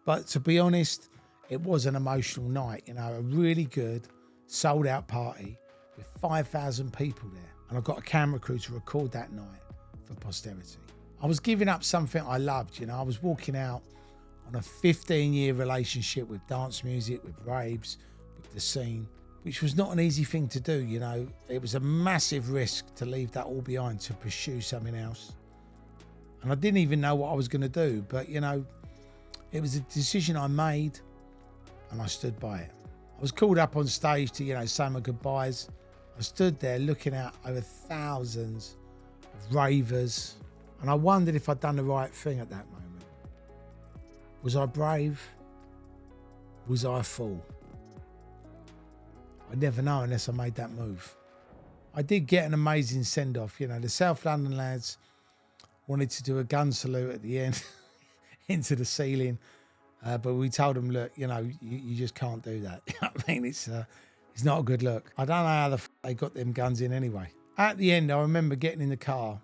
But to be honest, it was an emotional night, you know, a really good sold out party with 5,000 people there. And I got a camera crew to record that night for posterity. I was giving up something I loved, you know. I was walking out on a 15-year relationship with dance music, with raves, with the scene, which was not an easy thing to do, you know. It was a massive risk to leave that all behind to pursue something else. And I didn't even know what I was going to do, but, you know, it was a decision I made and I stood by it. I was called up on stage to, you know, say my goodbyes. I stood there looking out over thousands of ravers, and I wondered if I'd done the right thing at that moment. Was I brave? Was I a fool? I'd never know unless I made that move. I did get an amazing send-off. You know, the South London lads wanted to do a gun salute at the end into the ceiling. But we told them, look, you know, you just can't do that. You know what I mean? It's not a good look. I don't know how they got them guns in anyway. At the end, I remember getting in the car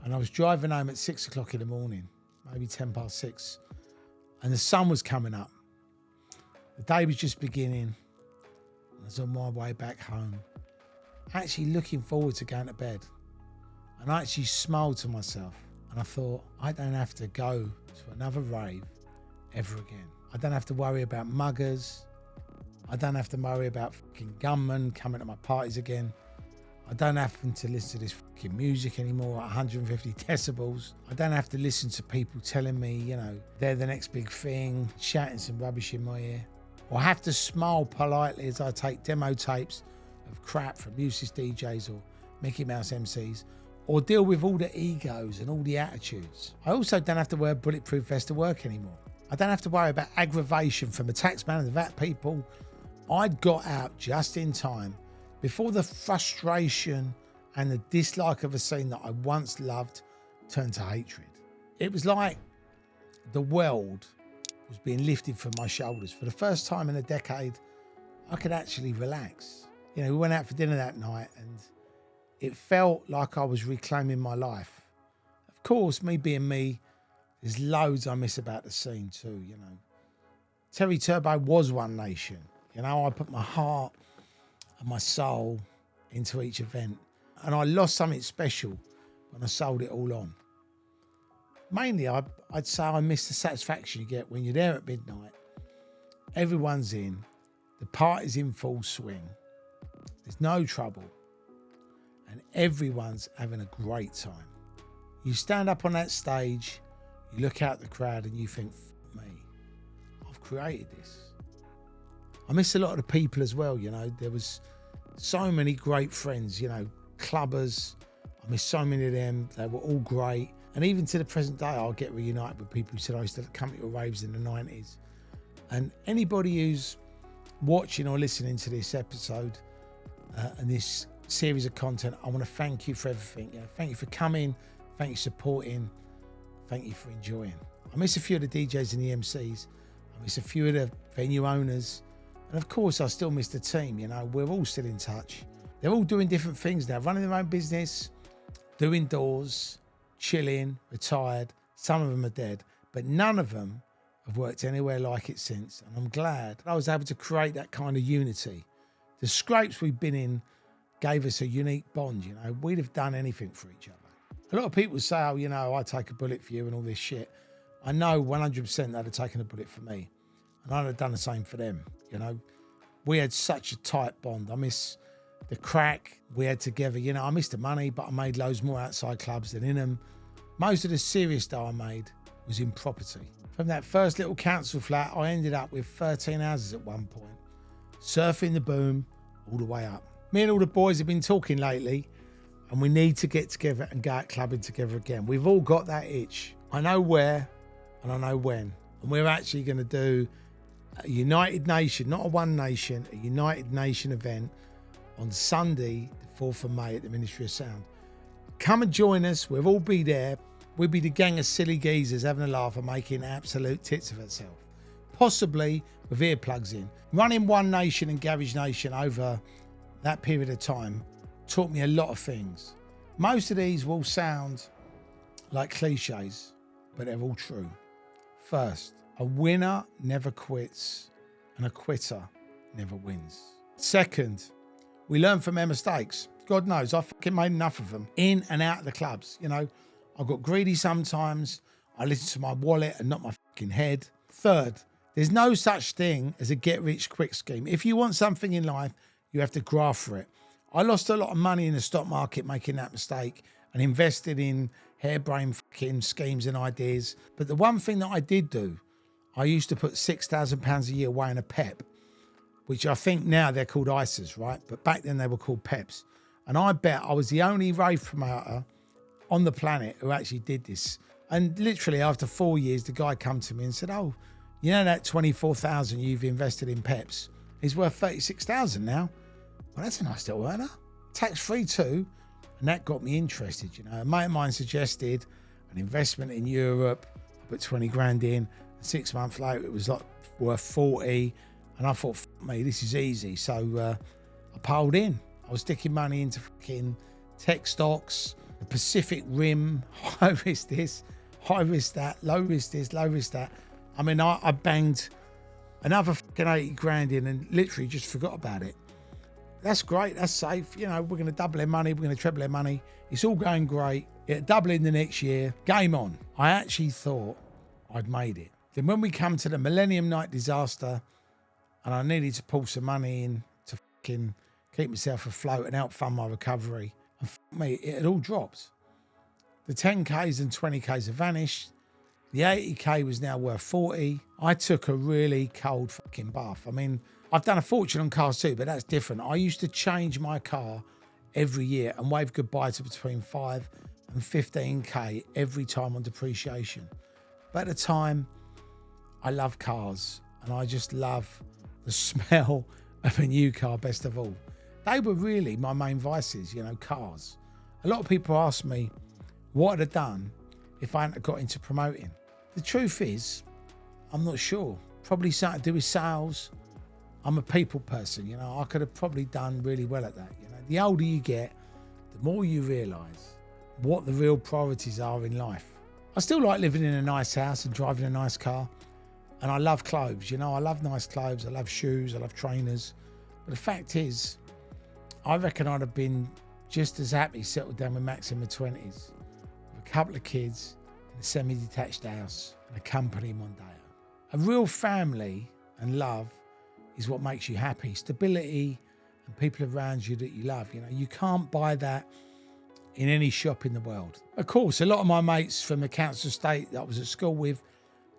and I was driving home at 6 o'clock in the morning, maybe 10 past 6, and the sun was coming up. The day was just beginning. I was on my way back home, actually looking forward to going to bed. And I actually smiled to myself and I thought, I don't have to go to another rave ever again. I don't have to worry about muggers. I don't have to worry about fucking gunmen coming to my parties again. I don't have to listen to this fucking music anymore at 150 decibels. I don't have to listen to people telling me, you know, they're the next big thing, shouting some rubbish in my ear. Or have to smile politely as I take demo tapes of crap from useless DJs or Mickey Mouse MCs, or deal with all the egos and all the attitudes. I also don't have to wear a bulletproof vest to work anymore. I don't have to worry about aggravation from the taxman and the VAT people. I'd got out just in time before the frustration and the dislike of a scene that I once loved turned to hatred. It was like the world was being lifted from my shoulders. For the first time in a decade, I could actually relax. You know, we went out for dinner that night and it felt like I was reclaiming my life. Of course, me being me, there's loads I miss about the scene too, you know. Terry Turbo was one nation. You know, I put my heart and my soul into each event. And I lost something special when I sold it all on. Mainly, I'd say I miss the satisfaction you get when you're there at midnight. Everyone's in. The party's in full swing. There's no trouble. And everyone's having a great time. You stand up on that stage, you look out the crowd and you think, F me, I've created this. I miss a lot of the people as well, you know. There was so many great friends, you know, clubbers. I miss so many of them. They were all great. And even to the present day, I'll get reunited with people who said I used to come to raves in the 90s. And anybody who's watching or listening to this episode and this series of content, I want to thank you for everything. You know, thank you for coming. Thank you for supporting. Thank you for enjoying. I miss a few of the DJs and the MCs. I miss a few of the venue owners. And of course, I still miss the team. You know, we're all still in touch. They're all doing different things now, running their own business, doing doors, chilling, retired. Some of them are dead, but none of them have worked anywhere like it since. And I'm glad I was able to create that kind of unity. The scrapes we've been in gave us a unique bond. You know, we'd have done anything for each other. A lot of people say, oh, you know, I take a bullet for you and all this shit. I know 100% they'd have taken a bullet for me. And I'd have done the same for them. You know, we had such a tight bond. I miss the crack we had together. You know, I miss the money, but I made loads more outside clubs than in them. Most of the serious dough I made was in property. From that first little council flat, I ended up with 13 houses at one point, surfing the boom all the way up. Me and all the boys have been talking lately, and we need to get together and go out clubbing together again. We've all got that itch. I know where and I know when. And we're actually going to do a United Nation, not a One Nation, a United Nation event on Sunday, the 4th of May at the Ministry of Sound. Come and join us. We'll all be there. We'll be the gang of silly geezers having a laugh and making absolute tits of itself. Possibly with earplugs in. Running One Nation and Garage Nation over that period of time taught me a lot of things. Most of these will sound like cliches, but they're all true. First, a winner never quits and a quitter never wins. Second, we learn from our mistakes. God knows, I fucking made enough of them in and out of the clubs. You know, I got greedy sometimes. I listened to my wallet and not my fucking head. Third, there's no such thing as a get-rich-quick scheme. If you want something in life, you have to graft for it. I lost a lot of money in the stock market making that mistake and invested in harebrained fucking schemes and ideas. But the one thing that I did do, I used to put £6,000 a year away in a PEP, which I think now they're called ISAs, right? But back then they were called PEPs. And I bet I was the only rave promoter on the planet who actually did this. And literally after 4 years, the guy come to me and said, oh, you know that 24,000 you've invested in PEPs is worth 36,000 now. Well, that's a nice little earner. Tax-free too. And that got me interested, you know. A mate of mine suggested an investment in Europe. I put 20 grand in. 6 months later, it was like worth 40. And I thought, fuck me, this is easy. So I piled in. I was sticking money into fucking tech stocks, the Pacific Rim, high risk this, high risk that, low risk this, low risk that. I mean, I banged another fucking 80 grand in and literally just forgot about it. That's great. That's safe. You know, we're going to double our money. We're going to treble our money. It's all going great. It'll double in the next year. Game on. I actually thought I'd made it. Then when we come to the Millennium night disaster and I needed to pull some money in to fucking keep myself afloat and help fund my recovery, and fuck me, it had all dropped. The 10Ks and 20Ks have vanished. The 80K was now worth 40. I took a really cold fucking bath. I mean, I've done a fortune on cars too, but that's different. I used to change my car every year and wave goodbye to between 5 and 15K every time on depreciation. But at the time, I love cars and I just love the smell of a new car best of all. They were really my main vices, you know, cars. A lot of people ask me what I'd have done if I hadn't got into promoting. The truth is, I'm not sure. Probably something to do with sales. I'm a people person, you know. I could have probably done really well at that, you know. The older you get, the more you realise what the real priorities are in life. I still like living in a nice house and driving a nice car. And I love clothes, you know. I love nice clothes. I love shoes. I love trainers. But the fact is, I reckon I'd have been just as happy settled down with Max in my 20s, with a couple of kids, in a semi-detached house, and a company Mondeo. A real family and love is what makes you happy. Stability and people around you that you love. You know, you can't buy that in any shop in the world. Of course, a lot of my mates from the council estate that I was at school with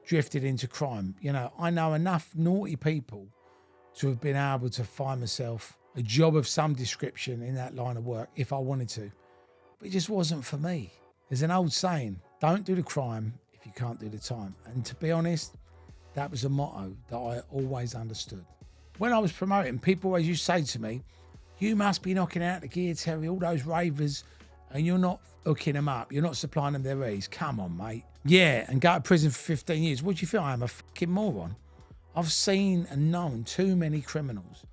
drifted into crime. You know, I know enough naughty people to have been able to find myself a job of some description in that line of work if I wanted to. But it just wasn't for me. There's an old saying, don't do the crime if you can't do the time. And to be honest, that was a motto that I always understood. When I was promoting, people always used to say to me, you must be knocking out the gear, Terry, all those ravers, and you're not hooking them up. You're not supplying them their ease. Come on, mate. Yeah, and go to prison for 15 years. What do you feel? I am a fucking moron. I've seen and known too many criminals,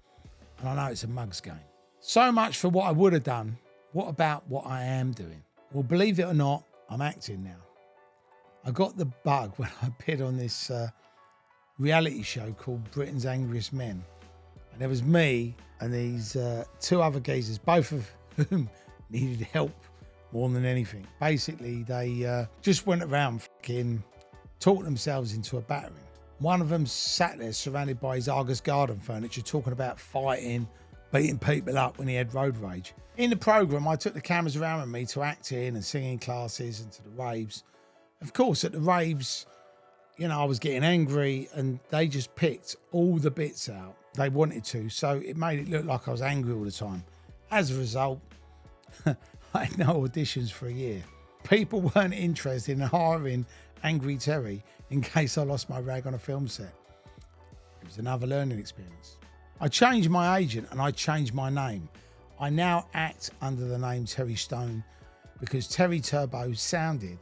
and I know it's a mug's game. So much for what I would have done. What about what I am doing? Well, believe it or not, I'm acting now. I got the bug when I appeared on this reality show called Britain's Angriest Men. And there was me and these two other geezers, both of whom needed help more than anything. Basically, they just went around fucking talking themselves into a battering. One of them sat there surrounded by his Argus Garden furniture, talking about fighting, beating people up when he had road rage. In the programme, I took the cameras around with me to acting and singing classes and to the raves. Of course, at the raves, you know, I was getting angry and they just picked all the bits out they wanted to. So it made it look like I was angry all the time. As a result, I had no auditions for a year. People weren't interested in hiring Angry Terry in case I lost my rag on a film set. It was another learning experience. I changed my agent and I changed my name. I now act under the name Terry Stone because Terry Turbo sounded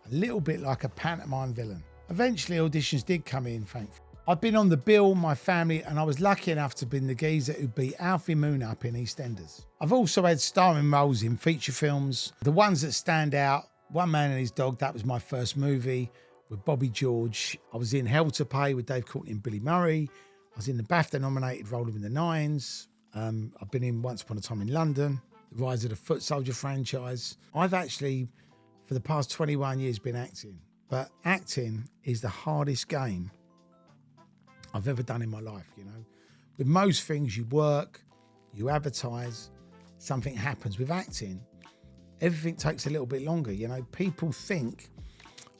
a little bit like a pantomime villain. Eventually auditions did come in, thankfully. I've been on the bill, my family, and I was lucky enough to be the geezer who beat Alfie Moon up in EastEnders. I've also had starring roles in feature films. The ones that stand out, One Man and His Dog, that was my first movie with Bobby George. I was in Hell to Pay with Dave Courtney and Billy Murray. I was in the BAFTA-nominated Rolling in the Nines. I've been in Once Upon a Time in London, the Rise of the Foot Soldier franchise. I've actually, for the past 21 years, been acting. But acting is the hardest game I've ever done in my life, you know. With most things, you work, you advertise, something happens. With acting, everything takes a little bit longer, you know. People think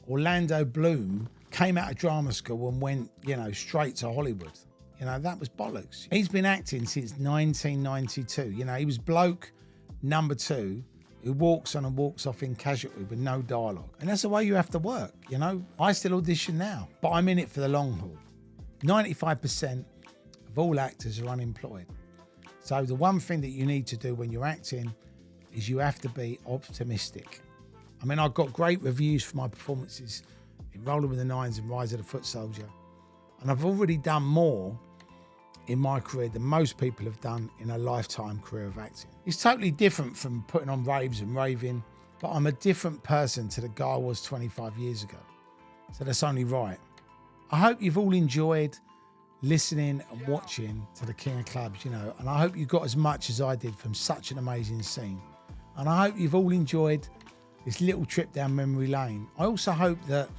Orlando Bloom came out of drama school and went, you know, straight to Hollywood. You know, that was bollocks. He's been acting since 1992. You know, he was bloke number 2 who walks on and walks off in Casualty with no dialogue. And that's the way you have to work, you know. I still audition now, but I'm in it for the long haul. 95% of all actors are unemployed. So the one thing that you need to do when you're acting is you have to be optimistic. I mean, I got great reviews for my performances in Rolling with the Nines and Rise of the Foot Soldier. And I've already done more in my career than most people have done in a lifetime career of acting. It's totally different from putting on raves and raving, but I'm a different person to the guy I was 25 years ago. So that's only right. I hope you've all enjoyed listening and watching to the King of Clubs, you know, and I hope you got as much as I did from such an amazing scene. And I hope you've all enjoyed this little trip down memory lane. I also hope that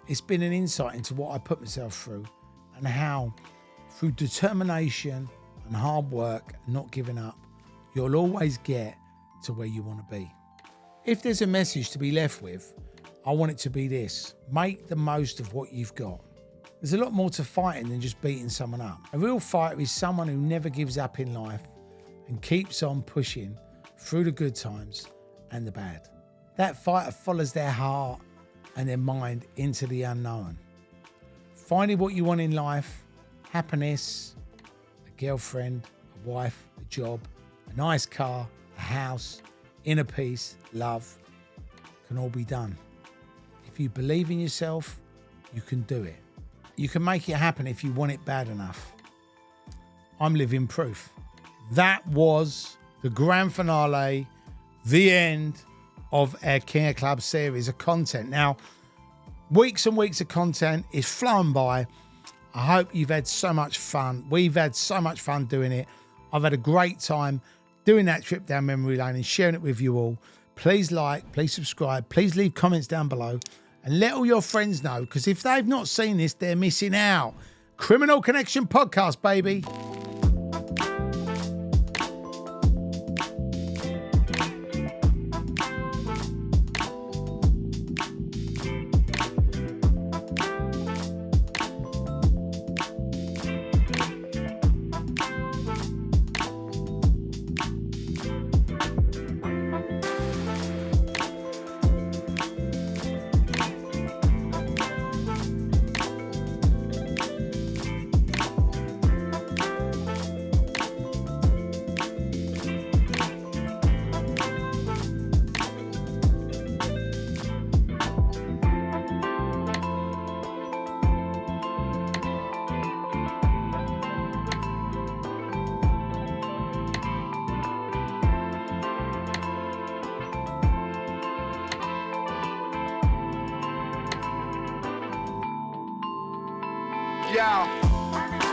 it's been an insight into what I put myself through and how through determination and hard work and not giving up, you'll always get to where you want to be. If there's a message to be left with, I want it to be this: make the most of what you've got. There's a lot more to fighting than just beating someone up. A real fighter is someone who never gives up in life and keeps on pushing through the good times and the bad. That fighter follows their heart and their mind into the unknown. Finding what you want in life, happiness, a girlfriend, a wife, a job, a nice car, a house, inner peace, love, can all be done. If you believe in yourself, you can do it. you can make it happen if you want it bad enough. I'm living proof. That was the grand finale, the end of our King of Clubs series of content. Now, weeks and weeks of content is flown by. I hope you've had so much fun. We've had so much fun doing it. I've had a great time doing that trip down memory lane and sharing it with you all. Please like, please subscribe, please leave comments down below and let all your friends know, because if they've not seen this, they're missing out. Criminal Connection Podcast, baby. Yeah.